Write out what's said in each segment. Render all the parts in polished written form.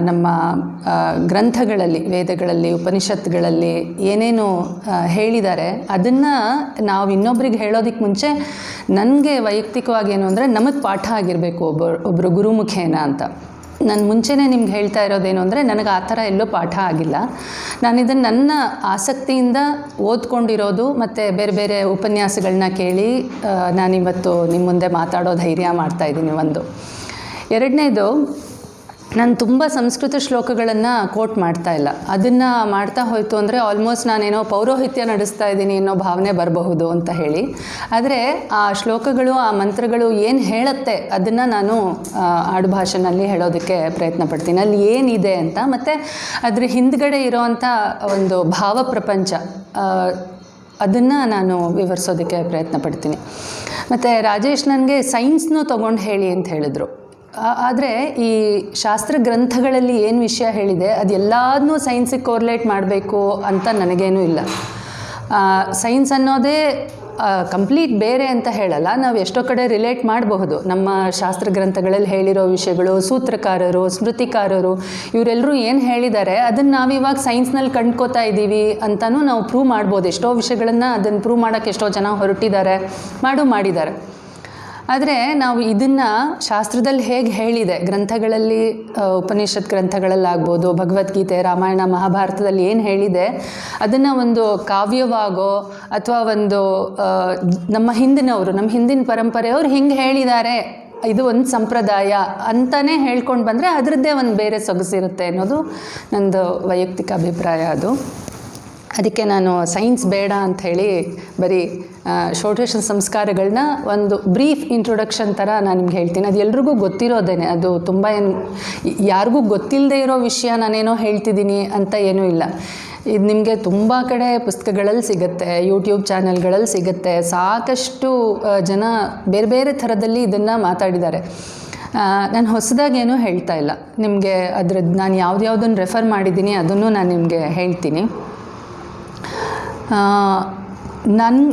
ನಮ್ಮ ಗ್ರಂಥಗಳಲ್ಲಿ, ವೇದಗಳಲ್ಲಿ, ಉಪನಿಷತ್ತುಗಳಲ್ಲಿ ಏನೇನು ಹೇಳಿದ್ದಾರೆ ಅದನ್ನು ನಾವು ಇನ್ನೊಬ್ರಿಗೆ ಹೇಳೋದಕ್ಕೆ ಮುಂಚೆ ನನಗೆ ವೈಯಕ್ತಿಕವಾಗಿ ಏನು ಅಂದರೆ ನಮಗೆ ಪಾಠ ಆಗಿರಬೇಕು ಒಬ್ಬರು ಗುರುಮುಖೇನ ಅಂತ. ನಾನು ಮುಂಚೆನೇ ನಿಮ್ಗೆ ಹೇಳ್ತಾ ಇರೋದೇನು ಅಂದರೆ ನನಗೆ ಆ ಥರ ಎಲ್ಲೂ ಪಾಠ ಆಗಿಲ್ಲ. ನಾನು ಇದನ್ನು ನನ್ನ ಆಸಕ್ತಿಯಿಂದ ಓದ್ಕೊಂಡಿರೋದು ಮತ್ತು ಬೇರೆ ಬೇರೆ ಉಪನ್ಯಾಸಗಳನ್ನ ಕೇಳಿ ನಾನಿವತ್ತು ನಿಮ್ಮ ಮುಂದೆ ಮಾತಾಡೋ ಧೈರ್ಯ ಮಾಡ್ತಾಯಿದ್ದೀನಿ. ಒಂದು ಎರಡನೇದು, ನಾನು ತುಂಬ ಸಂಸ್ಕೃತ ಶ್ಲೋಕಗಳನ್ನು ಕೋಟ್ ಮಾಡ್ತಾ ಇಲ್ಲ. ಅದನ್ನು ಮಾಡ್ತಾ ಹೋಯಿತು ಅಂದರೆ ಆಲ್ಮೋಸ್ಟ್ ನಾನೇನೋ ಪೌರೋಹಿತ್ಯ ನಡೆಸ್ತಾ ಇದ್ದೀನಿ ಅನ್ನೋ ಭಾವನೆ ಬರಬಹುದು ಅಂತ ಹೇಳಿ. ಆದರೆ ಆ ಶ್ಲೋಕಗಳು, ಆ ಮಂತ್ರಗಳು ಏನು ಹೇಳುತ್ತೆ ಅದನ್ನು ನಾನು ಆಡುಭಾಷೆನಲ್ಲಿ ಹೇಳೋದಕ್ಕೆ ಪ್ರಯತ್ನ ಪಡ್ತೀನಿ. ಅಲ್ಲಿ ಏನಿದೆ ಅಂತ, ಮತ್ತು ಅದ್ರ ಹಿಂದ್ಗಡೆ ಇರೋವಂಥ ಒಂದು ಭಾವ ಪ್ರಪಂಚ ಅದನ್ನು ನಾನು ವಿವರಿಸೋದಕ್ಕೆ ಪ್ರಯತ್ನ ಪಡ್ತೀನಿ. ಮತ್ತು ರಾಜೇಶ್ ನನಗೆ ಸೈನ್ಸ್ನೂ ತೊಗೊಂಡು ಹೇಳಿ ಅಂತ ಹೇಳಿದರು. ಆದರೆ ಈ ಶಾಸ್ತ್ರ ಗ್ರಂಥಗಳಲ್ಲಿ ಏನು ವಿಷಯ ಹೇಳಿದೆ ಅದೆಲ್ಲದನ್ನೂ ಸೈನ್ಸಿಗೆ ಕೋರ್ಲೇಟ್ ಮಾಡಬೇಕು ಅಂತ ನನಗೇನೂ ಇಲ್ಲ. ಸೈನ್ಸ್ ಅನ್ನೋದೇ ಕಂಪ್ಲೀಟ್ ಬೇರೆ ಅಂತ ಹೇಳಲ್ಲ, ನಾವು ಎಷ್ಟೋ ಕಡೆ ರಿಲೇಟ್ ಮಾಡಬಹುದು. ನಮ್ಮ ಶಾಸ್ತ್ರ ಗ್ರಂಥಗಳಲ್ಲಿ ಹೇಳಿರೋ ವಿಷಯಗಳು, ಸೂತ್ರಕಾರರು, ಸ್ಮೃತಿಕಾರರು ಇವರೆಲ್ಲರೂ ಏನು ಹೇಳಿದ್ದಾರೆ ಅದನ್ನು ನಾವಿವಾಗ ಸೈನ್ಸ್ನಲ್ಲಿ ಕಂಡ್ಕೋತಾ ಇದ್ದೀವಿ ಅಂತಲೂ ನಾವು ಪ್ರೂವ್ ಮಾಡ್ಬೋದು. ಎಷ್ಟೋ ವಿಷಯಗಳನ್ನು ಅದನ್ನು ಪ್ರೂವ್ ಮಾಡೋಕ್ಕೆ ಎಷ್ಟೋ ಜನ ಹೊರಟಿದ್ದಾರೆ, ಮಾಡಿದ್ದಾರೆ. ಆದರೆ ನಾವು ಇದನ್ನು ಶಾಸ್ತ್ರದಲ್ಲಿ ಹೇಗೆ ಹೇಳಿದೆ, ಗ್ರಂಥಗಳಲ್ಲಿ, ಉಪನಿಷತ್ ಗ್ರಂಥಗಳಲ್ಲಾಗ್ಬೋದು, ಭಗವದ್ಗೀತೆ, ರಾಮಾಯಣ, ಮಹಾಭಾರತದಲ್ಲಿ ಏನು ಹೇಳಿದೆ ಅದನ್ನು ಒಂದು ಕಾವ್ಯವಾಗೋ ಅಥವಾ ಒಂದು ನಮ್ಮ ಹಿಂದಿನ ಪರಂಪರೆಯವರು ಹಿಂಗೆ ಹೇಳಿದ್ದಾರೆ, ಇದು ಒಂದು ಸಂಪ್ರದಾಯ ಅಂತಲೇ ಹೇಳ್ಕೊಂಡು ಬಂದರೆ ಅದರದ್ದೇ ಒಂದು ಬೇರೆ ಸೊಗಸಿರುತ್ತೆ ಅನ್ನೋದು ನಂದು ವೈಯಕ್ತಿಕ ಅಭಿಪ್ರಾಯ. ಅದಕ್ಕೆ ನಾನು ಸೈನ್ಸ್ ಬೇಡ ಅಂಥೇಳಿ ಬರೀ ಷೋಡಶ ಸಂಸ್ಕಾರಗಳನ್ನ ಒಂದು ಬ್ರೀಫ್ ಇಂಟ್ರೊಡಕ್ಷನ್ ಥರ ನಾನು ನಿಮ್ಗೆ ಹೇಳ್ತೀನಿ. ಅದು ಎಲ್ರಿಗೂ ಗೊತ್ತಿರೋದೇನೆ, ಅದು ತುಂಬ ಯಾರಿಗೂ ಗೊತ್ತಿಲ್ಲದೆ ಇರೋ ವಿಷಯ ನಾನೇನೋ ಹೇಳ್ತಿದ್ದೀನಿ ಅಂತ ಏನೂ ಇಲ್ಲ. ಇದು ನಿಮಗೆ ತುಂಬ ಕಡೆ ಪುಸ್ತಕಗಳಲ್ಲಿ ಸಿಗುತ್ತೆ, ಯೂಟ್ಯೂಬ್ ಚಾನೆಲ್ಗಳಲ್ಲಿ ಸಿಗುತ್ತೆ. ಸಾಕಷ್ಟು ಜನ ಬೇರೆ ಬೇರೆ ಥರದಲ್ಲಿ ಇದನ್ನು ಮಾತಾಡಿದ್ದಾರೆ. ನಾನು ಹೊಸದಾಗೇನೂ ಹೇಳ್ತಾ ಇಲ್ಲ ನಿಮಗೆ. ಅದ್ರದ್ದು ನಾನು ಯಾವುದನ್ನು ರೆಫರ್ ಮಾಡಿದ್ದೀನಿ ಅದನ್ನು ನಾನು ನಿಮಗೆ ಹೇಳ್ತೀನಿ.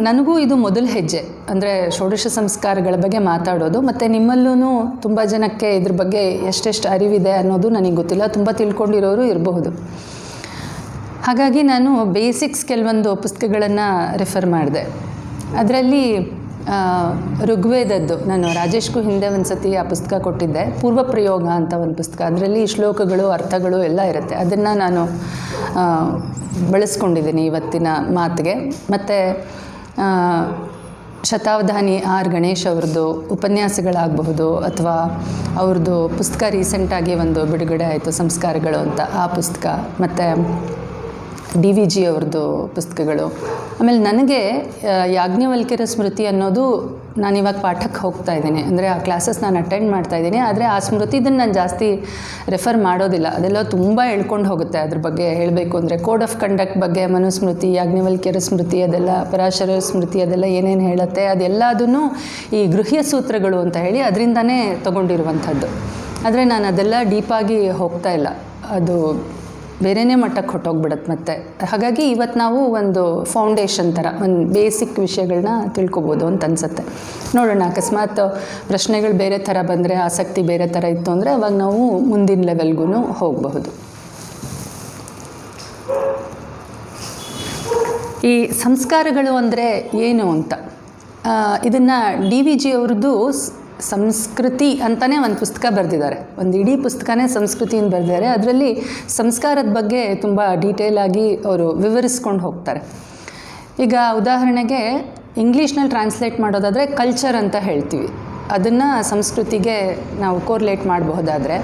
ನನಗೂ ಇದು ಮೊದಲ ಹೆಜ್ಜೆ, ಅಂದರೆ ಷೋಡಶ ಸಂಸ್ಕಾರಗಳ ಬಗ್ಗೆ ಮಾತಾಡೋದು. ಮತ್ತು ನಿಮ್ಮಲ್ಲೂ ತುಂಬ ಜನಕ್ಕೆ ಇದ್ರ ಬಗ್ಗೆ ಎಷ್ಟೆಷ್ಟು ಅರಿವಿದೆ ಅನ್ನೋದು ನನಗೆ ಗೊತ್ತಿಲ್ಲ, ತುಂಬ ತಿಳ್ಕೊಂಡಿರೋರು ಇರಬಹುದು. ಹಾಗಾಗಿ ನಾನು ಬೇಸಿಕ್ಸ್ ಕೆಲವೊಂದು ಪುಸ್ತಕಗಳನ್ನು ರೆಫರ್ ಮಾಡಿದೆ. ಅದರಲ್ಲಿ ಋಗ್ವೇದದ್ದು, ನಾನು ರಾಜೇಶ್ಗೂ ಹಿಂದೆ ಒಂದು ಸತಿ ಆ ಪುಸ್ತಕ ಕೊಟ್ಟಿದ್ದೆ, ಪೂರ್ವ ಪ್ರಯೋಗ ಅಂತ ಒಂದು ಪುಸ್ತಕ. ಅದರಲ್ಲಿ ಶ್ಲೋಕಗಳು, ಅರ್ಥಗಳು ಎಲ್ಲ ಇರುತ್ತೆ. ಅದನ್ನು ನಾನು ಬಳಸ್ಕೊಂಡಿದ್ದೀನಿ ಇವತ್ತಿನ ಮಾತಿಗೆ. ಮತ್ತು ಶತಾವಧಾನಿ ಆರ್ ಗಣೇಶ್ ಅವ್ರದ್ದು ಉಪನ್ಯಾಸಗಳಾಗಬಹುದು, ಅಥವಾ ಅವ್ರದ್ದು ಪುಸ್ತಕ ರೀಸೆಂಟಾಗಿ ಒಂದು ಬಿಡುಗಡೆ ಆಯಿತು, ಸಂಸ್ಕಾರಗಳು ಅಂತ, ಆ ಪುಸ್ತಕ, ಮತ್ತು DVG ಅವ್ರದ್ದು ಪುಸ್ತಕಗಳು. ಆಮೇಲೆ ನನಗೆ ಯಾಜ್ಞವಲ್ಕ್ಯರ ಸ್ಮೃತಿ ಅನ್ನೋದು ನಾನಿವಾಗ ಪಾಠಕ್ಕೆ ಹೋಗ್ತಾ ಇದ್ದೀನಿ, ಅಂದರೆ ಆ ಕ್ಲಾಸಸ್ ನಾನು ಅಟೆಂಡ್ ಮಾಡ್ತಾಯಿದ್ದೀನಿ. ಆದರೆ ಆ ಸ್ಮೃತಿದನ್ನು ನಾನು ಜಾಸ್ತಿ ರೆಫರ್ ಮಾಡೋದಿಲ್ಲ, ಅದೆಲ್ಲ ತುಂಬ ಹೇಳ್ಕೊಂಡು ಹೋಗುತ್ತೆ. ಅದ್ರ ಬಗ್ಗೆ ಹೇಳಬೇಕು ಅಂದರೆ ಕೋಡ್ ಆಫ್ ಕಂಡಕ್ಟ್ ಬಗ್ಗೆ ಮನುಸ್ಮೃತಿ, ಯಾಜ್ಞವಲ್ಕ್ಯರ ಸ್ಮೃತಿ, ಅದೆಲ್ಲ ಪರಾಶರ ಸ್ಮೃತಿ, ಅದೆಲ್ಲ ಏನೇನು ಹೇಳುತ್ತೆ ಅದೆಲ್ಲದನ್ನು ಈ ಗೃಹ್ಯ ಸೂತ್ರಗಳು ಅಂತ ಹೇಳಿ ಅದರಿಂದನೇ ತೊಗೊಂಡಿರುವಂಥದ್ದು. ಆದರೆ ನಾನು ಅದೆಲ್ಲ ಡೀಪಾಗಿ ಹೋಗ್ತಾ ಇಲ್ಲ, ಅದು ಬೇರೆಯೇ ಮಟ್ಟಕ್ಕೆ ಹೊಟ್ಟೋಗ್ಬಿಡುತ್ತೆ ಮತ್ತೆ. ಹಾಗಾಗಿ ಇವತ್ತು ನಾವು ಒಂದು ಫೌಂಡೇಶನ್ ಥರ ಒಂದು ಬೇಸಿಕ್ ವಿಷಯಗಳನ್ನ ತಿಳ್ಕೊಬೋದು ಅಂತ ಅನಿಸುತ್ತೆ. ನೋಡೋಣ, ಅಕಸ್ಮಾತ್ ಪ್ರಶ್ನೆಗಳು ಬೇರೆ ಥರ ಬಂದರೆ, ಆಸಕ್ತಿ ಬೇರೆ ಥರ ಇತ್ತು ಅಂದರೆ ಅವಾಗ ನಾವು ಮುಂದಿನ ಲೆವೆಲ್ಗೂ ಹೋಗಬಹುದು. ಈ ಸಂಸ್ಕಾರಗಳು ಅಂದರೆ ಏನು ಅಂತ, ಇದನ್ನು DVG ಅವ್ರದ್ದು ಸಂಸ್ಕೃತಿ ಅಂತಲೇ ಒಂದು ಪುಸ್ತಕ ಬರೆದಿದ್ದಾರೆ, ಒಂದು ಇಡೀ ಪುಸ್ತಕನೇ ಸಂಸ್ಕೃತಿಯಿಂದ ಬರೆದಿದ್ದಾರೆ. ಅದರಲ್ಲಿ ಸಂಸ್ಕಾರದ ಬಗ್ಗೆ ತುಂಬ ಡೀಟೇಲಾಗಿ ಅವರು ವಿವರಿಸ್ಕೊಂಡು ಹೋಗ್ತಾರೆ. ಈಗ ಉದಾಹರಣೆಗೆ ಇಂಗ್ಲೀಷ್ನಲ್ಲಿ ಟ್ರಾನ್ಸ್ಲೇಟ್ ಮಾಡೋದಾದರೆ ಕಲ್ಚರ್ ಅಂತ ಹೇಳ್ತೀವಿ, ಅದನ್ನು ಸಂಸ್ಕೃತಿಗೆ ನಾವು ಕೋರ್ಲೇಟ್ ಮಾಡಬಹುದಾದರೆ,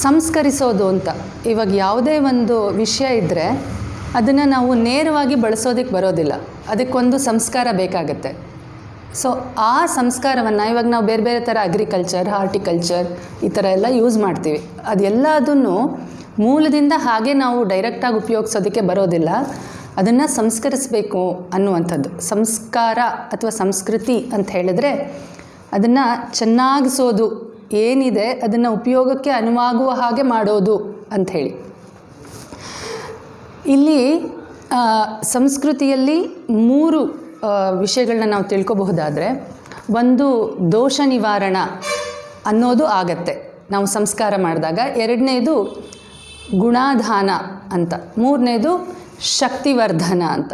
ಸಂಸ್ಕರಿಸೋದು ಅಂತ ಇವಾಗ ಯಾವುದೇ ಒಂದು ವಿಷಯ ಇದ್ದರೆ ಅದನ್ನು ನಾವು ನೇರವಾಗಿ ಬಳಸೋದಕ್ಕೆ ಬರೋದಿಲ್ಲ, ಅದಕ್ಕೊಂದು ಸಂಸ್ಕಾರ ಬೇಕಾಗತ್ತೆ. ಸೊ ಆ ಸಂಸ್ಕಾರವನ್ನು ಇವಾಗ ನಾವು ಬೇರೆ ಬೇರೆ ಥರ ಅಗ್ರಿಕಲ್ಚರ್, ಹಾರ್ಟಿಕಲ್ಚರ್ ಈ ಥರ ಎಲ್ಲ ಯೂಸ್ ಮಾಡ್ತೀವಿ. ಅದೆಲ್ಲದನ್ನು ಮೂಲದಿಂದ ಹಾಗೆ ನಾವು ಡೈರೆಕ್ಟಾಗಿ ಉಪಯೋಗಿಸೋದಕ್ಕೆ ಬರೋದಿಲ್ಲ, ಅದನ್ನು ಸಂಸ್ಕರಿಸಬೇಕು ಅನ್ನುವಂಥದ್ದು. ಸಂಸ್ಕಾರ ಅಥವಾ ಸಂಸ್ಕೃತಿ ಅಂತ ಹೇಳಿದ್ರೆ ಅದನ್ನು ಚೆನ್ನಾಗಿಸೋದು, ಏನಿದೆ ಅದನ್ನು ಉಪಯೋಗಕ್ಕೆ ಅನುವಾಗುವ ಹಾಗೆ ಮಾಡೋದು ಅಂಥೇಳಿ. ಇಲ್ಲಿ ಸಂಸ್ಕೃತಿಯಲ್ಲಿ 3 ವಿಷಯಗಳನ್ನ ನಾವು ತಿಳ್ಕೊಬಹುದಾದರೆ, ಒಂದು ದೋಷ ನಿವಾರಣ ಅನ್ನೋದು ಆಗತ್ತೆ. ನಾವು ಸಂಸ್ಕಾರ ಮಾಡಿದಾಗ. ಎರಡನೇದು ಗುಣಾಧಾನ ಅಂತ, ಮೂರನೇದು ಶಕ್ತಿವರ್ಧನ ಅಂತ.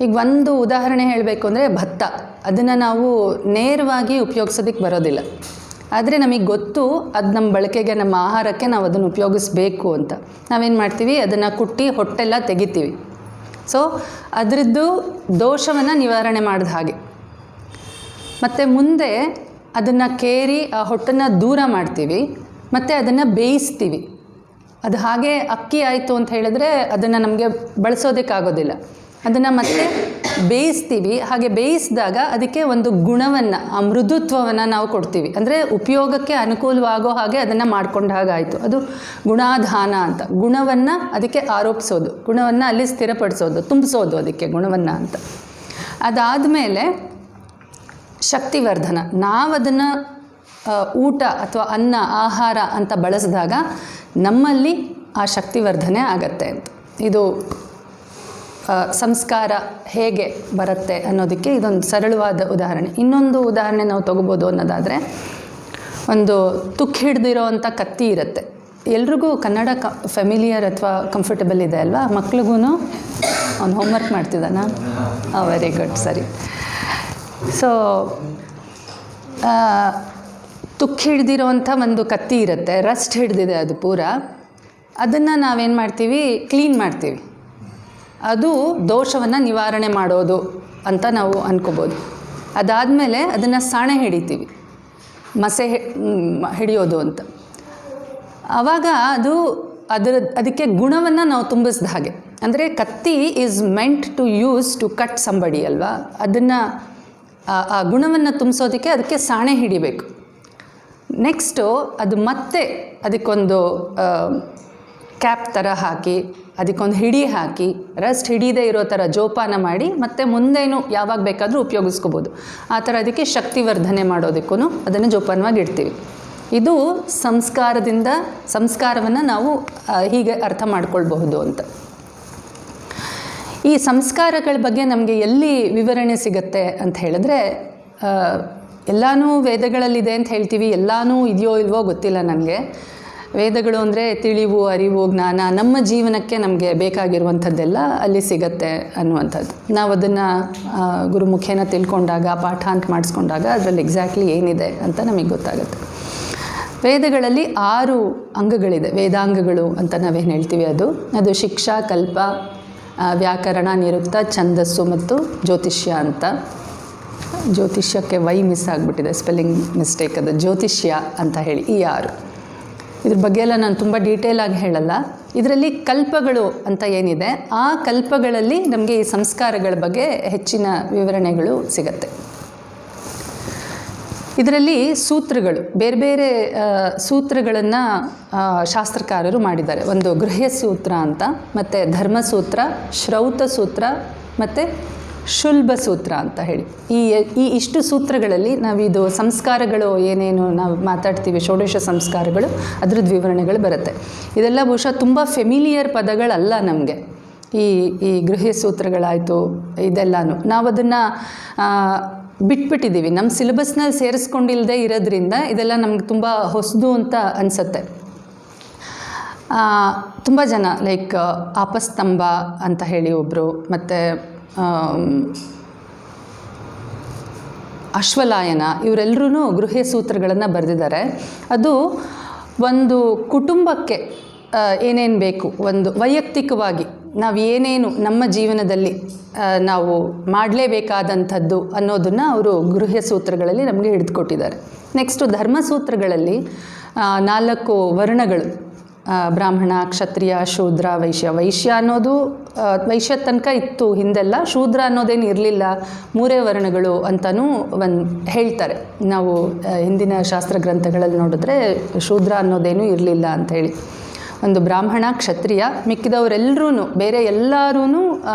ಈಗ ಒಂದು ಉದಾಹರಣೆ ಹೇಳಬೇಕು ಅಂದರೆ ಭತ್ತ, ಅದನ್ನು ನಾವು ನೇರವಾಗಿ ಉಪಯೋಗಿಸೋದಕ್ಕೆ ಬರೋದಿಲ್ಲ. ಆದರೆ ನಮಗೆ ಗೊತ್ತು ಅದು ನಮ್ಮ ಬಳಕೆಗೆ, ನಮ್ಮ ಆಹಾರಕ್ಕೆ ನಾವು ಅದನ್ನು ಉಪಯೋಗಿಸ್ಬೇಕು ಅಂತ. ನಾವೇನು ಮಾಡ್ತೀವಿ, ಅದನ್ನು ಕುಟ್ಟಿ ಹೊಟ್ಟೆಲ್ಲ ತೆಗಿತೀವಿ. ಸೊ ಅದರದ್ದು ದೋಷವನ್ನು ನಿವಾರಣೆ ಮಾಡಿದ ಹಾಗೆ. ಮತ್ತು ಮುಂದೆ ಅದನ್ನು ಕೇರಿ ಆ ಹೊಟ್ಟನ್ನು ದೂರ ಮಾಡ್ತೀವಿ, ಮತ್ತು ಅದನ್ನು ಬೇಯಿಸ್ತೀವಿ. ಅದು ಹಾಗೆ ಅಕ್ಕಿ ಆಯಿತು ಅಂತ ಹೇಳಿದ್ರೆ ಅದನ್ನು ನಮಗೆ ಬಳಸೋದಕ್ಕಾಗೋದಿಲ್ಲ. ಅದನ್ನು ಮತ್ತೆ ಬೇಯಿಸ್ತೀವಿ. ಹಾಗೆ ಬೇಯಿಸಿದಾಗ ಅದಕ್ಕೆ ಒಂದು ಗುಣವನ್ನು, ಆ ಮೃದುತ್ವವನ್ನು ನಾವು ಕೊಡ್ತೀವಿ. ಅಂದರೆ ಉಪಯೋಗಕ್ಕೆ ಅನುಕೂಲವಾಗೋ ಹಾಗೆ ಅದನ್ನು ಮಾಡ್ಕೊಂಡ ಹಾಗಾಯಿತು. ಅದು ಗುಣಾಧಾನ ಅಂತ. ಗುಣವನ್ನು ಅದಕ್ಕೆ ಆರೋಪಿಸೋದು, ಗುಣವನ್ನು ಅಲ್ಲಿ ಸ್ಥಿರಪಡಿಸೋದು, ತುಂಬಿಸೋದು ಅದಕ್ಕೆ ಗುಣವನ್ನು ಅಂತ. ಅದಾದಮೇಲೆ ಶಕ್ತಿವರ್ಧನ. ನಾವದನ್ನು ಊಟ ಅಥವಾ ಅನ್ನ, ಆಹಾರ ಅಂತ ಬಳಸಿದಾಗ ನಮ್ಮಲ್ಲಿ ಆ ಶಕ್ತಿವರ್ಧನೆ ಆಗತ್ತೆ ಅಂತ. ಇದು ಸಂಸ್ಕಾರ ಹೇಗೆ ಬರುತ್ತೆ ಅನ್ನೋದಕ್ಕೆ ಇದೊಂದು ಸರಳವಾದ ಉದಾಹರಣೆ. ಇನ್ನೊಂದು ಉದಾಹರಣೆ ನಾವು ತೊಗೋಬೋದು ಅನ್ನೋದಾದರೆ, ಒಂದು ತುಕ್ಕು ಹಿಡ್ದಿರೋ ಅಂಥ ಕತ್ತಿ ಇರುತ್ತೆ. ಎಲ್ರಿಗೂ ಕನ್ನಡ ಫೆಮಿಲಿಯರ್ ಅಥವಾ ಕಂಫರ್ಟಬಲ್ ಇದೆ ಅಲ್ವಾ? ಮಕ್ಳಿಗೂ ಅವ್ನು ಹೋಮ್ವರ್ಕ್ ಮಾಡ್ತಿದ್ದಾನ? ವೆರಿ ಗುಡ್, ಸರಿ. ಸೊ ತುಕ್ಕು ಹಿಡ್ದಿರೋ ಅಂಥ ಒಂದು ಕತ್ತಿ ಇರುತ್ತೆ, ರಸ್ಟ್ ಹಿಡ್ದಿದೆ ಅದು ಪೂರ. ಅದನ್ನು ನಾವೇನು ಮಾಡ್ತೀವಿ, ಕ್ಲೀನ್ ಮಾಡ್ತೀವಿ. ಅದು ದೋಷವನ್ನು ನಿವಾರಣೆ ಮಾಡೋದು ಅಂತ ನಾವು ಅಂದ್ಕೋಬೋದು. ಅದಾದಮೇಲೆ ಅದನ್ನು ಸಾಣೆ ಹಿಡಿತೀವಿ, ಮಸೆ ಹಿಡಿಯೋದು ಅಂತ. ಆವಾಗ ಅದಕ್ಕೆ ಗುಣವನ್ನು ನಾವು ತುಂಬಿಸಿದ ಹಾಗೆ. ಅಂದರೆ ಕತ್ತಿ is meant to use to cut somebody ಅಲ್ವಾ? ಅದನ್ನು ಆ ಗುಣವನ್ನು ತುಂಬಿಸೋದಕ್ಕೆ ಅದಕ್ಕೆ ಸಾಣೆ ಹಿಡಿಬೇಕು. ನೆಕ್ಸ್ಟು ಅದು ಮತ್ತೆ ಅದಕ್ಕೊಂದು ಕ್ಯಾಪ್ ಥರ ಹಾಕಿ, ಅದಕ್ಕೊಂದು ಹಿಡಿ ಹಾಕಿ, ರಸ್ಟ್ ಹಿಡಿದೇ ಇರೋ ಥರ ಜೋಪಾನ ಮಾಡಿ, ಮತ್ತು ಮುಂದೇನು ಯಾವಾಗ ಬೇಕಾದರೂ ಉಪಯೋಗಿಸ್ಕೋಬೋದು. ಆ ಥರ ಅದಕ್ಕೆ ಶಕ್ತಿವರ್ಧನೆ ಮಾಡೋದಕ್ಕೂ ಅದನ್ನು ಜೋಪಾನವಾಗಿ ಇಡ್ತೀವಿ. ಇದು ಸಂಸ್ಕಾರವನ್ನು ನಾವು ಹೀಗೆ ಅರ್ಥ ಮಾಡ್ಕೊಳ್ಬಹುದು ಅಂತ. ಈ ಸಂಸ್ಕಾರಗಳ ಬಗ್ಗೆ ನಮಗೆ ಎಲ್ಲಿ ವಿವರಣೆ ಸಿಗುತ್ತೆ ಅಂತ ಹೇಳಿದ್ರೆ, ಎಲ್ಲನೂ ವೇದಗಳಲ್ಲಿದೆ ಅಂತ ಹೇಳ್ತೀವಿ. ಎಲ್ಲನೂ ಇದೆಯೋ ಇಲ್ವೋ ಗೊತ್ತಿಲ್ಲ ನನಗೆ. ವೇದಗಳು ಅಂದರೆ ತಿಳಿವು, ಅರಿವು, ಜ್ಞಾನ, ನಮ್ಮ ಜೀವನಕ್ಕೆ ನಮಗೆ ಬೇಕಾಗಿರುವಂಥದ್ದೆಲ್ಲ ಅಲ್ಲಿ ಸಿಗತ್ತೆ ಅನ್ನುವಂಥದ್ದು. ನಾವು ಅದನ್ನು ಗುರುಮುಖೇನ ತಿಳ್ಕೊಂಡಾಗ, ಪಾಠ ಅಂತ ಮಾಡಿಸ್ಕೊಂಡಾಗ ಅದರಲ್ಲಿ ಎಕ್ಸಾಕ್ಟ್ಲಿ ಏನಿದೆ ಅಂತ ನಮಗೆ ಗೊತ್ತಾಗುತ್ತೆ. ವೇದಗಳಲ್ಲಿ 6 ಅಂಗಗಳಿದೆ, ವೇದಾಂಗಗಳು ಅಂತ ನಾವೇನು ಹೇಳ್ತೀವಿ. ಅದು ಶಿಕ್ಷಾ, ಕಲ್ಪ, ವ್ಯಾಕರಣ, ನಿರುಕ್ತ, ಛಂದಸ್ಸು ಮತ್ತು ಜ್ಯೋತಿಷ್ಯ ಅಂತ. ಜ್ಯೋತಿಷ್ಯಕ್ಕೆ ವೈ ಮಿಸ್ ಆಗಿಬಿಟ್ಟಿದೆ, ಸ್ಪೆಲ್ಲಿಂಗ್ ಮಿಸ್ಟೇಕ್. ಅದು ಜ್ಯೋತಿಷ್ಯ ಅಂತ ಹೇಳಿ ಈ 6. ಇದ್ರ ಬಗ್ಗೆ ಎಲ್ಲ ನಾನು ತುಂಬ ಡೀಟೇಲಾಗಿ ಹೇಳಲ್ಲ. ಇದರಲ್ಲಿ ಕಲ್ಪಗಳು ಅಂತ ಏನಿದೆ, ಆ ಕಲ್ಪಗಳಲ್ಲಿ ನಮಗೆ ಈ ಸಂಸ್ಕಾರಗಳ ಬಗ್ಗೆ ಹೆಚ್ಚಿನ ವಿವರಣೆಗಳು ಸಿಗತ್ತೆ. ಇದರಲ್ಲಿ ಸೂತ್ರಗಳು, ಬೇರೆ ಬೇರೆ ಸೂತ್ರಗಳನ್ನು ಶಾಸ್ತ್ರಕಾರರು ಮಾಡಿದ್ದಾರೆ. ಒಂದು ಗೃಹ್ಯ ಸೂತ್ರ ಅಂತ, ಮತ್ತು ಧರ್ಮಸೂತ್ರ, ಶ್ರೌತ ಸೂತ್ರ ಮತ್ತು ಶುಲ್ಬ ಸೂತ್ರ ಅಂತ ಹೇಳಿ ಈ ಇಷ್ಟು ಸೂತ್ರಗಳಲ್ಲಿ ನಾವಿದು ಸಂಸ್ಕಾರಗಳು ಏನೇನು ನಾವು ಮಾತಾಡ್ತೀವಿ, ಷೋಡಶ ಸಂಸ್ಕಾರಗಳು, ಅದರದ್ದು ವಿವರಣೆಗಳು ಬರುತ್ತೆ. ಇದೆಲ್ಲ ಬಹುಶಃ ತುಂಬ ಫೆಮಿಲಿಯರ್ ಪದಗಳಲ್ಲ ನಮಗೆ. ಈ ಗೃಹ್ಯ ಸೂತ್ರಗಳಾಯಿತು, ಇದೆಲ್ಲನೂ ನಾವು ಅದನ್ನು ಬಿಟ್ಬಿಟ್ಟಿದ್ದೀವಿ. ನಮ್ಮ ಸಿಲೆಬಸ್ನಲ್ಲಿ ಸೇರಿಸ್ಕೊಂಡಿಲ್ಲದೆ ಇರೋದ್ರಿಂದ ಇದೆಲ್ಲ ನಮ್ಗೆ ತುಂಬ ಹೊಸದು ಅಂತ ಅನಿಸುತ್ತೆ. ತುಂಬ ಜನ ಲೈಕ್ ಆಪಸ್ತಂಭ ಅಂತ ಹೇಳಿ ಒಬ್ಬರು, ಮತ್ತು ಅಶ್ವಲಾಯನ, ಇವರೆಲ್ಲರೂ ಗೃಹ್ಯ ಸೂತ್ರಗಳನ್ನು ಬರೆದಿದ್ದಾರೆ. ಅದು ಒಂದು ಕುಟುಂಬಕ್ಕೆ ಏನೇನು ಬೇಕು, ಒಂದು ವೈಯಕ್ತಿಕವಾಗಿ ನಾವು ಏನೇನು ನಮ್ಮ ಜೀವನದಲ್ಲಿ ನಾವು ಮಾಡಲೇಬೇಕಾದಂಥದ್ದು ಅನ್ನೋದನ್ನು ಅವರು ಗೃಹ್ಯ ಸೂತ್ರಗಳಲ್ಲಿ ನಮಗೆ ಹಿಡಿದುಕೊಟ್ಟಿದ್ದಾರೆ. ನೆಕ್ಸ್ಟು ಧರ್ಮಸೂತ್ರಗಳಲ್ಲಿ 4 ವರ್ಣಗಳು, ಬ್ರಾಹ್ಮಣ, ಕ್ಷತ್ರಿಯ, ಶೂದ್ರ, ವೈಶ್ಯ. ವೈಶ್ಯ ಅನ್ನೋದು ವೈಶ್ಯ ತನಕ ಇತ್ತು ಹಿಂದೆಲ್ಲ, ಶೂದ್ರ ಅನ್ನೋದೇನು ಇರಲಿಲ್ಲ, 3 ವರ್ಣಗಳು ಅಂತಲೂ ಹೇಳ್ತಾರೆ. ನಾವು ಹಿಂದಿನ ಶಾಸ್ತ್ರ ಗ್ರಂಥಗಳಲ್ಲಿ ನೋಡಿದ್ರೆ ಶೂದ್ರ ಅನ್ನೋದೇನೂ ಇರಲಿಲ್ಲ ಅಂಥೇಳಿ. ಒಂದು ಬ್ರಾಹ್ಮಣ, ಕ್ಷತ್ರಿಯ, ಮಿಕ್ಕಿದವರೆಲ್ಲರೂ ಬೇರೆ ಎಲ್ಲರೂ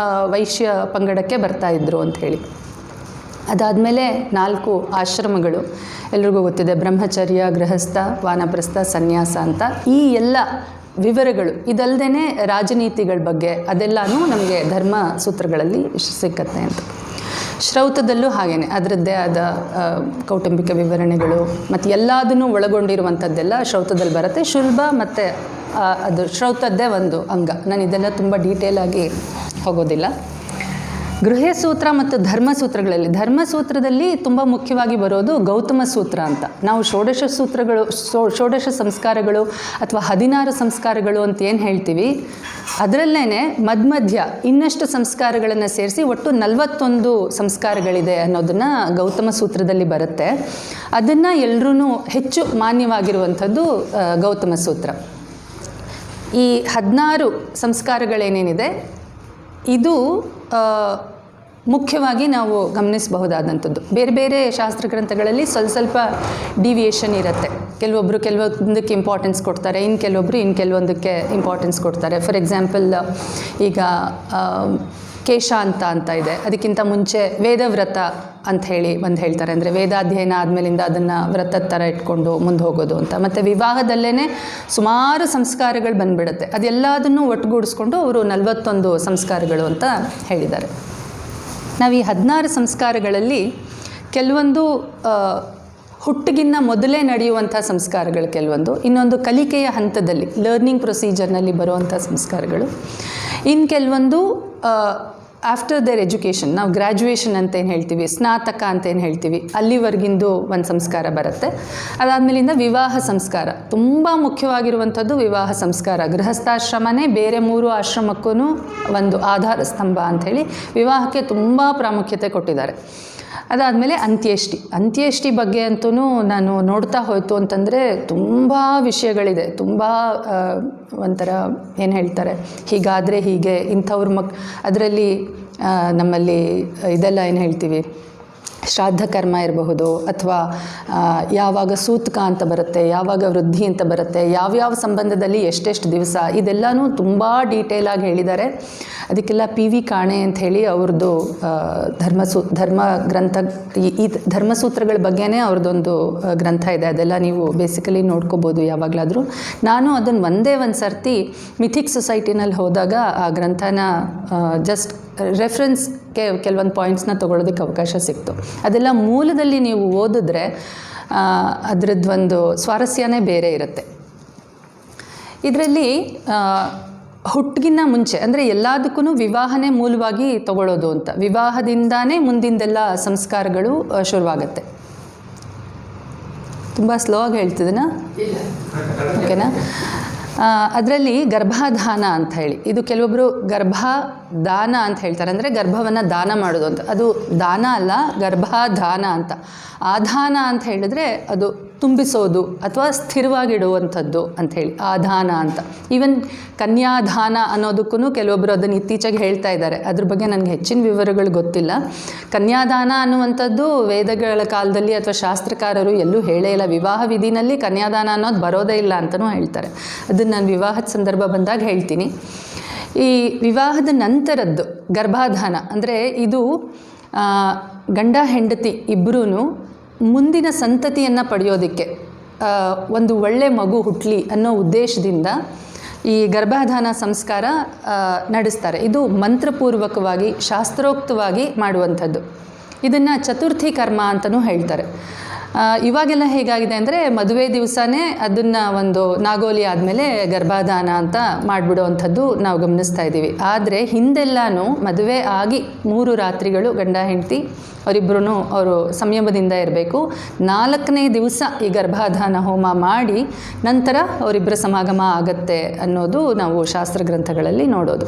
ವೈಶ್ಯ ಪಂಗಡಕ್ಕೆ ಬರ್ತಾಯಿದ್ರು ಅಂಥೇಳಿ. ಅದಾದಮೇಲೆ 4 ಆಶ್ರಮಗಳು ಎಲ್ರಿಗೂ ಗೊತ್ತಿದೆ, ಬ್ರಹ್ಮಚರ್ಯ, ಗೃಹಸ್ಥ, ವಾನಪ್ರಸ್ಥ, ಸನ್ಯಾಸ ಅಂತ. ಈ ಎಲ್ಲ ವಿವರಗಳು ಇದಲ್ಲದೇ ರಾಜನೀತಿಗಳ ಬಗ್ಗೆ ಅದೆಲ್ಲನೂ ನಮಗೆ ಧರ್ಮ ಸೂತ್ರಗಳಲ್ಲಿ ಸಿಕ್ಕತ್ತೆ ಅಂತ. ಶ್ರೌತದಲ್ಲೂ ಹಾಗೇನೆ ಅದರದ್ದೇ ಆದ ಕೌಟುಂಬಿಕ ವಿವರಣೆಗಳು ಮತ್ತು ಎಲ್ಲದನ್ನು ಒಳಗೊಂಡಿರುವಂಥದ್ದೆಲ್ಲ ಶ್ರೌತದಲ್ಲಿ ಬರುತ್ತೆ. ಶುಲ್ಬ ಮತ್ತು ಅದು ಶ್ರೌತದ್ದೇ ಒಂದು ಅಂಗ. ನಾನು ಇದೆಲ್ಲ ತುಂಬ ಡೀಟೇಲಾಗಿ ಹೋಗೋದಿಲ್ಲ. ಗೃಹ್ಯಸೂತ್ರ ಮತ್ತು ಧರ್ಮಸೂತ್ರಗಳಲ್ಲಿ, ಧರ್ಮಸೂತ್ರದಲ್ಲಿ ತುಂಬ ಮುಖ್ಯವಾಗಿ ಬರೋದು ಗೌತಮ ಸೂತ್ರ ಅಂತ. ನಾವು ಷೋಡಶ ಸೂತ್ರಗಳು, ಷೋಡಶ ಸಂಸ್ಕಾರಗಳು ಅಥವಾ 16 ಸಂಸ್ಕಾರಗಳು ಅಂತ ಏನು ಹೇಳ್ತೀವಿ, ಅದರಲ್ಲೇ ಮಧ್ಯ ಇನ್ನಷ್ಟು ಸಂಸ್ಕಾರಗಳನ್ನು ಸೇರಿಸಿ ಒಟ್ಟು 41 ಸಂಸ್ಕಾರಗಳಿದೆ ಅನ್ನೋದನ್ನು ಗೌತಮ ಸೂತ್ರದಲ್ಲಿ ಬರುತ್ತೆ. ಅದನ್ನು ಎಲ್ಲರೂ ಹೆಚ್ಚು ಮಾನ್ಯವಾಗಿರುವಂಥದ್ದು ಗೌತಮ ಸೂತ್ರ. ಈ 16 ಸಂಸ್ಕಾರಗಳೇನೇನಿದೆ ಇದು ಮುಖ್ಯವಾಗಿ ನಾವು ಗಮನಿಸಬಹುದಾದಂಥದ್ದು. ಬೇರೆ ಬೇರೆ ಶಾಸ್ತ್ರಗ್ರಂಥಗಳಲ್ಲಿ ಸ್ವಲ್ಪ ಡಿವಿಯೇಷನ್ ಇರುತ್ತೆ. ಕೆಲವೊಂದಕ್ಕೆ ಇಂಪಾರ್ಟೆನ್ಸ್ ಕೊಡ್ತಾರೆ, ಇನ್ನು ಕೆಲವೊಂದಕ್ಕೆ ಇಂಪಾರ್ಟೆನ್ಸ್ ಕೊಡ್ತಾರೆ. ಫಾರ್ ಎಕ್ಸಾಂಪಲ್ ಈಗ ಕೇಶಾಂತ ಅಂತ ಇದೆ, ಅದಕ್ಕಿಂತ ಮುಂಚೆ ವೇದವ್ರತ ಅಂತ ಹೇಳಿ ಒಂದು ಹೇಳ್ತಾರೆ. ಅಂದರೆ ವೇದಾಧ್ಯಯನ ಆದಮೇಲಿಂದ ಅದನ್ನು ವ್ರತದ ಥರ ಇಟ್ಕೊಂಡು ಮುಂದೆ ಹೋಗೋದು ಅಂತ. ಮತ್ತು ವಿವಾಹದಲ್ಲೇ ಸುಮಾರು ಸಂಸ್ಕಾರಗಳು ಬಂದುಬಿಡುತ್ತೆ. ಅದೆಲ್ಲದನ್ನು ಒಟ್ಟುಗೂಡಿಸ್ಕೊಂಡು ಅವರು 41 ಸಂಸ್ಕಾರಗಳು ಅಂತ ಹೇಳಿದ್ದಾರೆ. ನಾವು ಈ 16 ಸಂಸ್ಕಾರಗಳಲ್ಲಿ ಕೆಲವೊಂದು ಹುಟ್ಟಿಗಿನ್ನ ಮೊದಲೇ ನಡೆಯುವಂಥ ಸಂಸ್ಕಾರಗಳು, ಇನ್ನೊಂದು ಕಲಿಕೆಯ ಹಂತದಲ್ಲಿ ಲರ್ನಿಂಗ್ ಪ್ರೊಸೀಜರ್ನಲ್ಲಿ ಬರುವಂಥ ಸಂಸ್ಕಾರಗಳು, ಇನ್ನು ಕೆಲವೊಂದು ಆಫ್ಟರ್ ದೇರ್ ಎಜುಕೇಷನ್, ನಾವು ಗ್ರ್ಯಾಜುಯೇಷನ್ ಅಂತ ಏನು ಹೇಳ್ತೀವಿ, ಸ್ನಾತಕ ಅಂತ ಏನು ಹೇಳ್ತೀವಿ, ಅಲ್ಲಿವರೆಗಿಂದು ಒಂದು ಸಂಸ್ಕಾರ ಬರುತ್ತೆ. ಅದಾದಮೇಲಿಂದ ವಿವಾಹ ಸಂಸ್ಕಾರ, ತುಂಬ ಮುಖ್ಯವಾಗಿರುವಂಥದ್ದು ವಿವಾಹ ಸಂಸ್ಕಾರ. ಗೃಹಸ್ಥಾಶ್ರಮನೇ ಬೇರೆ 3 ಆಶ್ರಮಕ್ಕೂ ಒಂದು ಆಧಾರ ಸ್ತಂಭ ಅಂಥೇಳಿ ವಿವಾಹಕ್ಕೆ ತುಂಬ ಪ್ರಾಮುಖ್ಯತೆ ಕೊಟ್ಟಿದ್ದಾರೆ. ಅದಾದಮೇಲೆ ಅಂತ್ಯೇಷ್ಟಿ ಬಗ್ಗೆ ಅಂತೂ ನಾನು ನೋಡ್ತಾ ಹೋಯಿತು ಅಂತಂದರೆ ತುಂಬ ವಿಷಯಗಳಿದೆ. ತುಂಬ ಒಂಥರ ಏನು ಹೇಳ್ತಾರೆ, ಹೀಗಾದರೆ ಹೀಗೆ, ಇಂಥವ್ರ ಅದರಲ್ಲಿ ನಮ್ಮಲ್ಲಿ ಇದೆಲ್ಲ ಏನು ಹೇಳ್ತೀವಿ, ಶ್ರಾದ್ದ ಕರ್ಮ ಇರಬಹುದು, ಅಥವಾ ಯಾವಾಗ ಸೂತಕ ಅಂತ ಬರುತ್ತೆ, ಯಾವಾಗ ವೃದ್ಧಿ ಅಂತ ಬರುತ್ತೆ, ಯಾವ್ಯಾವ ಸಂಬಂಧದಲ್ಲಿ ಎಷ್ಟೆಷ್ಟು ದಿವಸ, ಇದೆಲ್ಲನೂ ತುಂಬ ಡೀಟೇಲಾಗಿ ಹೇಳಿದ್ದಾರೆ. ಅದಕ್ಕೆಲ್ಲ PV ಕಾಣೆ ಅಂಥೇಳಿ ಅವ್ರದ್ದು ಧರ್ಮ ಗ್ರಂಥ, ಈ ಧರ್ಮಸೂತ್ರಗಳ ಬಗ್ಗೆನೇ ಅವ್ರದ್ದೊಂದು ಗ್ರಂಥ ಇದೆ. ಅದೆಲ್ಲ ನೀವು ಬೇಸಿಕಲಿ ನೋಡ್ಕೋಬೋದು ಯಾವಾಗಲಾದರೂ. ನಾನು ಅದನ್ನು ಒಂದೇ ಸರ್ತಿ ಮಿಥಿಕ್ ಸೊಸೈಟಿನಲ್ಲಿ ಹೋದಾಗ ಆ ಗ್ರಂಥನ ಜಸ್ಟ್ ರೆಫರೆನ್ಸ್ಗೆ ಕೆಲವೊಂದು ಪಾಯಿಂಟ್ಸ್ನ ತೊಗೊಳೋದಕ್ಕೆ ಅವಕಾಶ ಸಿಕ್ತು. ಅದೆಲ್ಲ ಮೂಲದಲ್ಲಿ ನೀವು ಓದಿದ್ರೆ ಅದರದ್ದೊಂದು ಸ್ವಾರಸ್ಯನೇ ಬೇರೆ ಇರುತ್ತೆ. ಇದರಲ್ಲಿ ಹುಟ್ಟಿಗಿನ್ನ ಮುಂಚೆ ಅಂದರೆ ಎಲ್ಲದಕ್ಕೂ ವಿವಾಹನೇ ಮೂಲವಾಗಿ ತಗೊಳ್ಳೋದು ಅಂತ. ವಿವಾಹದಿಂದಾನೇ ಮುಂದಿಂದೆಲ್ಲ ಸಂಸ್ಕಾರಗಳು ಶುರುವಾಗುತ್ತೆ. ತುಂಬ ಸ್ಲೋ ಆಗಿ ಹೇಳ್ತಿದ್ದೀನಾ? ಓಕೆನಾ? ಅದರಲ್ಲಿ ಗರ್ಭಾಧಾನ ಅಂತ ಹೇಳಿ, ಇದು ಕೆಲವೊಬ್ಬರು ಗರ್ಭದಾನ ಅಂತ ಹೇಳ್ತಾರೆ, ಅಂದರೆ ಗರ್ಭವನ್ನು ದಾನ ಮಾಡೋದು ಅಂತ. ಅದು ದಾನ ಅಲ್ಲ, ಗರ್ಭಾಧಾನ ಅಂತ. ಆಧಾನ ಅಂತ ಹೇಳಿದ್ರೆ ಅದು ತುಂಬಿಸೋದು ಅಥವಾ ಸ್ಥಿರವಾಗಿಡುವಂಥದ್ದು ಅಂಥೇಳಿ ಆಧಾನ ಅಂತ. ಈವನ್ ಕನ್ಯಾದಾನ ಅನ್ನೋದಕ್ಕೂ ಕೆಲವೊಬ್ಬರು ಅದನ್ನು ಇತ್ತೀಚೆಗೆ ಹೇಳ್ತಾ ಇದ್ದಾರೆ. ಅದ್ರ ಬಗ್ಗೆ ನನಗೆ ಹೆಚ್ಚಿನ ವಿವರಗಳು ಗೊತ್ತಿಲ್ಲ. ಕನ್ಯಾದಾನ ಅನ್ನುವಂಥದ್ದು ವೇದಗಳ ಕಾಲದಲ್ಲಿ ಅಥವಾ ಶಾಸ್ತ್ರಕಾರರು ಎಲ್ಲೂ ಹೇಳೇ ಇಲ್ಲ. ವಿವಾಹ ವಿಧಿನಲ್ಲಿ ಕನ್ಯಾದಾನ ಅನ್ನೋದು ಬರೋದೇ ಇಲ್ಲ ಅಂತಲೂ ಹೇಳ್ತಾರೆ. ಅದನ್ನು ನಾನು ವಿವಾಹದ ಸಂದರ್ಭ ಬಂದಾಗ ಹೇಳ್ತೀನಿ. ಈ ವಿವಾಹದ ನಂತರದ್ದು ಗರ್ಭಾಧಾನ ಅಂದರೆ ಇದು ಗಂಡ ಹೆಂಡತಿ ಇಬ್ಬರೂ ಮುಂದಿನ ಸಂತತಿಯನ್ನು ಪಡೆಯೋದಕ್ಕೆ, ಒಂದು ಒಳ್ಳೆ ಮಗು ಹುಟ್ಟಲಿ ಅನ್ನೋ ಉದ್ದೇಶದಿಂದ ಈ ಗರ್ಭಾಧಾನ ಸಂಸ್ಕಾರ ನಡೆಸ್ತಾರೆ. ಇದು ಮಂತ್ರಪೂರ್ವಕವಾಗಿ ಶಾಸ್ತ್ರೋಕ್ತವಾಗಿ ಮಾಡುವಂಥದ್ದು. ಇದನ್ನು ಚತುರ್ಥಿ ಕರ್ಮ ಅಂತಲೂ ಹೇಳ್ತಾರೆ. ಇವಾಗೆಲ್ಲ ಹೇಗಾಗಿದೆ ಅಂದರೆ ಮದುವೆ ದಿವಸನೇ ಅದನ್ನು ಒಂದು ನಾಗೋಲಿ ಆದಮೇಲೆ ಗರ್ಭಾಧಾನ ಅಂತ ಮಾಡಿಬಿಡುವಂಥದ್ದು ನಾವು ಗಮನಿಸ್ತಾ ಇದ್ದೀವಿ. ಆದರೆ ಹಿಂದೆಲ್ಲನೂ ಮದುವೆ ಆಗಿ 3 ರಾತ್ರಿಗಳು ಗಂಡ ಹೆಂಡತಿ ಅವರಿಬ್ಬರೂ ಅವರು ಸಂಯಮದಿಂದ ಇರಬೇಕು. 4ನೇ ದಿವಸ ಈ ಗರ್ಭಾಧಾನ ಹೋಮ ಮಾಡಿ ನಂತರ ಅವರಿಬ್ಬರ ಸಮಾಗಮ ಆಗತ್ತೆ ಅನ್ನೋದು ನಾವು ಶಾಸ್ತ್ರ ಗ್ರಂಥಗಳಲ್ಲಿ ನೋಡೋದು.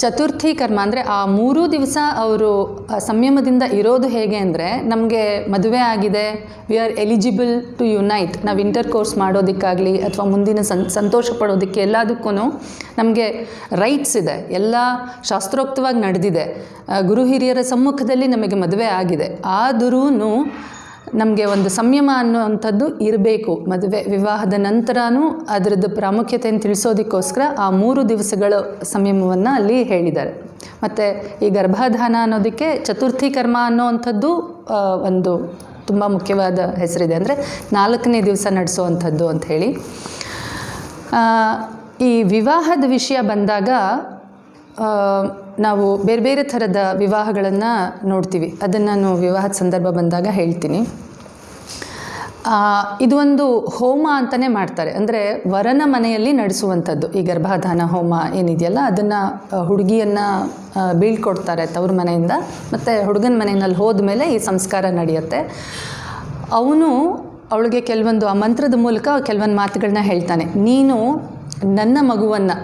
ಚತುರ್ಥಿ ಕರ್ಮ ಅಂದರೆ ಆ 3 ದಿವಸ ಅವರು ಸಂಯಮದಿಂದ ಇರೋದು ಹೇಗೆ ಅಂದರೆ, ನಮಗೆ ಮದುವೆ ಆಗಿದೆ, we are eligible to unite, ನಾವು ಇಂಟರ್ ಕೋರ್ಸ್ ಮಾಡೋದಕ್ಕಾಗಲಿ ಅಥವಾ ಮುಂದಿನ ಸಂತೋಷ ಪಡೋದಕ್ಕೆ ಎಲ್ಲದಕ್ಕೂ ನಮಗೆ ರೈಟ್ಸ್ ಇದೆ. ಎಲ್ಲ ಶಾಸ್ತ್ರೋಕ್ತವಾಗಿ ನಡೆದಿದೆ. ಗುರು ಹಿರಿಯರ ಸಮ್ಮುಖದಲ್ಲಿ ನಮಗೆ ಮದುವೆ ಆಗಿದೆ. ಆದರೂ ನಮಗೆ ಒಂದು ಸಂಯಮ ಅನ್ನುವಂಥದ್ದು ಇರಬೇಕು. ಮದುವೆ ವಿವಾಹದ ನಂತರನೂ ಅದರದ್ದು ಪ್ರಾಮುಖ್ಯತೆಯನ್ನು ತಿಳಿಸೋದಕ್ಕೋಸ್ಕರ ಆ 3 ದಿವಸಗಳ ಸಂಯಮವನ್ನು ಅಲ್ಲಿ ಹೇಳಿದ್ದಾರೆ. ಮತ್ತು ಈ ಗರ್ಭಾಧಾನ ಅನ್ನೋದಕ್ಕೆ ಚತುರ್ಥಿ ಕರ್ಮ ಅನ್ನೋವಂಥದ್ದು ಒಂದು ತುಂಬ ಮುಖ್ಯವಾದ ಹೆಸರಿದೆ. ಅಂದರೆ 4ನೇ ದಿವಸ ನಡೆಸೋವಂಥದ್ದು ಅಂಥೇಳಿ. ಈ ವಿವಾಹದ ವಿಷಯ ಬಂದಾಗ ನಾವು ಬೇರೆ ಬೇರೆ ಥರದ ವಿವಾಹಗಳನ್ನು ನೋಡ್ತೀವಿ. ಅದನ್ನು ನಾನು ವಿವಾಹದ ಸಂದರ್ಭ ಬಂದಾಗ ಹೇಳ್ತೀನಿ. ಇದು ಒಂದು ಹೋಮ ಅಂತಲೇ ಮಾಡ್ತಾರೆ. ಅಂದರೆ ವರನ ಮನೆಯಲ್ಲಿ ನಡೆಸುವಂಥದ್ದು ಈ ಗರ್ಭಾಧಾನ ಹೋಮ ಏನಿದೆಯಲ್ಲ, ಅದನ್ನು ಹುಡುಗಿಯನ್ನು ಬೀಳ್ಕೊಡ್ತಾರೆ ತವ್ರ ಮನೆಯಿಂದ, ಮತ್ತು ಹುಡುಗನ ಮನೆಯಲ್ಲಿ ಹೋದ್ಮೇಲೆ ಈ ಸಂಸ್ಕಾರ ನಡೆಯುತ್ತೆ. ಅವನು ಅವಳಿಗೆ ಕೆಲವೊಂದು ಆ ಮಂತ್ರದ ಮೂಲಕ ಕೆಲವೊಂದು ಮಾತುಗಳನ್ನ ಹೇಳ್ತಾನೆ. ನೀನು ನನ್ನ ಮಗುವನ್ನು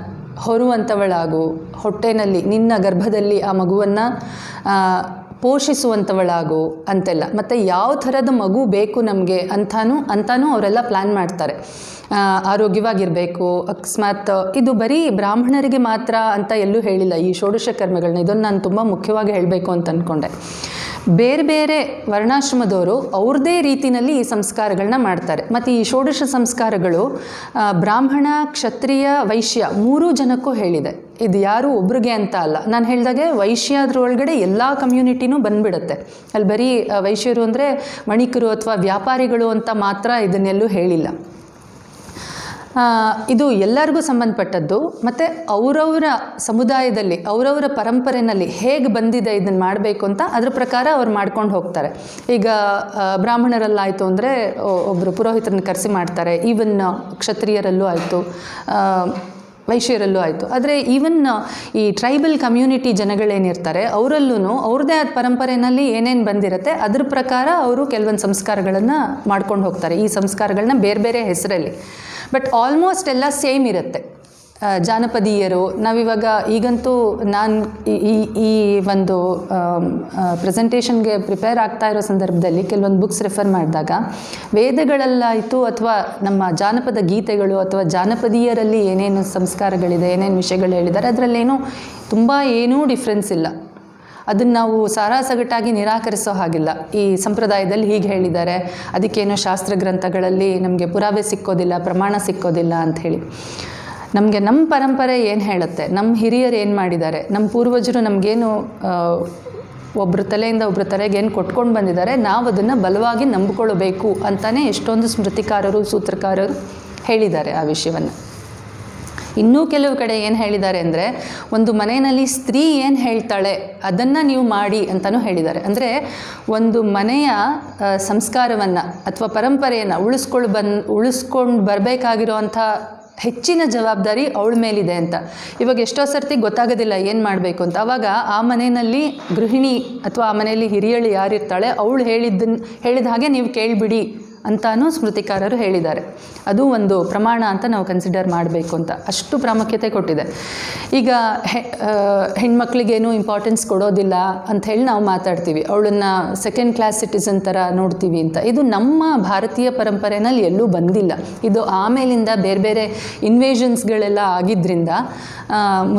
ಹೊರುವಂಥವಳಾಗು, ಹೊಟ್ಟೆನಲ್ಲಿ ನಿನ್ನ ಗರ್ಭದಲ್ಲಿ ಆ ಮಗುವನ್ನು ಪೋಷಿಸುವಂಥವಳಾಗು ಅಂತೆಲ್ಲ. ಮತ್ತು ಯಾವ ಥರದ ಮಗು ಬೇಕು ನಮಗೆ ಅಂತಾನೂ ಅವರೆಲ್ಲ ಪ್ಲ್ಯಾನ್ ಮಾಡ್ತಾರೆ. ಆರೋಗ್ಯವಾಗಿರಬೇಕು. ಅಕಸ್ಮಾತ್ ಇದು ಬರೀ ಬ್ರಾಹ್ಮಣರಿಗೆ ಮಾತ್ರ ಅಂತ ಎಲ್ಲೂ ಹೇಳಿಲ್ಲ ಈ ಷೋಡಶ ಕರ್ಮಗಳನ್ನ. ಇದನ್ನು ನಾನು ತುಂಬ ಮುಖ್ಯವಾಗಿ ಹೇಳಬೇಕು ಅಂತ ಅಂದ್ಕೊಂಡೆ. ಬೇರೆ ಬೇರೆ ವರ್ಣಾಶ್ರಮದವರು ಅವ್ರದ್ದೇ ರೀತಿಯಲ್ಲಿ ಈ ಸಂಸ್ಕಾರಗಳನ್ನ ಮಾಡ್ತಾರೆ. ಮತ್ತು ಈ ಷೋಡಶ ಸಂಸ್ಕಾರಗಳು ಬ್ರಾಹ್ಮಣ, ಕ್ಷತ್ರಿಯ, ವೈಶ್ಯ 3 ಜನಕ್ಕೂ ಹೇಳಿದೆ. ಇದು ಯಾರು ಒಬ್ರಿಗೆ ಅಂತ ಅಲ್ಲ. ನಾನು ಹೇಳಿದಾಗೆ ವೈಶ್ಯ ಅದ್ರೊಳಗಡೆ ಎಲ್ಲ ಕಮ್ಯುನಿಟಿನೂ ಬಂದುಬಿಡುತ್ತೆ. ಅಲ್ಲಿ ಬರೀ ವೈಶ್ಯರು ಅಂದರೆ ವಣಿಕರು ಅಥವಾ ವ್ಯಾಪಾರಿಗಳು ಅಂತ ಮಾತ್ರ ಇದನ್ನೆಲ್ಲೂ ಹೇಳಿಲ್ಲ. ಇದು ಎಲ್ಲರಿಗೂ ಸಂಬಂಧಪಟ್ಟದ್ದು. ಮತ್ತು ಅವರವರ ಸಮುದಾಯದಲ್ಲಿ ಅವರವರ ಪರಂಪರೆಯಲ್ಲಿ ಹೇಗೆ ಬಂದಿದೆ ಇದನ್ನು ಮಾಡಬೇಕು ಅಂತ ಅದ್ರ ಪ್ರಕಾರ ಅವ್ರು ಮಾಡ್ಕೊಂಡು ಹೋಗ್ತಾರೆ. ಈಗ ಬ್ರಾಹ್ಮಣರಲ್ಲಾಯಿತು ಅಂದರೆ ಒಬ್ಬರು ಪುರೋಹಿತರನ್ನ ಕರೆಸಿ ಮಾಡ್ತಾರೆ. ಈವನ್ ಕ್ಷತ್ರಿಯರಲ್ಲೂ ಆಯಿತು, ವೈಶ್ಯರಲ್ಲೂ ಆಯಿತು. ಆದರೆ ಈವನ್ ಈ ಟ್ರೈಬಲ್ ಕಮ್ಯುನಿಟಿ ಜನಗಳೇನಿರ್ತಾರೆ ಅವರಲ್ಲೂ ಅವ್ರದ್ದೇ ಆದ ಪರಂಪರೆಯಲ್ಲಿ ಏನೇನು ಬಂದಿರುತ್ತೆ ಅದ್ರ ಪ್ರಕಾರ ಅವರು ಕೆಲವೊಂದು ಸಂಸ್ಕಾರಗಳನ್ನು ಮಾಡ್ಕೊಂಡು ಹೋಗ್ತಾರೆ. ಈ ಸಂಸ್ಕಾರಗಳನ್ನ ಬೇರೆ ಬೇರೆ ಹೆಸರಲ್ಲಿ, ಬಟ್ ಆಲ್ಮೋಸ್ಟ್ ಎಲ್ಲ ಸೇಮ್ ಇರುತ್ತೆ. ಜಾನಪದೀಯರು ನಾವಿವಾಗ ಈಗಂತೂ ನಾನು ಈ ಒಂದು ಪ್ರೆಸೆಂಟೇಷನ್ಗೆ ಪ್ರಿಪೇರ್ ಆಗ್ತಾ ಇರೋ ಸಂದರ್ಭದಲ್ಲಿ ಕೆಲವೊಂದು ಬುಕ್ಸ್ ರೆಫರ್ ಮಾಡಿದಾಗ ವೇದಗಳಲ್ಲಾಯಿತು ಅಥವಾ ನಮ್ಮ ಜಾನಪದ ಗೀತೆಗಳು ಅಥವಾ ಜಾನಪದೀಯರಲ್ಲಿ ಏನೇನು ಸಂಸ್ಕಾರಗಳಿದೆ, ಏನೇನು ವಿಷಯಗಳು ಹೇಳಿದ್ದಾರೆ ಅದರಲ್ಲೇನೂ ತುಂಬ ಏನೂ ಡಿಫ್ರೆನ್ಸ್ ಇಲ್ಲ. ಅದನ್ನು ನಾವು ಸಾರಾಸಗಟಾಗಿ ನಿರಾಕರಿಸೋ ಹಾಗಿಲ್ಲ. ಈ ಸಂಪ್ರದಾಯದಲ್ಲಿ ಹೀಗೆ ಹೇಳಿದ್ದಾರೆ, ಅದಕ್ಕೇನೋ ಶಾಸ್ತ್ರ ಗ್ರಂಥಗಳಲ್ಲಿ ನಮಗೆ ಪುರಾವೆ ಸಿಕ್ಕೋದಿಲ್ಲ, ಪ್ರಮಾಣ ಸಿಕ್ಕೋದಿಲ್ಲ ಅಂಥೇಳಿ. ನಮಗೆ ನಮ್ಮ ಪರಂಪರೆ ಏನು ಹೇಳುತ್ತೆ, ನಮ್ಮ ಹಿರಿಯರು ಏನು ಮಾಡಿದ್ದಾರೆ, ನಮ್ಮ ಪೂರ್ವಜರು ನಮಗೇನು ಒಬ್ಬರ ತಲೆಯಿಂದ ಒಬ್ಬರ ತಲೆಗೆ ಏನು ಕೊಟ್ಕೊಂಡು ಬಂದಿದ್ದಾರೆ, ನಾವು ಅದನ್ನು ಬಲವಾಗಿ ನಂಬಿಕೊಳ್ಳಬೇಕು ಅಂತಲೇ ಎಷ್ಟೊಂದು ಸ್ಮೃತಿಕಾರರು, ಸೂತ್ರಕಾರರು ಹೇಳಿದ್ದಾರೆ ಆ ವಿಷಯವನ್ನು. ಇನ್ನೂ ಕೆಲವು ಕಡೆ ಏನು ಹೇಳಿದ್ದಾರೆ ಅಂದರೆ, ಒಂದು ಮನೆಯಲ್ಲಿ ಸ್ತ್ರೀ ಏನು ಹೇಳ್ತಾಳೆ ಅದನ್ನು ನೀವು ಮಾಡಿ ಅಂತಲೂ ಹೇಳಿದ್ದಾರೆ. ಅಂದರೆ ಒಂದು ಮನೆಯ ಸಂಸ್ಕಾರವನ್ನು ಅಥವಾ ಪರಂಪರೆಯನ್ನು ಉಳಿಸ್ಕೊಂಡು ಬರಬೇಕಾಗಿರೋವಂಥ ಹೆಚ್ಚಿನ ಜವಾಬ್ದಾರಿ ಅವಳ ಮೇಲಿದೆ ಅಂತ. ಇವಾಗ ಎಷ್ಟೋ ಸರ್ತಿ ಗೊತ್ತಾಗೋದಿಲ್ಲ ಏನು ಮಾಡಬೇಕು ಅಂತ. ಆವಾಗ ಆ ಮನೆಯಲ್ಲಿ ಗೃಹಿಣಿ ಅಥವಾ ಆ ಮನೆಯಲ್ಲಿ ಹಿರಿಯಳು ಯಾರಿರ್ತಾಳೆ ಅವಳು ಹೇಳಿದ ಹಾಗೆ ನೀವು ಕೇಳಿಬಿಡಿ ಅಂತಾನೂ ಸ್ಮೃತಿಕಾರರು ಹೇಳಿದ್ದಾರೆ. ಅದು ಒಂದು ಪ್ರಮಾಣ ಅಂತ ನಾವು ಕನ್ಸಿಡರ್ ಮಾಡಬೇಕು ಅಂತ ಅಷ್ಟು ಪ್ರಾಮುಖ್ಯತೆ ಕೊಟ್ಟಿದೆ. ಈಗ ಹೆಣ್ಮಕ್ಳಿಗೇನು ಇಂಪಾರ್ಟೆನ್ಸ್ ಕೊಡೋದಿಲ್ಲ ಅಂಥೇಳಿ ನಾವು ಮಾತಾಡ್ತೀವಿ, ಅವಳನ್ನು ಸೆಕೆಂಡ್ ಕ್ಲಾಸ್ ಸಿಟಿಸನ್ ಥರ ನೋಡ್ತೀವಿ ಅಂತ. ಇದು ನಮ್ಮ ಭಾರತೀಯ ಪರಂಪರೆಯಲ್ಲಿ ಎಲ್ಲೂ ಬಂದಿಲ್ಲ. ಇದು ಆಮೇಲಿಂದ ಬೇರೆ ಬೇರೆ ಇನ್ವೇಷನ್ಸ್ಗಳೆಲ್ಲ ಆಗಿದ್ದರಿಂದ,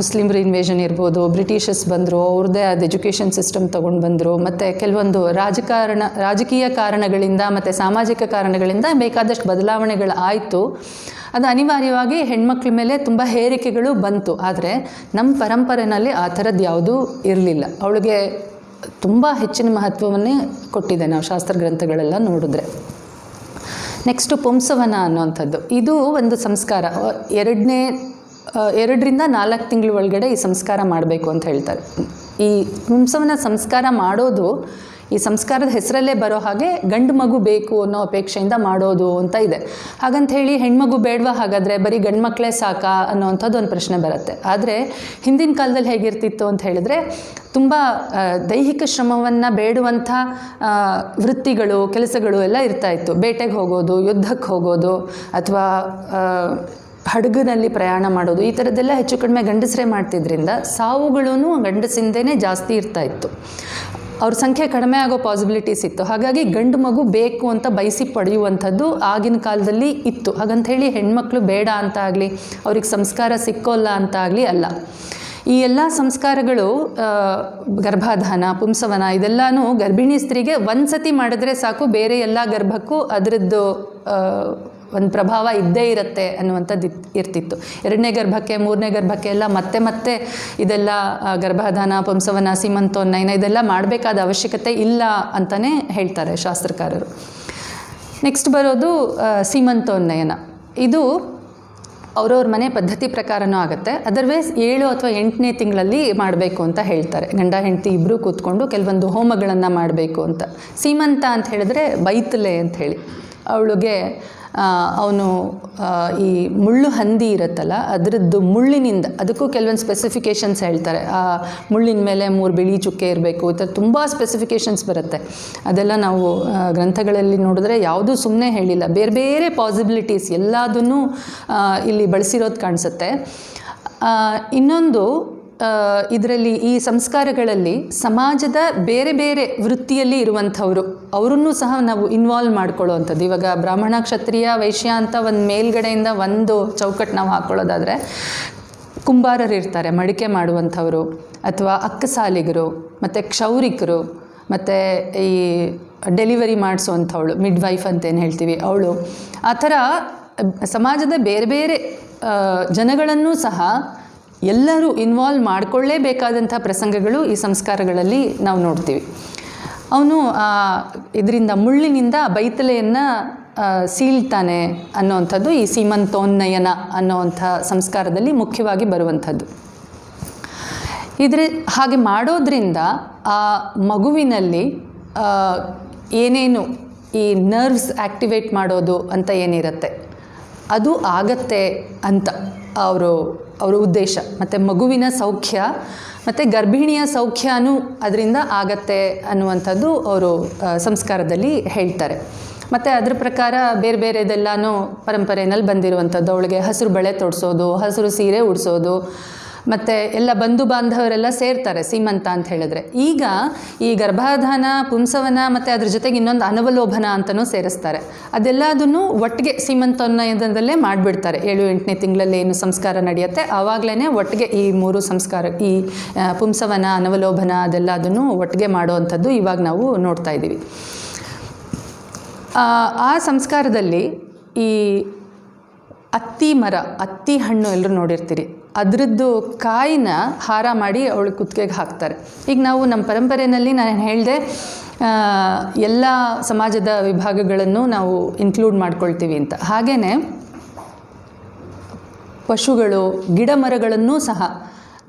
ಮುಸ್ಲಿಮ್ರ ಇನ್ವೇಷನ್ ಇರ್ಬೋದು, ಬ್ರಿಟಿಷರ್ಸ್ ಬಂದರು, ಅವ್ರದ್ದೇ ಆದ ಎಜುಕೇಷನ್ ಸಿಸ್ಟಮ್ ತೊಗೊಂಡು ಬಂದರು, ಮತ್ತು ಕೆಲವೊಂದು ರಾಜಕೀಯ ಕಾರಣಗಳಿಂದ ಮತ್ತು ಸಾಮಾಜಿಕ ಕಾರಣಗಳಿಂದ ಬೇಕಾದಷ್ಟು ಬದಲಾವಣೆಗಳು ಆಯಿತು. ಅದು ಅನಿವಾರ್ಯವಾಗಿ ಹೆಣ್ಮಕ್ಳ ಮೇಲೆ ತುಂಬ ಹೇರಿಕೆಗಳು ಬಂತು. ಆದರೆ ನಮ್ಮ ಪರಂಪರೆಯಲ್ಲಿ ಆ ಥರದ್ದು ಯಾವುದೂ ಇರಲಿಲ್ಲ. ಅವಳಿಗೆ ತುಂಬ ಹೆಚ್ಚಿನ ಮಹತ್ವವನ್ನೇ ಕೊಟ್ಟಿದೆ ನಾವು ಶಾಸ್ತ್ರ ಗ್ರಂಥಗಳೆಲ್ಲ ನೋಡಿದ್ರೆ. ನೆಕ್ಸ್ಟು ಪುಂಸವನ ಅನ್ನೋವಂಥದ್ದು, ಇದು ಒಂದು ಸಂಸ್ಕಾರ. 2ರಿಂದ 4 ತಿಂಗಳ ಒಳಗಡೆ ಈ ಸಂಸ್ಕಾರ ಮಾಡಬೇಕು ಅಂತ ಹೇಳ್ತಾರೆ. ಈ ಪುಂಸವನ ಸಂಸ್ಕಾರ ಮಾಡೋದು ಈ ಸಂಸ್ಕಾರದ ಹೆಸರಲ್ಲೇ ಬರೋ ಹಾಗೆ ಗಂಡು ಮಗು ಬೇಕು ಅನ್ನೋ ಅಪೇಕ್ಷೆಯಿಂದ ಮಾಡೋದು ಅಂತ ಇದೆ. ಹಾಗಂತ ಹೇಳಿ ಹೆಣ್ಮಗು ಬೇಡವಾ, ಹಾಗಾದರೆ ಬರೀ ಗಂಡು ಮಕ್ಕಳೇ ಸಾಕಾ ಅನ್ನೋವಂಥದ್ದು ಒಂದು ಪ್ರಶ್ನೆ ಬರುತ್ತೆ. ಆದರೆ ಹಿಂದಿನ ಕಾಲದಲ್ಲಿ ಹೇಗಿರ್ತಿತ್ತು ಅಂತ ಹೇಳಿದ್ರೆ, ತುಂಬ ದೈಹಿಕ ಶ್ರಮವನ್ನು ಬೇಡುವಂಥ ವೃತ್ತಿಗಳು, ಕೆಲಸಗಳು ಎಲ್ಲ ಇರ್ತಾಯಿತ್ತು. ಬೇಟೆಗೆ ಹೋಗೋದು, ಯುದ್ಧಕ್ಕೆ ಹೋಗೋದು, ಅಥವಾ ಹಡಗಿನಲ್ಲಿ ಪ್ರಯಾಣ ಮಾಡೋದು, ಈ ಥರದ್ದೆಲ್ಲ ಹೆಚ್ಚು ಕಡಿಮೆ ಗಂಡಸರೇ ಮಾಡ್ತಿದ್ರಿಂದ ಸಾವುಗಳೂ ಗಂಡಸಿಂದೇ ಜಾಸ್ತಿ ಇರ್ತಾಯಿತ್ತು. ಅವ್ರ ಸಂಖ್ಯೆ ಕಡಿಮೆ ಆಗೋ ಪಾಸಿಬಿಲಿಟೀಸ್ ಇತ್ತು. ಹಾಗಾಗಿ ಗಂಡು ಮಗು ಬೇಕು ಅಂತ ಬಯಸಿ ಪಡೆಯುವಂಥದ್ದು ಆಗಿನ ಕಾಲದಲ್ಲಿ ಇತ್ತು. ಹಾಗಂಥೇಳಿ ಹೆಣ್ಮಕ್ಳು ಬೇಡ ಅಂತ ಆಗಲಿ, ಅವ್ರಿಗೆ ಸಂಸ್ಕಾರ ಸಿಕ್ಕೋಲ್ಲ ಅಂತ ಆಗಲಿ ಅಲ್ಲ. ಈ ಎಲ್ಲ ಸಂಸ್ಕಾರಗಳು, ಗರ್ಭಾಧಾನ, ಪುಂಸವನ, ಇದೆಲ್ಲನೂ ಗರ್ಭಿಣಿ ಸ್ತ್ರೀಗೆ ಒಂದು ಸತಿ ಮಾಡಿದ್ರೆ ಸಾಕು, ಬೇರೆ ಎಲ್ಲ ಗರ್ಭಕ್ಕೂ ಅದರದ್ದು ಒಂದು ಪ್ರಭಾವ ಇದ್ದೇ ಇರುತ್ತೆ ಅನ್ನುವಂಥದ್ದು ಇರ್ತಿತ್ತು. 2ನೇ ಗರ್ಭಕ್ಕೆ, 3ನೇ ಗರ್ಭಕ್ಕೆ ಎಲ್ಲ ಮತ್ತೆ ಇದೆಲ್ಲ ಗರ್ಭಾಧಾನ, ಪುಂಸವನ, ಸೀಮಂತೋನ್ನಯನ ಇದೆಲ್ಲ ಮಾಡಬೇಕಾದ ಅವಶ್ಯಕತೆ ಇಲ್ಲ ಅಂತಲೇ ಹೇಳ್ತಾರೆ ಶಾಸ್ತ್ರಕಾರರು. ನೆಕ್ಸ್ಟ್ ಬರೋದು ಸೀಮಂತೋನ್ನಯನ. ಇದು ಅವ್ರವ್ರ ಮನೆ ಪದ್ಧತಿ ಪ್ರಕಾರನೂ ಆಗುತ್ತೆ. ಅದರ್ವೈಸ್ 7 ಅಥವಾ 8ನೇ ತಿಂಗಳಲ್ಲಿ ಮಾಡಬೇಕು ಅಂತ ಹೇಳ್ತಾರೆ. ಗಂಡ ಹೆಂಡತಿ ಇಬ್ಬರು ಕೂತ್ಕೊಂಡು ಕೆಲವೊಂದು ಹೋಮಗಳನ್ನು ಮಾಡಬೇಕು ಅಂತ. ಸೀಮಂತ ಅಂತ ಹೇಳಿದ್ರೆ ಬೈತಲೆ ಅಂತ ಹೇಳಿ, ಅವಳಿಗೆ ಅವನು ಈ ಮುಳ್ಳು ಹಂದಿ ಇರುತ್ತಲ್ಲ ಅದರದ್ದು ಮುಳ್ಳಿನಿಂದ, ಅದಕ್ಕೂ ಕೆಲವೊಂದು ಸ್ಪೆಸಿಫಿಕೇಷನ್ಸ್ ಹೇಳ್ತಾರೆ. ಆ ಮುಳ್ಳಿನ ಮೇಲೆ 3 ಬಿಳಿ ಚುಕ್ಕೆ ಇರಬೇಕು, ಈ ಥರ ತುಂಬ ಸ್ಪೆಸಿಫಿಕೇಷನ್ಸ್ ಬರುತ್ತೆ. ಅದೆಲ್ಲ ನಾವು ಗ್ರಂಥಗಳಲ್ಲಿ ನೋಡಿದ್ರೆ ಯಾವುದೂ ಸುಮ್ಮನೆ ಹೇಳಿಲ್ಲ, ಬೇರೆ ಬೇರೆ ಪಾಸಿಬಿಲಿಟೀಸ್ ಎಲ್ಲದನ್ನೂ ಇಲ್ಲಿ ಬಳಸಿರೋದು ಕಾಣಿಸುತ್ತೆ. ಇನ್ನೊಂದು ಇದರಲ್ಲಿ ಈ ಸಂಸ್ಕಾರಗಳಲ್ಲಿ ಸಮಾಜದ ಬೇರೆ ಬೇರೆ ವೃತ್ತಿಯಲ್ಲಿ ಇರುವಂಥವರು ಅವರನ್ನು ಸಹ ನಾವು ಇನ್ವಾಲ್ವ್ ಮಾಡ್ಕೊಳ್ಳೋವಂಥದ್ದು. ಇವಾಗ ಬ್ರಾಹ್ಮಣ, ಕ್ಷತ್ರಿಯ, ವೈಶ್ಯ ಅಂತ ಒಂದು ಮೇಲ್ಗಡೆಯಿಂದ ಒಂದು ಚೌಕಟ್ಟು ನಾವು ಹಾಕ್ಕೊಳ್ಳೋದಾದರೆ, ಕುಂಬಾರರು ಇರ್ತಾರೆ ಮಡಿಕೆ ಮಾಡುವಂಥವರು, ಅಥವಾ ಅಕ್ಕಸಾಲಿಗರು, ಮತ್ತು ಕ್ಷೌರಿಕರು, ಮತ್ತು ಈ ಡೆಲಿವರಿ ಮಾಡಿಸೋವಂಥವಳು ಮಿಡ್ವೈಫ್ ಅಂತೇನು ಹೇಳ್ತೀವಿ ಅವಳು, ಆ ಥರ ಸಮಾಜದ ಬೇರೆ ಬೇರೆ ಜನಗಳನ್ನು ಸಹ ಎಲ್ಲರೂ ಇನ್ವಾಲ್ವ್ ಮಾಡಿಕೊಳ್ಳೇಬೇಕಾದಂಥ ಪ್ರಸಂಗಗಳು ಈ ಸಂಸ್ಕಾರಗಳಲ್ಲಿ ನಾವು ನೋಡ್ತೀವಿ. ಅವನು ಇದರಿಂದ ಮುಳ್ಳಿನಿಂದ ಬೈತಲೆಯನ್ನು ಸೀಳ್ತಾನೆ ಅನ್ನೋವಂಥದ್ದು ಈ ಸೀಮಂತೋನ್ನಯನ ಅನ್ನೋವಂಥ ಸಂಸ್ಕಾರದಲ್ಲಿ ಮುಖ್ಯವಾಗಿ ಬರುವಂಥದ್ದು. ಹಾಗೆ ಮಾಡೋದ್ರಿಂದ ಆ ಮಗುವಿನಲ್ಲಿ ಏನೇನು ಈ ನರ್ವ್ಸ್ ಆ್ಯಕ್ಟಿವೇಟ್ ಮಾಡೋದು ಅಂತ ಏನಿರುತ್ತೆ ಅದು ಆಗತ್ತೆ ಅಂತ ಅವರ ಉದ್ದೇಶ. ಮತ್ತು ಮಗುವಿನ ಸೌಖ್ಯ ಮತ್ತು ಗರ್ಭಿಣಿಯ ಸೌಖ್ಯನೂ ಅದರಿಂದ ಆಗತ್ತೆ ಅನ್ನುವಂಥದ್ದು ಅವರು ಸಂಸ್ಕಾರದಲ್ಲಿ ಹೇಳ್ತಾರೆ. ಮತ್ತು ಅದ್ರ ಪ್ರಕಾರ ಬೇರೆ ಬೇರೆದೆಲ್ಲನೂ ಪರಂಪರೆಯಲ್ಲಿ ಬಂದಿರುವಂಥದ್ದು. ಅವಳಿಗೆ ಹಸಿರು ಬಳೆ ತೊಡಿಸೋದು, ಹಸಿರು ಸೀರೆ ಉಡಿಸೋದು, ಮತ್ತು ಎಲ್ಲ ಬಂಧು ಬಾಂಧವರೆಲ್ಲ ಸೇರ್ತಾರೆ ಸೀಮಂತ ಅಂತ ಹೇಳಿದ್ರೆ. ಈಗ ಈ ಗರ್ಭಾಧಾನ, ಪುಂಸವನ ಮತ್ತು ಅದ್ರ ಜೊತೆಗೆ ಇನ್ನೊಂದು ಅನವಲೋಭನ ಅಂತಲೂ ಸೇರಿಸ್ತಾರೆ. ಅದೆಲ್ಲದನ್ನು ಒಟ್ಟಿಗೆ ಸೀಮಂತೋನ್ನಯನದಲ್ಲೇ ಮಾಡಿಬಿಡ್ತಾರೆ. 7-8ನೇ ತಿಂಗಳಲ್ಲಿ ಏನು ಸಂಸ್ಕಾರ ನಡೆಯುತ್ತೆ ಆವಾಗಲೇ ಒಟ್ಟಿಗೆ ಈ 3 ಸಂಸ್ಕಾರ, ಈ ಪುಂಸವನ, ಅನವಲೋಭನ ಅದೆಲ್ಲದನ್ನು ಒಟ್ಟಿಗೆ ಮಾಡುವಂಥದ್ದು ಇವಾಗ ನಾವು ನೋಡ್ತಾ ಇದ್ದೀವಿ. ಆ ಸಂಸ್ಕಾರದಲ್ಲಿ ಈ ಅತ್ತಿ ಮರ, ಅತ್ತಿ ಹಣ್ಣು ಎಲ್ಲರೂ ನೋಡಿರ್ತೀರಿ, ಅದರದ್ದು ಕಾಯಿನ ಹಾರ ಮಾಡಿ ಅವಳು ಕುತ್ತಿಗೆಗೆ ಹಾಕ್ತಾರೆ. ಈಗ ನಾವು ನಮ್ಮ ಪರಂಪರೆಯಲ್ಲಿ ನಾನು ಹೇಳಿದೆ ಎಲ್ಲ ಸಮಾಜದ ವಿಭಾಗಗಳನ್ನು ನಾವು ಇನ್ಕ್ಲೂಡ್ ಮಾಡ್ಕೊಳ್ತೀವಿ ಅಂತ. ಹಾಗೆಯೇ ಪಶುಗಳು, ಗಿಡ ಮರಗಳನ್ನೂ ಸಹ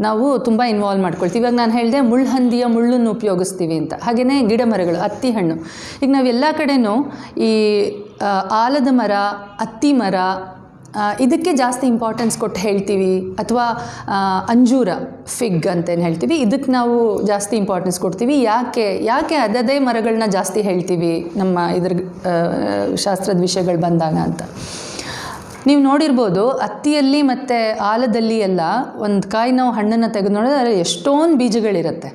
ನಾವು ತುಂಬ ಇನ್ವಾಲ್ವ್ ಮಾಡ್ಕೊಳ್ತೀವಿ. ಇವಾಗ ನಾನು ಹೇಳಿದೆ ಮುಳ್ಳುಹಂದಿಯ ಮುಳ್ಳನ್ನು ಉಪಯೋಗಿಸ್ತೀವಿ ಅಂತ. ಹಾಗೆಯೇ ಗಿಡ ಮರಗಳು, ಅತ್ತಿ ಹಣ್ಣು. ಈಗ ನಾವು ಎಲ್ಲ ಕಡೆಯೂ ಈ ಆಲದ ಮರ, ಅತ್ತಿ ಮರ ಇದಕ್ಕೆ ಜಾಸ್ತಿ ಇಂಪಾರ್ಟೆನ್ಸ್ ಕೊಟ್ಟು ಹೇಳ್ತೀವಿ. ಅಥವಾ ಅಂಜೂರ, ಫಿಗ್ ಅಂತೇನು ಹೇಳ್ತೀವಿ, ಇದಕ್ಕೆ ನಾವು ಜಾಸ್ತಿ ಇಂಪಾರ್ಟೆನ್ಸ್ ಕೊಡ್ತೀವಿ. ಯಾಕೆ ಅದೇ ಮರಗಳನ್ನ ಜಾಸ್ತಿ ಹೇಳ್ತೀವಿ ನಮ್ಮ ಇದ್ರ ಶಾಸ್ತ್ರದ ವಿಷಯಗಳು ಬಂದಾಗ ಅಂತ. ನೀವು ನೋಡಿರ್ಬೋದು ಅತ್ತಿಯಲ್ಲಿ ಮತ್ತು ಆಲದಲ್ಲಿ ಎಲ್ಲ ಒಂದು ಕಾಯಿ ನಾವು ಹಣ್ಣನ್ನು ತೆಗೆದು ನೋಡಿದ್ರೆ ಅದರಲ್ಲಿ ಎಷ್ಟೊಂದು ಬೀಜಗಳಿರುತ್ತೆ.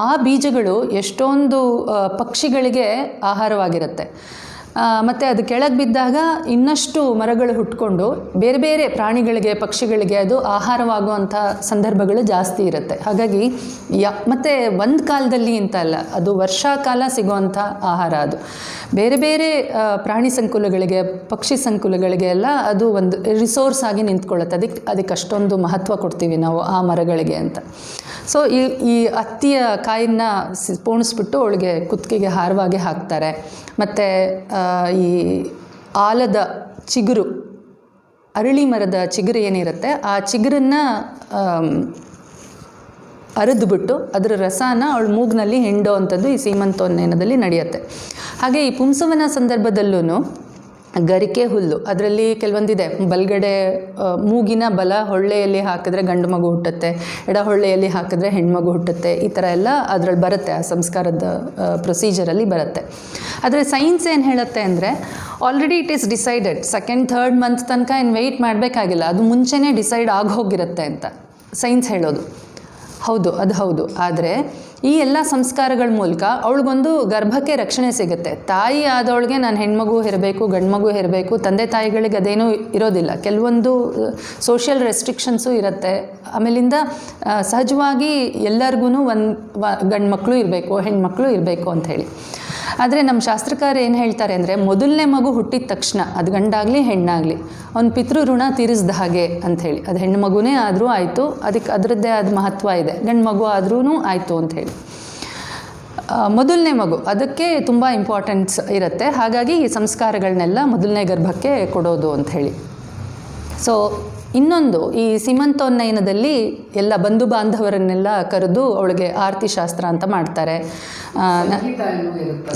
ಆ ಬೀಜಗಳು ಎಷ್ಟೊಂದು ಪಕ್ಷಿಗಳಿಗೆ ಆಹಾರವಾಗಿರುತ್ತೆ. ಮತ್ತು ಅದು ಕೆಳಗೆ ಬಿದ್ದಾಗ ಇನ್ನಷ್ಟು ಮರಗಳು ಹುಟ್ಕೊಂಡು ಬೇರೆ ಬೇರೆ ಪ್ರಾಣಿಗಳಿಗೆ, ಪಕ್ಷಿಗಳಿಗೆ ಅದು ಆಹಾರವಾಗುವಂಥ ಸಂದರ್ಭಗಳು ಜಾಸ್ತಿ ಇರುತ್ತೆ. ಹಾಗಾಗಿ ಮತ್ತು ಒಂದು ಕಾಲದಲ್ಲಿ ಅಂತ ಅಲ್ಲ, ಅದು ವರ್ಷಕಾಲ ಸಿಗುವಂಥ ಆಹಾರ. ಅದು ಬೇರೆ ಬೇರೆ ಪ್ರಾಣಿ ಸಂಕುಲಗಳಿಗೆ, ಪಕ್ಷಿ ಸಂಕುಲಗಳಿಗೆ ಎಲ್ಲ ಅದು ಒಂದು ರಿಸೋರ್ಸ್ ಆಗಿ ನಿಂತ್ಕೊಳ್ಳುತ್ತೆ. ಅದಕ್ಕೆ ಅಷ್ಟೊಂದು ಮಹತ್ವ ಕೊಡ್ತೀವಿ ನಾವು ಆ ಮರಗಳಿಗೆ ಅಂತ. ಸೊ ಈ ಅತ್ತಿಯ ಕಾಯಿನ ಪೋಣಿಸ್ಬಿಟ್ಟು ಅವಳಿಗೆ ಕುತ್ತಿಗೆಗೆ ಹಾರವಾಗಿ ಹಾಕ್ತಾರೆ. ಮತ್ತು ಈ ಆಲದ ಚಿಗುರು, ಅರಳಿ ಮರದ ಚಿಗುರು ಏನಿರುತ್ತೆ ಆ ಚಿಗುರನ್ನು ಅರೆದುಬಿಟ್ಟು ಅದರ ರಸನ ಅವಳ ಮೂಗಿನಲ್ಲಿ ಹಿಂಡೋ ಅಂಥದ್ದು ಈ ಸೀಮಂತೋನ್ನಯನದಲ್ಲಿ ನಡೆಯುತ್ತೆ. ಹಾಗೆ ಈ ಪುಂಸವನ ಸಂದರ್ಭದಲ್ಲೂ ಗರಿಕೆ ಹುಲ್ಲು, ಅದರಲ್ಲಿ ಕೆಲವೊಂದಿದೆ. ಬಲಗಡೆ ಮೂಗಿನ ಬಲ ಹೊಳ್ಳೆಯಲ್ಲಿ ಹಾಕಿದ್ರೆ ಗಂಡು ಮಗು ಹುಟ್ಟುತ್ತೆ, ಎಡ ಹೊಳ್ಳೆಯಲ್ಲಿ ಹಾಕಿದ್ರೆ ಹೆಣ್ಮಗು ಹುಟ್ಟುತ್ತೆ. ಈ ಥರ ಎಲ್ಲ ಅದರಲ್ಲಿ ಬರುತ್ತೆ, ಆ ಸಂಸ್ಕಾರದ ಪ್ರೊಸೀಜರಲ್ಲಿ ಬರುತ್ತೆ. ಆದರೆ ಸೈನ್ಸ್ ಏನು ಹೇಳುತ್ತೆ ಅಂದರೆ already it is decided. 2nd, 3rd month ತನಕ ಏನು ವೆಯ್ಟ್ ಮಾಡಬೇಕಾಗಿಲ್ಲ, ಅದು ಮುಂಚೆನೇ ಡಿಸೈಡ್ ಆಗೋಗಿರುತ್ತೆ ಅಂತ ಸೈನ್ಸ್ ಹೇಳೋದು. ಹೌದು, ಅದು ಹೌದು. ಆದರೆ ಈ ಎಲ್ಲ ಸಂಸ್ಕಾರಗಳ ಮೂಲಕ ಅವಳಿಗೊಂದು ಗರ್ಭಕ್ಕೆ ರಕ್ಷಣೆ ಸಿಗುತ್ತೆ. ತಾಯಿ ಆದವಳಿಗೆ ನಾನು ಹೆಣ್ಮಗು ಇರಬೇಕು, ಗಂಡು ಮಗು ಇರಬೇಕು, ತಂದೆ ತಾಯಿಗಳಿಗೆ ಅದೇನೂ ಇರೋದಿಲ್ಲ. ಕೆಲವೊಂದು ಸೋಷಿಯಲ್ ರೆಸ್ಟ್ರಿಕ್ಷನ್ಸು ಇರುತ್ತೆ. ಆಮೇಲಿಂದ ಸಹಜವಾಗಿ ಎಲ್ಲರಿಗೂ ಗಂಡು ಮಕ್ಕಳು ಇರಬೇಕು, ಹೆಣ್ಮಕ್ಳು ಇರಬೇಕು ಅಂಥೇಳಿ. ಆದರೆ ನಮ್ಮ ಶಾಸ್ತ್ರಕಾರ ಏನು ಹೇಳ್ತಾರೆ ಅಂದರೆ, ಮೊದಲನೇ ಮಗು ಹುಟ್ಟಿದ ತಕ್ಷಣ ಅದು ಗಂಡಾಗಲಿ ಹೆಣ್ಣಾಗಲಿ ಅವ್ನ ಪಿತೃ ಋಣ ತೀರಿಸ್ದ ಹಾಗೆ ಅಂಥೇಳಿ. ಅದು ಹೆಣ್ಣು ಮಗುನೇ ಆದರೂ ಆಯಿತು, ಅದಕ್ಕೆ ಅದರದ್ದೇ ಆದ ಮಹತ್ವ ಇದೆ. ಗಂಡು ಮಗು ಆದ್ರೂ ಆಯಿತು ಅಂಥೇಳಿ. ಮೊದಲನೇ ಮಗು ಅದಕ್ಕೆ ತುಂಬ ಇಂಪಾರ್ಟೆನ್ಸ್ ಇರುತ್ತೆ. ಹಾಗಾಗಿ ಈ ಸಂಸ್ಕಾರಗಳನ್ನೆಲ್ಲ ಮೊದಲನೇ ಗರ್ಭಕ್ಕೆ ಕೊಡೋದು ಅಂಥೇಳಿ. ಸೊ ಇನ್ನೊಂದು ಈ ಸೀಮಂತೋನ್ನಯನದಲ್ಲಿ ಎಲ್ಲ ಬಂಧು ಬಾಂಧವರನ್ನೆಲ್ಲ ಕರೆದು ಅವಳಿಗೆ ಆರತಿ ಶಾಸ್ತ್ರ ಅಂತ ಮಾಡ್ತಾರೆ.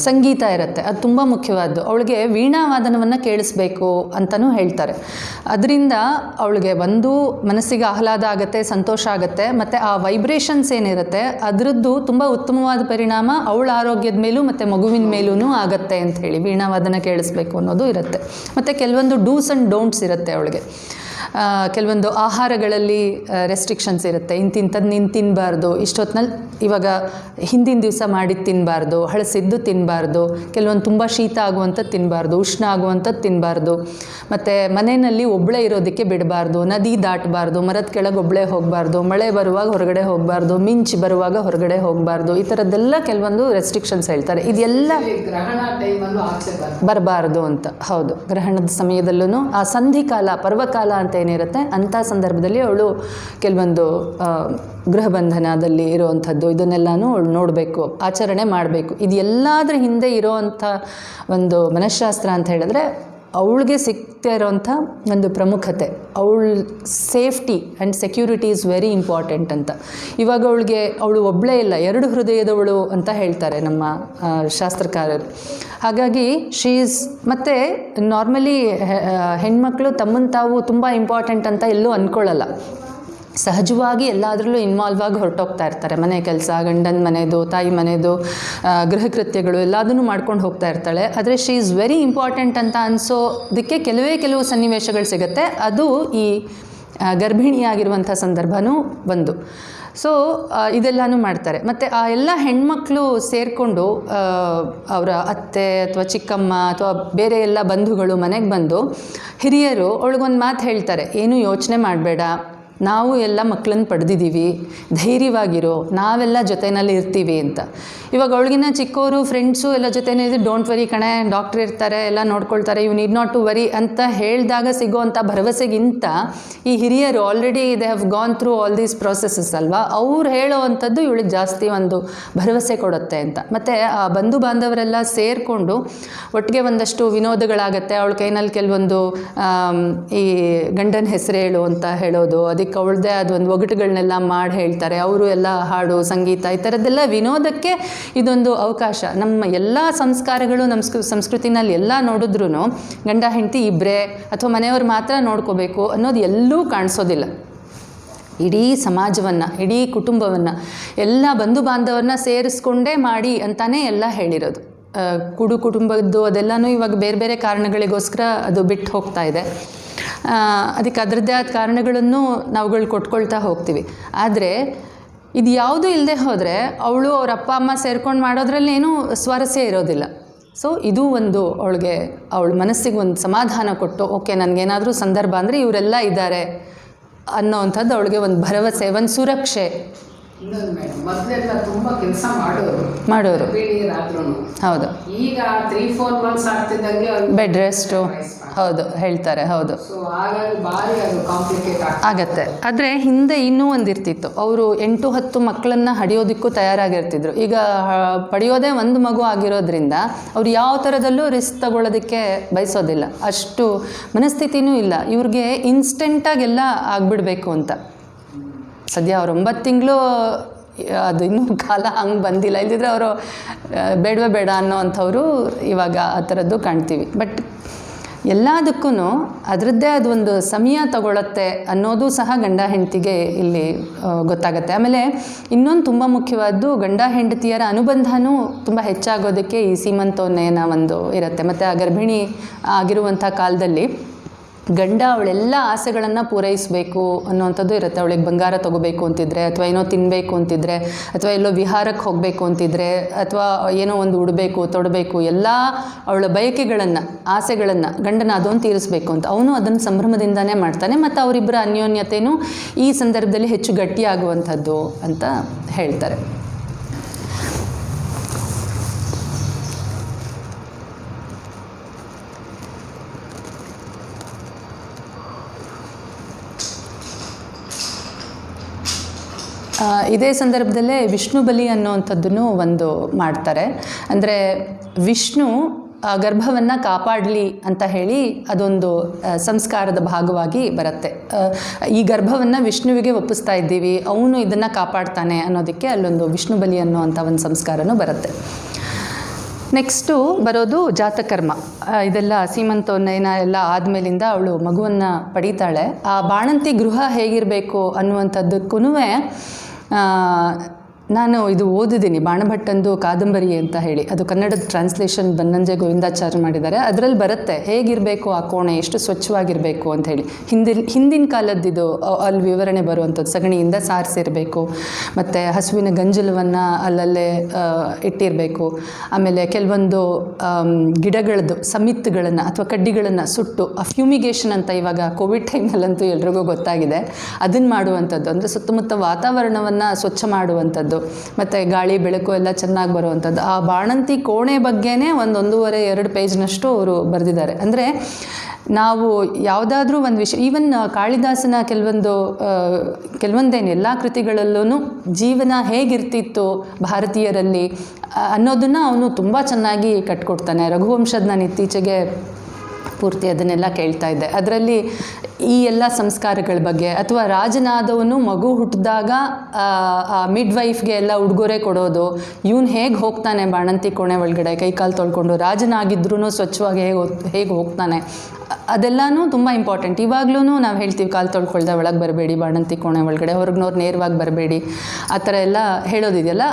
ಸಂಗೀತ ಇರುತ್ತೆ, ಅದು ತುಂಬ ಮುಖ್ಯವಾದ್ದು. ಅವಳಿಗೆ ವೀಣಾವಾದನವನ್ನು ಕೇಳಿಸ್ಬೇಕು ಅಂತಲೂ ಹೇಳ್ತಾರೆ. ಅದರಿಂದ ಅವಳಿಗೆ ಒಂದು ಮನಸ್ಸಿಗೆ ಆಹ್ಲಾದ ಆಗುತ್ತೆ, ಸಂತೋಷ ಆಗುತ್ತೆ, ಮತ್ತು ಆ ವೈಬ್ರೇಷನ್ಸ್ ಏನಿರುತ್ತೆ ಅದರದ್ದು ತುಂಬ ಉತ್ತಮವಾದ ಪರಿಣಾಮ ಅವಳ ಆರೋಗ್ಯದ ಮೇಲೂ ಮತ್ತು ಮಗುವಿನ ಮೇಲೂ ಆಗುತ್ತೆ ಅಂತ ಹೇಳಿ ವೀಣಾವಾದನ ಕೇಳಿಸ್ಬೇಕು ಅನ್ನೋದು ಇರುತ್ತೆ. ಮತ್ತು ಕೆಲವೊಂದು ಡೂಸ್ ಆ್ಯಂಡ್ ಡೋಂಟ್ಸ್ ಇರುತ್ತೆ ಅವಳಿಗೆ. ಕೆಲವೊಂದು ಆಹಾರಗಳಲ್ಲಿ ರೆಸ್ಟ್ರಿಕ್ಷನ್ಸ್ ಇರುತ್ತೆ. ಇಂತಿಂಥದ್ದು ನೀನು ತಿನ್ನಬಾರ್ದು, ಇಷ್ಟೊತ್ತಿನಲ್ಲಿ ಇವಾಗ ಹಿಂದಿನ ದಿವಸ ಮಾಡಿದ್ದು ತಿನ್ನಬಾರ್ದು, ಹಳಸಿದ್ದು ತಿನ್ನಬಾರ್ದು, ಕೆಲವೊಂದು ತುಂಬ ಶೀತ ಆಗುವಂಥದ್ದು ತಿನ್ನಬಾರ್ದು, ಉಷ್ಣ ಆಗುವಂಥದ್ದು ತಿನ್ನಬಾರ್ದು, ಮತ್ತು ಮನೆಯಲ್ಲಿ ಒಬ್ಬಳೇ ಇರೋದಕ್ಕೆ ಬಿಡಬಾರ್ದು, ನದಿ ದಾಟಬಾರ್ದು, ಮರದ ಕೆಳಗೆ ಒಬ್ಬಳೇ ಹೋಗಬಾರ್ದು, ಮಳೆ ಬರುವಾಗ ಹೊರಗಡೆ ಹೋಗಬಾರ್ದು, ಮಿಂಚು ಬರುವಾಗ ಹೊರಗಡೆ ಹೋಗಬಾರ್ದು, ಈ ಥರದ್ದೆಲ್ಲ ಕೆಲವೊಂದು ರೆಸ್ಟ್ರಿಕ್ಷನ್ಸ್ ಹೇಳ್ತಾರೆ. ಇದೆಲ್ಲ ಗ್ರಹಣ ಟೈಮಲ್ಲೂ ಬರಬಾರ್ದು ಅಂತ. ಹೌದು, ಗ್ರಹಣದ ಸಮಯದಲ್ಲೂ ಆ ಸಂಧಿಕಾಲ, ಪರ್ವಕಾಲ ಅಂತ ಏನಿರುತ್ತೆ ಅಂಥ ಸಂದರ್ಭದಲ್ಲಿ ಅವಳು ಕೆಲವೊಂದು ಗೃಹಬಂಧನದಲ್ಲಿ ಇರುವಂಥದ್ದು ಇದನ್ನೆಲ್ಲನೂ ಅವಳು ನೋಡಬೇಕು, ಆಚರಣೆ ಮಾಡಬೇಕು. ಇದು ಎಲ್ಲದರ ಹಿಂದೆ ಇರೋವಂಥ ಒಂದು ಮನಃಶಾಸ್ತ್ರ ಅಂತ ಹೇಳಿದ್ರೆ ಅವಳಿಗೆ ಸಿಗ್ತಾ ಇರೋವಂಥ ಒಂದು ಪ್ರಮುಖತೆ, ಅವಳ safety and security is very important ಅಂತ. ಇವಾಗ ಅವಳು ಒಬ್ಬಳೇ ಇಲ್ಲ, 2 ಹೃದಯದವಳು ಅಂತ ಹೇಳ್ತಾರೆ ನಮ್ಮ ಶಾಸ್ತ್ರಕಾರರು. ಹಾಗಾಗಿ ಮತ್ತು ನಾರ್ಮಲಿ ಹೆಣ್ಮಕ್ಳು ತಮ್ಮನ್ನು ತಾವು ತುಂಬ ಇಂಪಾರ್ಟೆಂಟ್ ಅಂತ ಎಲ್ಲೂ ಅಂದ್ಕೊಳ್ಳಲ್ಲ. ಸಹಜವಾಗಿ ಎಲ್ಲದರಲ್ಲೂ ಇನ್ವಾಲ್ವ್ ಆಗಿ ಹೊರಟೋಗ್ತಾ ಇರ್ತಾರೆ. ಮನೆ ಕೆಲಸ, ಗಂಡನ ಮನೆಯದು, ತಾಯಿ ಮನೆಯದು, ಗೃಹ ಕೃತ್ಯಗಳು ಎಲ್ಲದನ್ನೂ ಮಾಡ್ಕೊಂಡು ಹೋಗ್ತಾ ಇರ್ತಾಳೆ. ಆದರೆ ಶಿ ಈಸ್ ವೆರಿ ಇಂಪಾರ್ಟೆಂಟ್ ಅಂತ ಅನಿಸೋದಕ್ಕೆ ಕೆಲವು ಸನ್ನಿವೇಶಗಳು ಸಿಗುತ್ತೆ. ಅದು ಈ ಗರ್ಭಿಣಿಯಾಗಿರುವಂಥ ಸಂದರ್ಭನೂ ಒಂದು. ಸೊ ಇದೆಲ್ಲನೂ ಮಾಡ್ತಾರೆ. ಮತ್ತು ಆ ಎಲ್ಲ ಹೆಣ್ಮಕ್ಳು ಸೇರಿಕೊಂಡು ಅವರ ಅತ್ತೆ ಅಥವಾ ಚಿಕ್ಕಮ್ಮ ಅಥವಾ ಬೇರೆ ಎಲ್ಲ ಬಂಧುಗಳು ಮನೆಗೆ ಬಂದು ಹಿರಿಯರು ಅವಳಿಗೊಂದು ಮಾತು ಹೇಳ್ತಾರೆ, ಏನೂ ಯೋಚನೆ ಮಾಡಬೇಡ, ನಾವು ಎಲ್ಲ ಮಕ್ಕಳನ್ನ ಪಡೆದಿದ್ದೀವಿ, ಧೈರ್ಯವಾಗಿರೋ, ನಾವೆಲ್ಲ ಜೊತೆಯಲ್ಲಿ ಇರ್ತೀವಿ ಅಂತ. ಇವಾಗ ಅವಳಿಗಿನ್ನ ಚಿಕ್ಕವರು ಫ್ರೆಂಡ್ಸು ಎಲ್ಲ ಜೊತೆನೇ ಇದ್ದು, ಡೋಂಟ್ ವರಿ ಕಣೆ, ಡಾಕ್ಟ್ರ್ ಇರ್ತಾರೆ, ಎಲ್ಲ ನೋಡ್ಕೊಳ್ತಾರೆ, you need not to worry ಅಂತ ಹೇಳಿದಾಗ ಸಿಗೋವಂಥ ಭರವಸೆಗಿಂತ ಈ ಹಿರಿಯರು already they have gone through all these processes ಅಲ್ವಾ, ಅವ್ರು ಹೇಳೋವಂಥದ್ದು ಇವಳಿಗೆ ಜಾಸ್ತಿ ಒಂದು ಭರವಸೆ ಕೊಡುತ್ತೆ ಅಂತ. ಮತ್ತು ಆ ಬಂಧು ಬಾಂಧವರೆಲ್ಲ ಸೇರಿಕೊಂಡು ಒಟ್ಟಿಗೆ ಒಂದಷ್ಟು ವಿನೋದಗಳಾಗತ್ತೆ. ಅವಳ ಕೈನಲ್ಲಿ ಕೆಲವೊಂದು ಈ ಗಂಡನ ಹೆಸರು ಹೇಳು ಅಂತ ಹೇಳೋದು, ಅದಕ್ಕೆ ಅವಳದೇ ಅದೊಂದು ಒಗಟುಗಳನ್ನೆಲ್ಲ ಮಾಡಿ ಹೇಳ್ತಾರೆ. ಅವರು ಎಲ್ಲ ಹಾಡು, ಸಂಗೀತ, ಈ ಥರದ್ದೆಲ್ಲ ವಿನೋದಕ್ಕೆ ಇದೊಂದು ಅವಕಾಶ. ನಮ್ಮ ಎಲ್ಲ ಸಂಸ್ಕಾರಗಳು ನಮ್ಮ ಸಂಸ್ಕೃತಿನಲ್ಲಿ ಎಲ್ಲ ನೋಡಿದ್ರೂ ಗಂಡ ಹೆಂಡತಿ ಇಬ್ಬರೇ ಅಥವಾ ಮನೆಯವ್ರು ಮಾತ್ರ ನೋಡ್ಕೋಬೇಕು ಅನ್ನೋದು ಎಲ್ಲೂ ಕಾಣಿಸೋದಿಲ್ಲ. ಇಡೀ ಸಮಾಜವನ್ನು, ಇಡೀ ಕುಟುಂಬವನ್ನು, ಎಲ್ಲ ಬಂಧು ಬಾಂಧವರನ್ನ ಸೇರಿಸ್ಕೊಂಡೇ ಮಾಡಿ ಅಂತಾನೇ ಎಲ್ಲ ಹೇಳಿರೋದು. ಕುಟುಂಬದ್ದು ಅದೆಲ್ಲನೂ ಇವಾಗ ಬೇರೆ ಬೇರೆ ಕಾರಣಗಳಿಗೋಸ್ಕರ ಅದು ಬಿಟ್ಟು ಹೋಗ್ತಾ ಇದೆ. ಅದಕ್ಕೆ ಅದರದ್ದೇ ಆದ ಕಾರಣಗಳನ್ನು ನಾವುಗಳು ಕೊಟ್ಕೊಳ್ತಾ ಹೋಗ್ತೀವಿ. ಆದರೆ ಇದು ಯಾವುದೂ ಇಲ್ಲದೆ ಹೋದರೆ ಅವಳು ಅವ್ರ ಅಪ್ಪ ಅಮ್ಮ ಸೇರ್ಕೊಂಡು ಮಾಡೋದ್ರಲ್ಲಿ ಏನೂ ಸ್ವಾರಸ್ಯ ಇರೋದಿಲ್ಲ. ಸೊ ಇದು ಒಂದು ಅವಳ ಮನಸ್ಸಿಗೆ ಒಂದು ಸಮಾಧಾನ ಕೊಟ್ಟು, ಓಕೆ ನನಗೇನಾದರೂ ಸಂದರ್ಭ ಅಂದರೆ ಇವರೆಲ್ಲ ಇದ್ದಾರೆ ಅನ್ನೋವಂಥದ್ದು ಅವಳಿಗೆ ಒಂದು ಭರವಸೆ, ಒಂದು ಸುರಕ್ಷೆ. ಇನ್ನೊಂದು ಮೇಡಮ್, ಮೊದಲೆಲ್ಲ ತುಂಬ ಕೆಲಸ ಮಾಡೋರು ಹೌದು. ಈಗ 3-4 ಮಂತ್ಸ್ ಆಗ್ತಿದ್ದಂಗೆ ಬೆಡ್ ರೆಸ್ಟು, ಹೌದು ಹೇಳ್ತಾರೆ, ಹೌದು. ಸೊ ಹಾಗಾಗಿ ಭಾರಿ ಅದು ಕಾಂಪ್ಲಿಕೇಟ್ ಆಗತ್ತೆ. ಆದರೆ ಹಿಂದೆ ಇನ್ನೂ ಒಂದಿರ್ತಿತ್ತು, ಅವರು 8-10 ಮಕ್ಕಳನ್ನು ಹಡಿಯೋದಕ್ಕೂ ತಯಾರಾಗಿರ್ತಿದ್ರು. ಈಗ ಪಡೆಯೋದೇ ಒಂದು ಮಗು ಆಗಿರೋದ್ರಿಂದ ಅವ್ರು ಯಾವ ಥರದಲ್ಲೂ ರಿಸ್ಕ್ ತಗೊಳ್ಳೋದಕ್ಕೆ ಬಯಸೋದಿಲ್ಲ, ಅಷ್ಟು ಮನಸ್ಥಿತಿನೂ ಇಲ್ಲ. ಇವ್ರಿಗೆ ಇನ್ಸ್ಟೆಂಟಾಗೆಲ್ಲ ಆಗಿಬಿಡ್ಬೇಕು ಅಂತ. ಸದ್ಯ ಅವ್ರು 9 ತಿಂಗಳು, ಅದು ಇನ್ನೂ ಕಾಲ ಹಂಗೆ ಬಂದಿಲ್ಲ. ಇಲ್ದಿದ್ರೆ ಅವರು ಬೇಡವೇ ಬೇಡ ಅನ್ನೋವಂಥವ್ರು ಇವಾಗ ಆ ಥರದ್ದು ಕಾಣ್ತೀವಿ. ಬಟ್ ಎಲ್ಲದಕ್ಕೂ ಅದರದ್ದೇ ಅದೊಂದು ಸಮಯ ತಗೊಳ್ಳತ್ತೆ ಅನ್ನೋದು ಸಹ ಗಂಡ ಹೆಂಡತಿಗೆ ಇಲ್ಲಿ ಗೊತ್ತಾಗುತ್ತೆ. ಆಮೇಲೆ ಇನ್ನೊಂದು ತುಂಬ ಮುಖ್ಯವಾದ್ದು, ಗಂಡ ಹೆಂಡತಿಯರ ಅನುಬಂಧನೂ ತುಂಬ ಹೆಚ್ಚಾಗೋದಕ್ಕೆ ಈ ಸೀಮಂತೋನ್ನಯನ ಒಂದು ಇರುತ್ತೆ. ಮತ್ತು ಆ ಗರ್ಭಿಣಿ ಆಗಿರುವಂಥ ಕಾಲದಲ್ಲಿ ಗಂಡ ಅವಳೆಲ್ಲ ಆಸೆಗಳನ್ನು ಪೂರೈಸಬೇಕು ಅನ್ನೋವಂಥದ್ದು ಇರುತ್ತೆ. ಅವಳಿಗೆ ಬಂಗಾರ ತೊಗೋಬೇಕು ಅಂತಿದ್ರೆ, ಅಥವಾ ಏನೋ ತಿನ್ನಬೇಕು ಅಂತಿದ್ರೆ, ಅಥವಾ ಎಲ್ಲೋ ವಿಹಾರಕ್ಕೆ ಹೋಗಬೇಕು ಅಂತಿದ್ರೆ, ಅಥವಾ ಏನೋ ಒಂದು ಉಡಬೇಕು ತೊಡಬೇಕು, ಎಲ್ಲ ಅವಳ ಬಯಕೆಗಳನ್ನು, ಆಸೆಗಳನ್ನು ಗಂಡನ ಅದೊಂದು ತೀರಿಸಬೇಕು ಅಂತ ಅವನು ಅದನ್ನು ಸಂಭ್ರಮದಿಂದನೇ ಮಾಡ್ತಾನೆ. ಮತ್ತು ಅವರಿಬ್ಬರ ಅನ್ಯೋನ್ಯತೆಯೂ ಈ ಸಂದರ್ಭದಲ್ಲಿ ಹೆಚ್ಚು ಗಟ್ಟಿಯಾಗುವಂಥದ್ದು ಅಂತ ಹೇಳ್ತಾರೆ. ಇದೇ ಸಂದರ್ಭದಲ್ಲೇ ವಿಷ್ಣು ಬಲಿ ಅನ್ನೋವಂಥದ್ದನ್ನು ಒಂದು ಮಾಡ್ತಾರೆ. ಅಂದರೆ ವಿಷ್ಣು ಆ ಗರ್ಭವನ್ನು ಕಾಪಾಡಲಿ ಅಂತ ಹೇಳಿ ಅದೊಂದು ಸಂಸ್ಕಾರದ ಭಾಗವಾಗಿ ಬರುತ್ತೆ. ಈ ಗರ್ಭವನ್ನು ವಿಷ್ಣುವಿಗೆ ಒಪ್ಪಿಸ್ತಾ ಇದ್ದೀವಿ, ಅವನು ಇದನ್ನು ಕಾಪಾಡ್ತಾನೆ ಅನ್ನೋದಕ್ಕೆ ಅಲ್ಲೊಂದು ವಿಷ್ಣು ಬಲಿ ಅನ್ನುವಂಥ ಒಂದು ಸಂಸ್ಕಾರನೂ ಬರುತ್ತೆ. ನೆಕ್ಸ್ಟು ಬರೋದು ಜಾತಕರ್ಮ. ಇದೆಲ್ಲ ಸೀಮಂತೋನ್ನಯನ ಎಲ್ಲ ಆದಮೇಲಿಂದ ಅವಳು ಮಗುವನ್ನು ಪಡೀತಾಳೆ. ಆ ಬಾಣಂತಿ ಗೃಹ ಹೇಗಿರಬೇಕು ಅನ್ನುವಂಥದ್ದಕ್ಕೂ ನಾನು ಇದು ಓದಿದ್ದೀನಿ, ಬಾಣಭಟ್ಟಂದು ಕಾದಂಬರಿ ಅಂತ ಹೇಳಿ. ಅದು ಕನ್ನಡದ ಟ್ರಾನ್ಸ್ಲೇಷನ್ ಬನ್ನಂಜೆ ಗೋವಿಂದಾಚಾರ್ಯ ಮಾಡಿದ್ದಾರೆ. ಅದರಲ್ಲಿ ಬರುತ್ತೆ ಹೇಗಿರಬೇಕು ಆ ಕೋಣೆ, ಎಷ್ಟು ಸ್ವಚ್ಛವಾಗಿರಬೇಕು ಅಂತ ಹೇಳಿ. ಹಿಂದಿನ ಕಾಲದ್ದಿದು ಅಲ್ಲಿ ವಿವರಣೆ ಬರುವಂಥದ್ದು. ಸಗಣಿಯಿಂದ ಸಾರಿಸಿರಬೇಕು, ಮತ್ತು ಹಸುವಿನ ಗಂಜಲವನ್ನು ಅಲ್ಲಲ್ಲೇ ಇಟ್ಟಿರಬೇಕು. ಆಮೇಲೆ ಕೆಲವೊಂದು ಗಿಡಗಳದ್ದು ಸಮಿತ್ತುಗಳನ್ನು ಅಥವಾ ಕಡ್ಡಿಗಳನ್ನು ಸುಟ್ಟು ಫ್ಯೂಮಿಗೇಷನ್ ಅಂತ ಇವಾಗ ಕೋವಿಡ್ ಟೈಮಲ್ಲಂತೂ ಎಲ್ರಿಗೂ ಗೊತ್ತಾಗಿದೆ, ಅದನ್ನು ಮಾಡುವಂಥದ್ದು. ಅಂದರೆ ಸುತ್ತಮುತ್ತ ವಾತಾವರಣವನ್ನು ಸ್ವಚ್ಛ ಮಾಡುವಂಥದ್ದು, ಮತ್ತು ಗಾಳಿ ಬೆಳಕು ಎಲ್ಲ ಚೆನ್ನಾಗಿ ಬರುವಂಥದ್ದು. ಆ ಬಾಣಂತಿ ಕೋಣೆ ಬಗ್ಗೆನೇ 1.5-2 ಪೇಜ್ನಷ್ಟು ಅವರು ಬರೆದಿದ್ದಾರೆ. ಅಂದರೆ ನಾವು ಯಾವುದಾದ್ರೂ ಒಂದು ವಿಷಯ, ಈವನ್ ಕಾಳಿದಾಸನ ಕೆಲವೊಂದೇನು ಎಲ್ಲ ಕೃತಿಗಳಲ್ಲೂ ಜೀವನ ಹೇಗಿರ್ತಿತ್ತು ಭಾರತೀಯರಲ್ಲಿ ಅನ್ನೋದನ್ನು ಅವನು ತುಂಬ ಚೆನ್ನಾಗಿ ಕಟ್ಕೊಡ್ತಾನೆ. ರಘುವಂಶದ ನಾನು ಇತ್ತೀಚೆಗೆ ಪೂರ್ತಿ ಅದನ್ನೆಲ್ಲ ಕೇಳ್ತಾ ಇದ್ದೆ. ಅದರಲ್ಲಿ ಈ ಎಲ್ಲ ಸಂಸ್ಕಾರಗಳ ಬಗ್ಗೆ, ಅಥವಾ ರಾಜನಾದವನು ಮಗು ಹುಟ್ಟಿದಾಗ ಮಿಡ್ ವೈಫ್ಗೆ ಎಲ್ಲ ಉಡುಗೊರೆ ಕೊಡೋದು, ಇವನು ಹೇಗೆ ಹೋಗ್ತಾನೆ ಬಾಣಂತಿ ಕೋಣೆ ಒಳಗಡೆ ಕೈಕಾಲು ತೊಳ್ಕೊಂಡು, ರಾಜನಾಗಿದ್ರೂ ಸ್ವಚ್ಛವಾಗಿ ಹೇಗೆ ಹೋಗ್ತಾನೆ, ಅದೆಲ್ಲನೂ ತುಂಬ ಇಂಪಾರ್ಟೆಂಟ್. ಇವಾಗ್ಲೂ ನಾವು ಹೇಳ್ತೀವಿ ಕಾಲು ತೊಳ್ಕೊಳ್ದೆ ಒಳಗೆ ಬರಬೇಡಿ, ಬಾಣಂತಿ ಕೋಣೆ ಒಳಗಡೆ ಹೊರಗಿನವ್ರು ನೇರವಾಗಿ ಬರಬೇಡಿ, ಆ ಥರ ಎಲ್ಲ ಹೇಳೋದಿದೆಯಲ್ಲ,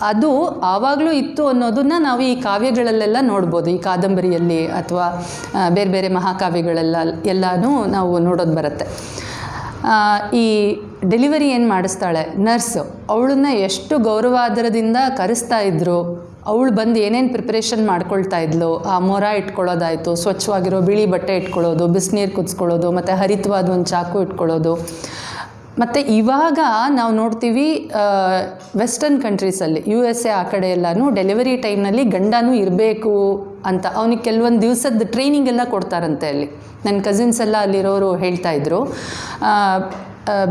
ಅದು ಆವಾಗಲೂ ಇತ್ತು ಅನ್ನೋದನ್ನು ನಾವು ಈ ಕಾವ್ಯಗಳಲ್ಲೆಲ್ಲ ನೋಡ್ಬೋದು. ಈ ಕಾದಂಬರಿಯಲ್ಲಿ ಅಥವಾ ಬೇರೆ ಬೇರೆ ಎಲ್ಲನೂ ನಾವು ನೋಡೋದು ಬರುತ್ತೆ. ಈ ಡೆಲಿವರಿ ಏನು ಮಾಡಿಸ್ತಾಳೆ ನರ್ಸು, ಅವಳನ್ನ ಎಷ್ಟು ಗೌರವಾದರದಿಂದ ಕರೆಸ್ತಾ ಇದ್ರು. ಅವಳು ಬಂದು ಏನೇನು ಪ್ರಿಪ್ರೇಷನ್ ಮಾಡ್ಕೊಳ್ತಾ ಇದ್ಲು, ಆ ಮೊರ ಇಟ್ಕೊಳ್ಳೋದಾಯಿತು, ಸ್ವಚ್ಛವಾಗಿರೋ ಬಿಳಿ ಬಟ್ಟೆ ಇಟ್ಕೊಳ್ಳೋದು, ಬಿಸಿನೀರು ಕುದಿಸ್ಕೊಳ್ಳೋದು, ಮತ್ತು ಹರಿತವಾದ ಒಂದು ಚಾಕು ಇಟ್ಕೊಳ್ಳೋದು. ಮತ್ತು ಇವಾಗ ನಾವು ನೋಡ್ತೀವಿ ವೆಸ್ಟರ್ನ್ ಕಂಟ್ರೀಸಲ್ಲಿ, USA ಆ ಕಡೆ ಎಲ್ಲನೂ ಡೆಲಿವರಿ ಟೈಮ್ನಲ್ಲಿ ಗಂಡನೂ ಇರಬೇಕು ಅಂತ ಅವನಿಗೆ ಕೆಲವೊಂದು ದಿವಸದ ಟ್ರೈನಿಂಗ್ ಎಲ್ಲ ಕೊಡ್ತಾರಂತೆ. ಅಲ್ಲಿ ನನ್ನ ಕಸಿನ್ಸ್ ಎಲ್ಲ ಅಲ್ಲಿರೋರು ಹೇಳ್ತಾಯಿದ್ರು,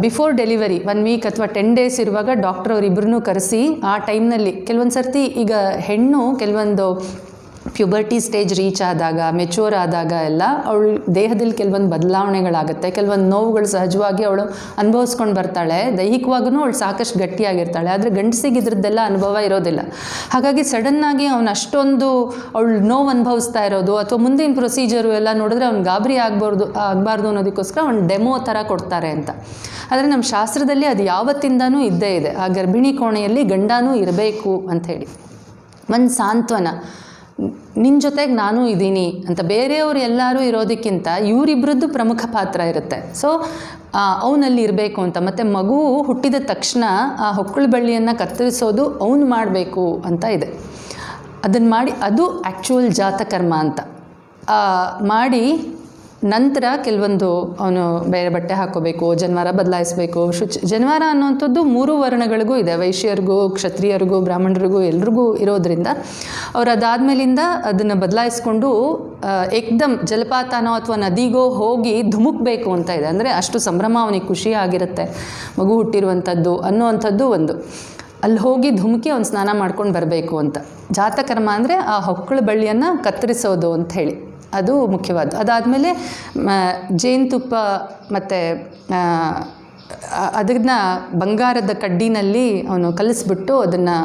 ಬಿಫೋರ್ ಡೆಲಿವರಿ 1 ವೀಕ್ ಅಥವಾ 10 ಡೇಸ್ ಇರುವಾಗ ಡಾಕ್ಟರ್ ಅವರಿಬ್ಬರನ್ನೂ ಕರೆಸಿ ಆ ಟೈಮ್ನಲ್ಲಿ ಕೆಲವೊಂದು ಸರ್ತಿ ಈಗ ಹೆಣ್ಣು ಕೆಲವೊಂದು ಪ್ಯೂಬರ್ಟಿ ಸ್ಟೇಜ್ ರೀಚ್ ಆದಾಗ, ಮೆಚೂರ್ ಆದಾಗ ಎಲ್ಲ ಅವಳ ದೇಹದಲ್ಲಿ ಕೆಲವೊಂದು ಬದಲಾವಣೆಗಳಾಗುತ್ತೆ, ಕೆಲವೊಂದು ನೋವುಗಳು ಸಹಜವಾಗಿ ಅವಳು ಅನುಭವಿಸ್ಕೊಂಡು ಬರ್ತಾಳೆ. ದೈಹಿಕವಾಗೂ ಅವಳು ಸಾಕಷ್ಟು ಗಟ್ಟಿಯಾಗಿರ್ತಾಳೆ. ಆದರೆ ಗಂಡಸಿಗೆ ಇದ್ರದ್ದೆಲ್ಲ ಅನುಭವ ಇರೋದಿಲ್ಲ. ಹಾಗಾಗಿ ಸಡನ್ನಾಗಿ ಅವನು ಅಷ್ಟೊಂದು ಅವಳು ನೋವು ಅನುಭವಿಸ್ತಾ ಇರೋದು ಅಥವಾ ಮುಂದಿನ ಪ್ರೊಸೀಜರು ಎಲ್ಲ ನೋಡಿದ್ರೆ ಅವ್ನು ಗಾಬರಿ ಆಗಬಾರ್ದು ಅನ್ನೋದಕ್ಕೋಸ್ಕರ ಅವ್ನು ಡೆಮೋ ಥರ ಕೊಡ್ತಾರೆ ಅಂತ. ಆದರೆ ನಮ್ಮ ಶಾಸ್ತ್ರದಲ್ಲಿ ಅದು ಯಾವತ್ತಿಂದನೂ ಇದ್ದೇ ಇದೆ. ಆ ಗರ್ಭಿಣಿ ಕೋಣೆಯಲ್ಲಿ ಗಂಡನೂ ಇರಬೇಕು ಅಂಥೇಳಿ ಒಂದು ಸಾಂತ್ವನ, ನಿನ್ನ ಜೊತೆಗೆ ನಾನು ಇದ್ದೀನಿ ಅಂತ. ಬೇರೆಯವರು ಎಲ್ಲರೂ ಇರೋದಕ್ಕಿಂತ ಇವರಿಬ್ಬರದ್ದು ಪ್ರಮುಖ ಪಾತ್ರ ಇರುತ್ತೆ. ಸೊ ಅವನಲ್ಲಿ ಇರಬೇಕು ಅಂತ. ಮತ್ತು ಮಗು ಹುಟ್ಟಿದ ತಕ್ಷಣ ಆ ಹೊಕ್ಕಳು ಬಳ್ಳಿಯನ್ನು ಕತ್ತರಿಸೋದು ಅವನು ಮಾಡಬೇಕು ಅಂತ ಇದೆ. ಅದನ್ನು ಮಾಡಿ, ಅದು ಆ್ಯಕ್ಚುಯಲ್ ಜಾತಕರ್ಮ ಅಂತ ಮಾಡಿ ನಂತರ ಕೆಲವೊಂದು ಅವನು ಬೇರೆ ಬಟ್ಟೆ ಹಾಕ್ಕೋಬೇಕು, ಜನ್ವಾರ ಬದಲಾಯಿಸಬೇಕು. ಜನ್ವಾರ ಅನ್ನುವಂಥದ್ದು 3 ವರ್ಣಗಳಿಗೂ ಇದೆ, ವೈಶ್ಯರಿಗೂ, ಕ್ಷತ್ರಿಯರಿಗೂ, ಬ್ರಾಹ್ಮಣರಿಗೂ ಎಲ್ರಿಗೂ ಇರೋದ್ರಿಂದ ಅವ್ರು ಅದಾದಮೇಲಿಂದ ಅದನ್ನು ಬದಲಾಯಿಸ್ಕೊಂಡು ಏಕ್ದಮ್ ಜಲಪಾತನೋ ಅಥವಾ ನದಿಗೋ ಹೋಗಿ ಧುಮುಕ್ಬೇಕು ಅಂತ ಇದೆ. ಅಂದರೆ ಅಷ್ಟು ಸಂಭ್ರಮ, ಅವನಿಗೆ ಖುಷಿ ಆಗಿರುತ್ತೆ ಮಗು ಹುಟ್ಟಿರುವಂಥದ್ದು ಅನ್ನುವಂಥದ್ದು ಒಂದು. ಅಲ್ಲಿ ಹೋಗಿ ಧುಮುಕಿ ಅವ್ನು ಸ್ನಾನ ಮಾಡ್ಕೊಂಡು ಬರಬೇಕು ಅಂತ. ಜಾತಕರ್ಮ ಅಂದರೆ ಆ ಹೊಕ್ಕಳು ಬಳ್ಳಿಯನ್ನು ಕತ್ತರಿಸೋದು ಅಂತ ಹೇಳಿ, ಅದು ಮುಖ್ಯವಾದ್ದು. ಅದಾದಮೇಲೆ ಜೇನುತುಪ್ಪ ಮತ್ತು ಅದನ್ನು ಬಂಗಾರದ ಕಡ್ಡಿನಲ್ಲಿ ಅವನು ಕಲಿಸ್ಬಿಟ್ಟು ಅದನ್ನು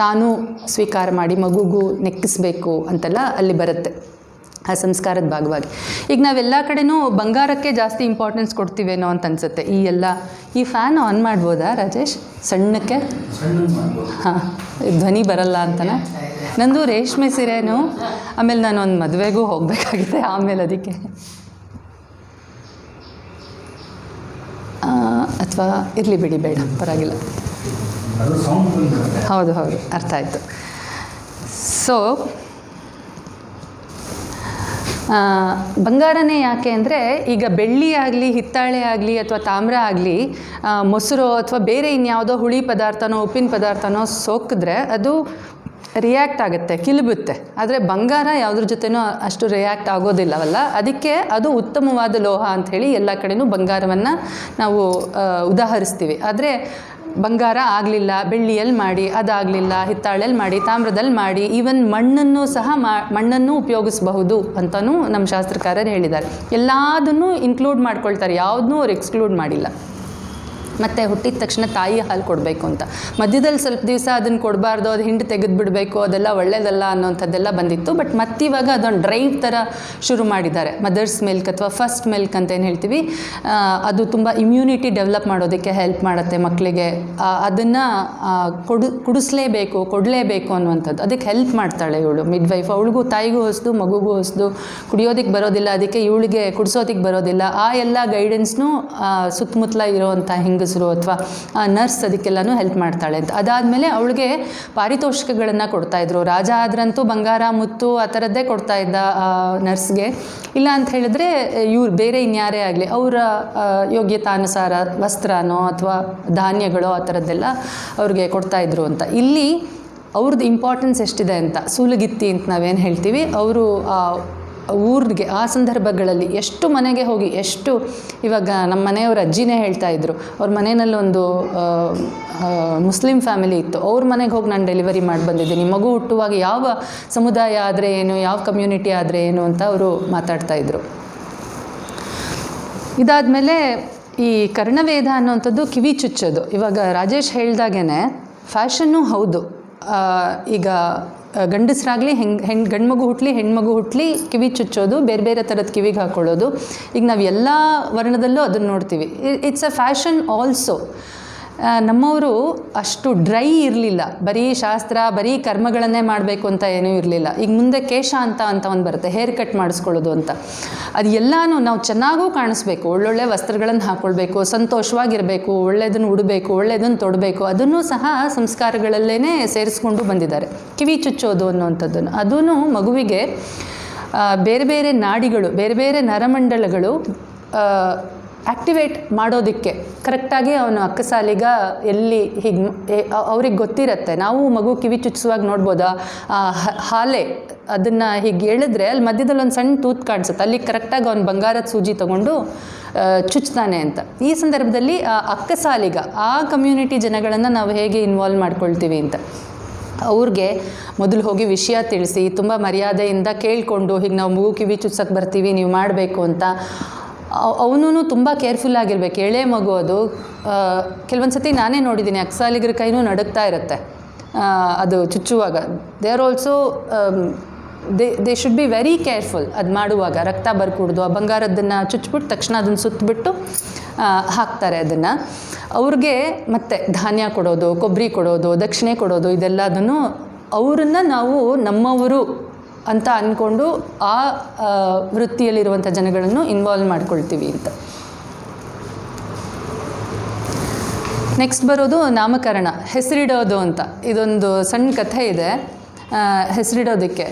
ತಾನೂ ಸ್ವೀಕಾರ ಮಾಡಿ ಮಗುಗೂ ನೆಕ್ಕಿಸ್ಬೇಕು ಅಂತೆಲ್ಲ ಅಲ್ಲಿ ಬರುತ್ತೆ ಆ ಸಂಸ್ಕಾರದ ಭಾಗವಾಗಿ. ಈಗ ನಾವೆಲ್ಲ ಕಡೆನೂ ಬಂಗಾರಕ್ಕೆ ಜಾಸ್ತಿ ಇಂಪಾರ್ಟೆನ್ಸ್ ಕೊಡ್ತೀವೇನೋ ಅಂತ ಅನಿಸುತ್ತೆ. ಈ ಫ್ಯಾನ್ ಆನ್ ಮಾಡ್ಬೋದಾ ರಾಜೇಶ್ ಸಣ್ಣಕ್ಕೆ? ಹಾಂ, ಧ್ವನಿ ಬರಲ್ಲ ಅಂತನಾ? ನಂದು ರೇಷ್ಮೆ ಸೀರೆನೂ, ಆಮೇಲೆ ನಾನು ಒಂದು ಮದುವೆಗೂ ಹೋಗಬೇಕಾಗಿದೆ ಆಮೇಲೆ, ಅದಕ್ಕೆ ಅಥವಾ ಇರಲಿ ಬಿಡಿ, ಬೇಡ ಪರವಾಗಿಲ್ಲ. ಹೌದು ಅರ್ಥ ಆಯಿತು. ಸೊ ಬಂಗಾರನೇ ಯಾಕೆ ಅಂದರೆ, ಈಗ ಬೆಳ್ಳಿ ಆಗಲಿ, ಹಿತ್ತಾಳೆ ಆಗಲಿ ಅಥವಾ ತಾಮ್ರ ಆಗಲಿ, ಮೊಸರು ಅಥವಾ ಬೇರೆ ಇನ್ಯಾವುದೋ ಹುಳಿ ಪದಾರ್ಥನೋ ಉಪ್ಪಿನ ಪದಾರ್ಥನೋ ಸೋಕಿದ್ರೆ ಅದು ರಿಯಾಕ್ಟ್ ಆಗುತ್ತೆ, ಕಿಲುಬುತ್ತೆ. ಆದರೆ ಬಂಗಾರ ಯಾವುದ್ರ ಜೊತೆನೂ ಅಷ್ಟು ರಿಯಾಕ್ಟ್ ಆಗೋದಿಲ್ಲವಲ್ಲ, ಅದಕ್ಕೆ ಅದು ಉತ್ತಮವಾದ ಲೋಹ ಅಂಥೇಳಿ ಎಲ್ಲ ಕಡೆನೂ ಬಂಗಾರವನ್ನು ನಾವು ಉದಾಹರಿಸ್ತೀವಿ. ಆದರೆ ಬಂಗಾರ ಆಗಲಿಲ್ಲ, ಬೆಳ್ಳಿಯಲ್ಲಿ ಮಾಡಿ, ಅದಾಗಲಿಲ್ಲ, ಹಿತ್ತಾಳೆಯಲ್ಲಿ ಮಾಡಿ, ತಾಮ್ರದಲ್ಲಿ ಮಾಡಿ, ಈವನ್ ಮಣ್ಣನ್ನು ಸಹ ಮಣ್ಣನ್ನು ಉಪಯೋಗಿಸಬಹುದು ಅಂತಲೂ ನಮ್ಮ ಶಾಸ್ತ್ರಕಾರರು ಹೇಳಿದ್ದಾರೆ. ಎಲ್ಲದನ್ನೂ ಇನ್ಕ್ಲೂಡ್ ಮಾಡ್ಕೊಳ್ತಾರೆ, ಯಾವುದನ್ನೂ ಅವ್ರು ಎಕ್ಸ್ಕ್ಲೂಡ್ ಮಾಡಿಲ್ಲ. ಮತ್ತು ಹುಟ್ಟಿದ ತಕ್ಷಣ ತಾಯಿ ಹಾಲು ಕೊಡಬೇಕು ಅಂತ, ಮಧ್ಯದಲ್ಲಿ ಸ್ವಲ್ಪ ದಿವಸ ಅದನ್ನು ಕೊಡಬಾರ್ದು, ಅದು ಹಿಂಡು ತೆಗೆದು ಬಿಡಬೇಕು, ಅದೆಲ್ಲ ಒಳ್ಳೆಯದಲ್ಲ ಅನ್ನೋಂಥದ್ದೆಲ್ಲ ಬಂದಿತ್ತು. ಬಟ್ ಮತ್ತಿವಾಗ ಅದೊಂದು ಡ್ರೈವ್ ಥರ ಶುರು ಮಾಡಿದ್ದಾರೆ, ಮದರ್ಸ್ ಮಿಲ್ಕ್ ಅಥವಾ ಫಸ್ಟ್ ಮಿಲ್ಕ್ ಅಂತ ಏನು ಹೇಳ್ತೀವಿ. ಅದು ತುಂಬ ಇಮ್ಯುನಿಟಿ ಡೆವಲಪ್ ಮಾಡೋದಕ್ಕೆ ಹೆಲ್ಪ್ ಮಾಡುತ್ತೆ ಮಕ್ಕಳಿಗೆ. ಅದನ್ನು ಕೊಡಲೇಬೇಕು ಅನ್ನುವಂಥದ್ದು, ಅದಕ್ಕೆ ಹೆಲ್ಪ್ ಮಾಡ್ತಾಳೆ ಇವಳು ಮಿಡ್ ವೈಫ್. ಅವಳಿಗೂ ತಾಯಿಗೂ ಹೊಸದು, ಮಗುಗೂ ಹೊಸದು, ಕುಡಿಯೋದಕ್ಕೆ ಬರೋದಿಲ್ಲ, ಅದಕ್ಕೆ ಇವಳಿಗೆ ಕುಡಿಸೋದಕ್ಕೆ ಬರೋದಿಲ್ಲ. ಆ ಎಲ್ಲ ಗೈಡೆನ್ಸ್ನೂ ಸುತ್ತಮುತ್ತಲ ಇರೋವಂಥ ಹೆಂಗಸರು ಅಥವಾ ನರ್ಸ್ ಅದಕ್ಕೆಲ್ಲನೂ ಹೆಲ್ಪ್ ಮಾಡ್ತಾಳೆ ಅಂತ. ಅದಾದಮೇಲೆ ಅವಳಿಗೆ ಪಾರಿತೋಷಿಕಗಳನ್ನು ಕೊಡ್ತಾಯಿದ್ರು. ರಾಜ ಆದ್ರಂತೂ ಬಂಗಾರ, ಮುತ್ತು ಆ ಥರದ್ದೇ ಕೊಡ್ತಾಯಿದ್ದ ನರ್ಸ್ಗೆ. ಇಲ್ಲ ಅಂತ ಹೇಳಿದ್ರೆ ಇವ್ರು ಬೇರೆ ಇನ್ಯಾರೇ ಆಗಲಿ ಅವರ ಯೋಗ್ಯತಾನುಸಾರ ವಸ್ತ್ರನೋ ಅಥವಾ ಧಾನ್ಯಗಳೋ ಆ ಥರದ್ದೆಲ್ಲ ಅವ್ರಿಗೆ ಕೊಡ್ತಾಯಿದ್ರು ಅಂತ. ಇಲ್ಲಿ ಅವ್ರದ್ದು ಇಂಪಾರ್ಟೆನ್ಸ್ ಎಷ್ಟಿದೆ ಅಂತ, ಸೂಲಗಿತ್ತಿ ಅಂತ ನಾವೇನು ಹೇಳ್ತೀವಿ, ಅವರು ಊರಿಗೆ ಆ ಸಂದರ್ಭಗಳಲ್ಲಿ ಎಷ್ಟು ಮನೆಗೆ ಹೋಗಿ ಎಷ್ಟು, ಇವಾಗ ನಮ್ಮ ಮನೆಯವ್ರ ಅಜ್ಜಿನೇ ಹೇಳ್ತಾಯಿದ್ರು, ಅವ್ರ ಮನೆಯಲ್ಲೊಂದು ಮುಸ್ಲಿಂ ಫ್ಯಾಮಿಲಿ ಇತ್ತು, ಅವ್ರ ಮನೆಗೆ ಹೋಗಿ ನಾನು ಡೆಲಿವರಿ ಮಾಡಿ ಬಂದಿದ್ದೀನಿ, ಮಗು ಹುಟ್ಟುವಾಗ ಯಾವ ಸಮುದಾಯ ಆದರೆ ಏನು, ಯಾವ ಕಮ್ಯುನಿಟಿ ಆದರೆ ಏನು ಅಂತ ಅವರು ಮಾತಾಡ್ತಾಯಿದ್ರು. ಇದಾದಮೇಲೆ ಈ ಕರ್ಣವೇದ ಅನ್ನೋಂಥದ್ದು ಕಿವಿ ಚುಚ್ಚೋದು. ಇವಾಗ ರಾಜೇಶ್ ಹೇಳ್ದಾಗೇ ಫ್ಯಾಷನ್ನು ಹೌದು. ಈಗ ಗಂಡಸರಾಗಲಿ ಗಂಡು ಮಗು ಹುಟ್ಟಲಿ ಹೆಣ್ಮಗು ಹುಟ್ಟಲಿ ಕಿವಿ ಚುಚ್ಚೋದು, ಬೇರೆ ಬೇರೆ ಥರದ ಕಿವಿಗೆ ಹಾಕ್ಕೊಳ್ಳೋದು, ಈಗ ನಾವು ಎಲ್ಲ ವರ್ಣದಲ್ಲೂ ಅದನ್ನು ನೋಡ್ತೀವಿ. It's a fashion also. ನಮ್ಮವರು ಅಷ್ಟು ಡ್ರೈ ಇರಲಿಲ್ಲ, ಬರೀ ಶಾಸ್ತ್ರ ಬರೀ ಕರ್ಮಗಳನ್ನೇ ಮಾಡಬೇಕು ಅಂತ ಏನೂ ಇರಲಿಲ್ಲ. ಈಗ ಮುಂದೆ ಕೇಶ ಅಂತ ಒಂದು ಬರುತ್ತೆ, ಹೇರ್ ಕಟ್ ಮಾಡಿಸ್ಕೊಳ್ಳೋದು ಅಂತ. ಅದು ಎಲ್ಲನೂ ನಾವು ಚೆನ್ನಾಗೂ ಕಾಣಿಸ್ಬೇಕು, ಒಳ್ಳೊಳ್ಳೆ ವಸ್ತ್ರಗಳನ್ನು ಹಾಕ್ಕೊಳ್ಬೇಕು, ಸಂತೋಷವಾಗಿರಬೇಕು, ಒಳ್ಳೆಯದನ್ನು ಉಡಬೇಕು, ಒಳ್ಳೆಯದನ್ನು ತೊಡಬೇಕು, ಅದನ್ನು ಸಹ ಸಂಸ್ಕಾರಗಳಲ್ಲೇ ಸೇರಿಸ್ಕೊಂಡು ಬಂದಿದ್ದಾರೆ. ಕಿವಿ ಚುಚ್ಚೋದು ಅನ್ನುವಂಥದ್ದನ್ನು ಅದೂ ಮಗುವಿಗೆ ಬೇರೆ ಬೇರೆ ನಾಡಿಗಳು, ಬೇರೆ ಬೇರೆ ನರಮಂಡಲಗಳು ಆ್ಯಕ್ಟಿವೇಟ್ ಮಾಡೋದಕ್ಕೆ ಕರೆಕ್ಟಾಗಿ ಅವನು ಅಕ್ಕಸಾಲಿಗ ಎಲ್ಲಿ ಹೀಗೆ ಅವ್ರಿಗೆ ಗೊತ್ತಿರುತ್ತೆ. ನಾವು ಮಗು ಕಿವಿ ಚುಚ್ಚಿಸುವಾಗ ನೋಡ್ಬೋದಾ, ಹಾಲೆ ಅದನ್ನು ಹೀಗೆ ಎಳೆದ್ರೆ ಅಲ್ಲಿ ಮಧ್ಯದಲ್ಲಿ ಒಂದು ಸಣ್ಣ ತೂತು ಕಾಣಿಸುತ್ತೆ, ಅಲ್ಲಿ ಕರೆಕ್ಟಾಗಿ ಅವ್ನು ಬಂಗಾರದ ಸೂಜಿ ತೊಗೊಂಡು ಚುಚ್ತಾನೆ ಅಂತ. ಈ ಸಂದರ್ಭದಲ್ಲಿ ಅಕ್ಕಸಾಲಿಗ ಆ ಕಮ್ಯುನಿಟಿ ಜನಗಳನ್ನು ನಾವು ಹೇಗೆ ಇನ್ವಾಲ್ವ್ ಮಾಡ್ಕೊಳ್ತೀವಿ ಅಂತ ಅವ್ರಿಗೆ ಮೊದಲು ಹೋಗಿ ವಿಷಯ ತಿಳಿಸಿ, ತುಂಬ ಮರ್ಯಾದೆಯಿಂದ ಕೇಳಿಕೊಂಡು, ಹೀಗೆ ನಾವು ಮಗು ಕಿವಿ ಚುಚ್ಚಕ್ಕೆ ಬರ್ತೀವಿ, ನೀವು ಮಾಡಬೇಕು ಅಂತ. ಅವನು ತುಂಬ ಕೇರ್ಫುಲ್ ಆಗಿರ್ಬೇಕು, ಎಳೆ ಮಗು ಅದು. ಕೆಲವೊಂದು ಸತಿ ನಾನೇ ನೋಡಿದ್ದೀನಿ, ಅಕ್ಸಾಲಿಗರ ಕೈನೂ ನಡುಗ್ತಾ ಇರುತ್ತೆ ಅದು ಚುಚ್ಚುವಾಗ. They are also they should be very careful ಅದು ಮಾಡುವಾಗ. ರಕ್ತ ಬರ್ಕೂಡ್ದು, ಆ ಬಂಗಾರದನ್ನು ಚುಚ್ಚಿಬಿಟ್ಟು ತಕ್ಷಣ ಅದನ್ನು ಸುತ್ತಬಿಟ್ಟು ಹಾಕ್ತಾರೆ ಅದನ್ನು. ಅವ್ರಿಗೆ ಮತ್ತೆ ಧಾನ್ಯ ಕೊಡೋದು, ಕೊಬ್ಬರಿ ಕೊಡೋದು, ದಕ್ಷಿಣೆ ಕೊಡೋದು, ಇದೆಲ್ಲದನ್ನು ಅವರನ್ನು ನಾವು ನಮ್ಮವರು ಅಂತ ಅಂದ್ಕೊಂಡು ಆ ವೃತ್ತಿಯಲ್ಲಿರುವಂಥ ಜನಗಳನ್ನು ಇನ್ವಾಲ್ವ್ ಮಾಡ್ಕೊಳ್ತೀವಿ ಅಂತ. ನೆಕ್ಸ್ಟ್ ಬರೋದು ನಾಮಕರಣ, ಹೆಸರಿಡೋದು ಅಂತ. ಇದೊಂದು ಸಣ್ಣ ಕಥೆ ಇದೆ ಹೆಸರಿಡೋದಕ್ಕೆ.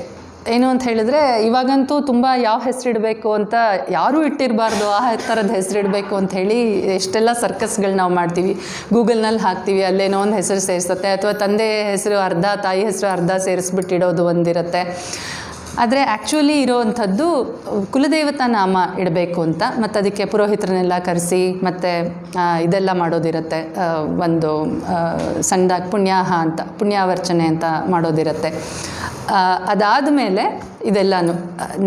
ಏನು ಅಂತ ಹೇಳಿದ್ರೆ, ಇವಾಗಂತೂ ತುಂಬ ಯಾವ ಹೆಸರಿಡಬೇಕು ಅಂತ ಯಾರೂ ಇಟ್ಟಿರಬಾರ್ದು, ಆ ಥರದ ಹೆಸರಿಡಬೇಕು ಅಂಥೇಳಿ ಎಷ್ಟೆಲ್ಲ ಸರ್ಕಸ್ಗಳು ನಾವು ಮಾಡ್ತೀವಿ. ಗೂಗಲ್ನಲ್ಲಿ ಹಾಕ್ತೀವಿ, ಅಲ್ಲೇನೋ ಒಂದು ಹೆಸರು ಸೇರಿಸುತ್ತೆ, ಅಥವಾ ತಂದೆ ಹೆಸರು ಅರ್ಧ ತಾಯಿ ಹೆಸರು ಅರ್ಧ ಸೇರಿಸ್ಬಿಟ್ಟಿಡೋದು ಒಂದಿರುತ್ತೆ. ಆದರೆ ಆ್ಯಕ್ಚುಲಿ ಇರೋವಂಥದ್ದು ಕುಲದೇವತಾ ನಾಮ ಇಡಬೇಕು ಅಂತ, ಮತ್ತು ಅದಕ್ಕೆ ಪುರೋಹಿತರನ್ನೆಲ್ಲ ಕರೆಸಿ ಮತ್ತು ಇದೆಲ್ಲ ಮಾಡೋದಿರುತ್ತೆ. ಒಂದು ಸಣ್ಣದಾಗಿ ಪುಣ್ಯಾಹ ಅಂತ, ಪುಣ್ಯಾವರ್ಚನೆ ಅಂತ ಮಾಡೋದಿರುತ್ತೆ. ಅದಾದಮೇಲೆ ಇದೆಲ್ಲನೂ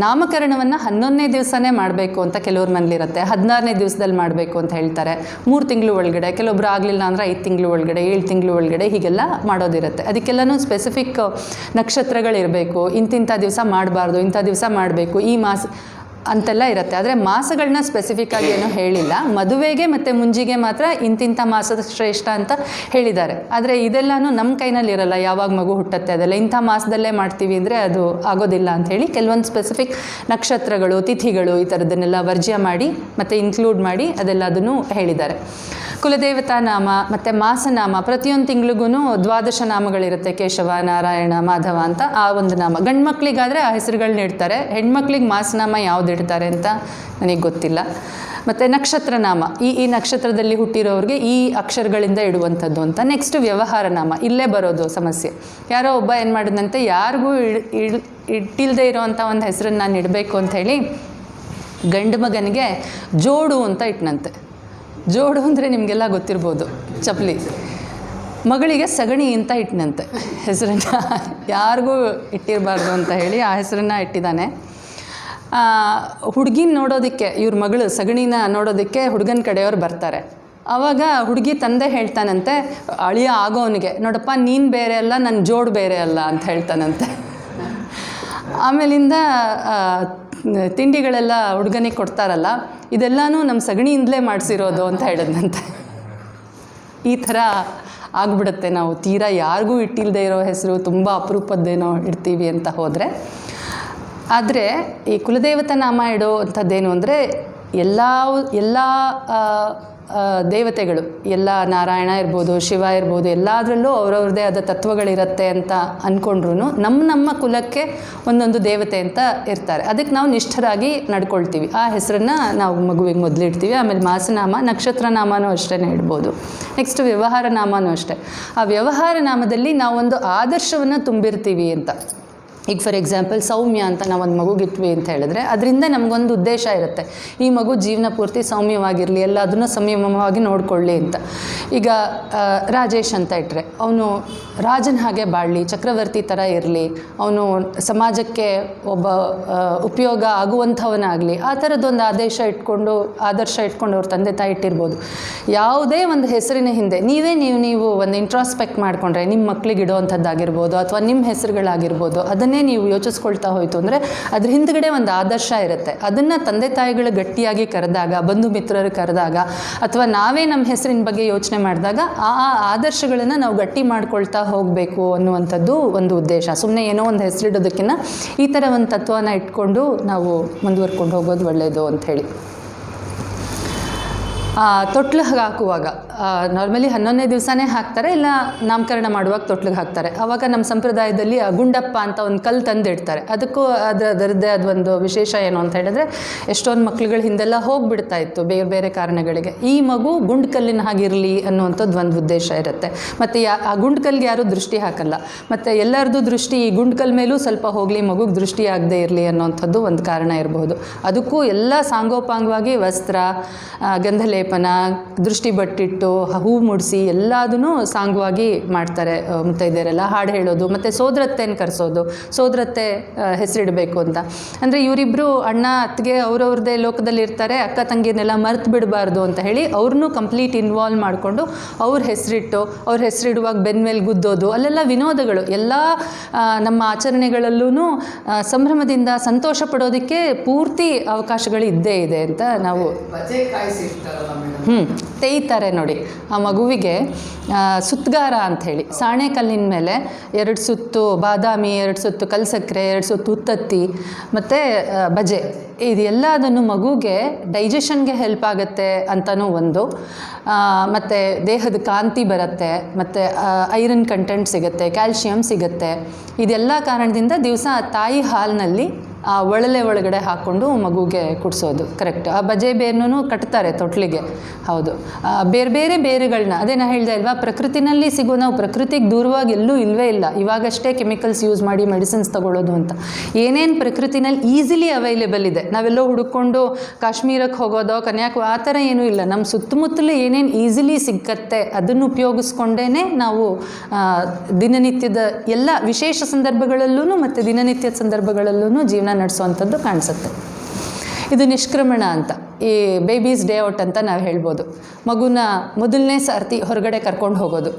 ನಾಮಕರಣವನ್ನು 11ನೇ ದಿವಸನೇ ಮಾಡಬೇಕು ಅಂತ ಕೆಲವ್ರ ಮನೇಲಿರುತ್ತೆ, 16ನೇ ದಿವಸದಲ್ಲಿ ಮಾಡಬೇಕು ಅಂತ ಹೇಳ್ತಾರೆ. 3 ತಿಂಗಳು ಒಳಗಡೆ, ಕೆಲವೊಬ್ರು ಆಗಲಿಲ್ಲ ಅಂದರೆ 5 ತಿಂಗಳು ಒಳಗಡೆ, 7 ತಿಂಗಳು ಒಳಗಡೆ ಹೀಗೆಲ್ಲ ಮಾಡೋದಿರುತ್ತೆ. ಅದಕ್ಕೆಲ್ಲನೂ ಸ್ಪೆಸಿಫಿಕ್ ನಕ್ಷತ್ರಗಳಿರಬೇಕು, ಇಂತಿಂಥ ದಿವಸ ಮಾಡಬಾರ್ದು, ಇಂಥ ದಿವಸ ಮಾಡಬೇಕು, ಈ ಮಾಸ ಅಂತೆಲ್ಲ ಇರುತ್ತೆ. ಆದರೆ ಮಾಸಗಳನ್ನ ಸ್ಪೆಸಿಫಿಕ್ಕಾಗಿ ಏನೂ ಹೇಳಿಲ್ಲ. ಮದುವೆಗೆ ಮತ್ತು ಮುಂಜಿಗೆ ಮಾತ್ರ ಇಂತಿಂಥ ಮಾಸದ ಶ್ರೇಷ್ಠ ಅಂತ ಹೇಳಿದ್ದಾರೆ. ಆದರೆ ಇದೆಲ್ಲನೂ ನಮ್ಮ ಕೈನಲ್ಲಿರಲ್ಲ, ಯಾವಾಗ ಮಗು ಹುಟ್ಟುತ್ತೆ ಅದೆಲ್ಲ ಇಂಥ ಮಾಸದಲ್ಲೇ ಮಾಡ್ತೀವಿ ಅಂದರೆ ಅದು ಆಗೋದಿಲ್ಲ ಅಂಥೇಳಿ ಕೆಲವೊಂದು ಸ್ಪೆಸಿಫಿಕ್ ನಕ್ಷತ್ರಗಳು, ತಿಥಿಗಳು ಈ ಥರದನ್ನೆಲ್ಲ ವರ್ಜ್ಯ ಮಾಡಿ ಮತ್ತು ಇನ್ಕ್ಲೂಡ್ ಮಾಡಿ ಅದೆಲ್ಲದನ್ನು ಹೇಳಿದ್ದಾರೆ. ಕುಲದೇವತಾ ನಾಮ ಮತ್ತು ಮಾಸನಾಮ, ಪ್ರತಿಯೊಂದು ತಿಂಗಳಿಗೂ 12 ನಾಮಗಳಿರುತ್ತೆ, ಕೇಶವ, ನಾರಾಯಣ, ಮಾಧವ ಅಂತ. ಆ ಒಂದು ನಾಮ ಗಂಡು ಮಕ್ಕಳಿಗಾದರೆ ಆ ಹೆಸರುಗಳನ್ನ ಇಡ್ತಾರೆ, ಹೆಣ್ಮಕ್ಳಿಗೆ ಮಾಸನಾಮ ಯಾವುದು ಇಡ್ತಾರೆ ಅಂತ ನನಗೆ ಗೊತ್ತಿಲ್ಲ. ಮತ್ತು ನಕ್ಷತ್ರ ನಾಮ, ಈ ನಕ್ಷತ್ರದಲ್ಲಿ ಹುಟ್ಟಿರೋರಿಗೆ ಈ ಅಕ್ಷರಗಳಿಂದ ಇಡುವಂಥದ್ದು ಅಂತ. ನೆಕ್ಸ್ಟ್ ವ್ಯವಹಾರ ನಾಮ, ಇಲ್ಲೇ ಬರೋದು ಸಮಸ್ಯೆ. ಯಾರೋ ಒಬ್ಬ ಏನು ಮಾಡಿದಂತೆ, ಯಾರಿಗೂ ಇಟ್ಟಿಲ್ಲದೆ ಇರೋವಂಥ ಒಂದು ಹೆಸರನ್ನು ನಾನು ಇಡಬೇಕು ಅಂಥೇಳಿ ಗಂಡು ಮಗನಿಗೆ ಜೋಡು ಅಂತ ಇಟ್ಟನಂತೆ. ಜೋಡು ಅಂದರೆ ನಿಮಗೆಲ್ಲ ಗೊತ್ತಿರ್ಬೋದು, ಚಪ್ಪಲಿ. ಮಗಳಿಗೆ ಸಗಣಿ ಅಂತ ಇಟ್ಟನಂತೆ ಹೆಸರನ್ನು, ಯಾರಿಗೂ ಇಟ್ಟಿರಬಾರ್ದು ಅಂತ ಹೇಳಿ ಆ ಹೆಸರನ್ನು ಇಟ್ಟಿದ್ದಾನೆ. ಹುಡುಗಿನ ನೋಡೋದಕ್ಕೆ, ಇವ್ರ ಮಗಳು ಸಗಣಿನ ನೋಡೋದಕ್ಕೆ ಹುಡುಗನ ಕಡೆಯವ್ರು ಬರ್ತಾರೆ. ಆವಾಗ ಹುಡುಗಿ ತಂದೆ ಹೇಳ್ತಾನಂತೆ ಅಳಿಯ ಆಗೋವನಿಗೆ, ನೋಡಪ್ಪ ನೀನು ಬೇರೆ ಅಲ್ಲ, ನನ್ನ ಜೋಡು ಬೇರೆ ಅಲ್ಲ ಅಂತ ಹೇಳ್ತಾನಂತೆ. ಆಮೇಲಿಂದ ತಿಂಡಿಗಳೆಲ್ಲ ಹುಡುಗನಿಗೆ ಕೊಡ್ತಾರಲ್ಲ, ಇದೆಲ್ಲನೂ ನಮ್ಮ ಸಗಣಿಯಿಂದಲೇ ಮಾಡಿಸಿರೋದು ಅಂತ ಹೇಳಿದ್ನಂತೆ. ಈ ಥರ ಆಗಿಬಿಡುತ್ತೆ. ನಾವು ತೀರಾ ಯಾರಿಗೂ ಇಟ್ಟಿಲ್ಲದೆ ಇರೋ ಹೆಸರು ತುಂಬ ಅಪರೂಪದ್ದೇನೋ ಇಡ್ತೀವಿ ಅಂತ ಹೋದರೆ. ಆದರೆ ಈ ಕುಲದೇವತಾ ನಾಮ ಇಡೋ ಅಂಥದ್ದೇನು ಅಂದರೆ ಎಲ್ಲ ದೇವತೆಗಳು, ಎಲ್ಲ ನಾರಾಯಣ ಇರ್ಬೋದು, ಶಿವ ಇರ್ಬೋದು, ಎಲ್ಲದರಲ್ಲೂ ಅವ್ರವ್ರದ್ದೇ ಆದ ತತ್ವಗಳಿರುತ್ತೆ ಅಂತ ಅಂದ್ಕೊಂಡ್ರು ನಮ್ಮ ಕುಲಕ್ಕೆ ಒಂದೊಂದು ದೇವತೆ ಅಂತ ಇರ್ತಾರೆ. ಅದಕ್ಕೆ ನಾವು ನಿಷ್ಠರಾಗಿ ನಡ್ಕೊಳ್ತೀವಿ. ಆ ಹೆಸರನ್ನು ನಾವು ಮಗುವಿಗೆ ಮೊದಲಿಡ್ತೀವಿ. ಆಮೇಲೆ ಮಾಸನಾಮ, ನಕ್ಷತ್ರ ನಾಮನೂ ಅಷ್ಟೇ ಇಡ್ಬೋದು. ನೆಕ್ಸ್ಟ್ ವ್ಯವಹಾರ ನಾಮನೂ ಅಷ್ಟೇ. ಆ ವ್ಯವಹಾರ ನಾಮದಲ್ಲಿ ನಾವೊಂದು ಆದರ್ಶವನ್ನು ತುಂಬಿರ್ತೀವಿ ಅಂತ. ಈಗ ಫಾರ್ ಎಕ್ಸಾಂಪಲ್ ಸೌಮ್ಯ ಅಂತ ನಾವು ಒಂದು ಮಗುಗಿಟ್ವಿ ಅಂತ ಹೇಳಿದ್ರೆ ಅದರಿಂದ ನಮಗೊಂದು ಉದ್ದೇಶ ಇರುತ್ತೆ, ಈ ಮಗು ಜೀವನ ಪೂರ್ತಿ ಸೌಮ್ಯವಾಗಿರಲಿ, ಎಲ್ಲದನ್ನು ಸಂಯಮವಾಗಿ ನೋಡಿಕೊಳ್ಳಿ ಅಂತ. ಈಗ ರಾಜೇಶ್ ಅಂತ ಇಟ್ಟರೆ ಅವನು ರಾಜನ ಹಾಗೆ ಬಾಳಲಿ, ಚಕ್ರವರ್ತಿ ಥರ ಇರಲಿ, ಅವನು ಸಮಾಜಕ್ಕೆ ಒಬ್ಬ ಉಪಯೋಗ ಆಗುವಂಥವನಾಗಲಿ, ಆ ಥರದ್ದೊಂದು ಆದರ್ಶ ಇಟ್ಕೊಂಡು ಅವ್ರ ತಂದೆ ತಾಯಿ ಇಟ್ಟಿರ್ಬೋದು. ಯಾವುದೇ ಒಂದು ಹೆಸರಿನ ಹಿಂದೆ ನೀವು ಒಂದು ಇಂಟ್ರಾಸ್ಪೆಕ್ಟ್ ಮಾಡಿಕೊಂಡ್ರೆ ನಿಮ್ಮ ಮಕ್ಕಳಿಗೆ ಇಡೋವಂಥದ್ದಾಗಿರ್ಬೋದು ಅಥವಾ ನಿಮ್ಮ ಹೆಸರುಗಳಾಗಿರ್ಬೋದು, ಅದನ್ನೇ ನೀವು ಯೋಚಿಸ್ಕೊಳ್ತಾ ಹೋಯಿತು ಅಂದರೆ ಅದ್ರ ಹಿಂದ್ಗಡೆ ಒಂದು ಆದರ್ಶ ಇರುತ್ತೆ. ಅದನ್ನು ತಂದೆ ತಾಯಿಗಳು ಗಟ್ಟಿಯಾಗಿ ಕರೆದಾಗ, ಬಂಧು ಮಿತ್ರರು ಕರೆದಾಗ, ಅಥವಾ ನಾವೇ ನಮ್ಮ ಹೆಸರಿನ ಬಗ್ಗೆ ಯೋಚನೆ ಮಾಡಿದಾಗ ಆ ಆದರ್ಶಗಳನ್ನು ನಾವು ಗಟ್ಟಿ ಮಾಡ್ಕೊಳ್ತಾ ಹೋಗಬೇಕು ಅನ್ನುವಂಥದ್ದು ಒಂದು ಉದ್ದೇಶ. ಸುಮ್ಮನೆ ಏನೋ ಒಂದು ಹೆಸರಿಡೋದಕ್ಕಿಂತ ಈ ಥರ ಒಂದು ತತ್ವನ ಇಟ್ಕೊಂಡು ನಾವು ಮುಂದುವರ್ಕೊಂಡು ಹೋಗೋದು ಒಳ್ಳೆಯದು ಅಂಥೇಳಿ. ತೊಟ್ಲಿಗೆ ಹಾಕುವಾಗ ನಾರ್ಮಲಿ 11ನೇ ದಿವಸನೇ ಹಾಕ್ತಾರೆ, ಇಲ್ಲ ನಾಮಕರಣ ಮಾಡುವಾಗ ತೊಟ್ಲಿಗೆ ಹಾಕ್ತಾರೆ. ಆವಾಗ ನಮ್ಮ ಸಂಪ್ರದಾಯದಲ್ಲಿ ಗುಂಡಪ್ಪ ಅಂತ ಒಂದು ಕಲ್ಲು ತಂದಿಡ್ತಾರೆ. ಅದಕ್ಕೂ ಅದರದ್ದೇ ಅದೊಂದು ವಿಶೇಷ ಏನು ಅಂತ ಹೇಳಿದ್ರೆ, ಎಷ್ಟೊಂದು ಮಕ್ಳುಗಳು ಹಿಂದೆಲ್ಲ ಹೋಗಿಬಿಡ್ತಾ ಇತ್ತು ಬೇರೆ ಬೇರೆ ಕಾರಣಗಳಿಗೆ. ಈ ಮಗು ಗುಂಡು ಕಲ್ಲಿನ ಹಾಗಿರಲಿ ಅನ್ನುವಂಥದ್ದು ಒಂದು ಉದ್ದೇಶ ಇರುತ್ತೆ. ಮತ್ತು ಆ ಗುಂಡು ಕಲ್ಲಿಗೆ ಯಾರೂ ದೃಷ್ಟಿ ಹಾಕಲ್ಲ, ಮತ್ತು ಎಲ್ಲರದ್ದು ದೃಷ್ಟಿ ಈ ಗುಂಡು ಕಲ್ಲು ಮೇಲೂ ಸ್ವಲ್ಪ ಹೋಗಲಿ, ಮಗುಗೆ ದೃಷ್ಟಿ ಆಗದೆ ಇರಲಿ ಅನ್ನೋಂಥದ್ದು ಒಂದು ಕಾರಣ ಇರಬಹುದು. ಅದಕ್ಕೂ ಎಲ್ಲ ಸಾಂಗೋಪಾಂಗವಾಗಿ ವಸ್ತ್ರ, ಗಂಧಲೇಪನ, ದೃಷ್ಟಿ ಬಟ್ಟಿಟ್ಟು, ಹೂ ಮುಡಿಸಿ ಎಲ್ಲದನ್ನೂ ಸಾಂಗವಾಗಿ ಮಾಡ್ತಾರೆ ಮುತ್ತೈದೆಯರೆಲ್ಲ. ಹಾಡು ಹೇಳೋದು, ಮತ್ತು ಸೋದರತ್ತೆನ ಕರೆಸೋದು, ಸೋದರತ್ತೆ ಹೆಸರಿಡಬೇಕು ಅಂತ. ಅಂದರೆ ಇವರಿಬ್ಬರು ಅಣ್ಣ ಅತ್ತಿಗೆ ಅವ್ರವ್ರದ್ದೇ ಲೋಕದಲ್ಲಿ ಇರ್ತಾರೆ, ಅಕ್ಕ ತಂಗಿಯನ್ನೆಲ್ಲ ಮರ್ತು ಬಿಡಬಾರ್ದು ಅಂತ ಹೇಳಿ ಅವ್ರನ್ನೂ ಕಂಪ್ಲೀಟ್ ಇನ್ವಾಲ್ವ್ ಮಾಡಿಕೊಂಡು ಅವ್ರ ಹೆಸರಿಡುವಾಗ ಬೆನ್ನ ಮೇಲೆ ಗುದ್ದೋದು, ಅಲ್ಲೆಲ್ಲ ವಿನೋದಗಳು. ಎಲ್ಲ ನಮ್ಮ ಆಚರಣೆಗಳಲ್ಲೂ ಸಂಭ್ರಮದಿಂದ ಸಂತೋಷ ಪಡೋದಕ್ಕೆ ಪೂರ್ತಿ ಅವಕಾಶಗಳು ಇದ್ದೇ ಇದೆ ಅಂತ ನಾವು ತೇಯ್ತಾರೆ ನೋಡಿ. ಆ ಮಗುವಿಗೆ ಸುತ್ತಗಾರ ಅಂಥೇಳಿ ಸಾಣೆ ಕಲ್ಲಿನ ಮೇಲೆ 2 ಸುತ್ತು ಬಾದಾಮಿ, 2 ಸುತ್ತು ಕಲ್ಸಕ್ಕರೆ, 2 ಸುತ್ತು ಉತ್ತತ್ತಿ ಮತ್ತು ಬಜೆ, ಇದೆಲ್ಲದನ್ನು ಮಗುಗೆ ಡೈಜೆಷನ್ಗೆ ಹೆಲ್ಪ್ ಆಗುತ್ತೆ ಅಂತಲೂ ಒಂದು. ಮತ್ತು ದೇಹದ ಕಾಂತಿ ಬರುತ್ತೆ, ಮತ್ತು ಐರನ್ ಕಂಟೆಂಟ್ ಸಿಗುತ್ತೆ, ಕ್ಯಾಲ್ಶಿಯಂ ಸಿಗುತ್ತೆ. ಇದೆಲ್ಲ ಕಾರಣದಿಂದ ದಿವಸ ತಾಯಿ ಹಾಲಿನಲ್ಲಿ ಆ ಒಳಗಡೆ ಹಾಕ್ಕೊಂಡು ಮಗುಗೆ ಕುಡಿಸೋದು. ಕರೆಕ್ಟ್. ಆ ಬಜೆ ಬೇರ್ನೂ ಕಟ್ತಾರೆ ತೊಟ್ಲಿಗೆ. ಹೌದು, ಬೇರೆ ಬೇರೆ ಬೇರುಗಳನ್ನ, ಅದೇ ನಾನು ಹೇಳ್ದೆ ಅಲ್ವಾ, ಪ್ರಕೃತಿನಲ್ಲಿ ಸಿಗೋ, ನಾವು ಪ್ರಕೃತಿಗೆ ದೂರವಾಗಿ ಎಲ್ಲೂ ಇಲ್ಲವೇ ಇಲ್ಲ. ಇವಾಗಷ್ಟೇ ಕೆಮಿಕಲ್ಸ್ ಯೂಸ್ ಮಾಡಿ ಮೆಡಿಸಿನ್ಸ್ ತಗೊಳ್ಳೋದು ಅಂತ. ಏನೇನು ಪ್ರಕೃತಿನಲ್ಲಿ ಈಸಿಲಿ ಅವೈಲೇಬಲ್ ಇದೆ, ನಾವೆಲ್ಲೋ ಹುಡುಕೊಂಡು ಕಾಶ್ಮೀರಕ್ಕೆ ಹೋಗೋದೋ ಕನ್ಯಾಕುಮಾರಿ ಆ ಥರ ಏನೂ ಇಲ್ಲ. ನಮ್ಮ ಸುತ್ತಮುತ್ತಲೂ ಏನೇನು ಈಸಿಲಿ ಸಿಕ್ಕತ್ತೆ ಅದನ್ನು ಉಪಯೋಗಿಸ್ಕೊಂಡೇ ನಾವು ದಿನನಿತ್ಯದ ಎಲ್ಲ ವಿಶೇಷ ಸಂದರ್ಭಗಳಲ್ಲೂ ಮತ್ತು ದಿನನಿತ್ಯದ ಸಂದರ್ಭಗಳಲ್ಲೂ ಜೀವನ ನಡೆಸೋವಂಥದ್ದು ಕಾಣಿಸುತ್ತೆ. ಇದು ನಿಷ್ಕ್ರಮಣ ಅಂತ, ಈ ಬೇಬೀಸ್ ಡೇ ಔಟ್ ಅಂತ ನಾವು ಹೇಳ್ಬೋದು. ಮಗುನ ಮೊದಲನೇ ಸರ್ತಿ ಹೊರಗಡೆ ಕರ್ಕೊಂಡು ಹೋಗೋದು.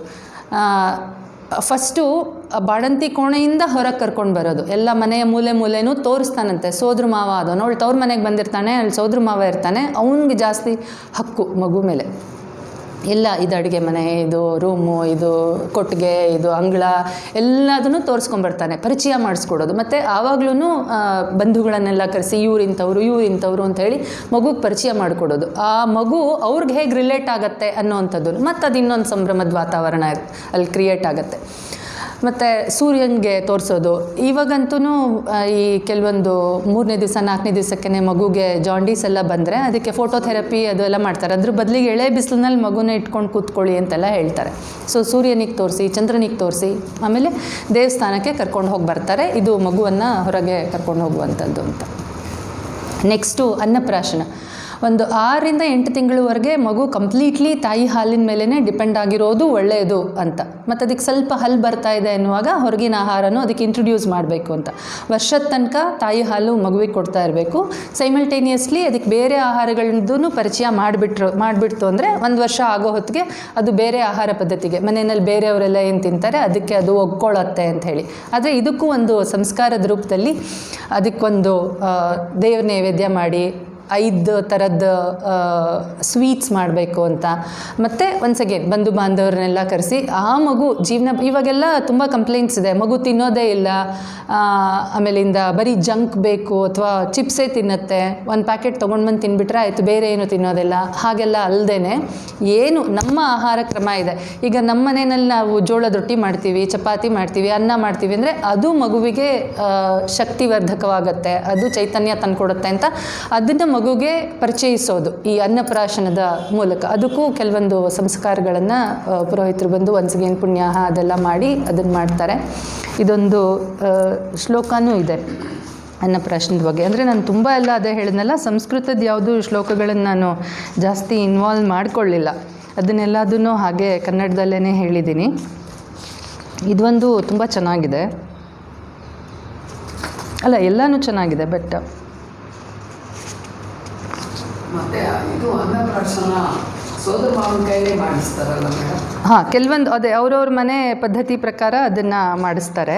ಫಸ್ಟು ಬಾಣಂತಿ ಕೋಣೆಯಿಂದ ಹೊರಗೆ ಕರ್ಕೊಂಡು ಬರೋದು. ಎಲ್ಲ ಮನೆಯ ಮೂಲೆನೂ ತೋರಿಸ್ತಾನಂತೆ. ಸೋದ್ರ ಮಾವ ಅದು ನೋಡಿ, ತವ್ರ ಮನೆಗೆ ಬಂದಿರ್ತಾನೆ, ಅಲ್ಲಿ ಸೋದ್ರ ಮಾವ ಇರ್ತಾನೆ, ಅವನಿಗೆ ಜಾಸ್ತಿ ಹಕ್ಕು ಮಗು ಮೇಲೆ. ಎಲ್ಲ ಇದು ಅಡುಗೆ ಮನೆ, ಇದು ರೂಮು, ಇದು ಕೊಟ್ಟಿಗೆ, ಇದು ಅಂಗಳ, ಎಲ್ಲದನ್ನು ತೋರಿಸ್ಕೊಂಬರ್ತಾನೆ, ಪರಿಚಯ ಮಾಡಿಸ್ಕೊಡೋದು. ಮತ್ತು ಆವಾಗ್ಲೂ ಬಂಧುಗಳನ್ನೆಲ್ಲ ಕರೆಸಿ ಇವ್ರಿಂಥವ್ರು ಅಂತ ಹೇಳಿ ಮಗುಗೆ ಪರಿಚಯ ಮಾಡಿಕೊಡೋದು. ಆ ಮಗು ಅವ್ರಿಗೆ ಹೇಗೆ ರಿಲೇಟ್ ಆಗುತ್ತೆ ಅನ್ನೋವಂಥದ್ದು. ಮತ್ತು ಅದು ಇನ್ನೊಂದು ಸಂಭ್ರಮದ ವಾತಾವರಣ ಅಲ್ಲಿ ಕ್ರಿಯೇಟ್ ಆಗುತ್ತೆ. ಮತ್ತು ಸೂರ್ಯನಿಗೆ ತೋರಿಸೋದು. ಇವಾಗಂತೂ ಈ ಕೆಲವೊಂದು 3ನೇ ದಿವಸ 4ನೇ ದಿವಸಕ್ಕೆ ಮಗುಗೆ ಜಾಂಡೀಸ್ ಎಲ್ಲ ಬಂದರೆ ಅದಕ್ಕೆ ಫೋಟೋಥೆರಪಿ ಅದೆಲ್ಲ ಮಾಡ್ತಾರೆ. ಅದ್ರ ಬದಲಿಗೆ ಎಳೆ ಬಿಸಿಲಿನಲ್ಲಿ ಮಗುನ ಇಟ್ಕೊಂಡು ಕೂತ್ಕೊಳ್ಳಿ ಅಂತೆಲ್ಲ ಹೇಳ್ತಾರೆ. ಸೊ ಸೂರ್ಯನಿಗೆ ತೋರಿಸಿ, ಚಂದ್ರನಿಗೆ ತೋರಿಸಿ, ಆಮೇಲೆ ದೇವಸ್ಥಾನಕ್ಕೆ ಕರ್ಕೊಂಡು ಹೋಗಿ ಬರ್ತಾರೆ. ಇದು ಮಗುವನ್ನು ಹೊರಗೆ ಕರ್ಕೊಂಡು ಹೋಗುವಂಥದ್ದು ಅಂತ. ನೆಕ್ಸ್ಟು ಅನ್ನಪ್ರಾಶನ. ಒಂದು 6ರಿಂದ 8 ತಿಂಗಳವರೆಗೆ ಮಗು ಕಂಪ್ಲೀಟ್ಲಿ ತಾಯಿ ಹಾಲಿನ ಮೇಲೇ ಡಿಪೆಂಡ್ ಆಗಿರೋದು ಒಳ್ಳೆಯದು ಅಂತ. ಮತ್ತು ಅದಕ್ಕೆ ಸ್ವಲ್ಪ ಹಲ್ಲು ಬರ್ತಾ ಇದೆ ಅನ್ನುವಾಗ ಹೊರಗಿನ ಆಹಾರನೂ ಅದಕ್ಕೆ ಇಂಟ್ರೊಡ್ಯೂಸ್ ಮಾಡಬೇಕು ಅಂತ. ವರ್ಷದ ತನಕ ತಾಯಿ ಹಾಲು ಮಗುವಿಗೆ ಕೊಡ್ತಾ ಇರಬೇಕು. ಸೈಮಲ್ಟೇನಿಯಸ್ಲಿ ಅದಕ್ಕೆ ಬೇರೆ ಆಹಾರಗಳದ್ದು ಪರಿಚಯ ಮಾಡಿಬಿಡ್ತು ಅಂದರೆ 1 ವರ್ಷ ಆಗೋ ಹೊತ್ತಿಗೆ ಅದು ಬೇರೆ ಆಹಾರ ಪದ್ಧತಿಗೆ, ಮನೆಯಲ್ಲಿ ಬೇರೆಯವರೆಲ್ಲ ಏನು ತಿಂತಾರೆ ಅದಕ್ಕೆ ಅದು ಒಗ್ಕೊಳ್ಳುತ್ತೆ ಅಂತ ಹೇಳಿ. ಆದರೆ ಇದಕ್ಕೂ ಒಂದು ಸಂಸ್ಕಾರದ ರೂಪದಲ್ಲಿ ಅದಕ್ಕೊಂದು ದೇವ್ರ ನೈವೇದ್ಯ ಮಾಡಿ 5 ಥರದ ಸ್ವೀಟ್ಸ್ ಮಾಡಬೇಕು ಅಂತ. ಮತ್ತು ಒನ್ಸ್ ಅಗೇನ್ ಬಂಧು ಬಾಂಧವ್ರನ್ನೆಲ್ಲ ಕರೆಸಿ ಆ ಮಗು ಜೀವನ, ಇವಾಗೆಲ್ಲ ತುಂಬ ಕಂಪ್ಲೇಂಟ್ಸ್ ಇದೆ, ಮಗು ತಿನ್ನೋದೇ ಇಲ್ಲ, ಆಮೇಲಿಂದ ಬರೀ ಜಂಕ್ ಬೇಕು ಅಥವಾ ಚಿಪ್ಸೇ ತಿನ್ನುತ್ತೆ, 1 ಪ್ಯಾಕೆಟ್ ತೊಗೊಂಡು ಬಂದು ತಿನ್ಬಿಟ್ರೆ ಆಯಿತು, ಬೇರೆ ಏನು ತಿನ್ನೋದಿಲ್ಲ. ಹಾಗೆಲ್ಲ ಅಲ್ಲದೇ ಏನು ನಮ್ಮ ಆಹಾರ ಕ್ರಮ ಇದೆ. ಈಗ ನಮ್ಮ ಮನೆಯಲ್ಲಿ ನಾವು ಜೋಳದ ರೊಟ್ಟಿ ಮಾಡ್ತೀವಿ, ಚಪಾತಿ ಮಾಡ್ತೀವಿ, ಅನ್ನ ಮಾಡ್ತೀವಿ ಅಂದರೆ ಅದು ಮಗುವಿಗೆ ಶಕ್ತಿವರ್ಧಕವಾಗುತ್ತೆ, ಅದು ಚೈತನ್ಯ ತಂದುಕೊಡುತ್ತೆ ಅಂತ ಅದನ್ನು ಮಗುಗೆ ಪರಿಚಯಿಸೋದು ಈ ಅನ್ನಪ್ರಾಶನದ ಮೂಲಕ. ಅದಕ್ಕೂ ಕೆಲವೊಂದು ಸಂಸ್ಕಾರಗಳನ್ನು ಪುರೋಹಿತರು ಬಂದು ಒನ್ಸ್ ಅಗೇನ್ ಪುಣ್ಯಾಹ ಅದೆಲ್ಲ ಮಾಡಿ ಅದನ್ನು ಮಾಡ್ತಾರೆ. ಇದೊಂದು ಶ್ಲೋಕನೂ ಇದೆ ಅನ್ನಪ್ರಾಶನದ ಬಗ್ಗೆ. ಅಂದರೆ ನಾನು ತುಂಬ ಎಲ್ಲ ಅದೇ ಹೇಳಿದ್ನಲ್ಲ, ಸಂಸ್ಕೃತದ ಯಾವುದು ಶ್ಲೋಕಗಳನ್ನು ನಾನು ಜಾಸ್ತಿ ಇನ್ವಾಲ್ವ್ ಮಾಡಿಕೊಳ್ಳಿಲ್ಲ, ಅದನ್ನೆಲ್ಲದನ್ನು ಹಾಗೆ ಕನ್ನಡದಲ್ಲೇ ಹೇಳಿದ್ದೀನಿ. ಇದೊಂದು ತುಂಬ ಚೆನ್ನಾಗಿದೆ, ಅಲ್ಲ ಎಲ್ಲನೂ ಚೆನ್ನಾಗಿದೆ, ಬಟ್ ಮತ್ತೆ ಇದು ಅನ್ನಪ್ರಾಶನ ಸೋದರ ಮಾವನ ಕೈಲೇ ಮಾಡಿಸ್ತಾರಲ್ಲ ಮೇಡಮ್? ಹಾಂ, ಕೆಲವೊಂದು ಅದೇ ಅವ್ರವ್ರ ಮನೆ ಪದ್ಧತಿ ಪ್ರಕಾರ ಅದನ್ನು ಮಾಡಿಸ್ತಾರೆ.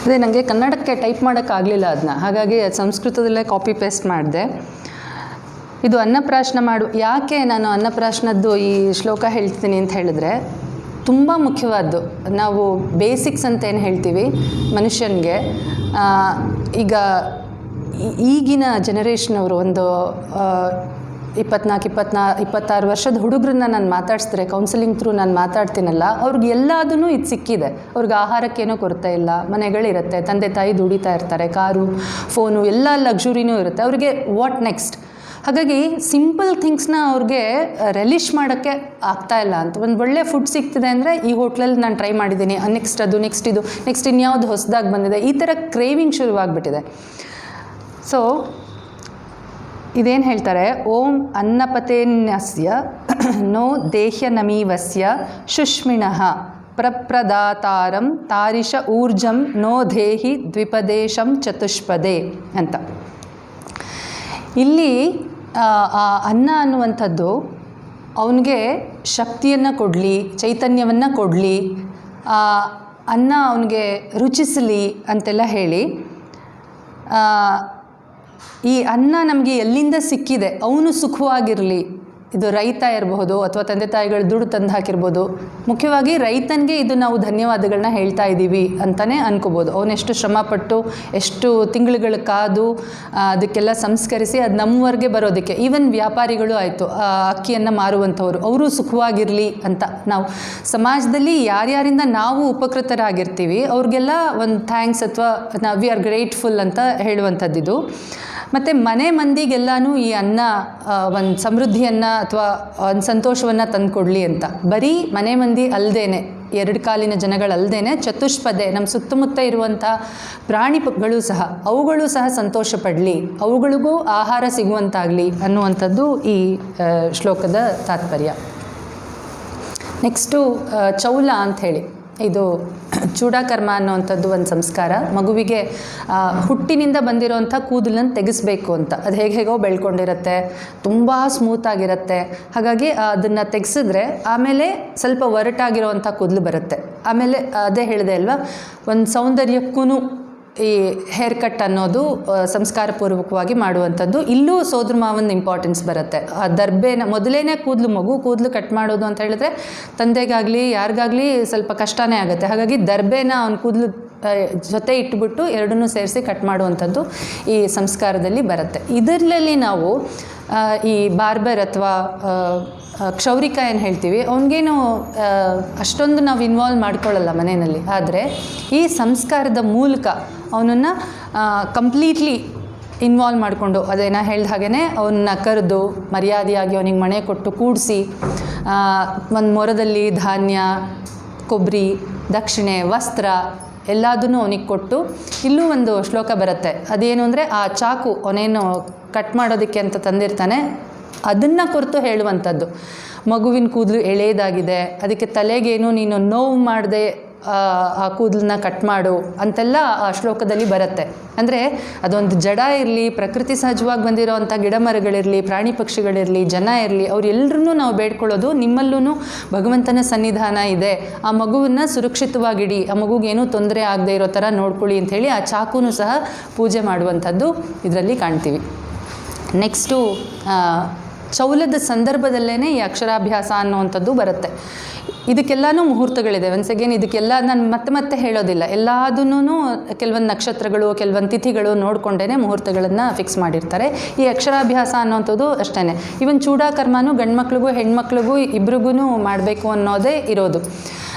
ಅದೇ ನನಗೆ ಕನ್ನಡಕ್ಕೆ ಟೈಪ್ ಮಾಡೋಕ್ಕಾಗಲಿಲ್ಲ ಅದನ್ನ, ಹಾಗಾಗಿ ಸಂಸ್ಕೃತದಲ್ಲೇ ಕಾಪಿ ಪೇಸ್ಟ್ ಮಾಡಿದೆ. ಇದು ಅನ್ನಪ್ರಾಶನ ಯಾಕೆ ನಾನು ಅನ್ನಪ್ರಾಶನದ್ದು ಈ ಶ್ಲೋಕ ಹೇಳ್ತೀನಿ ಅಂತ ಹೇಳಿದ್ರೆ, ತುಂಬ ಮುಖ್ಯವಾದ್ದು. ನಾವು ಬೇಸಿಕ್ಸ್ ಅಂತ ಏನು ಹೇಳ್ತೀವಿ ಮನುಷ್ಯನಿಗೆ, ಈಗ ಈಗಿನ ಜನ್ರೇಷನವರು ಒಂದು 24-26 ವರ್ಷದ ಹುಡುಗರನ್ನ ನಾನು ಮಾತಾಡಿಸಿದ್ರೆ, ಕೌನ್ಸಿಲಿಂಗ್ ಥ್ರೂ ನಾನು ಮಾತಾಡ್ತೀನಲ್ಲ, ಅವ್ರಿಗೆ ಎಲ್ಲದೂ ಇದು ಸಿಕ್ಕಿದೆ. ಅವ್ರಿಗೆ ಆಹಾರಕ್ಕೇನೋ ಕೊರತೆ ಇಲ್ಲ, ಮನೆಗಳಿರುತ್ತೆ, ತಂದೆ ತಾಯಿ ದುಡಿತಾ ಇರ್ತಾರೆ, ಕಾರು ಫೋನು ಎಲ್ಲ ಲಕ್ಸುರಿನೂ ಇರುತ್ತೆ. ಅವ್ರಿಗೆ ವಾಟ್ ನೆಕ್ಸ್ಟ್? ಹಾಗಾಗಿ ಸಿಂಪಲ್ ಥಿಂಗ್ಸ್ನ ಅವ್ರಿಗೆ ರೆಲಿಷ್ ಮಾಡೋಕ್ಕೆ ಆಗ್ತಾಯಿಲ್ಲ ಅಂತ. ಒಂದು ಒಳ್ಳೆ ಫುಡ್ ಸಿಗ್ತಿದೆ ಅಂದರೆ ಈ ಹೋಟ್ಲಲ್ಲಿ ನಾನು ಟ್ರೈ ಮಾಡಿದ್ದೀನಿ, ನೆಕ್ಸ್ಟ್ ಅದು, ನೆಕ್ಸ್ಟ್ ಇನ್ಯಾವುದು ಹೊಸದಾಗಿ ಬಂದಿದೆ, ಈ ಥರ ಕ್ರೇವಿಂಗ್ ಶುರುವಾಗ್ಬಿಟ್ಟಿದೆ. ಸೊ ಇದೇನು ಹೇಳ್ತಾರೆ, ಓಂ ಅನ್ನಪತೇನ್ಯಸ್ಯ ನೋ ದೇಹ್ಯನಮೀವಸ್ಯ ಶುಷ್ಮಿಣಃ ಪ್ರಪ್ರದಾತಾರಂ ತಾರಿಷ ಊರ್ಜಂ ನೋ ದೇಹಿ ದ್ವಿಪದೇಶಂ ಚತುಷ್ಪದೇ ಅಂತ. ಇಲ್ಲಿ ಆ ಅನ್ನ ಅನ್ನುವಂಥದ್ದು ಅವನಿಗೆ ಶಕ್ತಿಯನ್ನು ಕೊಡಲಿ, ಚೈತನ್ಯವನ್ನು ಕೊಡಲಿ, ಅನ್ನ ಅವನಿಗೆ ರುಚಿಸಲಿ ಅಂತೆಲ್ಲ ಹೇಳಿ, ಈ ಅನ್ನ ನಮಗೆ ಎಲ್ಲಿಂದ ಸಿಕ್ಕಿದೆ ಅವನು ಸುಖವಾಗಿರಲಿ. ಇದು ರೈತ ಇರಬಹುದು ಅಥವಾ ತಂದೆ ತಾಯಿಗಳು ದುಡ್ಡು ತಂದು ಹಾಕಿರ್ಬೋದು. ಮುಖ್ಯವಾಗಿ ರೈತನಿಗೆ ಇದು ನಾವು ಧನ್ಯವಾದಗಳನ್ನ ಹೇಳ್ತಾ ಇದ್ದೀವಿ ಅಂತಲೇ ಅನ್ಕೋಬೋದು. ಅವನೆಷ್ಟು ಶ್ರಮಪಟ್ಟು ಎಷ್ಟು ತಿಂಗಳುಗಳು ಕಾದು ಅದಕ್ಕೆಲ್ಲ ಸಂಸ್ಕರಿಸಿ ಅದು ನಮ್ಮವರೆಗೆ ಬರೋದಕ್ಕೆ, ಈವನ್ ವ್ಯಾಪಾರಿಗಳು ಆಯಿತು, ಅಕ್ಕಿಯನ್ನು ಮಾರುವಂಥವ್ರು, ಅವರು ಸುಖವಾಗಿರಲಿ ಅಂತ ನಾವು ಸಮಾಜದಲ್ಲಿ ಯಾರ್ಯಾರಿಂದ ನಾವು ಉಪಕೃತರಾಗಿರ್ತೀವಿ ಅವ್ರಿಗೆಲ್ಲ ಒಂದು ಥ್ಯಾಂಕ್ಸ್ ಅಥವಾ ವಿ ಆರ್ ಗ್ರೇಟ್ಫುಲ್ ಅಂತ ಹೇಳುವಂಥದ್ದಿದು. ಮತ್ತು ಮನೆ ಮಂದಿಗೆಲ್ಲನೂ ಈ ಅನ್ನ ಒಂದು ಸಮೃದ್ಧಿಯನ್ನು ಅಥವಾ ಒಂದು ಸಂತೋಷವನ್ನು ತಂದುಕೊಡ್ಲಿ ಅಂತ. ಬರೀ ಮನೆ ಮಂದಿ ಅಲ್ಲದೇನೆ, 2 ಕಾಲಿನ ಜನಗಳಲ್ಲದೇನೆ ಚತುಷ್ಪದೆ ನಮ್ಮ ಸುತ್ತಮುತ್ತ ಇರುವಂಥ ಪ್ರಾಣಿಗಳು ಸಹ, ಅವುಗಳು ಸಹ ಸಂತೋಷ ಪಡಲಿ, ಅವುಗಳಿಗೂ ಆಹಾರ ಸಿಗುವಂತಾಗಲಿ ಅನ್ನುವಂಥದ್ದು ಈ ಶ್ಲೋಕದ ತಾತ್ಪರ್ಯ. ನೆಕ್ಸ್ಟು ಚೌಲ ಅಂಥೇಳಿ, ಇದು ಚೂಡಾಕರ್ಮ ಅನ್ನುವಂಥದ್ದು ಒಂದು ಸಂಸ್ಕಾರ. ಮಗುವಿಗೆ ಹುಟ್ಟಿನಿಂದ ಬಂದಿರೋವಂಥ ಕೂದಲನ್ನು ತೆಗೆಸಬೇಕು ಅಂತ. ಅದು ಹೇಗೋ ಬೆಳ್ಕೊಂಡಿರುತ್ತೆ, ತುಂಬ ಸ್ಮೂತಾಗಿರುತ್ತೆ. ಹಾಗಾಗಿ ಅದನ್ನು ತೆಗೆಸಿದ್ರೆ ಆಮೇಲೆ ಸ್ವಲ್ಪ ಒರಟಾಗಿರೋವಂಥ ಕೂದಲು ಬರುತ್ತೆ. ಆಮೇಲೆ ಅದೇ ಹೇಳಿದೆ ಅಲ್ವಾ, ಒಂದು ಸೌಂದರ್ಯಕ್ಕೂ ಈ ಹೇರ್ ಕಟ್ ಅನ್ನೋದು ಸಂಸ್ಕಾರಪೂರ್ವಕವಾಗಿ ಮಾಡುವಂಥದ್ದು. ಇಲ್ಲೂ ಸೋದರ ಮಾವನ ಇಂಪಾರ್ಟೆನ್ಸ್ ಬರುತ್ತೆ. ಆ ದರ್ಬೆನ ಮೊದಲೇ ಕೂದಲು ಕಟ್ ಮಾಡೋದು ಅಂತ ಹೇಳಿದ್ರೆ ತಂದೆಗಾಗಲಿ ಯಾರಿಗಾಗಲಿ ಸ್ವಲ್ಪ ಕಷ್ಟನೇ ಆಗುತ್ತೆ. ಹಾಗಾಗಿ ದರ್ಬೆನ ಅವನ ಕೂದಲು ಜೊತೆ ಇಟ್ಬಿಟ್ಟು ಎರಡನ್ನೂ ಸೇರಿಸಿ ಕಟ್ ಮಾಡುವಂಥದ್ದು ಈ ಸಂಸ್ಕಾರದಲ್ಲಿ ಬರುತ್ತೆ. ಇದರಲ್ಲಿ ನಾವು ಈ ಬಾರ್ಬರ್ ಅಥವಾ ಕ್ಷೌರಿಕ ಏನು ಹೇಳ್ತೀವಿ, ಅವನಿಗೇನು ಅಷ್ಟೊಂದು ನಾವು ಇನ್ವಾಲ್ವ್ ಮಾಡ್ಕೊಳ್ಳಲ್ಲ ಮನೆಯಲ್ಲಿ. ಆದರೆ ಈ ಸಂಸ್ಕಾರದ ಮೂಲಕ ಅವನನ್ನು ಕಂಪ್ಲೀಟ್ಲಿ ಇನ್ವಾಲ್ವ್ ಮಾಡಿಕೊಂಡು, ಅದೇನ ಹೇಳ್ದ ಹಾಗೇ ಅವನ್ನ ಕರೆದು ಮರ್ಯಾದೆಯಾಗಿ ಅವನಿಗೆ ಮಣೆ ಕೊಟ್ಟು ಕೂಡಿಸಿ, ಒಂದು ಮೊರದಲ್ಲಿ ಧಾನ್ಯ, ಕೊಬ್ಬರಿ, ದಕ್ಷಿಣೆ, ವಸ್ತ್ರ ಎಲ್ಲದನ್ನೂ ಅವನಿಗೆ ಕೊಟ್ಟು, ಇಲ್ಲೂ ಒಂದು ಶ್ಲೋಕ ಬರುತ್ತೆ, ಅದೇನು ಅಂದರೆ ಆ ಚಾಕು ಅವನೇನು ಕಟ್ ಮಾಡೋದಕ್ಕೆ ಅಂತ ತಂದಿರ್ತಾನೆ ಅದನ್ನು ಕುರಿತು ಹೇಳುವಂಥದ್ದು. ಮಗುವಿನ ಕೂದಲು ಎಳೆಯದಾಗಿದೆ, ಅದಕ್ಕೆ ತಲೆಗೇನು ನೀನು ನೋವು ಮಾಡದೆ ಆ ಕೂದಲನ್ನ ಕಟ್ ಮಾಡು ಅಂತೆಲ್ಲ ಆ ಶ್ಲೋಕದಲ್ಲಿ ಬರುತ್ತೆ. ಅಂದರೆ ಅದೊಂದು ಜಡ ಇರಲಿ, ಪ್ರಕೃತಿ ಸಹಜವಾಗಿ ಬಂದಿರೋವಂಥ ಗಿಡ ಮರಗಳಿರಲಿ, ಪ್ರಾಣಿ ಪಕ್ಷಿಗಳಿರಲಿ, ಜನ ಇರಲಿ, ಅವರೆಲ್ಲರೂ ನಾವು ಬೇಡ್ಕೊಳ್ಳೋದು ನಿಮ್ಮಲ್ಲೂ ಭಗವಂತನ ಸನ್ನಿಧಾನ ಇದೆ, ಆ ಮಗುವನ್ನು ಸುರಕ್ಷಿತವಾಗಿಡಿ, ಆ ಮಗುಗೇನೂ ತೊಂದರೆ ಆಗದೆ ಇರೋ ಥರ ನೋಡ್ಕೊಳ್ಳಿ ಅಂಥೇಳಿ ಆ ಚಾಕುನೂ ಸಹ ಪೂಜೆ ಮಾಡುವಂಥದ್ದು ಇದರಲ್ಲಿ ಕಾಣ್ತೀವಿ. ನೆಕ್ಸ್ಟು ಚೌಲದ ಸಂದರ್ಭದಲ್ಲೇ ಈ ಅಕ್ಷರಾಭ್ಯಾಸ ಅನ್ನುವಂಥದ್ದು ಬರುತ್ತೆ. ಇದಕ್ಕೆಲ್ಲನೂ ಮುಹೂರ್ತಗಳಿದೆ. ಒನ್ಸ್ ಅಗೇನ್ ಇದಕ್ಕೆಲ್ಲ ನಾನು ಮತ್ತೆ ಹೇಳೋದಿಲ್ಲ, ಎಲ್ಲದನ್ನೂ ಕೆಲವೊಂದು ನಕ್ಷತ್ರಗಳು, ಕೆಲವೊಂದು ತಿಥಿಗಳು ನೋಡಿಕೊಂಡೇ ಮುಹೂರ್ತಗಳನ್ನು ಫಿಕ್ಸ್ ಮಾಡಿರ್ತಾರೆ. ಈ ಅಕ್ಷರಾಭ್ಯಾಸ ಅನ್ನೋಂಥದ್ದು ಅಷ್ಟೇ. ಇವನ್ ಚೂಡಾಕರ್ಮನೂ ಗಂಡ್ಮಕ್ಳಿಗೂ ಹೆಣ್ಮಕ್ಳಿಗೂ ಇಬ್ರಿಗೂ ಮಾಡಬೇಕು ಅನ್ನೋದೇ ಇರೋದು.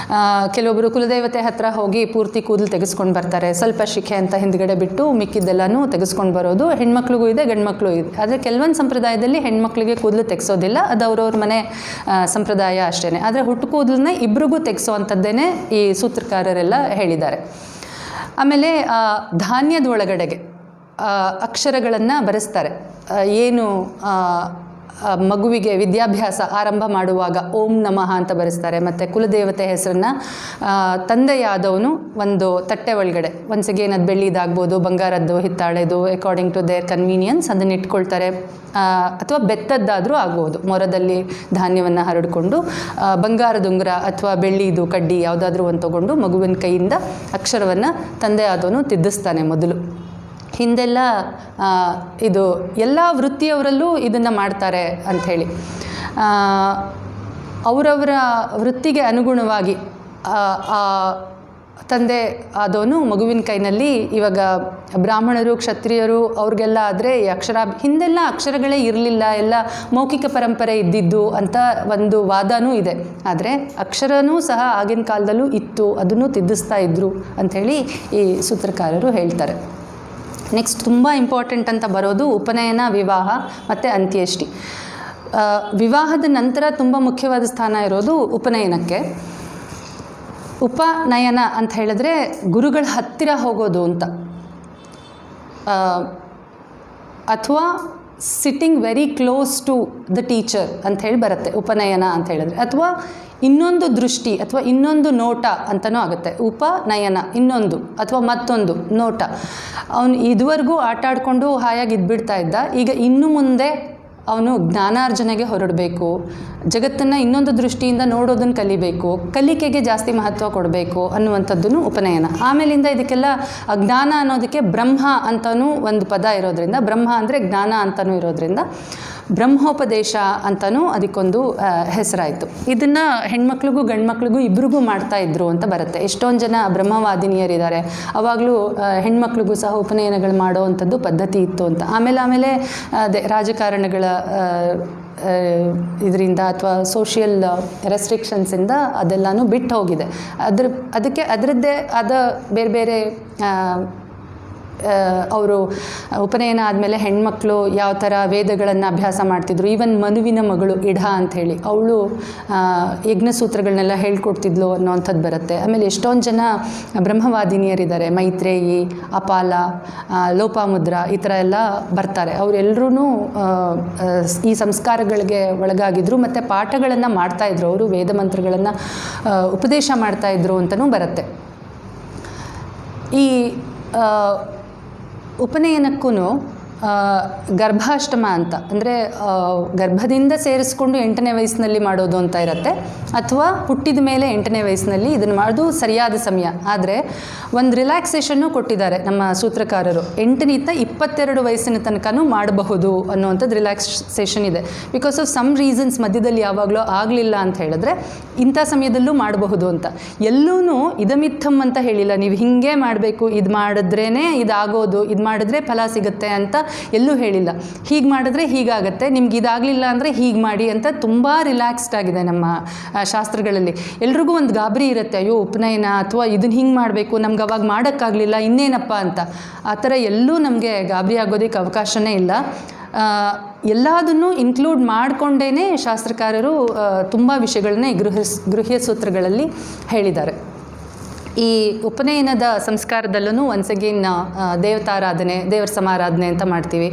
ಕೆಲವೊಬ್ಬರು ಕುಲದೇವತೆ ಹತ್ರ ಹೋಗಿ ಪೂರ್ತಿ ಕೂದಲು ತೆಗೆಸ್ಕೊಂಡು ಬರ್ತಾರೆ, ಸ್ವಲ್ಪ ಶಿಖೆ ಅಂತ ಹಿಂದ್ಗಡೆ ಬಿಟ್ಟು ಮಿಕ್ಕಿದ್ದೆಲ್ಲನೂ ತೆಗೆಸ್ಕೊಂಡು ಬರೋದು ಹೆಣ್ಮಕ್ಳಿಗೂ ಇದೆ, ಗಂಡ್ಮಕ್ಳು ಇದೆ. ಆದರೆ ಕೆಲವೊಂದು ಸಂಪ್ರದಾಯದಲ್ಲಿ ಹೆಣ್ಮಕ್ಳಿಗೆ ಕೂದಲು ತೆಗೆಸೋದಿಲ್ಲ, ಅದು ಅವ್ರವ್ರ ಮನೆ ಸಂಪ್ರದಾಯ ಅಷ್ಟೇ. ಆದರೆ ಹುಟ್ಟು ಕೂದಲನ್ನ ಇಬ್ರಿಗೂ ತೆಗೆಸೋ ಅಂಥದ್ದೇನೆ ಈ ಸೂತ್ರಕಾರರೆಲ್ಲ ಹೇಳಿದ್ದಾರೆ. ಆಮೇಲೆ ಧಾನ್ಯದೊಳಗಡೆಗೆ ಅಕ್ಷರಗಳನ್ನು ಬರೆಸ್ತಾರೆ. ಏನು ಮಗುವಿಗೆ ವಿದ್ಯಾಭ್ಯಾಸ ಆರಂಭ ಮಾಡುವಾಗ ಓಂ ನಮಃ ಅಂತ ಬರೆಸ್ತಾರೆ. ಮತ್ತು ಕುಲದೇವತೆ ಹೆಸರನ್ನು ತಂದೆಯಾದವನು ಒಂದು ತಟ್ಟೆ ಒಳಗಡೆ, ಒನ್ಸ್ ಅಗೇನ್ ಅದು ಬೆಳ್ಳಿದಾಗ್ಬೋದು, ಬಂಗಾರದ್ದು, ಹಿತ್ತಾಳೆದು, ಅಕಾರ್ಡಿಂಗ್ ಟು ದೇರ್ ಕನ್ವೀನಿಯನ್ಸ್ ಅದನ್ನು ಇಟ್ಕೊಳ್ತಾರೆ. ಅಥವಾ ಬೆತ್ತದ್ದಾದರೂ ಆಗ್ಬೋದು, ಮೊರದಲ್ಲಿ ಧಾನ್ಯವನ್ನು ಹರಡಿಕೊಂಡು ಬಂಗಾರದ ಉಂಗುರ ಅಥವಾ ಬೆಳ್ಳಿದು ಕಡ್ಡಿ ಯಾವುದಾದ್ರೂ ಒಂದು ತೊಗೊಂಡು ಮಗುವಿನ ಕೈಯಿಂದ ಅಕ್ಷರವನ್ನು ತಂದೆಯಾದವನು ತಿದ್ದಿಸ್ತಾನೆ ಮೊದಲು. ಹಿಂದೆಲ್ಲ ಇದು ಎಲ್ಲ ವೃತ್ತಿಯವರಲ್ಲೂ ಇದನ್ನು ಮಾಡ್ತಾರೆ ಅಂಥೇಳಿ. ಅವರವರ ವೃತ್ತಿಗೆ ಅನುಗುಣವಾಗಿ ತಂದೆ ಆದವನು ಮಗುವಿನ ಕೈನಲ್ಲಿ, ಇವಾಗ ಬ್ರಾಹ್ಮಣರು, ಕ್ಷತ್ರಿಯರು ಅವ್ರಿಗೆಲ್ಲ ಆದರೆ ಹಿಂದೆಲ್ಲ ಅಕ್ಷರಗಳೇ ಇರಲಿಲ್ಲ, ಎಲ್ಲ ಮೌಖಿಕ ಪರಂಪರೆ ಇದ್ದಿದ್ದು ಅಂತ ಒಂದು ವಾದನೂ ಇದೆ. ಆದರೆ ಅಕ್ಷರನೂ ಸಹ ಆಗಿನ ಕಾಲದಲ್ಲೂ ಇತ್ತು, ಅದನ್ನು ತಿದ್ದಿಸ್ತಾ ಇದ್ದರು ಅಂಥೇಳಿ ಈ ಸೂತ್ರಕಾರರು ಹೇಳ್ತಾರೆ. ನೆಕ್ಸ್ಟ್ ತುಂಬ ಇಂಪಾರ್ಟೆಂಟ್ ಅಂತ ಬರೋದು ಉಪನಯನ, ವಿವಾಹ ಮತ್ತು ಅಂತ್ಯೇಷ್ಟಿ. ವಿವಾಹದ ನಂತರ ತುಂಬ ಮುಖ್ಯವಾದ ಸ್ಥಾನ ಇರೋದು ಉಪನಯನಕ್ಕೆ. ಉಪನಯನ ಅಂತ ಹೇಳಿದ್ರೆ ಗುರುಗಳ ಹತ್ತಿರ ಹೋಗೋದು ಅಂತ, ಅಥವಾ sitting very close to the teacher ಅಂತ ಹೇಳಿ ಬರುತ್ತೆ ಉಪನಯನ ಅಂತ ಹೇಳಿದ್ರೆ. ಅಥವಾ ಇನ್ನೊಂದು ದೃಷ್ಟಿ ಅಥವಾ ಇನ್ನೊಂದು ನೋಟ ಅಂತಲೂ ಆಗುತ್ತೆ. ಉಪನಯನ ಇನ್ನೊಂದು ಅಥವಾ ಮತ್ತೊಂದು ನೋಟ. ಅವನು ಇದುವರೆಗೂ ಆಟ ಆಡಿಕೊಂಡು ಹಾಯಾಗಿ ಇದ್ಬಿಡ್ತಾ ಇದ್ದ, ಈಗ ಇನ್ನು ಮುಂದೆ ಅವನು ಜ್ಞಾನಾರ್ಜನೆಗೆ ಹೊರಡಬೇಕು, ಜಗತ್ತನ್ನು ಇನ್ನೊಂದು ದೃಷ್ಟಿಯಿಂದ ನೋಡೋದನ್ನು ಕಲಿಬೇಕು, ಕಲಿಕೆಗೆ ಜಾಸ್ತಿ ಮಹತ್ವ ಕೊಡಬೇಕು ಅನ್ನುವಂಥದ್ದು ಉಪನಯನ. ಆಮೇಲಿಂದ ಇದಕ್ಕೆಲ್ಲ ಜ್ಞಾನ ಅನ್ನೋದಕ್ಕೆ ಬ್ರಹ್ಮ ಅಂತಲೂ ಒಂದು ಪದ ಇರೋದ್ರಿಂದ, ಬ್ರಹ್ಮ ಅಂದರೆ ಜ್ಞಾನ ಅಂತಲೂ ಇರೋದ್ರಿಂದ ಬ್ರಹ್ಮೋಪದೇಶ ಅಂತಲೂ ಅದಕ್ಕೊಂದು ಹೆಸರಾಯಿತು. ಇದನ್ನು ಹೆಣ್ಮಕ್ಳಿಗೂ ಗಂಡ್ಮಕ್ಳಿಗೂ ಇಬ್ರಿಗೂ ಮಾಡ್ತಾಯಿದ್ರು ಅಂತ ಬರುತ್ತೆ. ಎಷ್ಟೊಂದು ಜನ ಬ್ರಹ್ಮವಾದಿನಿಯರಿದ್ದಾರೆ, ಆವಾಗಲೂ ಹೆಣ್ಮಕ್ಳಿಗೂ ಸಹ ಉಪನಯನಗಳು ಮಾಡೋ ಅಂಥದ್ದು ಪದ್ಧತಿ ಇತ್ತು ಅಂತ. ಆಮೇಲೆ ಅದೇ ರಾಜಕಾರಣಗಳ ಇದರಿಂದ ಅಥವಾ ಸೋಷಿಯಲ್ ರೆಸ್ಟ್ರಿಕ್ಷನ್ಸಿಂದ ಅದೆಲ್ಲನೂ ಬಿಟ್ಟು ಹೋಗಿದೆ. ಅದಕ್ಕೆ ಅದರದ್ದೇ ಆದ ಬೇರೆ ಬೇರೆ ಅವರು ಉಪನಯನ ಆದಮೇಲೆ ಹೆಣ್ಮಕ್ಳು ಯಾವ ಥರ ವೇದಗಳನ್ನು ಅಭ್ಯಾಸ ಮಾಡ್ತಿದ್ರು. ಈವನ್ ಮನುವಿನ ಮಗಳು ಇಢ ಅಂಥೇಳಿ ಅವಳು ಯಜ್ಞಸೂತ್ರಗಳನ್ನೆಲ್ಲ ಹೇಳ್ಕೊಡ್ತಿದ್ಲು ಅನ್ನೋವಂಥದ್ದು ಬರುತ್ತೆ. ಆಮೇಲೆ ಎಷ್ಟೊಂದು ಜನ ಬ್ರಹ್ಮವಾದಿನಿಯರಿದ್ದಾರೆ, ಮೈತ್ರೇಯಿ, ಅಪಾಲ, ಲೋಪಾಮುದ್ರ, ಈ ಥರ ಎಲ್ಲ ಬರ್ತಾರೆ. ಅವರೆಲ್ಲರೂ ಈ ಸಂಸ್ಕಾರಗಳಿಗೆ ಒಳಗಾಗಿದ್ದರು ಮತ್ತು ಪಾಠಗಳನ್ನು ಮಾಡ್ತಾಯಿದ್ರು. ಅವರು ವೇದ ಮಂತ್ರಗಳನ್ನು ಉಪದೇಶ ಮಾಡ್ತಾಯಿದ್ರು ಅಂತಲೂ ಬರುತ್ತೆ. ಈ ಉಪನಯನಕ್ಕೂ ಗರ್ಭಾಷ್ಟಮ ಅಂತ, ಅಂದರೆ ಗರ್ಭದಿಂದ ಸೇರಿಸ್ಕೊಂಡು 8ನೇ ವಯಸ್ಸಿನಲ್ಲಿ ಮಾಡೋದು ಅಂತ ಇರುತ್ತೆ, ಅಥವಾ ಹುಟ್ಟಿದ ಮೇಲೆ 8ನೇ ವಯಸ್ಸಿನಲ್ಲಿ ಇದನ್ನು ಮಾಡೋದು ಸರಿಯಾದ ಸಮಯ. ಆದರೆ ಒಂದು ರಿಲ್ಯಾಕ್ಸೇಷನ್ನು ಕೊಟ್ಟಿದ್ದಾರೆ ನಮ್ಮ ಸೂತ್ರಕಾರರು, 8ನಿಂದ 22 ವಯಸ್ಸಿನ ತನಕನೂ ಮಾಡಬಹುದು ಅನ್ನುವಂಥದ್ದು ರಿಲ್ಯಾಕ್ಸೇಷನ್ ಇದೆ. ಬಿಕಾಸ್ ಆಫ್ ಸಮ್ ರೀಸನ್ಸ್ ಮಧ್ಯದಲ್ಲಿ ಯಾವಾಗಲೂ ಆಗಲಿಲ್ಲ ಅಂತ ಹೇಳಿದ್ರೆ ಇಂಥ ಸಮಯದಲ್ಲೂ ಮಾಡಬಹುದು ಅಂತ. ಎಲ್ಲೂ ಇದಮಿತ್ತಮ್ ಅಂತ ಹೇಳಿಲ್ಲ, ನೀವು ಹೀಗೆ ಮಾಡಬೇಕು, ಇದು ಮಾಡಿದ್ರೇ ಇದಾಗೋದು, ಇದು ಮಾಡಿದ್ರೆ ಫಲ ಸಿಗುತ್ತೆ ಅಂತ ಎಲ್ಲೂ ಹೇಳಿಲ್ಲ. ಹೀಗೆ ಮಾಡಿದ್ರೆ ಹೀಗಾಗತ್ತೆ, ನಿಮ್ಗೆ ಇದಾಗಲಿಲ್ಲ ಅಂದರೆ ಹೀಗೆ ಮಾಡಿ ಅಂತ ತುಂಬ ರಿಲ್ಯಾಕ್ಸ್ಡ್ ಆಗಿದೆ ನಮ್ಮ ಶಾಸ್ತ್ರಗಳಲ್ಲಿ. ಎಲ್ರಿಗೂ ಒಂದು ಗಾಬರಿ ಇರುತ್ತೆ, ಅಯ್ಯೋ ಉಪನಯನ ಅಥವಾ ಇದನ್ನು ಹಿಂಗೆ ಮಾಡಬೇಕು, ನಮ್ಗೆ ಅವಾಗ ಮಾಡೋಕ್ಕಾಗಲಿಲ್ಲ ಇನ್ನೇನಪ್ಪ ಅಂತ. ಆ ಥರ ಎಲ್ಲೂ ನಮಗೆ ಗಾಬರಿ ಆಗೋದಕ್ಕೆ ಅವಕಾಶನೇ ಇಲ್ಲ. ಎಲ್ಲದನ್ನೂ ಇನ್ಕ್ಲೂಡ್ ಮಾಡಿಕೊಂಡೇ ಶಾಸ್ತ್ರಕಾರರು ತುಂಬ ವಿಷಯಗಳನ್ನ ಗೃಹ್ಯ ಸೂತ್ರಗಳಲ್ಲಿ ಹೇಳಿದ್ದಾರೆ. ಈ ಉಪನಯನದ ಸಂಸ್ಕಾರದಲ್ಲೂ ಒನ್ಸ್ ಅಗೇನ್ ದೇವತಾರಾಧನೆ, ದೇವರ ಸಮಾರಾಧನೆ ಅಂತ ಮಾಡ್ತೀವಿ.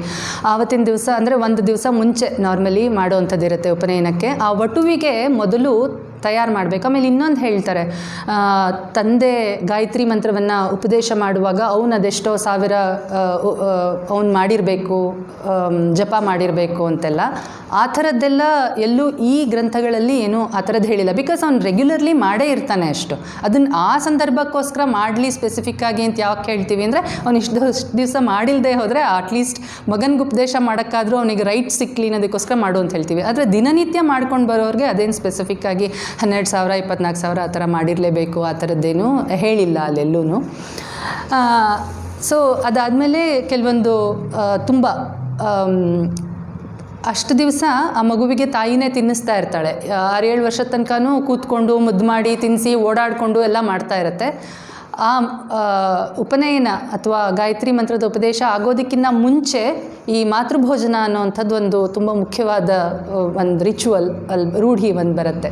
ಆವತ್ತಿನ ದಿವಸ ಅಂದರೆ ಒಂದು ದಿವಸ ಮುಂಚೆ ನಾರ್ಮಲಿ ಮಾಡೋವಂಥದ್ದು ಇರುತ್ತೆ ಉಪನಯನಕ್ಕೆ. ಆ ವಟುವಿಗೆ ಮೊದಲು ತಯಾರು ಮಾಡಬೇಕು. ಆಮೇಲೆ ಇನ್ನೊಂದು ಹೇಳ್ತಾರೆ, ತಂದೆ ಗಾಯತ್ರಿ ಮಂತ್ರವನ್ನು ಉಪದೇಶ ಮಾಡುವಾಗ ಅವನು ಅದೆಷ್ಟೋ ಸಾವಿರ ಅವನು ಮಾಡಿರಬೇಕು, ಜಪ ಮಾಡಿರಬೇಕು ಅಂತೆಲ್ಲ. ಆ ಥರದ್ದೆಲ್ಲ ಎಲ್ಲೂ ಈ ಗ್ರಂಥಗಳಲ್ಲಿ ಏನೂ ಆ ಥರದ್ದು ಹೇಳಿಲ್ಲ. ಬಿಕಾಸ್ ಅವ್ನು ರೆಗ್ಯುಲರ್ಲಿ ಮಾಡೇ ಇರ್ತಾನೆ ಅಷ್ಟು. ಅದನ್ನು ಆ ಸಂದರ್ಭಕ್ಕೋಸ್ಕರ ಮಾಡಲಿ ಸ್ಪೆಸಿಫಿಕ್ಕಾಗಿ ಅಂತ ಯಾಕೆ ಹೇಳ್ತೀವಿ ಅಂದರೆ, ಅವ್ನು ಇಷ್ಟು ದಿವಸ ಮಾಡಿಲ್ಲದೆ ಹೋದರೆ ಅಟ್ಲೀಸ್ಟ್ ಮಗನಿಗೆ ಉಪದೇಶ ಮಾಡೋಕ್ಕಾದ್ರೂ ಅವನಿಗೆ ರೈಟ್ ಸಿಕ್ಕಲಿ ಅನ್ನೋದಕ್ಕೋಸ್ಕರ ಮಾಡು ಅಂತ ಹೇಳ್ತೀವಿ. ಆದರೆ ದಿನನಿತ್ಯ ಮಾಡ್ಕೊಂಡು ಬರೋರಿಗೆ ಅದೇನು ಸ್ಪೆಸಿಫಿಕ್ಕಾಗಿ 12,000 24,000 ಆ ಥರ ಮಾಡಿರಲೇಬೇಕು ಆ ಥರದ್ದೇನೂ ಹೇಳಿಲ್ಲ ಅಲ್ಲೆಲ್ಲೂ. ಸೊ ಅದಾದಮೇಲೆ ಕೆಲವೊಂದು ತುಂಬ ಅಷ್ಟು ದಿವಸ ಆ ಮಗುವಿಗೆ ತಾಯಿನೇ ತಿನ್ನಿಸ್ತಾ ಇರ್ತಾಳೆ. 6-7 ವರ್ಷದ ತನಕನೂ ಕೂತ್ಕೊಂಡು ಮುದ್ದು ಮಾಡಿ ತಿನ್ನಿಸಿ ಓಡಾಡಿಕೊಂಡು ಎಲ್ಲ ಮಾಡ್ತಾ ಇರುತ್ತೆ. ಆ ಉಪನಯನ ಅಥವಾ ಗಾಯತ್ರಿ ಮಂತ್ರದ ಉಪದೇಶ ಆಗೋದಕ್ಕಿಂತ ಮುಂಚೆ ಈ ಮಾತೃಭೋಜನ ಅನ್ನೋವಂಥದ್ದು ಒಂದು ತುಂಬ ಮುಖ್ಯವಾದ ಒಂದು ರಿಚುವಲ್ ರೂಢಿ ಒಂದು ಬರುತ್ತೆ.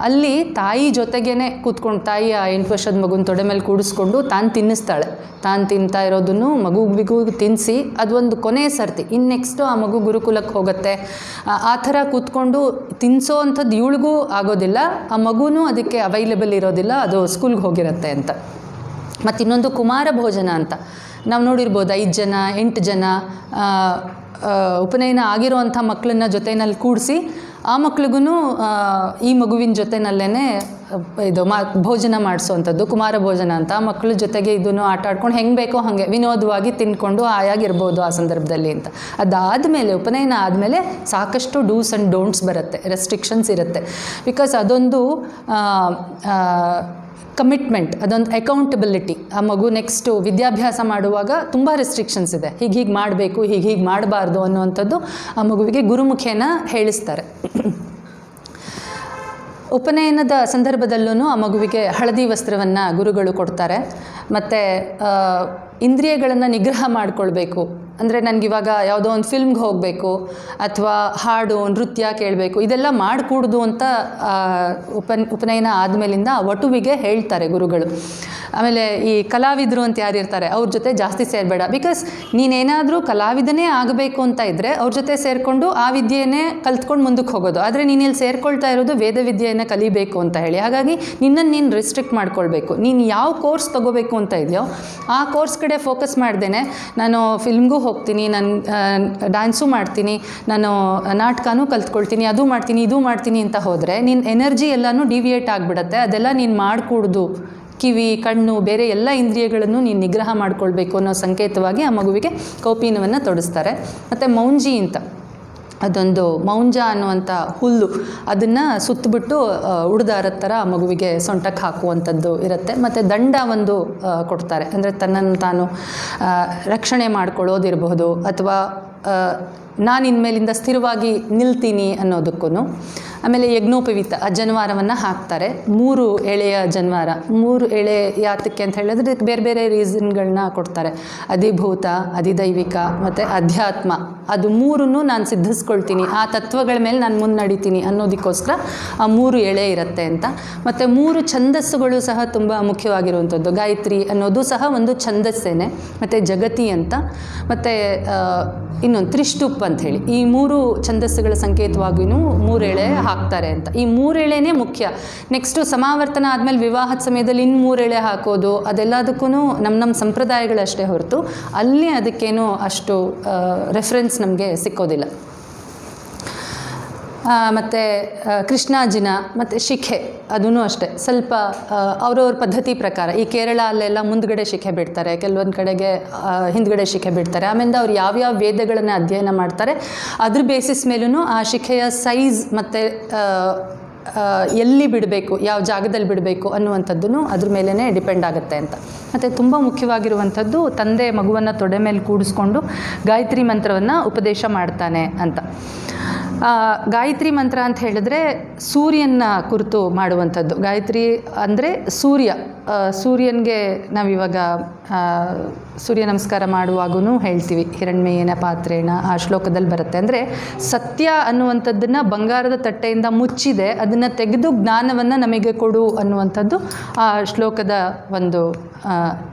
ಅಲ್ಲಿ ತಾಯಿ ಜೊತೆಗೇ ಕೂತ್ಕೊಂಡು, ತಾಯಿ ಆ 8 ವರ್ಷದ ಮಗುನ ತೊಡೆ ಮೇಲೆ ಕೂಡಿಸ್ಕೊಂಡು ತಾನು ತಿನ್ನಿಸ್ತಾಳೆ. ತಾನು ತಿಂತಾ ಇರೋದನ್ನು ಮಗುವಿಗೂ ತಿನ್ನಿಸಿ ಅದೊಂದು ಕೊನೆಯ ಸರ್ತಿ. ಇನ್ನು ನೆಕ್ಸ್ಟು ಆ ಮಗು ಗುರುಕುಲಕ್ಕೆ ಹೋಗುತ್ತೆ. ಆ ಥರ ಕೂತ್ಕೊಂಡು ತಿನ್ನಿಸೋ ಅಂಥದ್ದು ಇವಳಿಗೂ ಆಗೋದಿಲ್ಲ, ಆ ಮಗುನೂ ಅದಕ್ಕೆ ಅವೈಲೇಬಲ್ ಇರೋದಿಲ್ಲ, ಅದು ಸ್ಕೂಲ್ಗೆ ಹೋಗಿರುತ್ತೆ ಅಂತ. ಮತ್ತು ಇನ್ನೊಂದು ಕುಮಾರ ಭೋಜನ ಅಂತ ನಾವು ನೋಡಿರ್ಬೋದು. 5 ಜನ 8 ಜನ ಉಪನಯನ ಆಗಿರೋವಂಥ ಮಕ್ಕಳನ್ನ ಜೊತೆಯಲ್ಲಿ ಕೂಡಿಸಿ ಆ ಮಕ್ಳಿಗೂ ಈ ಮಗುವಿನ ಜೊತೆಯಲ್ಲೇ ಇದು ಭೋಜನ ಮಾಡಿಸೋವಂಥದ್ದು ಕುಮಾರ ಭೋಜನ ಅಂತ. ಆ ಮಕ್ಕಳ ಜೊತೆಗೆ ಇದನ್ನು ಆಟ ಆಡ್ಕೊಂಡು ಹೆಂಗೆ ಬೇಕೋ ಹಾಗೆ ವಿನೋದವಾಗಿ ತಿಂದ್ಕೊಂಡು ಆಯಾಗಿರ್ಬೋದು ಆ ಸಂದರ್ಭದಲ್ಲಿ ಅಂತ. ಅದಾದಮೇಲೆ ಉಪನಯನ ಆದಮೇಲೆ ಸಾಕಷ್ಟು ಡೂಸ್ ಆ್ಯಂಡ್ ಡೋಂಟ್ಸ್ ಬರುತ್ತೆ, ರೆಸ್ಟ್ರಿಕ್ಷನ್ಸ್ ಇರುತ್ತೆ. ಬಿಕಾಸ್ ಅದೊಂದು ಕಮಿಟ್ಮೆಂಟ್, ಅದೊಂದು ಅಕೌಂಟಬಿಲಿಟಿ. ಆ ಮಗು ನೆಕ್ಸ್ಟು ವಿದ್ಯಾಭ್ಯಾಸ ಮಾಡುವಾಗ ತುಂಬ ರೆಸ್ಟ್ರಿಕ್ಷನ್ಸ್ ಇದೆ, ಹೀಗೆ ಮಾಡಬೇಕು, ಹೀಗೆ ಮಾಡಬಾರ್ದು ಅನ್ನುವಂಥದ್ದು ಆ ಮಗುವಿಗೆ ಗುರುಮುಖೇನ ಹೇಳಿಸ್ತಾರೆ. ಉಪನಯನದ ಸಂದರ್ಭದಲ್ಲೂ ಆ ಮಗುವಿಗೆ ಹಳದಿ ವಸ್ತ್ರವನ್ನು ಗುರುಗಳು ಕೊಡ್ತಾರೆ. ಮತ್ತು ಇಂದ್ರಿಯಗಳನ್ನು ನಿಗ್ರಹ ಮಾಡಿಕೊಳ್ಬೇಕು. ಅಂದರೆ ನನಗಿವಾಗ ಯಾವುದೋ ಒಂದು ಫಿಲ್ಮ್ಗೆ ಹೋಗಬೇಕು ಅಥವಾ ಹಾಡು ನೃತ್ಯ ಕೇಳಬೇಕು, ಇದೆಲ್ಲ ಮಾಡಿಕೂಡ್ದು ಅಂತ ಉಪನಯನ ಆದಮೇಲಿಂದ ವಟುವಿಗೆ ಹೇಳ್ತಾರೆ ಗುರುಗಳು. ಆಮೇಲೆ ಈ ಕಲಾವಿದರು ಅಂತ ಯಾರಿರ್ತಾರೆ ಅವ್ರ ಜೊತೆ ಜಾಸ್ತಿ ಸೇರಬೇಡ. ಬಿಕಾಸ್ ನೀನೇನಾದರೂ ಕಲಾವಿದನೇ ಆಗಬೇಕು ಅಂತ ಇದ್ದರೆ ಅವ್ರ ಜೊತೆ ಸೇರಿಕೊಂಡು ಆ ವಿದ್ಯೆಯೇ ಕಲ್ತ್ಕೊಂಡು ಮುಂದಕ್ಕೆ ಹೋಗೋದು. ಆದರೆ ನೀನು ಇಲ್ಲಿ ಸೇರ್ಕೊಳ್ತಾ ಇರೋದು ವೇದ ವಿದ್ಯೆಯನ್ನು ಕಲಿಬೇಕು ಅಂತ ಹೇಳಿ. ಹಾಗಾಗಿ ನಿನ್ನನ್ನು ನೀನು ರಿಸ್ಟ್ರಿಕ್ಟ್ ಮಾಡ್ಕೊಳ್ಬೇಕು. ನೀನು ಯಾವ ಕೋರ್ಸ್ ತೊಗೋಬೇಕು ಅಂತ ಇದೆಯೋ ಆ ಕೋರ್ಸ್ ಕಡೆ ಫೋಕಸ್ ಮಾಡ್ದೇನೆ ನಾನು ಫಿಲ್ಮ್ಗೂ ಹೋಗ್ತೀನಿ, ನಾನು ಡ್ಯಾನ್ಸು ಮಾಡ್ತೀನಿ, ನಾನು ನಾಟಕನೂ ಕಲ್ತ್ಕೊಳ್ತೀನಿ, ಅದು ಮಾಡ್ತೀನಿ ಇದು ಮಾಡ್ತೀನಿ ಅಂತ ಹೋದರೆ ನಿನ್ನ ಎನರ್ಜಿ ಎಲ್ಲನೂ ಡಿವಿಯೇಟ್ ಆಗಿಬಿಡುತ್ತೆ. ಅದೆಲ್ಲ ನೀನು ಮಾಡಿಕೊಡ್ದು ಕಿವಿ ಕಣ್ಣು ಬೇರೆ ಎಲ್ಲ ಇಂದ್ರಿಯಗಳನ್ನು ನೀನು ನಿಗ್ರಹ ಮಾಡಿಕೊಳ್ಬೇಕು ಅನ್ನೋ ಸಂಕೇತವಾಗಿ ಆ ಮಗುವಿಗೆ ಕೌಪೀನವನ್ನು ತೊಡಿಸ್ತಾರೆ. ಮತ್ತು ಮೌಂಜಿ ಅಂತ ಅದೊಂದು ಮೌಂಜ ಅನ್ನುವಂಥ ಹುಲ್ಲು, ಅದನ್ನು ಸುತ್ತಬಿಟ್ಟು ಉಡ್ದಾರದ ಥರ ಆ ಮಗುವಿಗೆ ಸೊಂಟಕ್ಕೆ ಹಾಕುವಂಥದ್ದು ಇರುತ್ತೆ. ಮತ್ತು ದಂಡ ಒಂದು ಕೊಡ್ತಾರೆ, ಅಂದರೆ ತನ್ನನ್ನು ತಾನು ರಕ್ಷಣೆ ಮಾಡ್ಕೊಳ್ಳೋದಿರಬಹುದು ಅಥವಾ ನಾನು ಇನ್ಮೇಲಿಂದ ಸ್ಥಿರವಾಗಿ ನಿಲ್ತೀನಿ ಅನ್ನೋದಕ್ಕೂ. ಆಮೇಲೆ ಯಜ್ಞೋಪವೀತ ಆ ಜನಿವಾರವನ್ನು ಹಾಕ್ತಾರೆ. 3 ಎಳೆಯ ಜನಿವಾರ. 3 ಎಳೆ ಯಾತಕ್ಕೆ ಅಂತ ಹೇಳಿದ್ರೆ ಇದಕ್ಕೆ ಬೇರೆ ಬೇರೆ ರೀಸನ್ಗಳನ್ನ ಕೊಡ್ತಾರೆ. ಅಧಿಭೂತ, ಅಧಿದೈವಿಕ ಮತ್ತು ಅಧ್ಯಾತ್ಮ, ಅದು 3ನ್ನು ನಾನು ಸಿದ್ಧಿಸ್ಕೊಳ್ತೀನಿ, ಆ ತತ್ವಗಳ ಮೇಲೆ ನಾನು ಮುನ್ನಡಿತೀನಿ ಅನ್ನೋದಕ್ಕೋಸ್ಕರ ಆ 3 ಎಳೆ ಇರುತ್ತೆ ಅಂತ. ಮತ್ತು 3 ಛಂದಸ್ಸುಗಳು ಸಹ ತುಂಬ ಮುಖ್ಯವಾಗಿರುವಂಥದ್ದು. ಗಾಯತ್ರಿ ಅನ್ನೋದು ಸಹ ಒಂದು ಛಂದಸ್ಸೇನೆ. ಮತ್ತು ಜಗತಿ ಅಂತ, ಮತ್ತು ಇನ್ನೊಂದು ತ್ರಿಷ್ಟುಪ್ ಅಂತ ಹೇಳಿ, ಈ 3 ಛಂದಸ್ಸುಗಳ ಸಂಕೇತವಾಗಿಯೂ 3 ಎಳೆ ಹಾಕ್ತಾರೆ ಅಂತ. ಈ 3 ಎಳೆನೇ ಮುಖ್ಯ. ನೆಕ್ಸ್ಟು ಸಮಾವರ್ತನ ಆದಮೇಲೆ ವಿವಾಹದ ಸಮಯದಲ್ಲಿ ಇನ್ನು 3 ಎಳೆ ಹಾಕೋದು ಅದೆಲ್ಲದಕ್ಕೂ ನಮ್ಮ ಸಂಪ್ರದಾಯಗಳಷ್ಟೇ ಹೊರತು ಅಲ್ಲಿ ಅದಕ್ಕೇನು ಅಷ್ಟು ರೆಫರೆನ್ಸ್ ನಮಗೆ ಸಿಕ್ಕೋದಿಲ್ಲ. ಮತ್ತು ಕೃಷ್ಣಾಜಿನ ಮತ್ತು ಶಿಖೆ ಅದೂ ಅಷ್ಟೇ ಸ್ವಲ್ಪ ಅವ್ರವ್ರ ಪದ್ಧತಿ ಪ್ರಕಾರ. ಈ ಕೇರಳ ಅಲ್ಲೆಲ್ಲ ಮುಂದ್ಗಡೆ ಶಿಖೆ ಬಿಡ್ತಾರೆ, ಕೆಲವೊಂದು ಕಡೆಗೆ ಹಿಂದ್ಗಡೆ ಶಿಖೆ ಬಿಡ್ತಾರೆ. ಆಮೇಲೆ ಅವ್ರು ಯಾವ್ಯಾವ ವೇದಗಳನ್ನು ಅಧ್ಯಯನ ಮಾಡ್ತಾರೆ ಅದ್ರ ಬೇಸಿಸ್ ಮೇಲೂ ಆ ಶಿಖೆಯ ಸೈಜ್ ಮತ್ತು ಎಲ್ಲಿ ಬಿಡಬೇಕು, ಯಾವ ಜಾಗದಲ್ಲಿ ಬಿಡಬೇಕು ಅನ್ನುವಂಥದ್ದು ಅದ್ರ ಮೇಲೇ ಡಿಪೆಂಡ್ ಆಗುತ್ತೆ ಅಂತ. ಮತ್ತು ತುಂಬ ಮುಖ್ಯವಾಗಿರುವಂಥದ್ದು ತಂದೆ ಮಗುವನ್ನು ತೊಡೆ ಮೇಲೆ ಕೂಡಿಸ್ಕೊಂಡು ಗಾಯತ್ರಿ ಮಂತ್ರವನ್ನು ಉಪದೇಶ ಮಾಡ್ತಾನೆ ಅಂತ. ಗಾಯತ್ರಿ ಮಂತ್ರ ಅಂತ ಹೇಳಿದ್ರೆ ಸೂರ್ಯನ ಕುರಿತು ಮಾಡುವಂಥದ್ದು. ಗಾಯತ್ರಿ ಅಂದರೆ ಸೂರ್ಯನಿಗೆ ನಾವಿವಾಗ ಸೂರ್ಯ ನಮಸ್ಕಾರ ಮಾಡುವಾಗೂ ಹೇಳ್ತೀವಿ, ಹಿರಣ್ಮಯೇನ ಪಾತ್ರೇಣ, ಆ ಶ್ಲೋಕದಲ್ಲಿ ಬರುತ್ತೆ. ಅಂದರೆ ಸತ್ಯ ಅನ್ನುವಂಥದ್ದನ್ನು ಬಂಗಾರದ ತಟ್ಟೆಯಿಂದ ಮುಚ್ಚಿದೆ, ಅದನ್ನು ತೆಗೆದು ಜ್ಞಾನವನ್ನು ನಮಗೆ ಕೊಡು ಅನ್ನುವಂಥದ್ದು ಆ ಶ್ಲೋಕದ ಒಂದು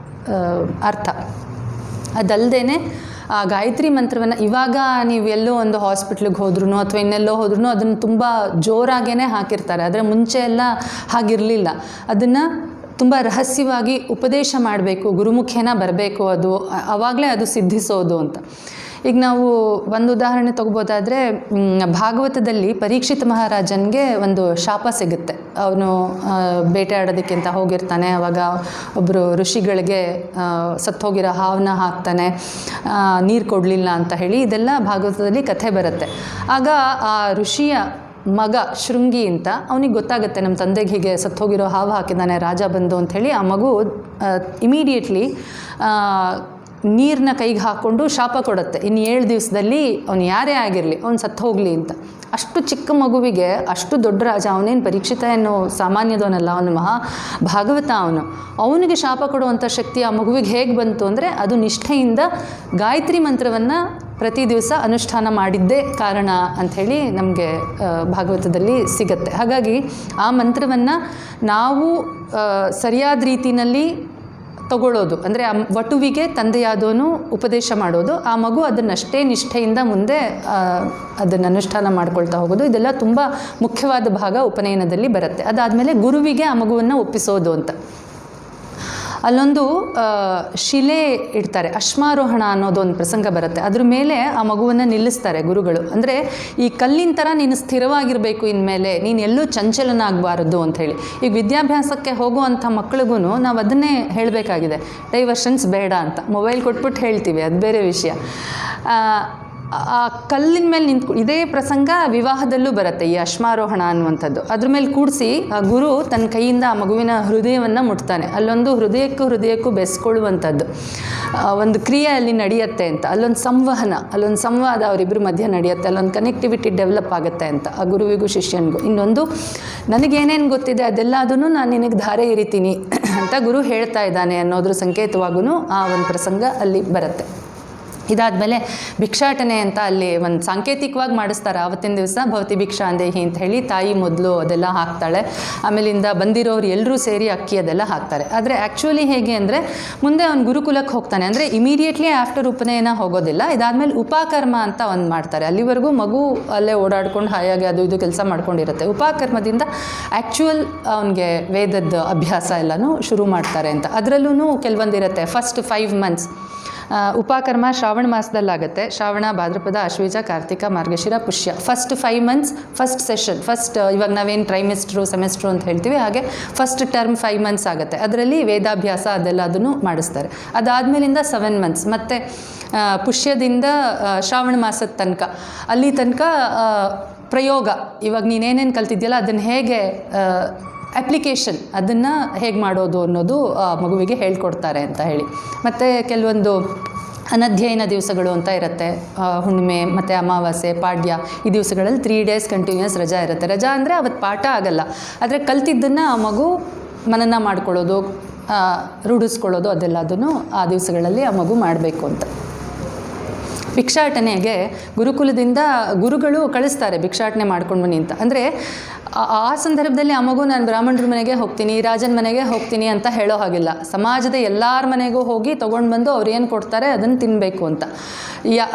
ಅರ್ಥ. ಅದಲ್ಲದೇ ಆ ಗಾಯತ್ರಿ ಮಂತ್ರವನ್ನು ಇವಾಗ ನೀವು ಎಲ್ಲೋ ಒಂದು ಹಾಸ್ಪಿಟ್ಲಿಗೆ ಹೋದ್ರೂ ಅಥವಾ ಇನ್ನೆಲ್ಲೋ ಹೋದ್ರೂ ಅದನ್ನು ತುಂಬ ಜೋರಾಗೇ ಹಾಕಿರ್ತಾರೆ. ಆದರೆ ಮುಂಚೆ ಎಲ್ಲ ಹಾಗಿರಲಿಲ್ಲ. ಅದನ್ನು ತುಂಬ ರಹಸ್ಯವಾಗಿ ಉಪದೇಶ ಮಾಡಬೇಕು, ಗುರುಮುಖೇನ ಬರಬೇಕು, ಅದು ಆವಾಗಲೇ ಅದು ಸಿದ್ಧಿಸೋದು ಅಂತ. ಈಗ ನಾವು ಒಂದು ಉದಾಹರಣೆ ತೊಗೋಬೋದಾದರೆ, ಭಾಗವತದಲ್ಲಿ ಪರೀಕ್ಷಿತ ಮಹಾರಾಜನಿಗೆ ಒಂದು ಶಾಪ ಸಿಗುತ್ತೆ. ಅವನು ಬೇಟೆಯಾಡೋದಕ್ಕೆ ಅಂತ ಹೋಗಿರ್ತಾನೆ. ಆವಾಗ ಒಬ್ಬರು ಋಷಿಗಳಿಗೆ ಸತ್ತೋಗಿರೋ ಹಾವನ್ನ ಹಾಕ್ತಾನೆ, ನೀರು ಕೊಡಲಿಲ್ಲ ಅಂತ ಹೇಳಿ. ಇದೆಲ್ಲ ಭಾಗವತದಲ್ಲಿ ಕಥೆ ಬರುತ್ತೆ. ಆಗ ಆ ಋಷಿಯ ಮಗ ಶೃಂಗಿ ಅಂತ, ಅವನಿಗೆ ಗೊತ್ತಾಗುತ್ತೆ ನಮ್ಮ ತಂದೆಗೆ ಹೀಗೆ ಸತ್ತೋಗಿರೋ ಹಾವು ಹಾಕಿದ್ದಾನೆ ರಾಜ ಬಂದು ಅಂಥೇಳಿ. ಆ ಮಗು ಇಮಿಡಿಯೇಟ್ಲಿ ನೀರನ್ನ ಕೈಗೆ ಹಾಕ್ಕೊಂಡು ಶಾಪ ಕೊಡುತ್ತೆ, ಇನ್ನು 7 ದಿವಸದಲ್ಲಿ ಅವನು ಯಾರೇ ಆಗಿರಲಿ ಅವನು ಸತ್ತು ಹೋಗಲಿ ಅಂತ. ಅಷ್ಟು ಚಿಕ್ಕ ಮಗುವಿಗೆ ಅಷ್ಟು ದೊಡ್ಡ ರಾಜ, ಅವನೇನು ಪರೀಕ್ಷಿತ ಏನು ಸಾಮಾನ್ಯದವನಲ್ಲ, ಅವನು ಭಾಗವತ. ಅವನಿಗೆ ಶಾಪ ಕೊಡುವಂಥ ಶಕ್ತಿ ಆ ಮಗುವಿಗೆ ಹೇಗೆ ಬಂತು ಅಂದರೆ, ಅದು ನಿಷ್ಠೆಯಿಂದ ಗಾಯತ್ರಿ ಮಂತ್ರವನ್ನು ಪ್ರತಿ ದಿವಸ ಅನುಷ್ಠಾನ ಮಾಡಿದ್ದೇ ಕಾರಣ ಅಂಥೇಳಿ ನಮಗೆ ಭಾಗವತದಲ್ಲಿ ಸಿಗತ್ತೆ. ಹಾಗಾಗಿ ಆ ಮಂತ್ರವನ್ನು ನಾವು ಸರಿಯಾದ ರೀತಿಯಲ್ಲಿ ತಗೊಳ್ಳೋದು, ಅಂದರೆ ಆ ವಟುವಿಗೆ ತಂದೆಯಾದವನು ಉಪದೇಶ ಮಾಡೋದು, ಆ ಮಗು ಅದನ್ನಷ್ಟೇ ನಿಷ್ಠೆಯಿಂದ ಮುಂದೆ ಅದನ್ನು ಅನುಷ್ಠಾನ ಮಾಡ್ಕೊಳ್ತಾ ಹೋಗೋದು, ಇದೆಲ್ಲ ತುಂಬ ಮುಖ್ಯವಾದ ಭಾಗ ಉಪನಯನದಲ್ಲಿ ಬರುತ್ತೆ. ಅದಾದಮೇಲೆ ಗುರುವಿಗೆ ಆ ಮಗುವನ್ನು ಒಪ್ಪಿಸೋದು ಅಂತ. ಅಲ್ಲೊಂದು ಶಿಲೆ ಇಡ್ತಾರೆ, ಅಶ್ಮಾರೋಹಣ ಅನ್ನೋದೊಂದು ಪ್ರಸಂಗ ಬರುತ್ತೆ. ಅದ್ರ ಮೇಲೆ ಆ ಮಗುವನ್ನು ನಿಲ್ಲಿಸ್ತಾರೆ ಗುರುಗಳು. ಅಂದರೆ ಈ ಕಲ್ಲಿನ ಥರ ನೀನು ಸ್ಥಿರವಾಗಿರಬೇಕು, ಇನ್ಮೇಲೆ ನೀನು ಎಲ್ಲೂ ಚಂಚಲನಾಗಬಾರದು ಅಂಥೇಳಿ. ಈಗ ವಿದ್ಯಾಭ್ಯಾಸಕ್ಕೆ ಹೋಗುವಂಥ ಮಕ್ಳಿಗೂ ನಾವು ಅದನ್ನೇ ಹೇಳಬೇಕಾಗಿದೆ, ಡೈವರ್ಷನ್ಸ್ ಬೇಡ ಅಂತ. ಮೊಬೈಲ್ ಕೊಟ್ಬಿಟ್ಟು ಹೇಳ್ತೀವಿ, ಅದು ಬೇರೆ ವಿಷಯ. ಆ ಕಲ್ಲಿನ ಮೇಲೆ ಇದೇ ಪ್ರಸಂಗ ವಿವಾಹದಲ್ಲೂ ಬರುತ್ತೆ, ಈ ಅಶ್ಮಾರೋಹಣ ಅನ್ನುವಂಥದ್ದು. ಅದ್ರ ಮೇಲೆ ಕೂಡಿಸಿ ಆ ಗುರು ತನ್ನ ಕೈಯಿಂದ ಆ ಮಗುವಿನ ಹೃದಯವನ್ನು ಮುಟ್ತಾನೆ. ಅಲ್ಲೊಂದು ಹೃದಯಕ್ಕೂ ಬೆಸ್ಕೊಳ್ಳುವಂಥದ್ದು ಒಂದು ಕ್ರಿಯೆ ಅಲ್ಲಿ ನಡೆಯುತ್ತೆ ಅಂತ. ಅಲ್ಲೊಂದು ಸಂವಾದ ಅವರಿಬ್ಬರ ಮಧ್ಯೆ ನಡೆಯುತ್ತೆ, ಅಲ್ಲೊಂದು ಕನೆಕ್ಟಿವಿಟಿ ಡೆವಲಪ್ ಆಗುತ್ತೆ ಅಂತ ಆ ಗುರುವಿಗೂ ಶಿಷ್ಯನಿಗೂ. ಇನ್ನೊಂದು, ನನಗೇನೇನು ಗೊತ್ತಿದೆ ಅದೆಲ್ಲದನ್ನು ನಾನು ನಿನಗೆ ಧಾರೆ ಎರಿತೀನಿ ಅಂತ ಗುರು ಹೇಳ್ತಾ ಇದ್ದಾನೆ ಅನ್ನೋದ್ರ ಸಂಕೇತವಾಗೂ ಆ ಒಂದು ಪ್ರಸಂಗ ಅಲ್ಲಿ ಬರುತ್ತೆ. ಇದಾದಮೇಲೆ ಭಿಕ್ಷಾಟನೆ ಅಂತ ಅಲ್ಲಿ ಒಂದು ಸಾಂಕೇತಿಕವಾಗಿ ಮಾಡಿಸ್ತಾರೆ. ಆವತ್ತಿನ ದಿವಸ ಭವತಿ ಭಿಕ್ಷಾ ಅಂದೇಹಿ ಅಂತ ಹೇಳಿ ತಾಯಿ ಮೊದಲು ಅದೆಲ್ಲ ಹಾಕ್ತಾಳೆ, ಆಮೇಲಿಂದ ಬಂದಿರೋರು ಎಲ್ಲರೂ ಸೇರಿ ಅಕ್ಕಿ ಅದೆಲ್ಲ ಹಾಕ್ತಾರೆ. ಆದರೆ ಆ್ಯಕ್ಚುಲಿ ಹೇಗೆ ಅಂದರೆ, ಮುಂದೆ ಅವ್ನು ಗುರುಕುಲಕ್ಕೆ ಹೋಗ್ತಾನೆ, ಅಂದರೆ ಇಮಿಡಿಯೇಟ್ಲಿ ಆಫ್ಟರ್ ಉಪನಯನ ಹೋಗೋದಿಲ್ಲ. ಇದಾದಮೇಲೆ ಉಪಕರ್ಮ ಅಂತ ಒಂದು ಮಾಡ್ತಾರೆ. ಅಲ್ಲಿವರೆಗೂ ಮಗು ಅಲ್ಲೇ ಓಡಾಡ್ಕೊಂಡು ಹಾಯಾಗಿ ಅದು ಇದು ಕೆಲಸ ಮಾಡ್ಕೊಂಡಿರುತ್ತೆ. ಉಪಕರ್ಮದಿಂದ ಆ್ಯಕ್ಚುಯಲ್ ಅವನಿಗೆ ವೇದದ ಅಭ್ಯಾಸ ಎಲ್ಲನೂ ಶುರು ಮಾಡ್ತಾರೆ ಅಂತ. ಅದರಲ್ಲೂ ಕೆಲವೊಂದಿರುತ್ತೆ. ಫಸ್ಟ್ 5 months ಉಪಕರ್ಮ ಶ್ರಾವಣ ಮಾಸದಲ್ಲಾಗುತ್ತೆ. Shravana, Bhadrapada, Ashwija, Kartika, Margashira, Pushya. First 5 months first session, ಇವಾಗ ನಾವೇನು ಟ್ರೈಮಿಸ್ಟ್ರು ಸೆಮೆಸ್ಟ್ರು ಅಂತ ಹೇಳ್ತೀವಿ, ಹಾಗೆ ಫಸ್ಟ್ ಟರ್ಮ್ 5 months ಆಗುತ್ತೆ. ಅದರಲ್ಲಿ ವೇದಾಭ್ಯಾಸ ಅದೆಲ್ಲ ಅದನ್ನು ಮಾಡಿಸ್ತಾರೆ. ಅದಾದಮೇಲಿಂದ 7 months, ಮತ್ತು ಪುಷ್ಯದಿಂದ ಶ್ರಾವಣ ಮಾಸದ ತನಕ, ಅಲ್ಲಿ ತನಕ ಪ್ರಯೋಗ, ಇವಾಗ ನೀನೇನೇನು ಕಲ್ತಿದ್ಯಲ್ಲ ಅದನ್ನು ಹೇಗೆ ಅಪ್ಲಿಕೇಶನ್, ಅದನ್ನು ಹೇಗೆ ಮಾಡೋದು ಅನ್ನೋದು ಮಗುವಿಗೆ ಹೇಳ್ಕೊಡ್ತಾರೆ ಅಂತ ಹೇಳಿ. ಮತ್ತು ಕೆಲವೊಂದು ಅನಧ್ಯಯನ ದಿವಸಗಳು ಅಂತ ಇರುತ್ತೆ, ಹುಣ್ಣಿಮೆ ಮತ್ತು ಅಮಾವಾಸ್ಯೆ, ಪಾಡ್ಯ, ಈ ದಿವಸಗಳಲ್ಲಿ 3 days ಕಂಟಿನ್ಯೂಸ್ ರಜಾ ಇರುತ್ತೆ. ರಜಾ ಅಂದರೆ ಅವತ್ತು ಪಾಠ ಆಗಲ್ಲ, ಆದರೆ ಕಲ್ತಿದ್ದನ್ನು ಆ ಮಗು ಮನನ ಮಾಡ್ಕೊಳ್ಳೋದು, ರೂಢಿಸ್ಕೊಳ್ಳೋದು, ಅದೆಲ್ಲದನ್ನು ಆ ದಿವಸಗಳಲ್ಲಿ ಆ ಮಗು ಮಾಡಬೇಕು ಅಂತ. ಭಿಕ್ಷಾಟನೆಗೆ ಗುರುಕುಲದಿಂದ ಗುರುಗಳು ಕಳಿಸ್ತಾರೆ, ಭಿಕ್ಷಾಟನೆ ಮಾಡ್ಕೊಂಡು ಬನ್ನಿ ಅಂತ. ಅಂದರೆ ಆ ಸಂದರ್ಭದಲ್ಲಿ ಆ ಮಗು ನಾನು ಬ್ರಾಹ್ಮಣರ ಮನೆಗೆ ಹೋಗ್ತೀನಿ, ರಾಜನ ಮನೆಗೆ ಹೋಗ್ತೀನಿ ಅಂತ ಹೇಳೋ ಹಾಗಿಲ್ಲ. ಸಮಾಜದ ಎಲ್ಲರ ಮನೆಗೂ ಹೋಗಿ ತೊಗೊಂಡು ಬಂದು ಅವ್ರು ಏನು ಕೊಡ್ತಾರೆ ಅದನ್ನು ತಿನ್ನಬೇಕು ಅಂತ.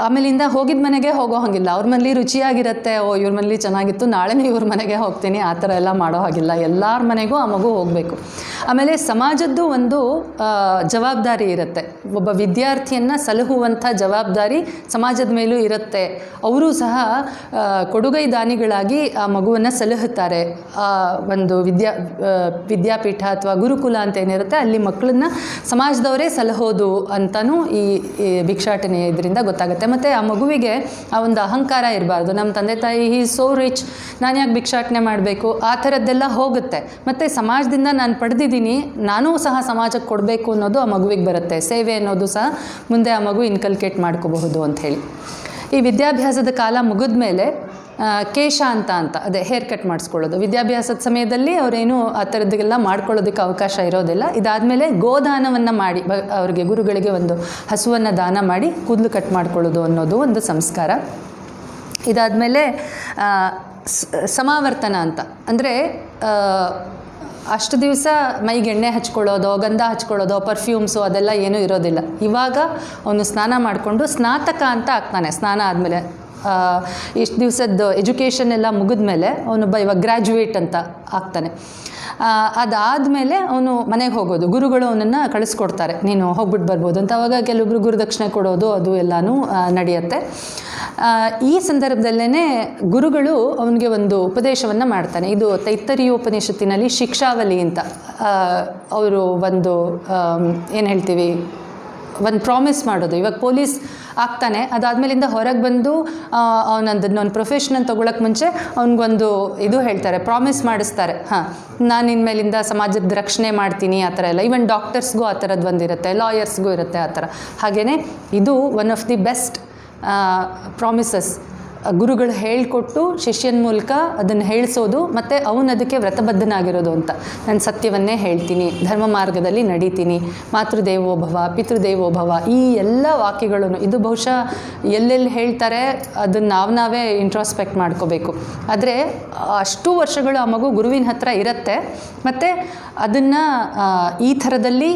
ಆಮೇಲಿಂದ ಹೋಗಿದ್ದ ಮನೆಗೆ ಹೋಗೋ ಹಾಗಿಲ್ಲ. ಅವ್ರ ಮನೇಲಿ ರುಚಿಯಾಗಿರುತ್ತೆ, ಇವ್ರ ಮನೇಲಿ ಚೆನ್ನಾಗಿತ್ತು, ನಾಳೆನೇ ಇವ್ರ ಮನೆಗೆ ಹೋಗ್ತೀನಿ, ಆ ಥರ ಎಲ್ಲ ಮಾಡೋ ಹಾಗಿಲ್ಲ. ಎಲ್ಲರ ಮನೆಗೂ ಆ ಮಗು ಹೋಗಬೇಕು. ಆಮೇಲೆ ಸಮಾಜದ್ದು ಒಂದು ಜವಾಬ್ದಾರಿ ಇರುತ್ತೆ, ಒಬ್ಬ ವಿದ್ಯಾರ್ಥಿಯನ್ನು ಸಲಹುವಂಥ ಜವಾಬ್ದಾರಿ ಸಮಾಜದ ಮೇಲೂ ಇರುತ್ತೆ. ಅವರು ಸಹ ಕೊಡುಗೈ ದಾನಿಗಳಾಗಿ ಆ ಮಗುವನ್ನು ಸಲಹುತ್ತಾರೆ. ಒಂದು ವಿದ್ಯಾಪೀಠ ಅಥವಾ ಗುರುಕುಲ ಅಂತ ಏನಿರುತ್ತೆ, ಅಲ್ಲಿ ಮಕ್ಕಳನ್ನ ಸಮಾಜದವರೇ ಸಲಹೋದು ಅಂತಲೂ ಈ ಭಿಕ್ಷಾಟನೆ ಇದರಿಂದ ಗೊತ್ತಾಗುತ್ತೆ. ಮತ್ತು ಆ ಮಗುವಿಗೆ ಆ ಒಂದು ಅಹಂಕಾರ ಇರಬಾರ್ದು, ನಮ್ಮ ತಂದೆ ತಾಯಿ ಸೋ ರಿಚ್, ನಾನು ಯಾಕೆ ಭಿಕ್ಷಾಟನೆ ಮಾಡಬೇಕು, ಆ ಥರದ್ದೆಲ್ಲ ಹೋಗುತ್ತೆ. ಮತ್ತು ಸಮಾಜದಿಂದ ನಾನು ಪಡೆದಿದ್ದೀನಿ, ನಾನೂ ಸಹ ಸಮಾಜಕ್ಕೆ ಕೊಡಬೇಕು ಅನ್ನೋದು ಆ ಮಗುವಿಗೆ ಬರುತ್ತೆ. ಸೇವೆ ಅನ್ನೋದು ಸಹ ಮುಂದೆ ಆ ಮಗು ಇನ್ಕಲ್ಕೇಟ್ ಮಾಡ್ಕೋಬಹುದು ಅಂಥೇಳಿ. ಈ ವಿದ್ಯಾಭ್ಯಾಸದ ಕಾಲ ಮುಗಿದ ಮೇಲೆ ಕೇಶಾಂತ ಅಂತ ಅದೇ ಹೇರ್ ಕಟ್ ಮಾಡಿಸ್ಕೊಳ್ಳೋದು. ವಿದ್ಯಾಭ್ಯಾಸದ ಸಮಯದಲ್ಲಿ ಅವರೇನು ಆ ಥರದ್ದೆಲ್ಲ ಮಾಡ್ಕೊಳ್ಳೋದಕ್ಕೆ ಅವಕಾಶ ಇರೋದಿಲ್ಲ. ಇದಾದಮೇಲೆ ಗೋದಾನವನ್ನು ಮಾಡಿ ಅವರಿಗೆ ಗುರುಗಳಿಗೆ ಒಂದು ಹಸುವನ್ನು ದಾನ ಮಾಡಿ ಕೂದಲು ಕಟ್ ಮಾಡ್ಕೊಳ್ಳೋದು ಅನ್ನೋದು ಒಂದು ಸಂಸ್ಕಾರ. ಇದಾದಮೇಲೆ ಸಮಾವರ್ತನ ಅಂತ ಅಂದರೆ ಅಷ್ಟು ದಿವಸ ಮೈಗೆ ಎಣ್ಣೆ ಹಚ್ಕೊಳ್ಳೋದೋ ಗಂಧ ಹಚ್ಕೊಳ್ಳೋದೋ ಪರ್ಫ್ಯೂಮ್ಸು ಅದೆಲ್ಲ ಏನೂ ಇರೋದಿಲ್ಲ. ಇವಾಗ ಅವನು ಸ್ನಾನ ಮಾಡಿಕೊಂಡು ಸ್ನಾತಕ ಅಂತ ಆಗ್ತಾನೆ. ಸ್ನಾನ ಆದಮೇಲೆ ಇಷ್ಟು ದಿವಸದ ಎಜುಕೇಷನ್ ಎಲ್ಲ ಮುಗಿದ ಮೇಲೆ ಅವನೊಬ್ಬ ಇವಾಗ ಗ್ರ್ಯಾಜುಯೇಟ್ ಅಂತ ಆಗ್ತಾನೆ. ಅದಾದಮೇಲೆ ಅವನು ಮನೆಗೆ ಹೋಗೋದು, ಗುರುಗಳು ಅವನನ್ನು ಕಳಿಸ್ಕೊಡ್ತಾರೆ, ನೀನು ಹೋಗ್ಬಿಟ್ಟು ಬರ್ಬೋದು ಅಂತ. ಅವಾಗ ಕೆಲವೊಬ್ಬರು ಗುರುದಕ್ಷಿಣೆ ಕೊಡೋದು ಅದು ಎಲ್ಲನೂ ನಡೆಯುತ್ತೆ. ಈ ಸಂದರ್ಭದಲ್ಲೇ ಗುರುಗಳು ಅವನಿಗೆ ಒಂದು ಉಪದೇಶವನ್ನು ಮಾಡ್ತಾನೆ. ಇದು ತೈತ್ತರೀಯೋಪನಿಷತ್ತಿನಲ್ಲಿ ಶಿಕ್ಷಾವಲಿ ಅಂತ ಅವರು ಒಂದು ಏನು ಹೇಳ್ತೀವಿ, ಒಂದು ಪ್ರಾಮಿಸ್ ಮಾಡೋದು. ಇವಾಗ ಪೊಲೀಸ್ ಆಗ್ತಾನೆ, ಅದಾದಮೇಲಿಂದ ಹೊರಗೆ ಬಂದು ಅವನೊಂದು ಪ್ರೊಫೆಷನಲ್ ತೊಗೊಳಕ್ಕೆ ಮುಂಚೆ ಅವನಿಗೊಂದು ಇದು ಹೇಳ್ತಾರೆ, ಪ್ರಾಮಿಸ್ ಮಾಡಿಸ್ತಾರೆ. ನಾನು ಇನ್ಮೇಲಿಂದ ಸಮಾಜದ ರಕ್ಷಣೆ ಮಾಡ್ತೀನಿ ಆ ಥರ ಎಲ್ಲ. ಈವನ್ ಡಾಕ್ಟರ್ಸ್ಗೂ ಆ ಥರದ್ದು ಒಂದಿರುತ್ತೆ, ಲಾಯರ್ಸ್ಗೂ ಇರುತ್ತೆ ಆ ಥರ. ಹಾಗೆಯೇ ಇದು one of the best promises. ಗುರುಗಳು ಹೇಳಿಕೊಟ್ಟು ಶಿಷ್ಯನ ಮೂಲಕ ಅದನ್ನು ಹೇಳಿಸೋದು ಮತ್ತು ಅವನು ಅದಕ್ಕೆ ವ್ರತಬದ್ಧನಾಗಿರೋದು ಅಂತ. ನಾನು ಸತ್ಯವನ್ನೇ ಹೇಳ್ತೀನಿ, ಧರ್ಮ ಮಾರ್ಗದಲ್ಲಿ ನಡೀತೀನಿ, ಮಾತೃದೇವೋಭವ ಪಿತೃದೇವೋಭವ, ಈ ಎಲ್ಲ ವಾಕ್ಯಗಳನ್ನು ಇದು ಬಹುಶಃ ಎಲ್ಲೆಲ್ಲಿ ಹೇಳ್ತಾರೆ ಅದನ್ನು ನಾವೇ ಇಂಟ್ರಾಸ್ಪೆಕ್ಟ್ ಮಾಡ್ಕೋಬೇಕು. ಆದರೆ ಅಷ್ಟು ವರ್ಷಗಳು ಆ ಮಗು ಗುರುವಿನ ಹತ್ರ ಇರುತ್ತೆ ಮತ್ತು ಅದನ್ನು ಈ ಥರದಲ್ಲಿ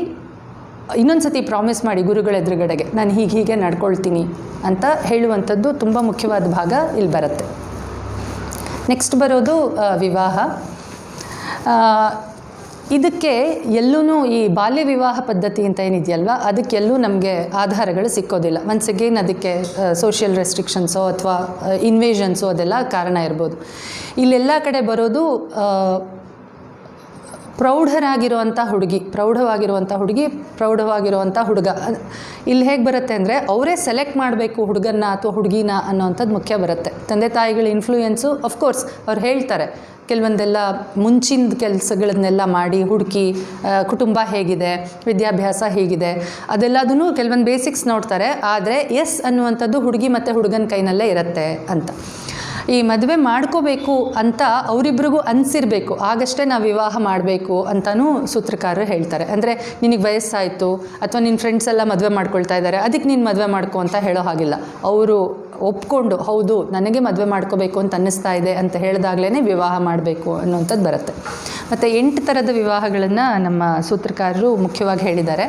ಇನ್ನೊಂದು ಸತಿ ಪ್ರಾಮಿಸ್ ಮಾಡಿ ಗುರುಗಳ ಎದುರುಗಡೆಗೆ ನಾನು ಹೀಗೆ ನಡ್ಕೊಳ್ತೀನಿ ಅಂತ ಹೇಳುವಂಥದ್ದು ತುಂಬ ಮುಖ್ಯವಾದ ಭಾಗ ಇಲ್ಲಿ ಬರುತ್ತೆ. ನೆಕ್ಸ್ಟ್ ಬರೋದು ವಿವಾಹ. ಇದಕ್ಕೆ ಎಲ್ಲೂ ಈ ಬಾಲ್ಯ ವಿವಾಹ ಪದ್ಧತಿ ಅಂತ ಏನಿದೆಯಲ್ವ, ಅದಕ್ಕೆಲ್ಲೂ ನಮಗೆ ಆಧಾರಗಳು ಸಿಕ್ಕೋದಿಲ್ಲ. ಒನ್ಸ್ ಅಗೇನ್ ಅದಕ್ಕೆ ಸೋಷಿಯಲ್ ರೆಸ್ಟ್ರಿಕ್ಷನ್ಸೋ ಅಥವಾ ಇನ್ವೇಷನ್ಸೋ ಅದೆಲ್ಲ ಕಾರಣ ಇರ್ಬೋದು. ಇಲ್ಲೆಲ್ಲ ಕಡೆ ಬರೋದು ಪ್ರೌಢವಾಗಿರುವಂಥ ಹುಡುಗಿ, ಪ್ರೌಢವಾಗಿರುವಂಥ ಹುಡುಗ. ಇಲ್ಲಿ ಹೇಗೆ ಬರುತ್ತೆ ಅಂದರೆ ಅವರೇ ಸೆಲೆಕ್ಟ್ ಮಾಡಬೇಕು ಹುಡುಗನ್ನ ಅಥವಾ ಹುಡುಗಿನ ಅನ್ನೋವಂಥದ್ದು ಮುಖ್ಯ ಬರುತ್ತೆ. ತಂದೆ ತಾಯಿಗಳ ಇನ್ಫ್ಲೂಯೆನ್ಸು ಅಫ್ಕೋರ್ಸ್ ಅವ್ರು ಹೇಳ್ತಾರೆ, ಕೆಲವೊಂದೆಲ್ಲ ಮುಂಚಿನ ಕೆಲಸಗಳನ್ನೆಲ್ಲ ಮಾಡಿ ಹುಡುಕಿ ಕುಟುಂಬ ಹೇಗಿದೆ, ವಿದ್ಯಾಭ್ಯಾಸ ಹೇಗಿದೆ, ಅದೆಲ್ಲದೂ ಕೆಲವೊಂದು ಬೇಸಿಕ್ಸ್ ನೋಡ್ತಾರೆ. ಆದರೆ ಎಸ್ ಅನ್ನುವಂಥದ್ದು ಹುಡುಗಿ ಮತ್ತು ಹುಡುಗನ ಕೈನಲ್ಲೇ ಇರುತ್ತೆ ಅಂತ. ಈ ಮದುವೆ ಮಾಡ್ಕೋಬೇಕು ಅಂತ ಅವರಿಬ್ರಿಗೂ ಅನಿಸಿರಬೇಕು, ಆಗಷ್ಟೇ ನಾವು ವಿವಾಹ ಮಾಡಬೇಕು ಅಂತಲೂ ಸೂತ್ರಕಾರರು ಹೇಳ್ತಾರೆ. ಅಂದರೆ ನಿನಗೆ ವಯಸ್ಸಾಯಿತು ಅಥವಾ ನಿನ್ನ ಫ್ರೆಂಡ್ಸ್ ಎಲ್ಲ ಮದುವೆ ಮಾಡ್ಕೊಳ್ತಾ ಇದ್ದಾರೆ, ಅದಕ್ಕೆ ನೀನು ಮದುವೆ ಮಾಡ್ಕೊ ಅಂತ ಹೇಳೋ ಹಾಗಿಲ್ಲ. ಅವರು ಒಪ್ಕೊಂಡು ಹೌದು ನನಗೆ ಮದುವೆ ಮಾಡ್ಕೋಬೇಕು ಅಂತ ಅನ್ನಿಸ್ತಾ ಇದೆ ಅಂತ ಹೇಳಿದಾಗಲೇ ವಿವಾಹ ಮಾಡಬೇಕು ಅನ್ನೋಂಥದ್ದು ಬರುತ್ತೆ. ಮತ್ತು 8 ಥರದ ವಿವಾಹಗಳನ್ನು ನಮ್ಮ ಸೂತ್ರಕಾರರು ಮುಖ್ಯವಾಗಿ ಹೇಳಿದ್ದಾರೆ.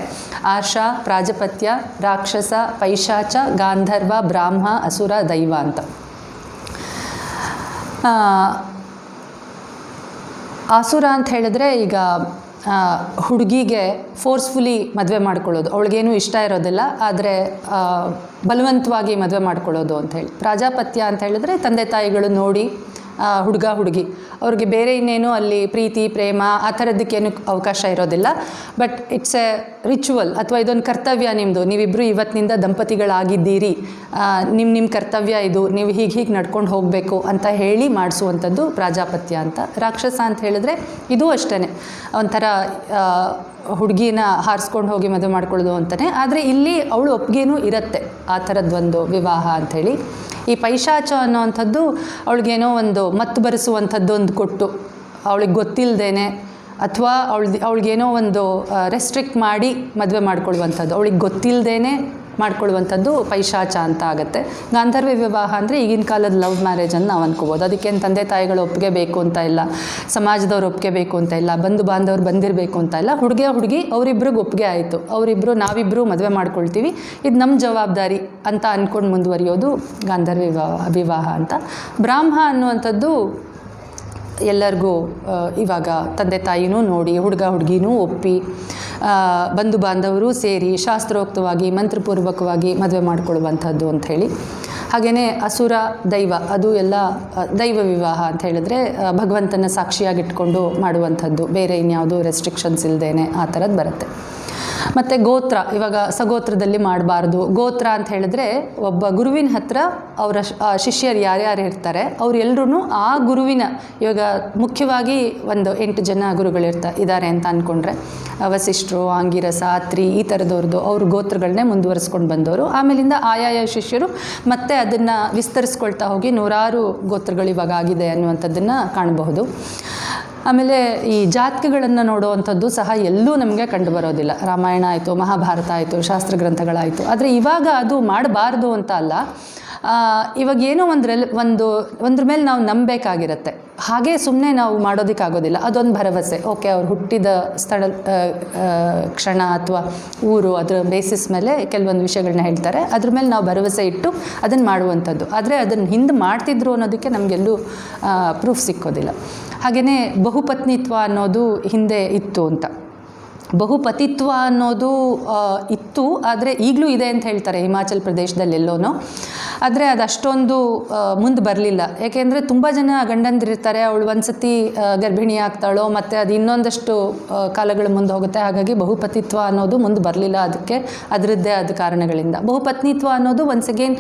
ಆರ್ಷ, ಪ್ರಾಜಪತ್ಯ, ರಾಕ್ಷಸ, ಪೈಶಾಚ, ಗಾಂಧರ್ವ, ಬ್ರಾಹ್ಮ, ಅಸುರ, ದೈವ ಅಂತ. ಆಸುರ ಅಂತ ಹೇಳಿದ್ರೆ ಈಗ ಹುಡುಗಿಗೆ ಫೋರ್ಸ್ಫುಲಿ ಮದುವೆ ಮಾಡ್ಕೊಳ್ಳೋದು, ಅವಳಿಗೇನೂ ಇಷ್ಟ ಇರೋದಿಲ್ಲ, ಆದರೆ ಬಲವಂತವಾಗಿ ಮದುವೆ ಮಾಡ್ಕೊಳ್ಳೋದು ಅಂಥೇಳಿ. ಪ್ರಾಜಾಪತ್ಯ ಅಂತ ಹೇಳಿದ್ರೆ ತಂದೆ ತಾಯಿಗಳು ನೋಡಿ ಹುಡುಗ ಹುಡುಗಿ ಅವ್ರಿಗೆ ಬೇರೆ ಇನ್ನೇನು ಅಲ್ಲಿ ಪ್ರೀತಿ ಪ್ರೇಮ ಆ ಥರದ್ದಕ್ಕೇನು ಅವಕಾಶ ಇರೋದಿಲ್ಲ. ಬಟ್ ಇಟ್ಸ್ ಎ ರಿಚುವಲ್ ಅಥವಾ ಇದೊಂದು ಕರ್ತವ್ಯ ನಿಮ್ಮದು, ನೀವಿಬ್ಬರು ಇವತ್ತಿನಿಂದ ದಂಪತಿಗಳಾಗಿದ್ದೀರಿ, ನಿಮ್ಮ ಕರ್ತವ್ಯ ಇದು, ನೀವು ಹೀಗೆ ನಡ್ಕೊಂಡು ಹೋಗಬೇಕು ಅಂತ ಹೇಳಿ ಮಾಡಿಸುವಂಥದ್ದು ಪ್ರಾಜಾಪತ್ಯ ಅಂತ. ರಾಕ್ಷಸ ಅಂತ ಹೇಳಿದ್ರೆ ಇದು ಅಷ್ಟೇ ಒಂಥರ ಹುಡುಗಿನ ಹಾರಿಸ್ಕೊಂಡು ಹೋಗಿ ಮದುವೆ ಮಾಡ್ಕೊಳ್ಳೋದು ಅಂತಲೇ, ಆದರೆ ಇಲ್ಲಿ ಅವಳು ಒಪ್ಪಿಗೆನೂ ಇರುತ್ತೆ ಆ ಥರದ್ದೊಂದು ವಿವಾಹ ಅಂಥೇಳಿ. ಈ ಪೈಶಾಚ ಅನ್ನೋವಂಥದ್ದು ಅವಳಿಗೇನೋ ಒಂದು ಮತ್ತು ಬರೆಸುವಂಥದ್ದು ಒಂದು ಕೊಟ್ಟು ಅವಳಿಗೆ ಗೊತ್ತಿಲ್ಲದೇನೆ ಅಥವಾ ಅವಳಿಗೇನೋ ಒಂದು ರೆಸ್ಟ್ರಿಕ್ಟ್ ಮಾಡಿ ಮದುವೆ ಮಾಡ್ಕೊಳ್ಳುವಂಥದ್ದು, ಅವಳಿಗೆ ಗೊತ್ತಿಲ್ಲದೇನೆ ಮಾಡ್ಕೊಳ್ಳುವಂಥದ್ದು ಪೈಶಾಚ ಅಂತ ಆಗುತ್ತೆ. ಗಾಂಧರ್ವ ವಿವಾಹ ಅಂದರೆ ಈಗಿನ ಕಾಲದ ಲವ್ ಮ್ಯಾರೇಜನ್ನು ನಾವು ಅಂದ್ಕೋಬೋದು. ಅದಕ್ಕೇನು ತಂದೆ ತಾಯಿಗಳು ಒಪ್ಪಿಗೆ ಬೇಕು ಅಂತ ಇಲ್ಲ, ಸಮಾಜದವ್ರು ಒಪ್ಪಿಗೆ ಬೇಕು ಅಂತ ಇಲ್ಲ, ಬಂಧು ಬಾಂಧವ್ರು ಬಂದಿರಬೇಕು ಅಂತ ಇಲ್ಲ. ಹುಡುಗಿ ಅವರಿಬ್ರಿಗೆ ಒಪ್ಪಿಗೆ ಆಯಿತು, ನಾವಿಬ್ಬರು ಮದುವೆ ಮಾಡ್ಕೊಳ್ತೀವಿ, ಇದು ನಮ್ಮ ಜವಾಬ್ದಾರಿ ಅಂತ ಅಂದ್ಕೊಂಡು ಮುಂದುವರಿಯೋದು ಗಾಂಧರ್ವ ವಿವಾಹ ಅಂತ. ಬ್ರಾಹ್ಮ ಅನ್ನುವಂಥದ್ದು ಎಲ್ಲರಿಗೂ ಇವಾಗ ತಂದೆ ತಾಯಿನೂ ನೋಡಿ ಹುಡುಗಿನೂ ಒಪ್ಪಿ ಬಂಧು ಬಾಂಧವರು ಸೇರಿ ಶಾಸ್ತ್ರೋಕ್ತವಾಗಿ ಮಂತ್ರಪೂರ್ವಕವಾಗಿ ಮದುವೆ ಮಾಡಿಕೊಳ್ಳುವಂಥದ್ದು ಅಂಥೇಳಿ. ಹಾಗೆಯೇ ಅಸುರ, ದೈವ, ಅದು ಎಲ್ಲ ದೈವ ವಿವಾಹ ಅಂತ ಹೇಳಿದ್ರೆ ಭಗವಂತನ ಸಾಕ್ಷಿಯಾಗಿಟ್ಕೊಂಡು ಮಾಡುವಂಥದ್ದು, ಬೇರೆ ಇನ್ಯಾವುದೂ ರೆಸ್ಟ್ರಿಕ್ಷನ್ಸ್ ಇಲ್ಲದೇನೆ ಆ ಥರದ್ದು ಬರುತ್ತೆ. ಮತ್ತು ಗೋತ್ರ, ಇವಾಗ ಸಗೋತ್ರದಲ್ಲಿ ಮಾಡಬಾರ್ದು. ಗೋತ್ರ ಅಂತ ಹೇಳಿದ್ರೆ ಒಬ್ಬ ಗುರುವಿನ ಹತ್ರ ಅವರ ಶಿಷ್ಯರು ಯಾರ್ಯಾರು ಇರ್ತಾರೆ ಅವರೆಲ್ಲರೂ ಆ ಗುರುವಿನ, ಇವಾಗ ಮುಖ್ಯವಾಗಿ ಒಂದು 8 ಜನ ಇದ್ದಾರೆ ಅಂತ ಅಂದ್ಕೊಂಡ್ರೆ, ವಸಿಷ್ಠರು, ಆಂಗಿರಸ, ಅತ್ರಿ, ಈ ಥರದವ್ರದ್ದು ಅವ್ರ ಗೋತ್ರಗಳನ್ನೇ ಮುಂದುವರಿಸ್ಕೊಂಡು ಬಂದವರು. ಆಮೇಲಿಂದ ಆಯಾಯ ಶಿಷ್ಯರು ಮತ್ತೆ ಅದನ್ನು ವಿಸ್ತರಿಸ್ಕೊಳ್ತಾ ಹೋಗಿ 100 ಗೋತ್ರಗಳು ಇವಾಗ ಆಗಿದೆ ಅನ್ನುವಂಥದ್ದನ್ನು ಕಾಣಬಹುದು. ಆಮೇಲೆ ಈ ಜಾತಕಗಳನ್ನು ನೋಡುವಂಥದ್ದು ಸಹ ಎಲ್ಲೂ ನಮಗೆ ಕಂಡು ಬರೋದಿಲ್ಲ. ರಾಮಾಯಣ ಆಯಿತು, ಮಹಾಭಾರತ ಆಯಿತು, ಶಾಸ್ತ್ರ ಗ್ರಂಥಗಳಾಯಿತು. ಆದರೆ ಇವಾಗ ಅದು ಮಾಡಬಾರ್ದು ಅಂತ ಅಲ್ಲ, ಇವಾಗ ಏನೋ ಒಂದ್ರ ಮೇಲೆ ನಾವು ನಂಬಬೇಕಾಗಿರುತ್ತೆ. ಹಾಗೆ ಸುಮ್ಮನೆ ನಾವು ಮಾಡೋದಕ್ಕಾಗೋದಿಲ್ಲ. ಅದೊಂದು ಭರವಸೆ, ಓಕೆ ಅವ್ರು ಹುಟ್ಟಿದ ಸ್ಥಳ, ಕ್ಷಣ ಅಥವಾ ಊರು, ಅದರ ಬೇಸಿಸ್ ಮೇಲೆ ಕೆಲವೊಂದು ವಿಷಯಗಳನ್ನ ಹೇಳ್ತಾರೆ. ಅದ್ರ ಮೇಲೆ ನಾವು ಭರವಸೆ ಇಟ್ಟು ಅದನ್ನು ಮಾಡುವಂಥದ್ದು. ಆದರೆ ಅದನ್ನು ಹಿಂದೆ ಮಾಡ್ತಿದ್ರು ಅನ್ನೋದಕ್ಕೆ ನಮಗೆಲ್ಲೂ ಪ್ರೂಫ್ ಸಿಕ್ಕೋದಿಲ್ಲ. ಹಾಗೆಯೇ ಬಹುಪತ್ನಿತ್ವ ಅನ್ನೋದು ಹಿಂದೆ ಇತ್ತು ಅಂತ. ಬಹುಪತಿತ್ವ ಅನ್ನೋದು ಇತ್ತು, ಆದರೆ ಈಗಲೂ ಇದೆ ಅಂತ ಹೇಳ್ತಾರೆ ಹಿಮಾಚಲ್ ಪ್ರದೇಶದಲ್ಲೆಲ್ಲೋನೋ. ಆದರೆ ಅದು ಅಷ್ಟೊಂದು ಮುಂದೆ ಬರಲಿಲ್ಲ. ಯಾಕೆಂದರೆ ತುಂಬ ಜನ ಗಂಡಂದಿರ್ತಾರೆ, ಅವಳು ಒಂದು ಸತಿ ಗರ್ಭಿಣಿ ಆಗ್ತಾಳೋ ಮತ್ತು ಅದು ಇನ್ನೊಂದಷ್ಟು ಕಾಲಗಳು ಮುಂದೆ ಹೋಗುತ್ತೆ. ಹಾಗಾಗಿ ಬಹುಪತಿತ್ವ ಅನ್ನೋದು ಮುಂದೆ ಬರಲಿಲ್ಲ. ಅದರದ್ದೇ ಆದ ಕಾರಣಗಳಿಂದ. ಬಹುಪತ್ನಿತ್ವ ಅನ್ನೋದು ಒನ್ಸ್ ಅಗೇನ್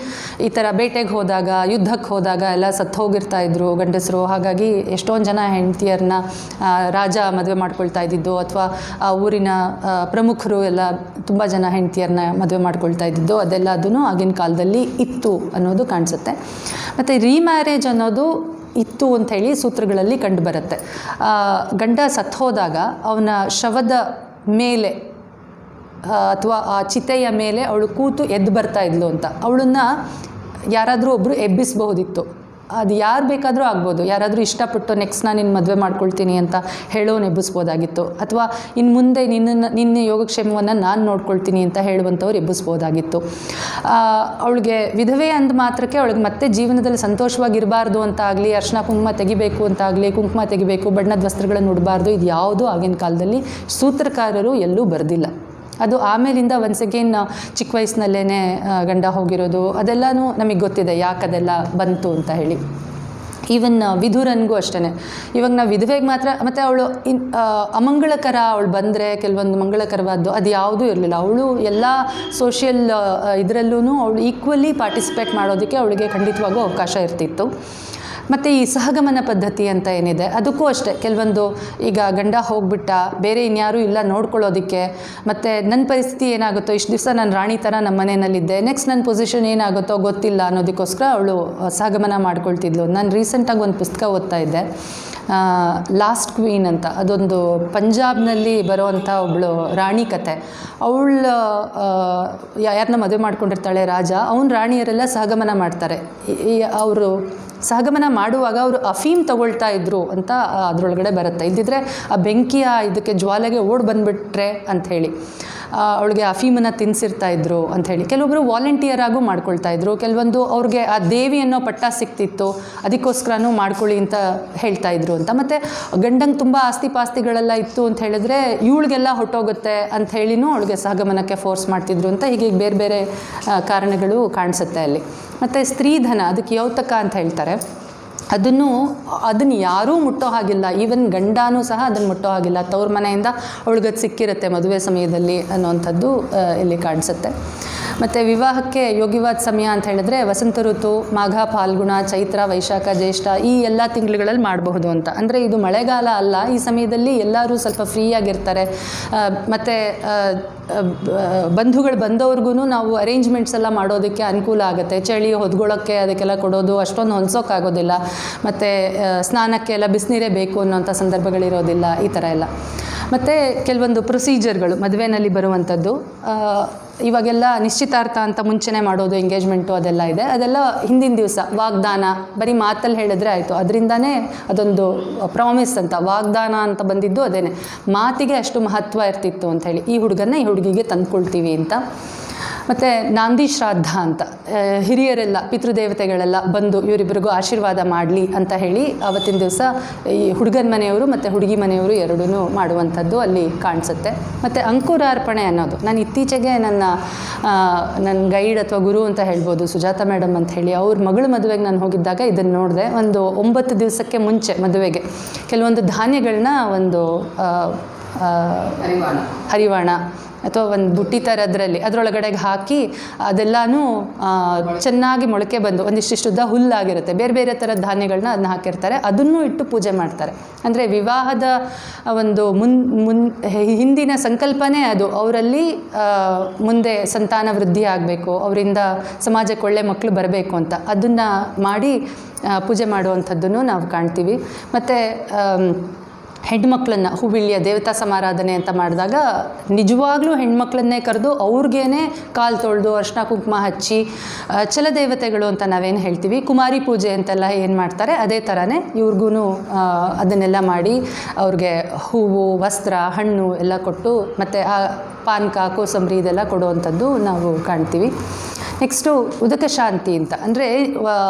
ಈ ಥರ ಬೇಟೆಗೆ ಹೋದಾಗ, ಯುದ್ಧಕ್ಕೆ ಹೋದಾಗ ಎಲ್ಲ ಸತ್ತು ಹೋಗಿರ್ತಾಯಿದ್ರು ಗಂಡಸರು. ಹಾಗಾಗಿ ಎಷ್ಟೊಂದು ಜನ ಹೆಂಡತಿಯರನ್ನ ರಾಜ ಮದುವೆ ಮಾಡ್ಕೊಳ್ತಾ ಇದ್ದಿದ್ದು, ಅಥವಾ ಊರಿನ ಪ್ರಮುಖರು ಎಲ್ಲ ತುಂಬ ಜನ ಹೆಂಡತಿಯರನ್ನ ಮದುವೆ ಮಾಡ್ಕೊಳ್ತಾ ಇದ್ದಿದ್ದು, ಅದೆಲ್ಲ ಅದೂ ಆಗಿನ ಕಾಲದಲ್ಲಿ ಇತ್ತು ಅನ್ನೋದು ಕಾಣಿಸುತ್ತೆ. ಮತ್ತು ರೀಮ್ಯಾರೇಜ್ ಅನ್ನೋದು ಇತ್ತು ಅಂಥೇಳಿ ಸೂತ್ರಗಳಲ್ಲಿ ಕಂಡು ಬರುತ್ತೆ. ಗಂಡ ಸತ್ತು ಹೋದಾಗ ಅವನ ಶವದ ಮೇಲೆ ಅಥವಾ ಆ ಚಿತೆಯ ಮೇಲೆ ಅವಳು ಕೂತು ಎದ್ದು ಬರ್ತಾ ಇದ್ಲು ಅಂತ. ಅವಳನ್ನು ಯಾರಾದರೂ ಒಬ್ಬರು ಎಬ್ಬಿಸಬಹುದಿತ್ತು. ಅದು ಯಾರು ಬೇಕಾದರೂ ಆಗ್ಬೋದು. ಯಾರಾದರೂ ಇಷ್ಟಪಟ್ಟು ನೆಕ್ಸ್ಟ್ ನಾನು ನಿನ್ನ ಮದುವೆ ಮಾಡ್ಕೊಳ್ತೀನಿ ಅಂತ ಹೇಳೋನು ಎಬ್ಬಿಸ್ಬೋದಾಗಿತ್ತು. ಅಥವಾ ಇನ್ನು ಮುಂದೆ ನಿನ್ನ ಯೋಗಕ್ಷೇಮವನ್ನು ನಾನು ನೋಡ್ಕೊಳ್ತೀನಿ ಅಂತ ಹೇಳುವಂಥವ್ರು ಎಬ್ಬಿಸ್ಬೋದಾಗಿತ್ತು. ಅವಳಿಗೆ ವಿಧವೆ ಅಂದ ಮಾತ್ರಕ್ಕೆ ಅವಳಿಗೆ ಮತ್ತೆ ಜೀವನದಲ್ಲಿ ಸಂತೋಷವಾಗಿರಬಾರ್ದು ಅಂತ ಆಗಲಿ, ಅರ್ಶಿನ ಕುಂಕುಮ ತೆಗಿಬೇಕು ಅಂತಾಗಲಿ, ಕುಂಕುಮ ತೆಗಿಬೇಕು, ಬಣ್ಣದ ವಸ್ತ್ರಗಳನ್ನು ಉಡಬಾರ್ದು, ಇದು ಯಾವುದೂ ಆಗಿನ ಕಾಲದಲ್ಲಿ ಸೂತ್ರಕಾರರು ಎಲ್ಲೂ ಬರೆದಿಲ್ಲ. ಅದು ಆಮೇಲಿಂದ ಒನ್ಸ್ ಅಗೇನ್ ಚಿಕ್ಕ ವಯಸ್ಸಿನಲ್ಲೇ ಗಂಡ ಹೋಗಿರೋದು ಅದೆಲ್ಲನೂ ನಮಗೆ ಗೊತ್ತಿದೆ, ಯಾಕೆ ಅದೆಲ್ಲ ಬಂತು ಅಂತ ಹೇಳಿ. ಈವನ್ ವಿಧುರನಿಗೂ ಅಷ್ಟೇ. ಇವಾಗ ನಾವು ವಿಧವೆಗೆ ಮಾತ್ರ, ಮತ್ತು ಅವಳು ಅಮಂಗಳಕರ ಅವಳು ಬಂದರೆ ಕೆಲವೊಂದು ಮಂಗಳಕರವಾದ್ದು ಅದು ಯಾವುದೂ ಇರಲಿಲ್ಲ. ಅವಳು ಎಲ್ಲ ಸೋಷಿಯಲ್ ಇದರಲ್ಲೂ ಅವಳು ಈಕ್ವಲಿ ಪಾರ್ಟಿಸಿಪೇಟ್ ಮಾಡೋದಕ್ಕೆ ಅವಳಿಗೆ ಖಂಡಿತವಾಗೂ ಅವಕಾಶ ಇರ್ತಿತ್ತು. ಮತ್ತು ಈ ಸಹಗಮನ ಪದ್ಧತಿ ಅಂತ ಏನಿದೆ ಅದಕ್ಕೂ ಅಷ್ಟೇ. ಕೆಲವೊಂದು ಈಗ ಗಂಡ ಹೋಗ್ಬಿಟ್ಟ, ಬೇರೆ ಇನ್ಯಾರೂ ಇಲ್ಲ ನೋಡ್ಕೊಳ್ಳೋದಕ್ಕೆ, ಮತ್ತು ನನ್ನ ಪರಿಸ್ಥಿತಿ ಏನಾಗುತ್ತೋ, ಇಷ್ಟು ದಿವಸ ನಾನು ರಾಣಿ ಥರ ನಮ್ಮ ಮನೆಯಲ್ಲಿದ್ದೆ, ನೆಕ್ಸ್ಟ್ ನನ್ನ ಪೊಸಿಷನ್ ಏನಾಗುತ್ತೋ ಗೊತ್ತಿಲ್ಲ ಅನ್ನೋದಕ್ಕೋಸ್ಕರ ಅವಳು ಸಹಗಮನ ಮಾಡ್ಕೊಳ್ತಿದ್ಲು. ನಾನು ರೀಸೆಂಟಾಗಿ ಒಂದು ಪುಸ್ತಕ ಓದ್ತಾ ಇದ್ದೆ, ಲಾಸ್ಟ್ ಕ್ವೀನ್ ಅಂತ. ಅದೊಂದು ಪಂಜಾಬ್ನಲ್ಲಿ ಬರೋವಂಥ ಒಬ್ಬಳು ರಾಣಿ ಕತೆ. ಅವಳು ಯಾರನ್ನ ಮದುವೆ ಮಾಡ್ಕೊಂಡಿರ್ತಾಳೆ ರಾಜ, ಅವನ ರಾಣಿಯರೆಲ್ಲ ಸಹಗಮನ ಮಾಡ್ತಾರೆ. ಅವರು ಸಹಗಮನ ಮಾಡುವಾಗ ಅವರು ಅಫೀಮ್ ತಗೊಳ್ತಾ ಇದ್ರು ಅಂತ ಅದರೊಳಗಡೆ ಬರುತ್ತೆ. ಇದ್ದಿದ್ರೆ ಆ ಬೆಂಕಿಯ ಇದಕ್ಕೆ ಜ್ವಾಲೆಗೆ ಓಡಿ ಬಂದುಬಿಟ್ರೆ ಅಂಥೇಳಿ ಅವಳಿಗೆ ಅಫೀಮನ್ನು ತಿನ್ನಿಸಿರ್ತಾ ಇದ್ರು ಅಂಥೇಳಿ. ಕೆಲವೊಬ್ಬರು ವಾಲಂಟಿಯರ್ ಆಗೂ ಮಾಡ್ಕೊಳ್ತಾ ಇದ್ರು. ಕೆಲವೊಂದು ಅವ್ರಿಗೆ ಆ ದೇವಿ ಅನ್ನೋ ಪಟ್ಟ ಸಿಕ್ತಿತ್ತು, ಅದಕ್ಕೋಸ್ಕರನೂ ಮಾಡ್ಕೊಳ್ಳಿ ಅಂತ ಹೇಳ್ತಾ ಇದ್ರು ಅಂತ. ಮತ್ತು ಗಂಡಂಗೆ ತುಂಬ ಆಸ್ತಿ ಪಾಸ್ತಿಗಳೆಲ್ಲ ಇತ್ತು ಅಂತ ಹೇಳಿದ್ರೆ ಇವಳಿಗೆಲ್ಲ ಹೊಟ್ಟೋಗುತ್ತೆ ಅಂತ ಹೇಳಿನೂ ಅವಳಿಗೆ ಸಹಗಮನಕ್ಕೆ ಫೋರ್ಸ್ ಮಾಡ್ತಿದ್ರು ಅಂತ. ಹೀಗೆ ಬೇರೆ ಬೇರೆ ಕಾರಣಗಳು ಕಾಣಿಸುತ್ತೆ ಅಲ್ಲಿ. ಮತ್ತು ಸ್ತ್ರೀಧನ, ಅದಕ್ಕೆ ಯೌತಕ ಅಂತ ಹೇಳ್ತಾರೆ. ಅದನ್ನು ಯಾರೂ ಮುಟ್ಟೋ ಹಾಗಿಲ್ಲ. ಈವನ್ ಗಂಡನೂ ಸಹ ಅದನ್ನು ಮುಟ್ಟೋ ಹಾಗಿಲ್ಲ. ತವ್ರ ಮನೆಯಿಂದ ಅವಳಿಗದು ಸಿಕ್ಕಿರುತ್ತೆ ಮದುವೆ ಸಮಯದಲ್ಲಿ ಅನ್ನೋವಂಥದ್ದು ಇಲ್ಲಿ ಕಾಣಿಸುತ್ತೆ. ಮತ್ತು ವಿವಾಹಕ್ಕೆ ಯೋಗ್ಯವಾದ ಸಮಯ ಅಂತ ಹೇಳಿದ್ರೆ ವಸಂತ ಋತು, ಮಾಘ, ಫಾಲ್ಗುಣ, ಚೈತ್ರ, ವೈಶಾಖ, ಜ್ಯೇಷ್ಠ ಈ ಎಲ್ಲ ತಿಂಗಳುಗಳಲ್ಲಿ ಮಾಡಬಹುದು ಅಂತ. ಅಂದರೆ ಇದು ಮಳೆಗಾಲ ಅಲ್ಲ. ಈ ಸಮಯದಲ್ಲಿ ಎಲ್ಲರೂ ಸ್ವಲ್ಪ ಫ್ರೀಯಾಗಿರ್ತಾರೆ. ಮತ್ತು ಬಂಧುಗಳು ಬಂದವ್ರಿಗೂ ನಾವು ಅರೇಂಜ್ಮೆಂಟ್ಸ್ ಎಲ್ಲ ಮಾಡೋದಕ್ಕೆ ಅನುಕೂಲ ಆಗುತ್ತೆ. ಚಳಿ ಹೊದ್ಕೊಳ್ಳೋಕ್ಕೆ ಅದಕ್ಕೆಲ್ಲ ಕೊಡೋದು ಅಷ್ಟೊಂದು ಹೊಂದ್ಸೋಕ್ಕಾಗೋದಿಲ್ಲ. ಮತ್ತು ಸ್ನಾನಕ್ಕೆ ಎಲ್ಲ ಬಿಸಿನೀರೇ ಬೇಕು ಅನ್ನೋಂಥ ಸಂದರ್ಭಗಳಿರೋದಿಲ್ಲ. ಈ ಥರ ಎಲ್ಲ. ಮತ್ತು ಕೆಲವೊಂದು ಪ್ರೊಸೀಜರ್ಗಳು ಮದುವೆನಲ್ಲಿ ಬರುವಂಥದ್ದು. ಇವಾಗೆಲ್ಲ ನಿಶ್ಚಿತಾರ್ಥ ಅಂತ ಮುಂಚೆನೇ ಮಾಡೋದು, ಎಂಗೇಜ್ಮೆಂಟು ಅದೆಲ್ಲ ಇದೆ. ಅದೆಲ್ಲ ಹಿಂದಿನ ದಿವಸ ವಾಗ್ದಾನ, ಬರೀ ಮಾತಲ್ಲಿ ಹೇಳಿದ್ರೆ ಆಯಿತು. ಅದರಿಂದನೇ ಅದೊಂದು ಪ್ರಾಮಿಸ್ ಅಂತ, ವಾಗ್ದಾನ ಅಂತ ಬಂದಿದ್ದು ಅದೇನೆ. ಮಾತಿಗೆ ಅಷ್ಟು ಮಹತ್ವ ಇರ್ತಿತ್ತು ಅಂಥೇಳಿ. ಈ ಹುಡುಗನ್ನ ಈ ಹುಡುಗಿಗೆ ತಂದ್ಕೊಳ್ತೀವಿ ಅಂತ. ಮತ್ತು ನಾಂದಿ ಶ್ರಾದ್ದ ಅಂತ, ಹಿರಿಯರೆಲ್ಲ ಪಿತೃದೇವತೆಗಳೆಲ್ಲ ಬಂದು ಇವರಿಬ್ಬರಿಗೂ ಆಶೀರ್ವಾದ ಮಾಡಲಿ ಅಂತ ಹೇಳಿ ಆವತ್ತಿನ ದಿವಸ ಈ ಹುಡುಗನ ಮನೆಯವರು ಮತ್ತು ಹುಡುಗಿ ಮನೆಯವರು ಎರಡೂ ಮಾಡುವಂಥದ್ದು ಅಲ್ಲಿ ಕಾಣಿಸುತ್ತೆ. ಮತ್ತು ಅಂಕುರಾರ್ಪಣೆ ಅನ್ನೋದು, ನಾನು ಇತ್ತೀಚೆಗೆ ನನ್ನ ಗೈಡ್ ಅಥವಾ ಗುರು ಅಂತ ಹೇಳ್ಬೋದು, ಸುಜಾತ ಮೇಡಮ್ ಅಂತ ಹೇಳಿ, ಅವ್ರ ಮಗಳ ಮದುವೆಗೆ ನಾನು ಹೋಗಿದ್ದಾಗ ಇದನ್ನು ನೋಡಿದೆ. ಒಂದು 9 ದಿವಸಕ್ಕೆ ಮುಂಚೆ ಮದುವೆಗೆ ಕೆಲವೊಂದು ಧಾನ್ಯಗಳನ್ನ ಒಂದು ಹರಿವಾಣ ಅಥವಾ ಒಂದು ಬುಟ್ಟಿ ಥರದ್ರಲ್ಲಿ ಅದರೊಳಗಡೆಗೆ ಹಾಕಿ ಅದೆಲ್ಲನೂ ಚೆನ್ನಾಗಿ ಮೊಳಕೆ ಬಂದು ಒಂದಿಷ್ಟಿಷ್ಟುದ್ದ ಹುಲ್ಲಾಗಿರುತ್ತೆ, ಬೇರೆ ಬೇರೆ ಥರದ ಧಾನ್ಯಗಳನ್ನ ಅದನ್ನ ಹಾಕಿರ್ತಾರೆ, ಅದನ್ನು ಇಟ್ಟು ಪೂಜೆ ಮಾಡ್ತಾರೆ. ಅಂದರೆ ವಿವಾಹದ ಒಂದು ಹಿಂದಿನ ಸಂಕಲ್ಪನೇ ಅದು. ಅವರಲ್ಲಿ ಮುಂದೆ ಸಂತಾನ ವೃದ್ಧಿ ಆಗಬೇಕು, ಅವರಿಂದ ಸಮಾಜಕ್ಕೆ ಒಳ್ಳೆ ಮಕ್ಕಳು ಬರಬೇಕು ಅಂತ ಅದನ್ನು ಮಾಡಿ ಪೂಜೆ ಮಾಡುವಂಥದ್ದನ್ನು ನಾವು ಕಾಣ್ತೀವಿ. ಮತ್ತು ಹೆಣ್ಮಕ್ಳನ್ನು ಹೂವಿಳಿಯ ದೇವತಾ ಸಮಾರಾಧನೆ ಅಂತ ಮಾಡಿದಾಗ ನಿಜವಾಗ್ಲೂ ಹೆಣ್ಮಕ್ಳನ್ನೇ ಕರೆದು ಅವ್ರಿಗೇನೆ ಕಾಲು ತೊಳೆದು ಅರ್ಶಿನ ಕುಂಕುಮ ಹಚ್ಚಿ ಚಲದೇವತೆಗಳು ಅಂತ ನಾವೇನು ಹೇಳ್ತೀವಿ, ಕುಮಾರಿ ಪೂಜೆ ಅಂತೆಲ್ಲ ಏನು ಮಾಡ್ತಾರೆ ಅದೇ ಥರನೇ ಇವ್ರಿಗೂ ಅದನ್ನೆಲ್ಲ ಮಾಡಿ ಅವ್ರಿಗೆ ಹೂವು, ವಸ್ತ್ರ, ಹಣ್ಣು ಎಲ್ಲ ಕೊಟ್ಟು ಮತ್ತು ಆ ಪಾನಕ, ಕೋಸಂಬರಿ ಇದೆಲ್ಲ ಕೊಡುವಂಥದ್ದು ನಾವು ಕಾಣ್ತೀವಿ. ನೆಕ್ಸ್ಟು ಉದಕ ಶಾಂತಿ ಅಂತ ಅಂದರೆ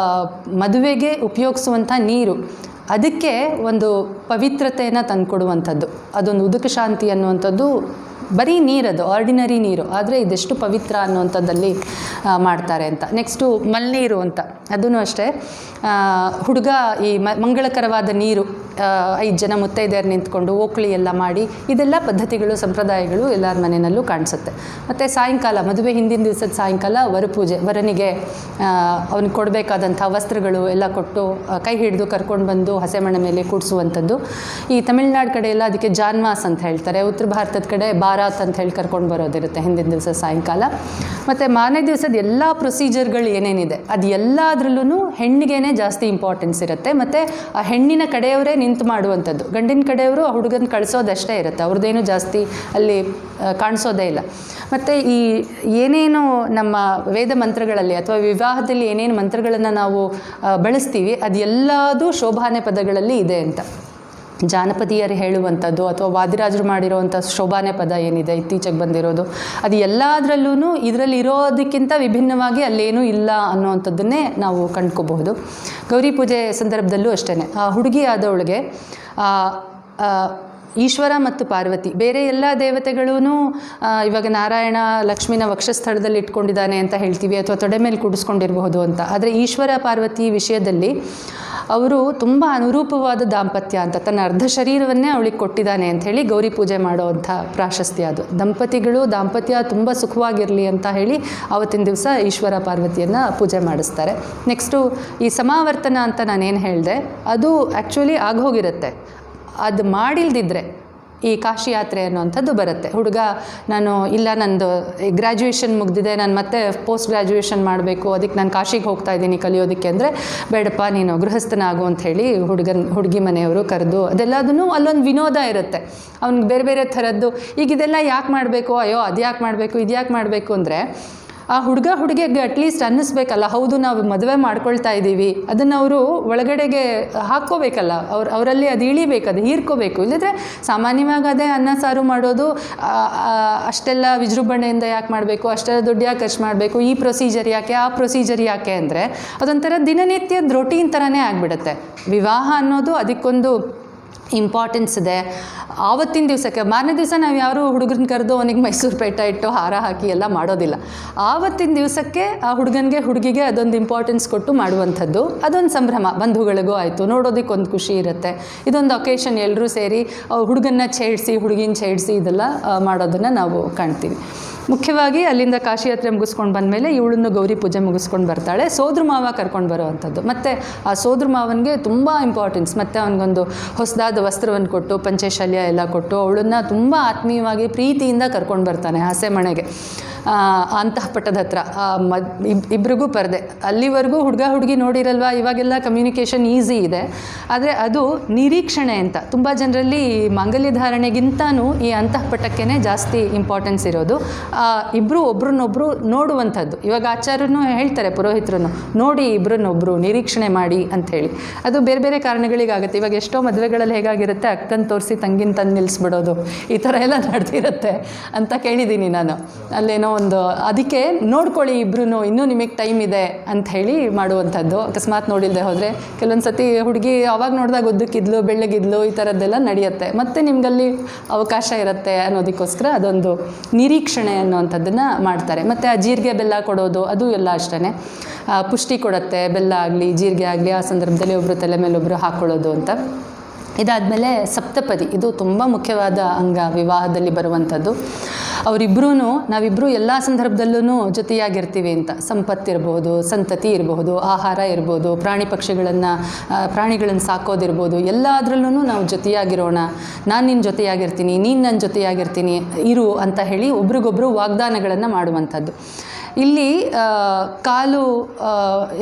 ಮದುವೆಗೆ ಉಪಯೋಗಿಸುವಂಥ ನೀರು, ಅದಕ್ಕೆ ಒಂದು ಪವಿತ್ರತೆಯನ್ನು ತಂದುಕೊಡುವಂಥದ್ದು. ಅದೊಂದು ಉದಕ ಶಾಂತಿ ಅನ್ನುವಂಥದ್ದು ಬರೀ ನೀರದು, ಆರ್ಡಿನರಿ ನೀರು, ಆದರೆ ಇದೆಷ್ಟು ಪವಿತ್ರ ಅನ್ನುವಂಥದ್ದಲ್ಲಿ ಮಾಡ್ತಾರೆ ಅಂತ. ನೆಕ್ಸ್ಟು ಮಲ್ನೀರು ಅಂತ, ಅದೂ ಅಷ್ಟೇ ಹುಡುಗ ಈ ಮಂಗಳಕರವಾದ ನೀರು 5 ಜನ ಮುತ್ತೈದೆಯರು ನಿಂತ್ಕೊಂಡು ಓಕಳಿ ಎಲ್ಲ ಮಾಡಿ, ಇದೆಲ್ಲ ಪದ್ಧತಿಗಳು, ಸಂಪ್ರದಾಯಗಳು ಎಲ್ಲರ ಮನೆಯಲ್ಲೂ ಕಾಣಿಸುತ್ತೆ. ಮತ್ತು ಸಾಯಂಕಾಲ, ಮದುವೆ ಹಿಂದಿನ ದಿವಸದ ಸಾಯಂಕಾಲ ವರಪೂಜೆ, ವರನಿಗೆ ಅವನಿಗೆ ಕೊಡಬೇಕಾದಂಥ ವಸ್ತ್ರಗಳು ಎಲ್ಲ ಕೊಟ್ಟು ಕೈ ಹಿಡಿದು ಕರ್ಕೊಂಡು ಬಂದು ಹಸೆಮಣೆ ಮೇಲೆ ಕೂಡಿಸುವಂಥದ್ದು. ಈ ತಮಿಳ್ನಾಡು ಕಡೆ ಎಲ್ಲ ಅದಕ್ಕೆ ಜಾನ್ವಾಸ್ ಅಂತ ಹೇಳ್ತಾರೆ, ಉತ್ತರ ಭಾರತದ ಕಡೆ ಬಾರಾತ್ ಅಂತ ಹೇಳಿ ಕರ್ಕೊಂಡು ಬರೋದಿರುತ್ತೆ ಹಿಂದಿನ ದಿವಸ ಸಾಯಂಕಾಲ. ಮತ್ತು ಮಾರನೇ ದಿವಸದ ಎಲ್ಲ ಪ್ರೊಸೀಜರ್ಗಳು ಏನೇನಿದೆ ಅದು ಎಲ್ಲದರಲ್ಲೂ ಹೆಣ್ಣಿಗೇನೆ ಜಾಸ್ತಿ ಇಂಪಾರ್ಟೆನ್ಸ್ ಇರುತ್ತೆ. ಮತ್ತು ಆ ಹೆಣ್ಣಿನ ಕಡೆಯವರೇ ನಿಂತು ಮಾಡುವಂಥದ್ದು, ಗಂಡಿನ ಕಡೆಯವರು ಆ ಹುಡುಗನ ಕಳಿಸೋದಷ್ಟೇ ಇರುತ್ತೆ, ಅವ್ರದ್ದೇನು ಜಾಸ್ತಿ ಅಲ್ಲಿ ಕಾಣಿಸೋದೇ ಇಲ್ಲ. ಮತ್ತು ಈ ಏನೇನು ನಮ್ಮ ವೇದ ಮಂತ್ರಗಳಲ್ಲಿ ಅಥವಾ ವಿವಾಹದಲ್ಲಿ ಏನೇನು ಮಂತ್ರಗಳನ್ನು ನಾವು ಬಳಸ್ತೀವಿ ಅದೆಲ್ಲದೂ ಶೋಭಾನೆ ಪದಗಳಲ್ಲಿ ಇದೆ ಅಂತ. ಜಾನಪದೀಯರು ಹೇಳುವಂಥದ್ದು ಅಥವಾ ವಾದಿರಾಜರು ಮಾಡಿರೋವಂಥ ಶೋಭಾನೆ ಪದ ಏನಿದೆ ಇತ್ತೀಚೆಗೆ ಬಂದಿರೋದು, ಅದು ಎಲ್ಲದರಲ್ಲೂ ಇದರಲ್ಲಿ ಇರೋದಕ್ಕಿಂತ ವಿಭಿನ್ನವಾಗಿ ಅಲ್ಲೇನೂ ಇಲ್ಲ ಅನ್ನೋವಂಥದ್ದನ್ನೇ ನಾವು ಕಂಡ್ಕೋಬಹುದು. ಗೌರಿ ಪೂಜೆ ಸಂದರ್ಭದಲ್ಲೂ ಅಷ್ಟೇ, ಆ ಹುಡುಗಿ ಆದವಳಿಗೆ ಈಶ್ವರ ಮತ್ತು ಪಾರ್ವತಿ, ಬೇರೆ ಎಲ್ಲ ದೇವತೆಗಳೂ ಇವಾಗ ನಾರಾಯಣ ಲಕ್ಷ್ಮಿನ ವಕ್ಷಸ್ಥಳದಲ್ಲಿ ಇಟ್ಕೊಂಡಿದ್ದಾನೆ ಅಂತ ಹೇಳ್ತೀವಿ ಅಥವಾ ತೊಡೆ ಮೇಲೆ ಕೂಡಿಸ್ಕೊಂಡಿರಬಹುದು ಅಂತ. ಆದರೆ ಈಶ್ವರ ಪಾರ್ವತಿ ವಿಷಯದಲ್ಲಿ ಅವರು ತುಂಬ ಅನುರೂಪವಾದ ದಾಂಪತ್ಯ ಅಂತ, ತನ್ನ ಅರ್ಧ ಶರೀರವನ್ನೇ ಅವಳಿಗೆ ಕೊಟ್ಟಿದ್ದಾನೆ ಅಂಥೇಳಿ ಗೌರಿ ಪೂಜೆ ಮಾಡೋವಂಥ ಪ್ರಾಶಸ್ತ್ಯ ಅದು. ದಂಪತಿಗಳು ದಾಂಪತ್ಯ ತುಂಬ ಸುಖವಾಗಿರಲಿ ಅಂತ ಹೇಳಿ ಆವತ್ತಿನ ದಿವಸ ಈಶ್ವರ ಪಾರ್ವತಿಯನ್ನು ಪೂಜೆ ಮಾಡಿಸ್ತಾರೆ. ನೆಕ್ಸ್ಟು ಈ ಸಮಾವರ್ತನ ಅಂತ ನಾನೇನು ಹೇಳಿದೆ ಅದು ಆ್ಯಕ್ಚುಲಿ ಆಗೋಗಿರುತ್ತೆ, ಅದು ಮಾಡಿಲ್ದಿದ್ರೆ ಈ ಕಾಶಿ ಯಾತ್ರೆ ಅನ್ನೋವಂಥದ್ದು ಬರುತ್ತೆ. ಹುಡುಗ ನಾನು ಇಲ್ಲ ನಂದು ಗ್ರ್ಯಾಜುಯೇಷನ್ ಮುಗಿದಿದೆ, ನಾನು ಮತ್ತೆ ಪೋಸ್ಟ್ ಗ್ರ್ಯಾಜುಯೇಷನ್ ಮಾಡಬೇಕು, ಅದಕ್ಕೆ ನಾನು ಕಾಶಿಗೆ ಹೋಗ್ತಾ ಇದ್ದೀನಿ ಕಲಿಯೋದಕ್ಕೆ ಅಂದರೆ, ಬೇಡಪ್ಪ ನೀನು ಗೃಹಸ್ಥನಾಗು ಅಂಥೇಳಿ ಹುಡುಗಿ ಮನೆಯವರು ಕರೆದು ಅದೆಲ್ಲದೂ ಅಲ್ಲೊಂದು ವಿನೋದ ಇರುತ್ತೆ. ಅವ್ನಿಗೆ ಬೇರೆ ಬೇರೆ ಥರದ್ದು ಈಗ ಇದೆಲ್ಲ ಯಾಕೆ ಮಾಡಬೇಕು, ಅಯ್ಯೋ ಅದು ಯಾಕೆ ಮಾಡಬೇಕು, ಇದು ಯಾಕೆ ಮಾಡಬೇಕು ಅಂದರೆ ಆ ಹುಡುಗಿಗೆ ಅಟ್ಲೀಸ್ಟ್ ಅನ್ನಿಸ್ಬೇಕಲ್ಲ, ಹೌದು ನಾವು ಮದುವೆ ಮಾಡ್ಕೊಳ್ತಾ ಇದ್ದೀವಿ, ಅದನ್ನು ಅವರು ಒಳಗಡೆಗೆ ಹಾಕ್ಕೋಬೇಕಲ್ಲ, ಅವರಲ್ಲಿ ಅದು ಇಳಿಬೇಕು, ಅದು ಹೀರ್ಕೋಬೇಕು. ಇಲ್ಲದ್ರೆ ಸಾಮಾನ್ಯವಾಗಿ ಅದೇ ಅನ್ನ ಸಾರು ಮಾಡೋದು ಅಷ್ಟೆಲ್ಲ ವಿಜೃಂಭಣೆಯಿಂದ ಯಾಕೆ ಮಾಡಬೇಕು, ಅಷ್ಟೆಲ್ಲ ದುಡ್ಡು ಯಾಕೆ ಖರ್ಚು ಮಾಡಬೇಕು, ಈ ಪ್ರೊಸೀಜರ್ ಯಾಕೆ, ಆ ಪ್ರೊಸೀಜರ್ ಯಾಕೆ ಅಂದರೆ ಅದೊಂಥರ ದಿನನಿತ್ಯದ ರೊಟೀನ್ ಥರನೇ ಆಗಿಬಿಡುತ್ತೆ. ವಿವಾಹ ಅನ್ನೋದು ಅದಕ್ಕೊಂದು ಇಂಪಾರ್ಟೆನ್ಸ್ ಇದೆ. ಆವತ್ತಿನ ದಿವಸಕ್ಕೆ ಮಾರನೇ ದಿವಸ ನಾವು ಯಾರು ಹುಡುಗರನ್ನ ಕರೆದು ಅವನಿಗೆ ಮೈಸೂರು ಪೇಟ ಇಟ್ಟು ಹಾರ ಹಾಕಿ ಎಲ್ಲ ಮಾಡೋದಿಲ್ಲ. ಆವತ್ತಿನ ದಿವಸಕ್ಕೆ ಆ ಹುಡುಗಿಗೆ ಅದೊಂದು ಇಂಪಾರ್ಟೆನ್ಸ್ ಕೊಟ್ಟು ಮಾಡುವಂಥದ್ದು, ಅದೊಂದು ಸಂಭ್ರಮ. ಬಂಧುಗಳಿಗೂ ಆಯಿತು, ನೋಡೋದಕ್ಕೆ ಒಂದು ಖುಷಿ ಇರುತ್ತೆ. ಇದೊಂದು ಒಕೇಶನ್, ಎಲ್ಲರೂ ಸೇರಿ ಹುಡುಗನ್ನ ಛೇಡಿಸಿ ಹುಡುಗಿನ ಛೇಡಿಸಿ ಇದೆಲ್ಲ ಮಾಡೋದನ್ನು ನಾವು ಕಾಣ್ತೀವಿ. ಮುಖ್ಯವಾಗಿ ಅಲ್ಲಿಂದ ಕಾಶಿ ಯಾತ್ರೆ ಮುಗಿಸ್ಕೊಂಡು ಬಂದಮೇಲೆ ಇವಳನ್ನು ಗೌರಿ ಪೂಜೆ ಮುಗಿಸ್ಕೊಂಡು ಬರ್ತಾಳೆ. ಸೋದ್ರ ಮಾವ ಕರ್ಕೊಂಡು ಬರೋವಂಥದ್ದು, ಮತ್ತು ಆ ಸೋದ್ರ ಮಾವನಿಗೆ ತುಂಬ ಇಂಪಾರ್ಟೆನ್ಸ್. ಮತ್ತು ಅವನಿಗೊಂದು ಹೊಸದಾದ ವಸ್ತ್ರವನ್ನು ಕೊಟ್ಟು ಪಂಚಶಲ್ಯ ಎಲ್ಲ ಕೊಟ್ಟು ಅವಳನ್ನು ತುಂಬ ಆತ್ಮೀಯವಾಗಿ ಪ್ರೀತಿಯಿಂದ ಕರ್ಕೊಂಡು ಬರ್ತಾನೆ ಹಸೆಮಣೆಗೆ. ಅಂತಃಪಟ್ಟದ ಹತ್ರ ಇಬ್ರಿಗೂ ಪರದೆ. ಅಲ್ಲಿವರೆಗೂ ಹುಡುಗಿ ನೋಡಿರಲ್ವ, ಇವಾಗೆಲ್ಲ ಕಮ್ಯುನಿಕೇಷನ್ ಈಸಿ ಇದೆ. ಆದರೆ ಅದು ನಿರೀಕ್ಷಣೆ ಅಂತ, ತುಂಬ ಜನರಲ್ಲಿ ಮಾಂಗಲ್ಯ ಧಾರಣೆಗಿಂತನೂ ಈ ಅಂತಃಪಟ್ಟಕ್ಕೇ ಜಾಸ್ತಿ ಇಂಪಾರ್ಟೆನ್ಸ್ ಇರೋದು. ಇಬ್ಬರು ಒಬ್ರನ್ನೊಬ್ಬರು ನೋಡುವಂಥದ್ದು. ಇವಾಗ ಆಚಾರ್ಯನು ಹೇಳ್ತಾರೆ, ಪುರೋಹಿತರು ನೋಡಿ ಇಬ್ಬರನ್ನೊಬ್ಬರು ನಿರೀಕ್ಷಣೆ ಮಾಡಿ ಅಂಥೇಳಿ. ಅದು ಬೇರೆ ಬೇರೆ ಕಾರಣಗಳಿಗಾಗುತ್ತೆ. ಇವಾಗ ಎಷ್ಟೋ ಮದುವೆಗಳಲ್ಲಿ ಹೇಗಾಗಿರುತ್ತೆ, ಅಕ್ಕನ ತೋರಿಸಿ ತಂಗಿನ ತಂದು ನಿಲ್ಲಿಸ್ಬಿಡೋದು, ಈ ಥರ ಎಲ್ಲ ನಡೆದಿರುತ್ತೆ ಅಂತ ಕೇಳಿದ್ದೀನಿ ನಾನು. ಅಲ್ಲೇನೋ ಒಂದು ಅದಕ್ಕೆ ನೋಡ್ಕೊಳ್ಳಿ ಇಬ್ರು, ಇನ್ನೂ ನಿಮಗೆ ಟೈಮ್ ಇದೆ ಅಂತ ಹೇಳಿ ಮಾಡುವಂಥದ್ದು. ಅಕಸ್ಮಾತ್ ನೋಡಿಲ್ಲದೆ ಹೋದರೆ ಕೆಲವೊಂದು ಸತಿ ಹುಡುಗಿ ಅವಾಗ ನೋಡಿದಾಗ ಉದ್ದಕ್ಕಿದ್ಲು ಬೆಳ್ಳಗಿದ್ಲು ಈ ಥರದ್ದೆಲ್ಲ ನಡೆಯುತ್ತೆ, ಮತ್ತು ನಿಮಗಲ್ಲಿ ಅವಕಾಶ ಇರುತ್ತೆ ಅನ್ನೋದಕ್ಕೋಸ್ಕರ ಅದೊಂದು ನಿರೀಕ್ಷಣೆ ಅನ್ನುವಂಥದ್ದನ್ನು ಮಾಡ್ತಾರೆ. ಮತ್ತು ಆ ಜೀರಿಗೆ ಬೆಲ್ಲ ಕೊಡೋದು ಅದು ಎಲ್ಲ ಅಷ್ಟೇ, ಪುಷ್ಟಿ ಕೊಡುತ್ತೆ ಬೆಲ್ಲ ಆಗಲಿ ಜೀರಿಗೆ ಆಗಲಿ. ಆ ಸಂದರ್ಭದಲ್ಲಿ ಒಬ್ಬರು ತಲೆ ಮೇಲೆ ಒಬ್ಬರು ಹಾಕ್ಕೊಳ್ಳೋದು ಅಂತ. ಇದಾದಮೇಲೆ ಸಪ್ತಪದಿ, ಇದು ತುಂಬ ಮುಖ್ಯವಾದ ಅಂಗ ವಿವಾಹದಲ್ಲಿ ಬರುವಂಥದ್ದು. ಅವರಿಬ್ಬರೂ ನಾವಿಬ್ಬರು ಎಲ್ಲ ಸಂದರ್ಭದಲ್ಲೂ ಜೊತೆಯಾಗಿರ್ತೀವಿ ಅಂತ. ಸಂಪತ್ತಿರ್ಬೋದು, ಸಂತತಿ ಇರಬಹುದು, ಆಹಾರ ಇರ್ಬೋದು, ಪ್ರಾಣಿಗಳನ್ನು ಸಾಕೋದಿರ್ಬೋದು, ಎಲ್ಲದರಲ್ಲೂ ನಾವು ಜೊತೆಯಾಗಿರೋಣ, ನಾನು ನಿನ್ನ ಜೊತೆಯಾಗಿರ್ತೀನಿ, ನೀನು ನನ್ನ ಜೊತೆಯಾಗಿರ್ತೀನಿ, ಇರು ಅಂತ ಹೇಳಿ ಒಬ್ರಿಗೊಬ್ಬರು ವಾಗ್ದಾನಗಳನ್ನು ಮಾಡುವಂಥದ್ದು. ಇಲ್ಲಿ ಕಾಲು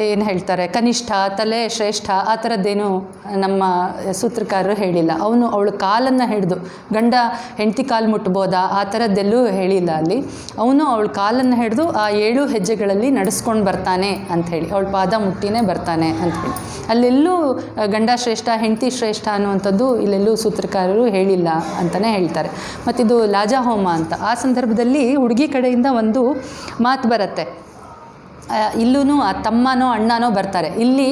ಏನು ಹೇಳ್ತಾರೆ, ಕನಿಷ್ಠ, ತಲೆ ಶ್ರೇಷ್ಠ, ಆ ಥರದ್ದೇನು ನಮ್ಮ ಸೂತ್ರಕಾರರು ಹೇಳಿಲ್ಲ. ಅವಳು ಕಾಲನ್ನು ಹಿಡಿದು, ಗಂಡ ಹೆಂಡತಿ ಕಾಲು ಮುಟ್ಬೋದಾ ಆ ಥರದ್ದೆಲ್ಲೂ ಹೇಳಿಲ್ಲ ಅಲ್ಲಿ. ಅವಳ ಕಾಲನ್ನು ಹಿಡಿದು ಆ 7 ಹೆಜ್ಜೆಗಳಲ್ಲಿ ನಡೆಸ್ಕೊಂಡು ಬರ್ತಾನೆ ಅಂಥೇಳಿ, ಅವಳ ಪಾದ ಮುಟ್ಟಿನೇ ಬರ್ತಾನೆ ಅಂಥೇಳಿ. ಅಲ್ಲೆಲ್ಲೂ ಗಂಡ ಶ್ರೇಷ್ಠ ಹೆಂಡತಿ ಶ್ರೇಷ್ಠ ಅನ್ನುವಂಥದ್ದು ಇಲ್ಲೆಲ್ಲೂ ಸೂತ್ರಕಾರರು ಹೇಳಿಲ್ಲ ಅಂತಲೇ ಹೇಳ್ತಾರೆ. ಮತ್ತಿದು ಲಾಜಾಹೋಮ ಅಂತ, ಆ ಸಂದರ್ಭದಲ್ಲಿ ಹುಡುಗಿ ಕಡೆಯಿಂದ ಒಂದು ಮಾತು ಬರುತ್ತೆ. ಇಲ್ಲೂ ಆ ತಮ್ಮನೋ ಅಣ್ಣನೋ ಬರ್ತಾರೆ. ಇಲ್ಲಿ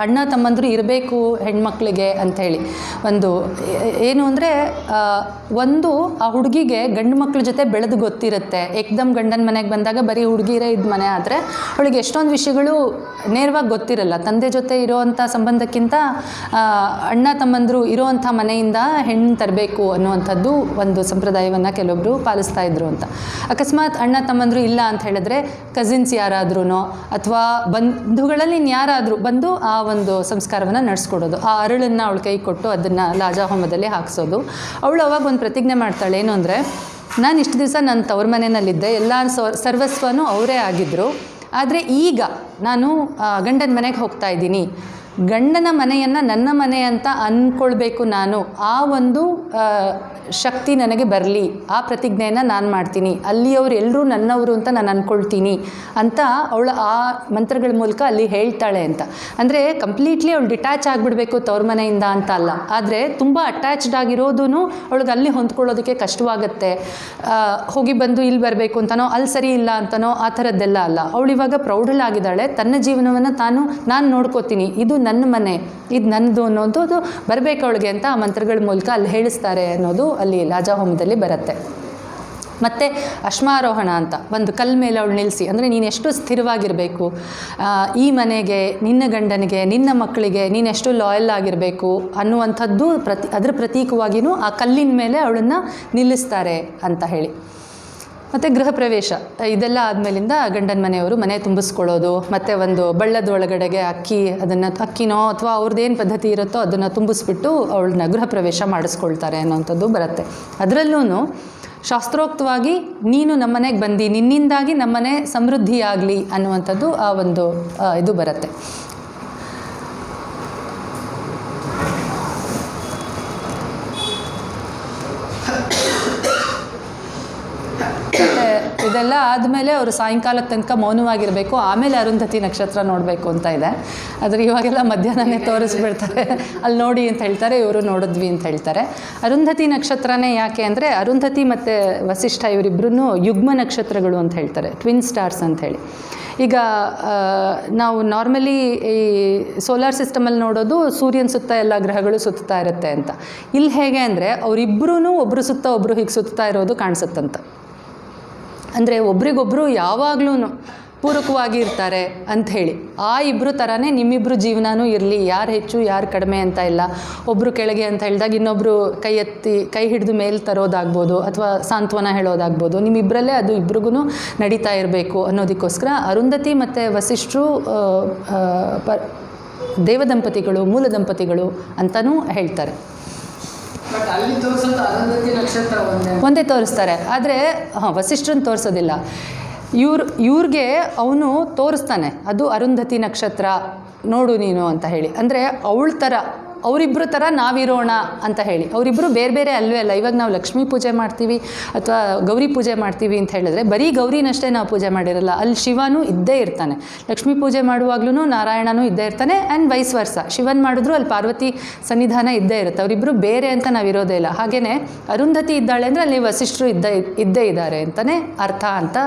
ಅಣ್ಣ ತಮ್ಮಂದರು ಇರಬೇಕು ಹೆಣ್ಮಕ್ಳಿಗೆ ಅಂಥೇಳಿ ಒಂದು ಏನು ಅಂದರೆ, ಒಂದು ಆ ಹುಡುಗಿಗೆ ಗಂಡು ಮಕ್ಳ ಜೊತೆ ಬೆಳೆದು ಗೊತ್ತಿರುತ್ತೆ. ಏಕ್ದಮ್ ಗಂಡನ ಮನೆಗೆ ಬಂದಾಗ ಬರೀ ಹುಡುಗಿರೇ ಇದ್ದ ಮನೆ ಆದರೆ ಅವಳಿಗೆ ಎಷ್ಟೊಂದು ವಿಷಯಗಳು ನೇರವಾಗಿ ಗೊತ್ತಿರಲ್ಲ. ತಂದೆ ಜೊತೆ ಇರೋವಂಥ ಸಂಬಂಧಕ್ಕಿಂತ ಅಣ್ಣ ತಮ್ಮಂದರು ಇರೋವಂಥ ಮನೆಯಿಂದ ಹೆಣ್ಣು ತರಬೇಕು ಅನ್ನುವಂಥದ್ದು ಒಂದು ಸಂಪ್ರದಾಯವನ್ನು ಕೆಲವೊಬ್ಬರು ಪಾಲಿಸ್ತಾ ಇದ್ರು ಅಂತ. ಅಕಸ್ಮಾತ್ ಅಣ್ಣ ತಮ್ಮಂದರು ಇಲ್ಲ ಅಂತ ಹೇಳಿದ್ರೆ ಕಸಿನ್ಸ್ ಯಾರಾದ್ರೂ ಅಥವಾ ಬಂಧುಗಳಲ್ಲಿ ಯಾರಾದರೂ ಬಂದು ಆ ಒಂದು ಸಂಸ್ಕಾರವನ್ನು ನಡೆಸ್ಕೊಡೋದು. ಆ ಅರಳನ್ನು ಅವಳ ಕೈ ಕೊಟ್ಟು ಅದನ್ನು ಲಾಜಾಹೋಮದಲ್ಲಿ ಹಾಕ್ಸೋದು. ಅವಳು ಅವಾಗ ಒಂದು ಪ್ರತಿಜ್ಞೆ ಮಾಡ್ತಾಳೆ, ಏನು ಅಂದರೆ, ನಾನು ಇಷ್ಟು ದಿವಸ ನನ್ನ ತವ್ರ ಮನೆಯಲ್ಲಿದ್ದೆ, ಎಲ್ಲ ಸರ್ವಸ್ವನೂ ಅವರೇ ಆಗಿದ್ದರು, ಆದರೆ ಈಗ ನಾನು ಗಂಡನ ಮನೆಗೆ ಹೋಗ್ತಾ ಇದ್ದೀನಿ, ಗಂಡನ ಮನೆಯನ್ನು ನನ್ನ ಮನೆ ಅಂತ ಅಂದ್ಕೊಳ್ಬೇಕು ನಾನು, ಆ ಒಂದು ಶಕ್ತಿ ನನಗೆ ಬರಲಿ, ಆ ಪ್ರತಿಜ್ಞೆಯನ್ನು ನಾನು ಮಾಡ್ತೀನಿ, ಅಲ್ಲಿಯವರು ಎಲ್ಲರೂ ನನ್ನವರು ಅಂತ ನಾನು ಅಂದ್ಕೊಳ್ತೀನಿ ಅಂತ ಅವಳು ಆ ಮಂತ್ರಗಳ ಮೂಲಕ ಅಲ್ಲಿ ಹೇಳ್ತಾಳೆ ಅಂತ. ಅಂದರೆ ಕಂಪ್ಲೀಟ್ಲಿ ಅವಳು ಡಿಟ್ಯಾಚ್ ಆಗಿಬಿಡಬೇಕು ತವ್ರ ಮನೆಯಿಂದ ಅಂತ ಅಲ್ಲ, ಆದರೆ ತುಂಬ ಅಟ್ಯಾಚ್ಡ್ ಆಗಿರೋದೂ ಅವಳಿಗೆ ಅಲ್ಲಿ ಹೊಂದ್ಕೊಳ್ಳೋದಕ್ಕೆ ಕಷ್ಟವಾಗುತ್ತೆ. ಹೋಗಿ ಬಂದು ಇಲ್ಲಿ ಬರಬೇಕು ಅಂತನೋ, ಅಲ್ಲಿ ಸರಿ ಇಲ್ಲ ಅಂತನೋ ಆ ಥರದ್ದೆಲ್ಲ ಅಲ್ಲ. ಅವಳಿವಾಗ ಪ್ರೌಢಳಾಗಿದ್ದಾಳೆ, ತನ್ನ ಜೀವನವನ್ನು ನಾನು ನೋಡ್ಕೋತೀನಿ, ಇದು ನನ್ನ ಮನೆ, ಇದು ನನ್ನದು ಅನ್ನೋದು ಅದು ಬರಬೇಕು ಅವಳಿಗೆ ಅಂತ ಆ ಮಂತ್ರಗಳ ಮೂಲಕ ಅಲ್ಲಿ ಹೇಳಿಸ್ತಾರೆ ಅನ್ನೋದು ಅಲ್ಲಿ ಲಾಜಾಹೋಮದಲ್ಲಿ ಬರುತ್ತೆ. ಮತ್ತು ಅಶ್ಮಾರೋಹಣ ಅಂತ, ಒಂದು ಕಲ್ಲು ಮೇಲೆ ಅವಳು ನಿಲ್ಲಿಸಿ, ಅಂದರೆ ನೀನು ಎಷ್ಟು ಸ್ಥಿರವಾಗಿರಬೇಕು, ಈ ಮನೆಗೆ, ನಿನ್ನ ಗಂಡನಿಗೆ, ನಿನ್ನ ಮಕ್ಕಳಿಗೆ ನೀನೆಷ್ಟು ಲಾಯಲ್ ಆಗಿರಬೇಕು ಅನ್ನುವಂಥದ್ದು ಅದರ ಪ್ರತೀಕವಾಗಿಯೂ ಆ ಕಲ್ಲಿನ ಮೇಲೆ ಅವಳನ್ನು ನಿಲ್ಲಿಸ್ತಾರೆ ಅಂತ ಹೇಳಿ. ಮತ್ತು ಗೃಹ ಪ್ರವೇಶ ಇದೆಲ್ಲ ಆದಮೇಲಿಂದ ಗಂಡನ ಮನೆಯವರು ಮನೆ ತುಂಬಿಸ್ಕೊಳ್ಳೋದು, ಮತ್ತು ಒಂದು ಬಳ್ಳದೊಳಗಡೆಗೆ ಅಕ್ಕಿನೋ ಅಥವಾ ಅವ್ರದ್ದೇನು ಪದ್ಧತಿ ಇರುತ್ತೋ ಅದನ್ನು ತುಂಬಿಸ್ಬಿಟ್ಟು ಅವಳನ್ನ ಗೃಹ ಪ್ರವೇಶ ಮಾಡಿಸ್ಕೊಳ್ತಾರೆ ಅನ್ನೋಂಥದ್ದು ಬರುತ್ತೆ. ಅದರಲ್ಲೂ ಶಾಸ್ತ್ರೋಕ್ತವಾಗಿ ನೀನು ನಮ್ಮನೆಗೆ ಬಂದು ನಿನ್ನಿಂದಾಗಿ ನಮ್ಮನೆ ಸಮೃದ್ಧಿಯಾಗಲಿ ಅನ್ನುವಂಥದ್ದು ಆ ಒಂದು ಇದು ಬರುತ್ತೆ. ಇದೆಲ್ಲ ಆದಮೇಲೆ ಅವರು ಸಾಯಂಕಾಲದ ತನಕ ಮೌನವಾಗಿರಬೇಕು, ಆಮೇಲೆ ಅರುಂಧತಿ ನಕ್ಷತ್ರ ನೋಡಬೇಕು ಅಂತ ಇದೆ. ಆದರೆ ಇವಾಗೆಲ್ಲ ಮಧ್ಯಾಹ್ನನೇ ತೋರಿಸ್ಬಿಡ್ತಾರೆ, ಅಲ್ಲಿ ನೋಡಿ ಅಂತ ಹೇಳ್ತಾರೆ, ಇವರು ನೋಡಿದ್ವಿ ಅಂತ ಹೇಳ್ತಾರೆ. ಅರುಂಧತಿ ನಕ್ಷತ್ರನೇ ಯಾಕೆ ಅಂದರೆ, ಅರುಂಧತಿ ಮತ್ತು ವಸಿಷ್ಠ ಇವರಿಬ್ಬರೂ ಯುಗ್ಮ ನಕ್ಷತ್ರಗಳು ಅಂತ ಹೇಳ್ತಾರೆ, ಟ್ವಿನ್ ಸ್ಟಾರ್ಸ್ ಅಂಥೇಳಿ. ಈಗ ನಾವು ನಾರ್ಮಲಿ ಈ ಸೋಲಾರ್ ಸಿಸ್ಟಮಲ್ಲಿ ನೋಡೋದು ಸೂರ್ಯನ ಸುತ್ತ ಎಲ್ಲ ಗ್ರಹಗಳು ಸುತ್ತಾ ಇರುತ್ತೆ ಅಂತ. ಇಲ್ಲಿ ಹೇಗೆ ಅಂದರೆ ಅವರಿಬ್ಬರೂ ಒಬ್ಬರು ಸುತ್ತ ಒಬ್ಬರು ಹೀಗೆ ಸುತ್ತಾ ಇರೋದು ಕಾಣಿಸುತ್ತಂತ. ಅಂದರೆ ಒಬ್ರಿಗೊಬ್ಬರು ಯಾವಾಗಲೂ ಪೂರಕವಾಗಿ ಇರ್ತಾರೆ ಅಂಥೇಳಿ. ಆ ಇಬ್ಬರು ಥರನೇ ನಿಮ್ಮಿಬ್ಬರು ಜೀವನವೂ ಇರಲಿ, ಯಾರು ಹೆಚ್ಚು ಯಾರು ಕಡಿಮೆ ಅಂತ ಇಲ್ಲ. ಒಬ್ಬರು ಕೆಳಗೆ ಅಂತ ಹೇಳಿದಾಗ ಇನ್ನೊಬ್ಬರು ಕೈ ಹಿಡಿದು ಮೇಲೆ ತರೋದಾಗ್ಬೋದು ಅಥವಾ ಸಾಂತ್ವನ ಹೇಳೋದಾಗ್ಬೋದು. ನಿಮ್ಮಿಬ್ಬರಲ್ಲೇ ಅದು ಇಬ್ರಿಗೂ ನಡೀತಾ ಇರಬೇಕು ಅನ್ನೋದಕ್ಕೋಸ್ಕರ ಅರುಂಧತಿ ಮತ್ತು ವಸಿಷ್ಠರು ದೇವದಂಪತಿಗಳು, ಮೂಲ ದಂಪತಿಗಳು ಅಂತಲೂ ಹೇಳ್ತಾರೆ. ಒಂದೇ ತೋರಿಸ್ತಾರೆ, ಆದರೆ ವಸಿಷ್ಠರನ್ನು ತೋರಿಸೋದಿಲ್ಲ. ಇವ್ರಿಗೆ ಅವನು ತೋರಿಸ್ತಾನೆ, ಅದು ಅರುಂಧತಿ ನಕ್ಷತ್ರ ನೋಡು ನೀನು ಅಂತ ಹೇಳಿ. ಅಂದರೆ ಅವಳ ಥರ, ಅವರಿಬ್ಬರು ಥರ ನಾವಿರೋಣ ಅಂತ ಹೇಳಿ. ಅವರಿಬ್ಬರು ಬೇರೆ ಬೇರೆ ಅಲ್ವೇ ಅಲ್ಲ. ಇವಾಗ ನಾವು ಲಕ್ಷ್ಮೀ ಪೂಜೆ ಮಾಡ್ತೀವಿ ಅಥವಾ ಗೌರಿ ಪೂಜೆ ಮಾಡ್ತೀವಿ ಅಂತ ಹೇಳಿದ್ರೆ ಬರೀ ಗೌರಿನಷ್ಟೇ ನಾವು ಪೂಜೆ ಮಾಡಿರಲ್ಲ, ಅಲ್ಲಿ ಶಿವನೂ ಇದ್ದೇ ಇರ್ತಾನೆ. ಲಕ್ಷ್ಮೀ ಪೂಜೆ ಮಾಡುವಾಗ್ಲೂ ನಾರಾಯಣನೂ ಇದ್ದೇ ಇರ್ತಾನೆ, ಆ್ಯಂಡ್ ವೈಸ್ ವರ್ಸ. ಶಿವನ್ ಮಾಡಿದ್ರು ಅಲ್ಲಿ ಪಾರ್ವತಿ ಸನ್ನಿಧಾನ ಇದ್ದೇ ಇರುತ್ತೆ. ಅವರಿಬ್ಬರು ಬೇರೆ ಅಂತ ನಾವು ಇರೋದೇ ಇಲ್ಲ. ಹಾಗೆಯೇ ಅರುಂಧತಿ ಇದ್ದಾಳೆ ಅಂದರೆ ಅಲ್ಲಿ ವಸಿಷ್ಠರು ಇದ್ದೇ ಇದ್ದಾರೆ ಅಂತಲೇ ಅರ್ಥ ಅಂತ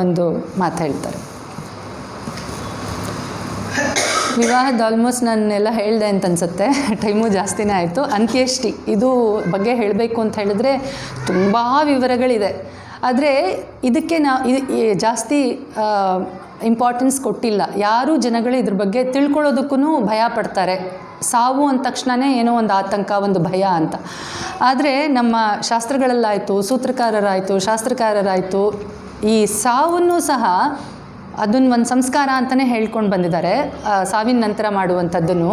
ಒಂದು ಮಾತು ಹೇಳ್ತಾರೆ. ವಿವಾಹದ ಆಲ್ಮೋಸ್ಟ್ ನಾನೆಲ್ಲ ಹೇಳಿದೆ ಅಂತ ಅನಿಸುತ್ತೆ, ಟೈಮು ಜಾಸ್ತಿನೇ ಆಯಿತು. ಅಂತ್ಯೇಷ್ಟಿ ಇದು ಬಗ್ಗೆ ಹೇಳಬೇಕು ಅಂತ ಹೇಳಿದ್ರೆ ತುಂಬ ವಿವರಗಳಿದೆ. ಆದರೆ ಇದಕ್ಕೆ ಜಾಸ್ತಿ ಇಂಪಾರ್ಟೆನ್ಸ್ ಕೊಟ್ಟಿಲ್ಲ. ಯಾರೂ ಜನಗಳು ಇದ್ರ ಬಗ್ಗೆ ತಿಳ್ಕೊಳ್ಳೋದಕ್ಕೂ ಭಯ ಪಡ್ತಾರೆ. ಸಾವು ಅಂದ ತಕ್ಷಣವೇ ಏನೋ ಒಂದು ಆತಂಕ, ಒಂದು ಭಯ ಅಂತ. ಆದರೆ ನಮ್ಮ ಶಾಸ್ತ್ರಗಳಲ್ಲಾಯಿತು, ಸೂತ್ರಕಾರರಾಯಿತು, ಶಾಸ್ತ್ರಕಾರರಾಯಿತು, ಈ ಸಾವನ್ನು ಸಹ ಅದನ್ನು ಒಂದು ಸಂಸ್ಕಾರ ಅಂತಲೇ ಹೇಳ್ಕೊಂಡು ಬಂದಿದ್ದಾರೆ, ಸಾವಿನ ನಂತರ ಮಾಡುವಂಥದ್ದನ್ನು.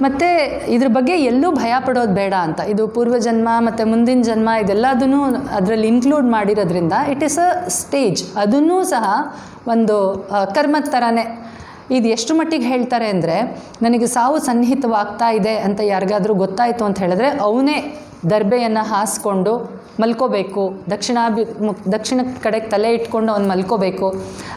ಮತ್ತು ಇದ್ರ ಬಗ್ಗೆ ಎಲ್ಲೂ ಭಯ ಪಡೋದು ಬೇಡ ಅಂತ. ಇದು ಪೂರ್ವಜನ್ಮ ಮತ್ತು ಮುಂದಿನ ಜನ್ಮ ಇದೆಲ್ಲದನ್ನು ಅದರಲ್ಲಿ ಇನ್ಕ್ಲೂಡ್ ಮಾಡಿರೋದ್ರಿಂದ ಇಟ್ ಈಸ್ ಅ ಸ್ಟೇಜ್. ಅದನ್ನೂ ಸಹ ಒಂದು ಕರ್ಮದ ಥರನೇ. ಇದು ಎಷ್ಟು ಮಟ್ಟಿಗೆ ಹೇಳ್ತಾರೆ ಅಂದರೆ, ನನಗೆ ಸಾವು ಸನ್ನಿಹಿತವಾಗ್ತಾ ಇದೆ ಅಂತ ಯಾರಿಗಾದರೂ ಗೊತ್ತಾಯಿತು ಅಂತ ಹೇಳಿದ್ರೆ ಅವನೇ ದರ್ಬೆಯನ್ನು ಹಾಸ್ಕೊಂಡು ಮಲ್ಕೋಬೇಕು, ದಕ್ಷಿಣ ಕಡೆಗೆ ತಲೆ ಇಟ್ಕೊಂಡು ಅವ್ನು ಮಲ್ಕೋಬೇಕು.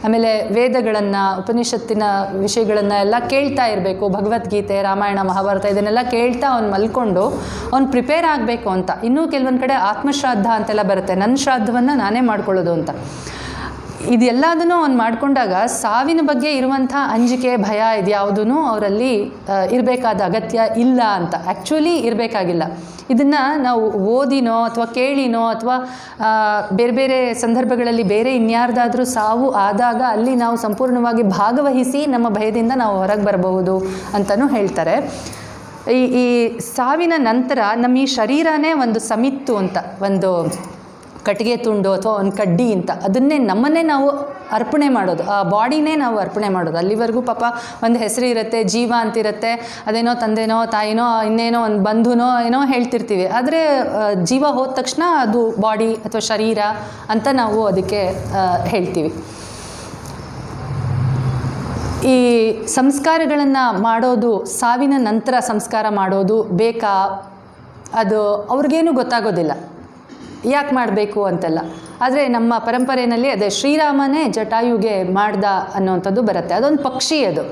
ಆಮೇಲೆ ವೇದಗಳನ್ನು, ಉಪನಿಷತ್ತಿನ ವಿಷಯಗಳನ್ನು ಎಲ್ಲ ಕೇಳ್ತಾ ಇರಬೇಕು. ಭಗವದ್ಗೀತೆ, ರಾಮಾಯಣ, ಮಹಾಭಾರತ ಇದನ್ನೆಲ್ಲ ಕೇಳ್ತಾ ಅವ್ನು ಮಲ್ಕೊಂಡು ಅವ್ನು ಪ್ರಿಪೇರ್ ಆಗಬೇಕು ಅಂತ. ಇನ್ನೂ ಕೆಲವೊಂದು ಕಡೆ ಆತ್ಮಶ್ರಾದ್ದ ಅಂತೆಲ್ಲ ಬರುತ್ತೆ, ನನ್ನ ಶ್ರಾದ್ದವನ್ನು ನಾನೇ ಮಾಡ್ಕೊಳ್ಳೋದು ಅಂತ. ಇದೆಲ್ಲದನ್ನು ಅವ್ನು ಮಾಡಿಕೊಂಡಾಗ ಸಾವಿನ ಬಗ್ಗೆ ಇರುವಂಥ ಅಂಜಿಕೆ, ಭಯ ಇದ್ಯಾವುದೂ ಅವರಲ್ಲಿ ಇರಬೇಕಾದ ಅಗತ್ಯ ಇಲ್ಲ ಅಂತ. ಆ್ಯಕ್ಚುಲಿ ಇರಬೇಕಾಗಿಲ್ಲ. ಇದನ್ನು ನಾವು ಓದಿನೋ ಅಥವಾ ಕೇಳಿನೋ ಅಥವಾ ಬೇರೆ ಬೇರೆ ಸಂದರ್ಭಗಳಲ್ಲಿ ಬೇರೆ ಇನ್ಯಾರ್ದಾದ್ರೂ ಸಾವು ಆದಾಗ ಅಲ್ಲಿ ನಾವು ಸಂಪೂರ್ಣವಾಗಿ ಭಾಗವಹಿಸಿ ನಮ್ಮ ಭಯದಿಂದ ನಾವು ಹೊರಗೆ ಬರಬಹುದು ಅಂತಲೂ ಹೇಳ್ತಾರೆ. ಈ ಸಾವಿನ ನಂತರ ನಮ್ಮ ಈ ಶರೀರನೇ ಒಂದು ಸಮಿತ್ತು ಅಂತ, ಒಂದು ಕಟ್ಟಿಗೆ ತುಂಡು ಅಥವಾ ಒಂದು ಕಡ್ಡಿ ಅಂತ, ಅದನ್ನೇ ನಮ್ಮನ್ನೇ ನಾವು ಅರ್ಪಣೆ ಮಾಡೋದು, ಆ ಬಾಡಿನೇ ನಾವು ಅರ್ಪಣೆ ಮಾಡೋದು. ಅಲ್ಲಿವರೆಗೂ ಪಾಪ ಒಂದು ಹೆಸರು ಇರುತ್ತೆ, ಜೀವ ಅಂತಿರುತ್ತೆ, ಅದೇನೋ ತಂದೆನೋ ತಾಯಿನೋ ಇನ್ನೇನೋ ಒಂದು ಬಂಧುನೋ ಏನೋ ಹೇಳ್ತಿರ್ತೀವಿ. ಆದರೆ ಜೀವ ಹೋದ ತಕ್ಷಣ ಅದು ಬಾಡಿ ಅಥವಾ ಶರೀರ ಅಂತ ನಾವು ಅದಕ್ಕೆ ಹೇಳ್ತೀವಿ. ಈ ಸಂಸ್ಕಾರಗಳನ್ನು ಮಾಡೋದು, ಸಾವಿನ ನಂತರ ಸಂಸ್ಕಾರ ಮಾಡೋದು ಬೇಕಾ, ಅದು ಅವ್ರಿಗೇನು ಗೊತ್ತಾಗೋದಿಲ್ಲ ಯಾಕೆ ಮಾಡಬೇಕು ಅಂತೆಲ್ಲ. ಆದರೆ ನಮ್ಮ ಪರಂಪರೆಯಲ್ಲಿ ಅದೇ ಶ್ರೀರಾಮನೇ ಜಟಾಯುಗೆ ಮಾಡ್ದ ಅನ್ನೋವಂಥದ್ದು ಬರುತ್ತೆ. ಅದೊಂದು ಪಕ್ಷಿ ಅದು.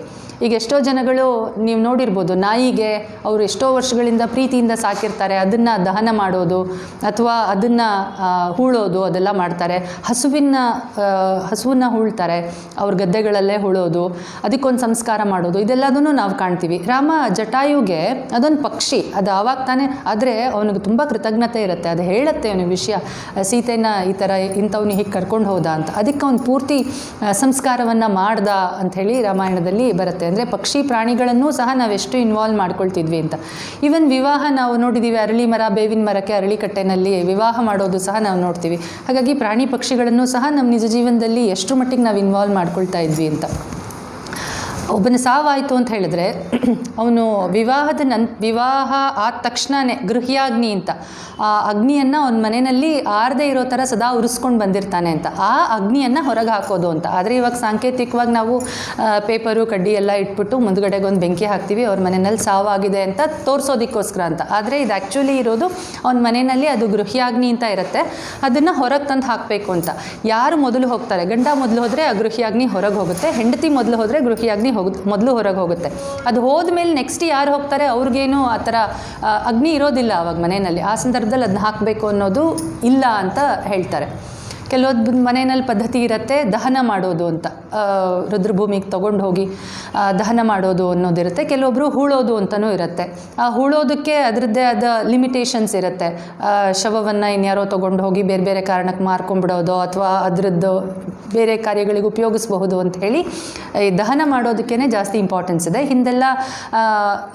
ಈಗ ಎಷ್ಟೋ ಜನಗಳು ನೀವು ನೋಡಿರ್ಬೋದು, ನಾಯಿಗೆ ಅವರು ಎಷ್ಟೋ ವರ್ಷಗಳಿಂದ ಪ್ರೀತಿಯಿಂದ ಸಾಕಿರ್ತಾರೆ, ಅದನ್ನು ದಹನ ಮಾಡೋದು ಅಥವಾ ಅದನ್ನು ಹೂಳೋದು ಅದೆಲ್ಲ ಮಾಡ್ತಾರೆ. ಹಸುವನ್ನು ಹೂಳ್ತಾರೆ, ಅವ್ರ ಗದ್ದೆಗಳಲ್ಲೇ ಹೂಳೋದು, ಅದಕ್ಕೊಂದು ಸಂಸ್ಕಾರ ಮಾಡೋದು, ಇದೆಲ್ಲದನ್ನು ನಾವು ಕಾಣ್ತೀವಿ. ರಾಮ ಜಟಾಯುಗೆ ಅದೊಂದು ಪಕ್ಷಿ, ಅದು ಆವಾಗ ತಾನೇ. ಆದರೆ ಅವನಿಗೆ ತುಂಬ ಕೃತಜ್ಞತೆ ಇರುತ್ತೆ, ಅದು ಹೇಳುತ್ತೆ ಅವನಿಗೆ ವಿಷಯ, ಸೀತೆನ ಈ ಥರ ಇಂಥವ್ನಿಗೆ ಹೀಗೆ ಕರ್ಕೊಂಡು ಹೋದ ಅಂತ. ಅದಕ್ಕೆ ಅವ್ನು ಪೂರ್ತಿ ಸಂಸ್ಕಾರವನ್ನು ಮಾಡ್ದ ಅಂಥೇಳಿ ರಾಮಾಯಣದಲ್ಲಿ ಬರುತ್ತೆ. ಅಂದರೆ ಪಕ್ಷಿ ಪ್ರಾಣಿಗಳನ್ನೂ ಸಹ ನಾವೆಷ್ಟು ಇನ್ವಾಲ್ವ್ ಮಾಡ್ಕೊಳ್ತಿದ್ವಿ ಅಂತ. ಈವನ್ ವಿವಾಹ ನಾವು ನೋಡಿದ್ದೀವಿ, ಅರಳಿ ಮರ, ಬೇವಿನ ಮರಕ್ಕೆ ಅರಳಿ ಕಟ್ಟೆನಲ್ಲಿ ವಿವಾಹ ಮಾಡೋದು ಸಹ ನಾವು ನೋಡ್ತೀವಿ. ಹಾಗಾಗಿ ಪ್ರಾಣಿ ಪಕ್ಷಿಗಳನ್ನು ಸಹ ನಮ್ಮ ನಿಜ ಜೀವನದಲ್ಲಿ ಎಷ್ಟು ಮಟ್ಟಿಗೆ ನಾವು ಇನ್ವಾಲ್ವ್ ಮಾಡ್ಕೊಳ್ತಾ ಇದ್ವಿ ಅಂತ. ಒಬ್ಬನ ಸಾವಾಯಿತು ಅಂತ ಹೇಳಿದ್ರೆ ಅವನು ವಿವಾಹ ಆದ ತಕ್ಷಣವೇ ಗೃಹ್ಯಾಗ್ನಿ ಅಂತ ಆ ಅಗ್ನಿಯನ್ನು ಅವನ ಮನೆಯಲ್ಲಿ ಆರದೇ ಇರೋ ಥರ ಸದಾ ಉರಿಸ್ಕೊಂಡು ಬಂದಿರ್ತಾನೆ ಅಂತ, ಆ ಅಗ್ನಿಯನ್ನು ಹೊರಗೆ ಹಾಕೋದು ಅಂತ. ಆದರೆ ಇವಾಗ ಸಾಂಕೇತಿಕವಾಗಿ ನಾವು ಪೇಪರು ಕಡ್ಡಿ ಎಲ್ಲ ಇಟ್ಬಿಟ್ಟು ಮುಂದ್ಗಡೆಗೆ ಒಂದು ಬೆಂಕಿ ಹಾಕ್ತೀವಿ, ಅವ್ರ ಮನೆಯಲ್ಲಿ ಸಾವಾಗಿದೆ ಅಂತ ತೋರಿಸೋದಕ್ಕೋಸ್ಕರ ಅಂತ. ಆದರೆ ಇದು ಆ್ಯಕ್ಚುಲಿ ಇರೋದು ಅವನ ಮನೆಯಲ್ಲಿ ಅದು ಗೃಹ್ಯಾಗ್ನಿ ಅಂತ ಇರುತ್ತೆ, ಅದನ್ನು ಹೊರಗೆ ತಂದು ಹಾಕಬೇಕು ಅಂತ. ಯಾರು ಮೊದಲು ಹೋಗ್ತಾರೆ, ಗಂಡ ಮೊದಲು ಹೋದರೆ ಆ ಗೃಹ್ಯಾಗ್ನಿ ಹೊರಗೆ ಹೋಗುತ್ತೆ, ಹೆಂಡತಿ ಮೊದಲು ಹೋದರೆ ಗೃಹ್ಯಾಗ್ನಿ ಮೊದಲು ಹೊರಗೆ ಹೋಗುತ್ತೆ. ಅದು ಹೋದ್ಮೇಲೆ ನೆಕ್ಸ್ಟ್ ಯಾರು ಹೋಗ್ತಾರೆ ಅವ್ರಿಗೇನು ಆ ಥರ ಅಗ್ನಿ ಇರೋದಿಲ್ಲ ಅವಾಗ ಮನೆಯಲ್ಲಿ. ಆ ಸಂದರ್ಭದಲ್ಲಿ ಅದನ್ನ ಹಾಕಬೇಕು ಅನ್ನೋದು ಇಲ್ಲ ಅಂತ ಹೇಳ್ತಾರೆ. ಕೆಲವೊಂದು ಮನೆಯಲ್ಲಿ ಪದ್ಧತಿ ಇರುತ್ತೆ ದಹನ ಮಾಡೋದು ಅಂತ, ರುದ್ರಭೂಮಿಗೆ ತೊಗೊಂಡು ಹೋಗಿ ದಹನ ಮಾಡೋದು ಅನ್ನೋದಿರುತ್ತೆ. ಕೆಲವೊಬ್ಬರು ಹೂಳೋದು ಅಂತಲೂ ಇರುತ್ತೆ. ಆ ಹೂಳೋದಕ್ಕೆ ಅದರದ್ದೇ ಆದ ಲಿಮಿಟೇಷನ್ಸ್ ಇರುತ್ತೆ. ಶವವನ್ನು ಇನ್ಯಾರೋ ತೊಗೊಂಡು ಹೋಗಿ ಬೇರೆ ಬೇರೆ ಕಾರಣಕ್ಕೆ ಮಾರ್ಕೊಂಡ್ಬಿಡೋದು ಅಥವಾ ಅದರದ್ದು ಬೇರೆ ಕಾರ್ಯಗಳಿಗೆ ಉಪಯೋಗಿಸಬಹುದು ಅಂತ ಹೇಳಿ ಈ ದಹನ ಮಾಡೋದಕ್ಕೇ ಜಾಸ್ತಿ ಇಂಪಾರ್ಟೆನ್ಸ್ ಇದೆ. ಹಿಂದೆಲ್ಲ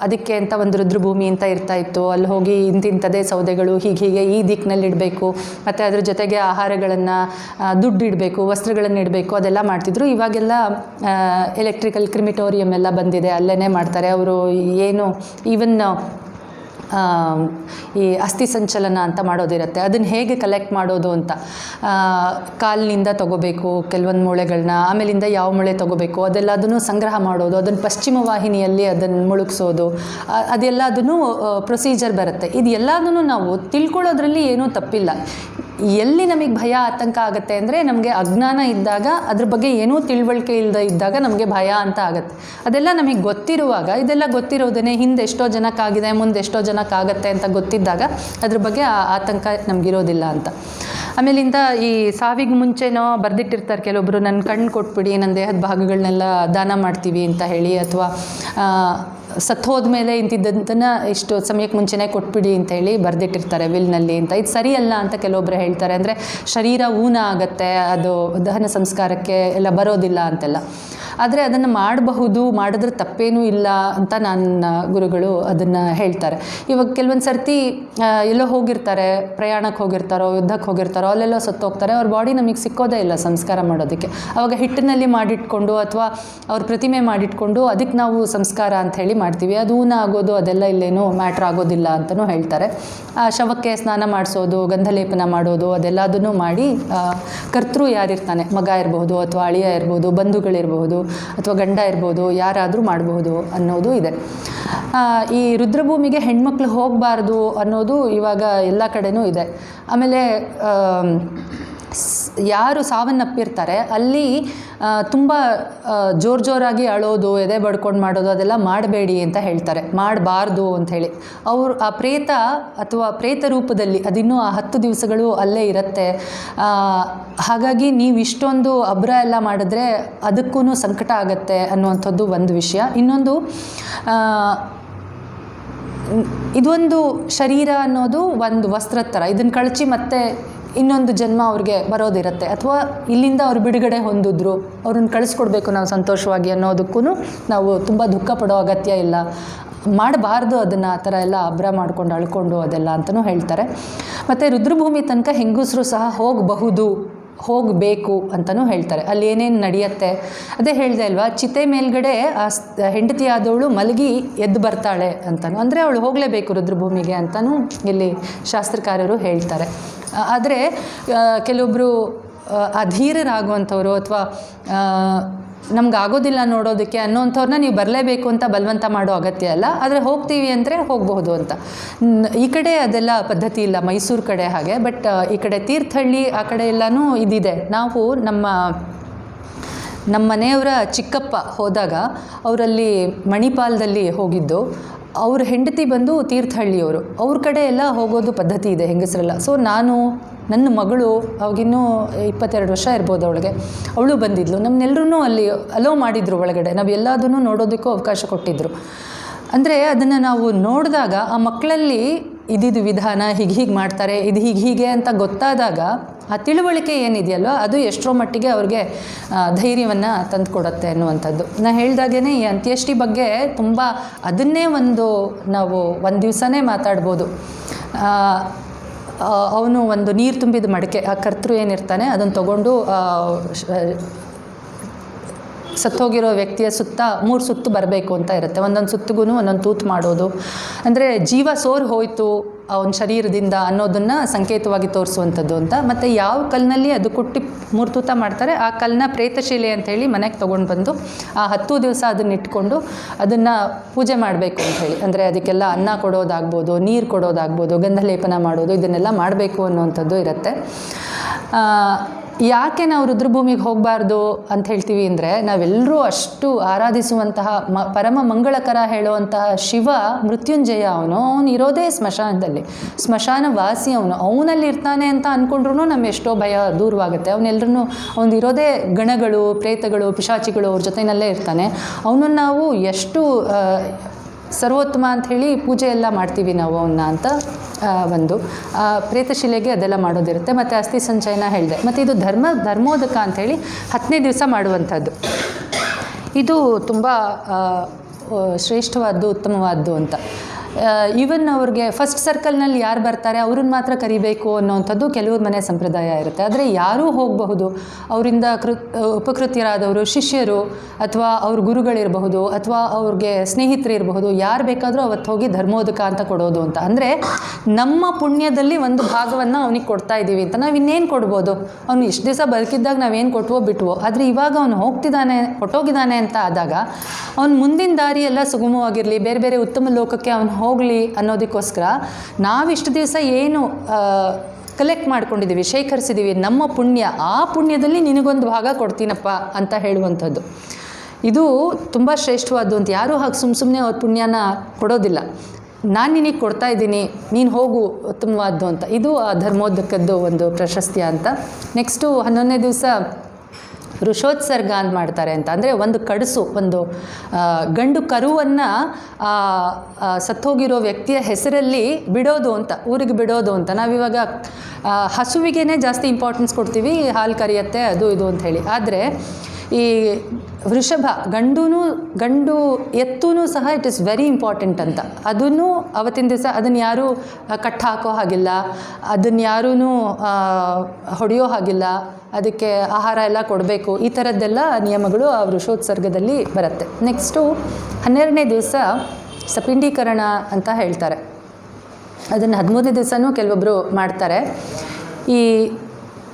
ಅದಕ್ಕೆ ಅಂತ ಒಂದು ರುದ್ರಭೂಮಿ ಅಂತ ಇರ್ತಾ ಇತ್ತು, ಅಲ್ಲಿ ಹೋಗಿ ಇಂತಿಂಥದೇ ಸೌದೆಗಳು ಹೀಗೆ ಈ ದಿಕ್ಕಿನಲ್ಲಿ ಇಡಬೇಕು, ಮತ್ತು ಅದ್ರ ಜೊತೆಗೆ ಆಹಾರಗಳನ್ನು, ದುಡ್ಡು ಇಡಬೇಕು, ವಸ್ತ್ರಗಳನ್ನು ಇಡಬೇಕು, ಅದೆಲ್ಲ ಮಾಡ್ತಿದ್ರು. ಇವಾಗೆಲ್ಲ ಎಲೆಕ್ಟ್ರಿಕಲ್ ಕ್ರಿಮಿಟೋರಿಯಂ ಎಲ್ಲ ಬಂದಿದೆ, ಅಲ್ಲೇ ಮಾಡ್ತಾರೆ ಅವರು. ಏನು ಈವನ್ ಈ ಅಸ್ಥಿ ಸಂಚಲನ ಅಂತ ಮಾಡೋದಿರುತ್ತೆ, ಅದನ್ನು ಹೇಗೆ ಕಲೆಕ್ಟ್ ಮಾಡೋದು ಅಂತ. ಕಾಲಿನಿಂದ ತೊಗೋಬೇಕು ಕೆಲವೊಂದು ಮೂಳೆಗಳನ್ನ, ಆಮೇಲಿಂದ ಯಾವ ಮೂಳೆ ತೊಗೋಬೇಕು ಅದೆಲ್ಲದನ್ನು ಸಂಗ್ರಹ ಮಾಡೋದು, ಅದನ್ನು ಪಶ್ಚಿಮ ವಾಹಿನಿಯಲ್ಲಿ ಅದನ್ನು ಮುಳುಗಿಸೋದು, ಅದೆಲ್ಲದನ್ನು ಪ್ರೊಸೀಜರ್ ಬರುತ್ತೆ. ಇದು ಎಲ್ಲದನ್ನು ನಾವು ತಿಳ್ಕೊಳ್ಳೋದ್ರಲ್ಲಿ ಏನೂ ತಪ್ಪಿಲ್ಲ. ಎಲ್ಲಿ ನಮಗೆ ಭಯ ಆತಂಕ ಆಗುತ್ತೆ ಅಂದರೆ ನಮಗೆ ಅಜ್ಞಾನ ಇದ್ದಾಗ, ಅದ್ರ ಬಗ್ಗೆ ಏನೂ ತಿಳುವಳಿಕೆ ಇಲ್ಲದೆ ಇದ್ದಾಗ ನಮಗೆ ಭಯ ಅಂತ ಆಗುತ್ತೆ. ಅದೆಲ್ಲ ನಮಗೆ ಗೊತ್ತಿರುವಾಗ, ಇದೆಲ್ಲ ಗೊತ್ತಿರೋದೇ ಹಿಂದೆ ಎಷ್ಟೋ ಜನಕ್ಕಾಗಿದೆ, ಮುಂದೆ ಎಷ್ಟೋ ಜನಕ್ಕಾಗತ್ತೆ ಅಂತ ಗೊತ್ತಿದ್ದಾಗ ಅದ್ರ ಬಗ್ಗೆ ಆತಂಕ ನಮಗಿರೋದಿಲ್ಲ ಅಂತ. ಆಮೇಲಿಂದ ಈ ಸಾವಿಗೆ ಮುಂಚೆನೋ ಬರೆದಿಟ್ಟಿರ್ತಾರೆ ಕೆಲವೊಬ್ಬರು, ನನ್ನ ಕಣ್ಣು ಕೊಟ್ಬಿಡಿ, ನನ್ನ ದೇಹದ ಭಾಗಗಳನ್ನೆಲ್ಲ ದಾನ ಮಾಡ್ತೀವಿ ಅಂತ ಹೇಳಿ, ಅಥವಾ ಸತ್ತು ಹೋದ್ಮೇಲೆ ಇಂತಿದ್ದನ್ನು ಇಷ್ಟು ಸಮಯಕ್ಕೆ ಮುಂಚೆನೇ ಕೊಟ್ಬಿಡಿ ಅಂತೇಳಿ ಬರೆದಿಟ್ಟಿರ್ತಾರೆ ವಿಲ್ನಲ್ಲಿ ಅಂತ. ಇದು ಸರಿಯಲ್ಲ ಅಂತ ಕೆಲವೊಬ್ಬರು ಹೇಳ್ತಾರೆ. ಅಂದರೆ ಶರೀರ ಊನ ಆಗುತ್ತೆ, ಅದು ದಹನ ಸಂಸ್ಕಾರಕ್ಕೆ ಎಲ್ಲ ಬರೋದಿಲ್ಲ ಅಂತೆಲ್ಲ. ಆದರೆ ಅದನ್ನು ಮಾಡಬಹುದು, ಮಾಡಿದ್ರೆ ತಪ್ಪೇನೂ ಇಲ್ಲ ಅಂತ ನನ್ನ ಗುರುಗಳು ಅದನ್ನು ಹೇಳ್ತಾರೆ. ಇವಾಗ ಕೆಲವೊಂದು ಸರ್ತಿ ಎಲ್ಲೋ ಹೋಗಿರ್ತಾರೆ, ಪ್ರಯಾಣಕ್ಕೆ ಹೋಗಿರ್ತಾರೋ, ಯುದ್ಧಕ್ಕೆ ಹೋಗಿರ್ತಾರೋ, ಅಲ್ಲೆಲ್ಲೋ ಸತ್ತೋಗ್ತಾರೆ, ಅವ್ರ ಬಾಡಿ ನಮಗೆ ಸಿಕ್ಕೋದೇ ಇಲ್ಲ ಸಂಸ್ಕಾರ ಮಾಡೋದಕ್ಕೆ. ಆವಾಗ ಹಿಟ್ಟಿನಲ್ಲಿ ಮಾಡಿಟ್ಕೊಂಡು ಅಥವಾ ಅವ್ರ ಪ್ರತಿಮೆ ಮಾಡಿಟ್ಕೊಂಡು ಅದಕ್ಕೆ ನಾವು ಸಂಸ್ಕಾರ ಅಂಥೇಳಿ ಮಾಡ್ತೀವಿ. ಅದು ಊನ ಆಗೋದು ಅದೆಲ್ಲ ಇಲ್ಲೇನೂ ಮ್ಯಾಟ್ರ್ ಆಗೋದಿಲ್ಲ ಅಂತಲೂ ಹೇಳ್ತಾರೆ. ಆ ಶವಕ್ಕೆ ಸ್ನಾನ ಮಾಡಿಸೋದು, ಗಂಧಲೇಪನ ಮಾಡೋದು ಅದೆಲ್ಲದನ್ನು ಮಾಡಿ ಕರ್ತೃ ಯಾರಿರ್ತಾನೆ, ಮಗ ಇರಬಹುದು ಅಥವಾ ಅಳಿಯ ಇರ್ಬೋದು, ಬಂಧುಗಳಿರ್ಬೋದು ಅಥವಾ ಗಂಡ ಇರ್ಬೋದು, ಯಾರಾದರೂ ಮಾಡಬಹುದು ಅನ್ನೋದು ಇದೆ. ಈ ರುದ್ರಭೂಮಿಗೆ ಹೆಣ್ಮಕ್ಳು ಹೋಗಬಾರ್ದು ಅನ್ನೋದು ಇವಾಗ ಎಲ್ಲ ಕಡೆನೂ ಇದೆ. ಆಮೇಲೆ ಯಾರು ಸಾವನ್ನಪ್ಪಿರ್ತಾರೆ ಅಲ್ಲಿ ತುಂಬ ಜೋರಾಗಿ ಅಳೋದು, ಎದೆ ಬಡ್ಕೊಂಡು ಮಾಡೋದು ಅದೆಲ್ಲ ಮಾಡಬೇಡಿ ಅಂತ ಹೇಳ್ತಾರೆ, ಮಾಡಬಾರ್ದು ಅಂಥೇಳಿ. ಅವರು ಆ ಪ್ರೇತ ಅಥವಾ ಪ್ರೇತ ರೂಪದಲ್ಲಿ ಅದಿನ್ನೂ ಆ 10 ದಿವಸಗಳು ಅಲ್ಲೇ ಇರುತ್ತೆ. ಹಾಗಾಗಿ ನೀವು ಇಷ್ಟೊಂದು ಅಬ್ರ ಎಲ್ಲ ಮಾಡಿದ್ರೆ ಅದಕ್ಕೂ ಸಂಕಟ ಆಗತ್ತೆ ಅನ್ನುವಂಥದ್ದು ಒಂದು ವಿಷಯ. ಇನ್ನೊಂದು, ಇದೊಂದು ಶರೀರ ಅನ್ನೋದು ಒಂದು ವಸ್ತ್ರದ ಥರ, ಇದನ್ನು ಕಳಚಿ ಮತ್ತೆ ಇನ್ನೊಂದು ಜನ್ಮ ಅವ್ರಿಗೆ ಬರೋದಿರುತ್ತೆ. ಅಥವಾ ಇಲ್ಲಿಂದ ಅವ್ರು ಬಿಡುಗಡೆ ಹೊಂದಿದ್ರು, ಅವ್ರನ್ನ ಕಳಿಸ್ಕೊಡ್ಬೇಕು ನಾವು ಸಂತೋಷವಾಗಿ ಅನ್ನೋದಕ್ಕೂ ನಾವು ತುಂಬ ದುಃಖ ಪಡೋ ಅಗತ್ಯ ಇಲ್ಲ, ಮಾಡಬಾರ್ದು ಅದನ್ನು ಆ ಥರ ಎಲ್ಲ ಅಬ್ರ ಮಾಡ್ಕೊಂಡು ಅಳ್ಕೊಂಡು ಅದೆಲ್ಲ ಅಂತಲೂ ಹೇಳ್ತಾರೆ. ಮತ್ತು ರುದ್ರಭೂಮಿ ತನಕ ಹೆಂಗಸರು ಸಹ ಹೋಗಬಹುದು, ಹೋಗಬೇಕು ಅಂತಲೂ ಹೇಳ್ತಾರೆ. ಅಲ್ಲಿ ಏನೇನು ನಡೆಯುತ್ತೆ ಅದೇ ಹೇಳಿದೆ ಅಲ್ವಾ, ಚಿತೆ ಮೇಲ್ಗಡೆ ಆ ಹೆಂಡತಿ ಆದವಳು ಮಲಗಿ ಎದ್ದು ಬರ್ತಾಳೆ ಅಂತಲೂ, ಅಂದರೆ ಅವಳು ಹೋಗಲೇಬೇಕು ರುದ್ರಭೂಮಿಗೆ ಅಂತಲೂ ಇಲ್ಲಿ ಶಾಸ್ತ್ರಕಾರರು ಹೇಳ್ತಾರೆ. ಆದರೆ ಕೆಲವೊಬ್ಬರು ಅಧೀರರಾಗುವಂಥವ್ರು ಅಥವಾ ನಮ್ಗೆ ಆಗೋದಿಲ್ಲ ನೋಡೋದಕ್ಕೆ ಅನ್ನೋಂಥವ್ರನ್ನ ನೀವು ಬರಲೇಬೇಕು ಅಂತ ಬಲವಂತ ಮಾಡೋ ಅಗತ್ಯ ಇಲ್ಲ, ಆದರೆ ಹೋಗ್ತೀವಿ ಅಂದರೆ ಹೋಗಬಹುದು ಅಂತ. ಈ ಕಡೆ ಅದೆಲ್ಲ ಪದ್ಧತಿ ಇಲ್ಲ, ಮೈಸೂರು ಕಡೆ ಹಾಗೆ. ಬಟ್ ಈ ಕಡೆ ತೀರ್ಥಹಳ್ಳಿ ಆ ಕಡೆ ಎಲ್ಲನೂ ಇದಿದೆ. ನಾವು ನಮ್ಮ ಮನೆಯವರ ಚಿಕ್ಕಪ್ಪ ಹೋದಾಗ ಅವರಲ್ಲಿ ಮಣಿಪಾಲದಲ್ಲಿ ಹೋಗಿದ್ದು, ಅವ್ರ ಹೆಂಡತಿ ಬಂದು ತೀರ್ಥಹಳ್ಳಿಯವರು, ಅವ್ರ ಕಡೆ ಎಲ್ಲ ಹೋಗೋದು ಪದ್ಧತಿ ಇದೆ ಹೆಂಗಸರೆಲ್ಲ. ಸೊ ನನ್ನ ಮಗಳು ಅವಾಗಿನ್ನೂ 22 ವರ್ಷ ಇರ್ಬೋದು ಅವಳಿಗೆ, ಅವಳು ಬಂದಿದ್ಲು. ನಮ್ಮನ್ನೆಲ್ಲರೂ ಅಲ್ಲಿ ಅಲೋ ಮಾಡಿದರು ಒಳಗಡೆ, ನಾವು ಎಲ್ಲದನ್ನೂ ನೋಡೋದಕ್ಕೂ ಅವಕಾಶ ಕೊಟ್ಟಿದ್ದರು. ಅಂದರೆ ಅದನ್ನು ನಾವು ನೋಡಿದಾಗ ಆ ಮಕ್ಕಳಲ್ಲಿ ಇದಿದು ವಿಧಾನ ಹೀಗೆ ಮಾಡ್ತಾರೆ, ಇದು ಹೀಗೆ ಅಂತ ಗೊತ್ತಾದಾಗ ಆ ತಿಳುವಳಿಕೆ ಏನಿದೆಯಲ್ವ ಅದು ಎಷ್ಟೋ ಮಟ್ಟಿಗೆ ಅವ್ರಿಗೆ ಧೈರ್ಯವನ್ನು ತಂದುಕೊಡುತ್ತೆ ಅನ್ನುವಂಥದ್ದು. ನಾನು ಹೇಳಿದಾಗೇ ಈ ಅಂತ್ಯಷ್ಟಿ ಬಗ್ಗೆ ತುಂಬ ಅದನ್ನೇ ನಾವು ಒಂದು ದಿವಸನೇ ಮಾತಾಡ್ಬೋದು. ಅವನು ಒಂದು ನೀರು ತುಂಬಿದ ಮಡಿಕೆ, ಆ ಕರ್ತೃ ಏನಿರ್ತಾನೆ ಅದನ್ನು ತೊಗೊಂಡು ಸತ್ತೋಗಿರೋ ವ್ಯಕ್ತಿಯ ಸುತ್ತ 3 ಸುತ್ತು ಬರಬೇಕು ಅಂತ ಇರುತ್ತೆ. ಒಂದೊಂದು ಸುತ್ತಿಗೂ ಒಂದೊಂದು ತೂತು ಮಾಡೋದು, ಅಂದರೆ ಜೀವ ಸೋರು ಹೋಯಿತು ಅವನ ಶರೀರದಿಂದ ಅನ್ನೋದನ್ನು ಸಂಕೇತವಾಗಿ ತೋರಿಸುವಂಥದ್ದು ಅಂತ. ಮತ್ತು ಯಾವ ಕಲ್ಲಿನಲ್ಲಿ ಅದು ಕುಟ್ಟಿ 3 ತೂತ ಮಾಡ್ತಾರೆ, ಆ ಕಲ್ಲನ್ನ ಪ್ರೇತಶಿಲೆ ಅಂಥೇಳಿ ಮನೆಗೆ ತೊಗೊಂಡು ಬಂದು ಆ 10 ದಿವಸ ಅದನ್ನ ಇಟ್ಕೊಂಡು ಅದನ್ನು ಪೂಜೆ ಮಾಡಬೇಕು ಅಂಥೇಳಿ. ಅಂದರೆ ಅದಕ್ಕೆಲ್ಲ ಅನ್ನ ಕೊಡೋದಾಗ್ಬೋದು, ನೀರು ಕೊಡೋದಾಗ್ಬೋದು, ಗಂಧಲೇಪನ ಮಾಡೋದು, ಇದನ್ನೆಲ್ಲ ಮಾಡಬೇಕು ಅನ್ನೋವಂಥದ್ದು ಇರುತ್ತೆ. ಯಾಕೆ ನಾವು ರುದ್ರಭೂಮಿಗೆ ಹೋಗಬಾರ್ದು ಅಂತ ಹೇಳ್ತೀವಿ ಅಂದರೆ, ನಾವೆಲ್ಲರೂ ಅಷ್ಟು ಆರಾಧಿಸುವಂತಹ ಪರಮ ಮಂಗಳಕರ ಹೇಳುವಂತಹ ಶಿವ ಮೃತ್ಯುಂಜಯ, ಅವನು ಇರೋದೇ ಸ್ಮಶಾನದಲ್ಲಿ, ಸ್ಮಶಾನ ವಾಸಿ ಅವನಲ್ಲಿ ಇರ್ತಾನೆ ಅಂತ ಅಂದ್ಕೊಂಡ್ರೂ ನಮ್ಮ ಎಷ್ಟೋ ಭಯ ದೂರವಾಗುತ್ತೆ. ಅವನು ಇರೋದೇ ಗಣಗಳು, ಪ್ರೇತಗಳು, ಪಿಶಾಚಿಗಳು ಅವ್ರ ಜೊತೆಯಲ್ಲೇ ಇರ್ತಾನೆ. ಅವನನ್ನು ನಾವು ಎಷ್ಟು ಸರ್ವೋತ್ತಮ ಅಂಥೇಳಿ ಪೂಜೆ ಎಲ್ಲ ಮಾಡ್ತೀವಿ ನಾವು ಅವನ್ನ ಅಂತ ಒಂದು ಪ್ರೇತಶಿಲೆಗೆ ಅದೆಲ್ಲ ಮಾಡೋದಿರುತ್ತೆ. ಮತ್ತು ಅಸ್ಥಿ ಸಂಚಯನ ಹೇಳಿದೆ. ಮತ್ತು ಇದು ಧರ್ಮೋದಕ ಅಂಥೇಳಿ 10ನೇ ದಿವಸ ಮಾಡುವಂಥದ್ದು. ಇದು ತುಂಬ ಶ್ರೇಷ್ಠವಾದ್ದು, ಉತ್ತಮವಾದ್ದು ಅಂತ. ಈವನ್ ಅವ್ರಿಗೆ ಫಸ್ಟ್ ಸರ್ಕಲ್ನಲ್ಲಿ ಯಾರು ಬರ್ತಾರೆ ಅವ್ರನ್ನ ಮಾತ್ರ ಕರಿಬೇಕು ಅನ್ನೋವಂಥದ್ದು ಕೆಲವ್ರ ಮನೆ ಸಂಪ್ರದಾಯ ಇರುತ್ತೆ. ಆದರೆ ಯಾರೂ ಹೋಗಬಹುದು, ಅವರಿಂದ ಉಪಕೃತ್ಯರಾದವರು, ಶಿಷ್ಯರು ಅಥವಾ ಅವ್ರ ಗುರುಗಳಿರಬಹುದು ಅಥವಾ ಅವ್ರಿಗೆ ಸ್ನೇಹಿತರಿರಬಹುದು, ಯಾರು ಬೇಕಾದರೂ ಅವತ್ತು ಹೋಗಿ ಧರ್ಮೋದಕ ಅಂತ ಕೊಡೋದು ಅಂತ. ಅಂದರೆ ನಮ್ಮ ಪುಣ್ಯದಲ್ಲಿ ಒಂದು ಭಾಗವನ್ನು ಅವನಿಗೆ ಕೊಡ್ತಾ ಇದ್ದೀವಿ ಅಂತ. ನಾವು ಇನ್ನೇನು ಕೊಡ್ಬೋದು, ಅವನು ಇಷ್ಟು ದಿವಸ ಬದುಕಿದ್ದಾಗ ನಾವೇನು ಕೊಟ್ವೋ ಬಿಟ್ವೋ, ಆದರೆ ಇವಾಗ ಅವನು ಹೊಟ್ಟೋಗಿದ್ದಾನೆ ಅಂತ ಆದಾಗ ಅವನ ಮುಂದಿನ ದಾರಿ ಎಲ್ಲ ಸುಗಮವಾಗಿರಲಿ, ಬೇರೆ ಬೇರೆ ಉತ್ತಮ ಲೋಕಕ್ಕೆ ಅವನು ಹೋಗಲಿ ಅನ್ನೋದಕ್ಕೋಸ್ಕರ ನಾವಿಷ್ಟು ದಿವಸ ಏನು ಕಲೆಕ್ಟ್ ಮಾಡ್ಕೊಂಡಿದ್ದೀವಿ, ಶೇಖರಿಸಿದ್ದೀವಿ, ನಮ್ಮ ಪುಣ್ಯ, ಆ ಪುಣ್ಯದಲ್ಲಿ ನಿನಗೊಂದು ಭಾಗ ಕೊಡ್ತೀನಪ್ಪ ಅಂತ ಹೇಳುವಂಥದ್ದು. ಇದು ತುಂಬ ಶ್ರೇಷ್ಠವಾದ್ದು ಅಂತ. ಯಾರೂ ಹಾಗೆ ಸುಮ್ಮನೆ ಅವ್ರ ಪುಣ್ಯನ ಕೊಡೋದಿಲ್ಲ. ನಾನು ನಿನಗೆ ಕೊಡ್ತಾ ಇದ್ದೀನಿ, ನೀನು ಹೋಗು, ಉತ್ತಮವಾದ್ದು ಅಂತ. ಇದು ಆ ಧರ್ಮೋದಕದ್ದು ಒಂದು ಪ್ರಶಸ್ತಿ ಅಂತ. ನೆಕ್ಸ್ಟು 11ನೇ ದಿವಸ ವೃಷೋತ್ಸರ್ಗ ಅಂತ ಮಾಡ್ತಾರೆ ಅಂತ. ಅಂದರೆ ಒಂದು ಕಡಸು, ಒಂದು ಗಂಡು ಕರುವನ್ನು ಸತ್ತೋಗಿರೋ ವ್ಯಕ್ತಿಯ ಹೆಸರಲ್ಲಿ ಬಿಡೋದು ಅಂತ, ಊರಿಗೆ ಬಿಡೋದು ಅಂತ. ನಾವಿವಾಗ ಹಸುವಿಗೇ ಜಾಸ್ತಿ ಇಂಪಾರ್ಟೆನ್ಸ್ ಕೊಡ್ತೀವಿ, ಹಾಲು ಕರಿಯತ್ತೆ ಅದು ಇದು ಅಂತ ಹೇಳಿ. ಆದರೆ ಈ ವೃಷಭ ಗಂಡು ಎತ್ತೂ ಸಹ ಇಟ್ ಇಸ್ ವೆರಿ ಇಂಪಾರ್ಟೆಂಟ್ ಅಂತ. ಅದನ್ನು ಅವತ್ತಿನ ದಿವಸ ಅದನ್ನು ಯಾರೂ ಕಟ್ಟು ಹಾಕೋ ಹಾಗಿಲ್ಲ, ಅದನ್ನು ಯಾರೂ ಹೊಡೆಯೋ ಹಾಗಿಲ್ಲ, ಅದಕ್ಕೆ ಆಹಾರ ಎಲ್ಲ ಕೊಡಬೇಕು, ಈ ಥರದ್ದೆಲ್ಲ ನಿಯಮಗಳು ಆ ವೃಷೋತ್ಸರ್ಗದಲ್ಲಿ ಬರುತ್ತೆ. ನೆಕ್ಸ್ಟು 12ನೇ ದಿವಸ ಸಪಿಂಡೀಕರಣ ಅಂತ ಹೇಳ್ತಾರೆ. ಅದನ್ನು 13ನೇ ದಿವಸನೂ ಕೆಲವೊಬ್ಬರು ಮಾಡ್ತಾರೆ. ಈ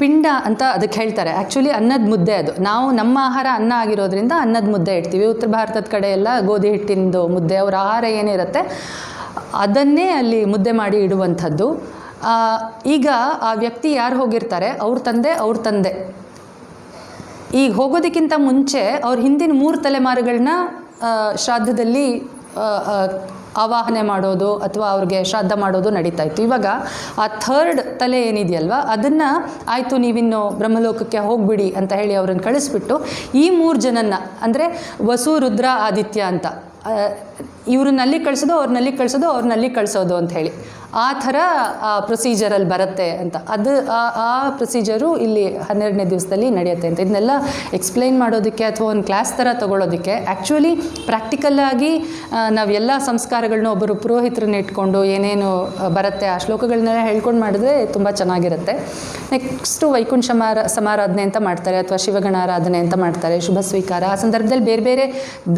ಪಿಂಡ ಅಂತ ಅದಕ್ಕೆ ಹೇಳ್ತಾರೆ. ಆ್ಯಕ್ಚುಲಿ ಅನ್ನದ ಮುದ್ದೆ ಅದು. ನಾವು ನಮ್ಮ ಆಹಾರ ಅನ್ನ ಆಗಿರೋದ್ರಿಂದ ಅನ್ನದ ಮುದ್ದೆ ಇಡ್ತೀವಿ. ಉತ್ತರ ಭಾರತದ ಕಡೆ ಎಲ್ಲ ಗೋಧಿ ಹಿಟ್ಟಿಂದು ಮುದ್ದೆ, ಅವರ ಆಹಾರ ಏನಿರುತ್ತೆ ಅದನ್ನೇ ಅಲ್ಲಿ ಮುದ್ದೆ ಮಾಡಿ ಇಡುವಂಥದ್ದು. ಈಗ ಆ ವ್ಯಕ್ತಿ ಯಾರು ಹೋಗಿರ್ತಾರೆ, ಅವ್ರ ತಂದೆ ಈಗ ಹೋಗೋದಕ್ಕಿಂತ ಮುಂಚೆ ಅವ್ರ ಹಿಂದಿನ 3 ತಲೆಮಾರುಗಳನ್ನ ಶ್ರಾದ್ದದಲ್ಲಿ ಆವಾಹನೆ ಮಾಡೋದು ಅಥವಾ ಅವ್ರಿಗೆ ಶ್ರಾದ್ದ ಮಾಡೋದು ನಡೀತಾ ಇತ್ತು. ಇವಾಗ ಆ 3rd ತಲೆ ಏನಿದೆಯಲ್ವ, ಅದನ್ನು ಆಯಿತು ನೀವಿನ್ನು ಬ್ರಹ್ಮಲೋಕಕ್ಕೆ ಹೋಗಿಬಿಡಿ ಅಂತ ಹೇಳಿ ಅವ್ರನ್ನ ಕಳಿಸ್ಬಿಟ್ಟು ಈ 3 ಜನನ್ನ, ಅಂದರೆ ವಸು, ರುದ್ರ, ಆದಿತ್ಯ ಅಂತ, ಇವ್ರನ್ನಲ್ಲಿ ಕಳಿಸೋದು, ಅವ್ರನ್ನಲ್ಲಿ ಕಳಿಸೋದು ಅಂತ ಹೇಳಿ ಆ ಥರ ಪ್ರೊಸೀಜರಲ್ಲಿ ಬರುತ್ತೆ ಅಂತ. ಅದು ಆ ಪ್ರೊಸೀಜರು ಇಲ್ಲಿ 12ನೇ ದಿವಸದಲ್ಲಿ ನಡೆಯುತ್ತೆ ಅಂತ. ಇದನ್ನೆಲ್ಲ ಎಕ್ಸ್ಪ್ಲೈನ್ ಮಾಡೋದಕ್ಕೆ ಅಥವಾ ಒಂದು ಕ್ಲಾಸ್ ಥರ ತೊಗೊಳೋದಕ್ಕೆ ಆ್ಯಕ್ಚುಲಿ ಪ್ರಾಕ್ಟಿಕಲ್ಲಾಗಿ ನಾವೆಲ್ಲ ಸಂಸ್ಕಾರಗಳನ್ನ ಒಬ್ಬರು ಪುರೋಹಿತರನ್ನ ಇಟ್ಕೊಂಡು ಏನೇನು ಬರುತ್ತೆ ಆ ಶ್ಲೋಕಗಳನ್ನೆಲ್ಲ ಹೇಳ್ಕೊಂಡು ಮಾಡಿದ್ರೆ ತುಂಬ ಚೆನ್ನಾಗಿರುತ್ತೆ. ನೆಕ್ಸ್ಟು ವೈಕುಂಠ ಸಮಾರಾಧನೆ ಅಂತ ಮಾಡ್ತಾರೆ, ಅಥವಾ ಶಿವಗಣಾರಾಧನೆ ಅಂತ ಮಾಡ್ತಾರೆ, ಶುಭ ಸ್ವೀಕಾರ. ಆ ಸಂದರ್ಭದಲ್ಲಿ ಬೇರೆ ಬೇರೆ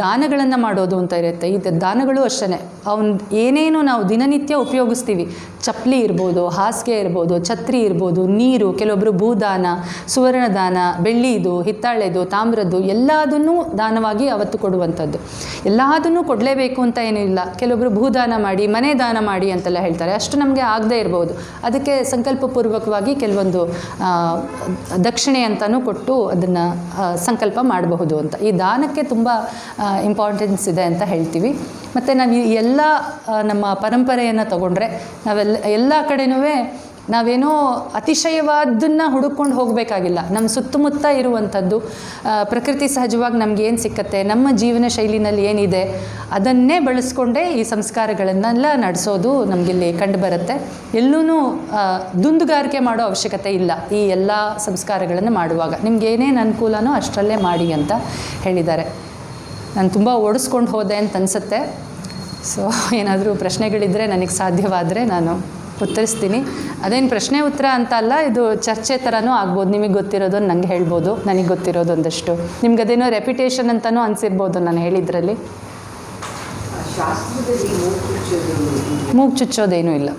ದಾನಗಳನ್ನು ಮಾಡೋದು ಅಂತ ಇರುತ್ತೆ. ಈ ದಾನಗಳು ಅಷ್ಟೇ, ಅವನು ಏನೇನು ನಾವು ದಿನನಿತ್ಯ ಉಪಯೋಗಿಸ್ತೀವಿ, ಚಪ್ಪಲಿ ಇರ್ಬೋದು, ಹಾಸಿಗೆ ಇರ್ಬೋದು, ಛತ್ರಿ ಇರ್ಬೋದು, ನೀರು, ಕೆಲವೊಬ್ಬರು ಭೂದಾನ, ಸುವರ್ಣದಾನ, ಬೆಳ್ಳಿದು, ಹಿತ್ತಾಳೆದು, ತಾಮ್ರದ್ದು ಎಲ್ಲದನ್ನೂ ದಾನವಾಗಿ ಅವತ್ತು ಕೊಡುವಂಥದ್ದು. ಎಲ್ಲದನ್ನೂ ಕೊಡಲೇಬೇಕು ಅಂತ ಏನೂ ಇಲ್ಲ. ಕೆಲವೊಬ್ಬರು ಭೂದಾನ ಮಾಡಿ, ಮನೆ ದಾನ ಮಾಡಿ ಅಂತೆಲ್ಲ ಹೇಳ್ತಾರೆ. ಅಷ್ಟು ನಮಗೆ ಆಗದೇ ಇರ್ಬೋದು. ಅದಕ್ಕೆ ಸಂಕಲ್ಪಪೂರ್ವಕವಾಗಿ ಕೆಲವೊಂದು ದಕ್ಷಿಣೆ ಅಂತಲೂ ಕೊಟ್ಟು ಅದನ್ನು ಸಂಕಲ್ಪ ಮಾಡಬಹುದು ಅಂತ. ಈ ದಾನಕ್ಕೆ ತುಂಬ ಇಂಪಾರ್ಟೆನ್ಸ್ ಇದೆ ಅಂತ ಹೇಳ್ತೀವಿ. ಮತ್ತು ನಾವು ಎಲ್ಲ ನಮ್ಮ ಪರಂಪರೆಯನ್ನು ತಗೊಂಡ್ರೆ ಎಲ್ಲ ಕಡೆನೂ ನಾವೇನೋ ಅತಿಶಯವಾದನ್ನು ಹುಡುಕೊಂಡು ಹೋಗಬೇಕಾಗಿಲ್ಲ. ನಮ್ಮ ಸುತ್ತಮುತ್ತ ಇರುವಂಥದ್ದು ಪ್ರಕೃತಿ ಸಹಜವಾಗಿ ನಮಗೇನು ಸಿಕ್ಕತ್ತೆ, ನಮ್ಮ ಜೀವನ ಶೈಲಿನಲ್ಲಿ ಏನಿದೆ ಅದನ್ನೇ ಬಳಸ್ಕೊಂಡೇ ಈ ಸಂಸ್ಕಾರಗಳನ್ನೆಲ್ಲ ನಡೆಸೋದು ನಮಗಿಲ್ಲಿ ಕಂಡುಬರುತ್ತೆ. ಎಲ್ಲೂ ದುಂದುಗಾರಿಕೆ ಮಾಡೋ ಅವಶ್ಯಕತೆ ಇಲ್ಲ ಈ ಎಲ್ಲ ಸಂಸ್ಕಾರಗಳನ್ನು ಮಾಡುವಾಗ. ನಿಮ್ಗೇನೇನು ಅನುಕೂಲನೋ ಅಷ್ಟರಲ್ಲೇ ಮಾಡಿ ಅಂತ ಹೇಳಿದ್ದಾರೆ. ನಾನು ತುಂಬ ಓಡಿಸ್ಕೊಂಡು ಹೋದೆ ಅಂತ ಅನಿಸುತ್ತೆ. ಸೊ ಏನಾದರೂ ಪ್ರಶ್ನೆಗಳಿದ್ದರೆ ನನಗೆ ಸಾಧ್ಯವಾದರೆ ನಾನು ಉತ್ತರಿಸ್ತೀನಿ. ಅದೇನು ಪ್ರಶ್ನೆ ಉತ್ತರ ಅಂತ ಅಲ್ಲ, ಇದು ಚರ್ಚೆ ಥರನೂ ಆಗ್ಬೋದು. ನಿಮಗೆ ಗೊತ್ತಿರೋದು ನನಗೆ ಹೇಳ್ಬೋದು, ನನಗೆ ಗೊತ್ತಿರೋದು ಒಂದಷ್ಟು. ನಿಮ್ಗೆ ಅದೇನೋ ರೆಪ್ಯುಟೇಷನ್ ಅಂತಲೂ ಅನಿಸಿರ್ಬೋದು ನಾನು ಹೇಳಿದ್ರಲ್ಲಿ. ಮೂಗು ಚುಚ್ಚೋದೇನೂ ಇಲ್ಲ,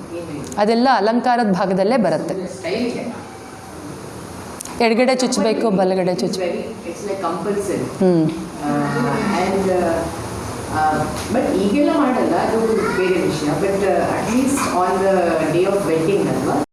ಅದೆಲ್ಲ ಅಲಂಕಾರದ ಭಾಗದಲ್ಲೇ ಬರುತ್ತೆ. ಎಡಗಡೆ ಚುಚ್ಚಬೇಕು, ಬಲಗಡೆ ಚುಚ್ಚಬೇಕು. ಬಟ್ ಈಗೆಲ್ಲ ಮಾಡಲ್ಲ, ಅದು ಬೇರೆ ವಿಷಯ. But at least on the day of wedding ಅಲ್ವಾ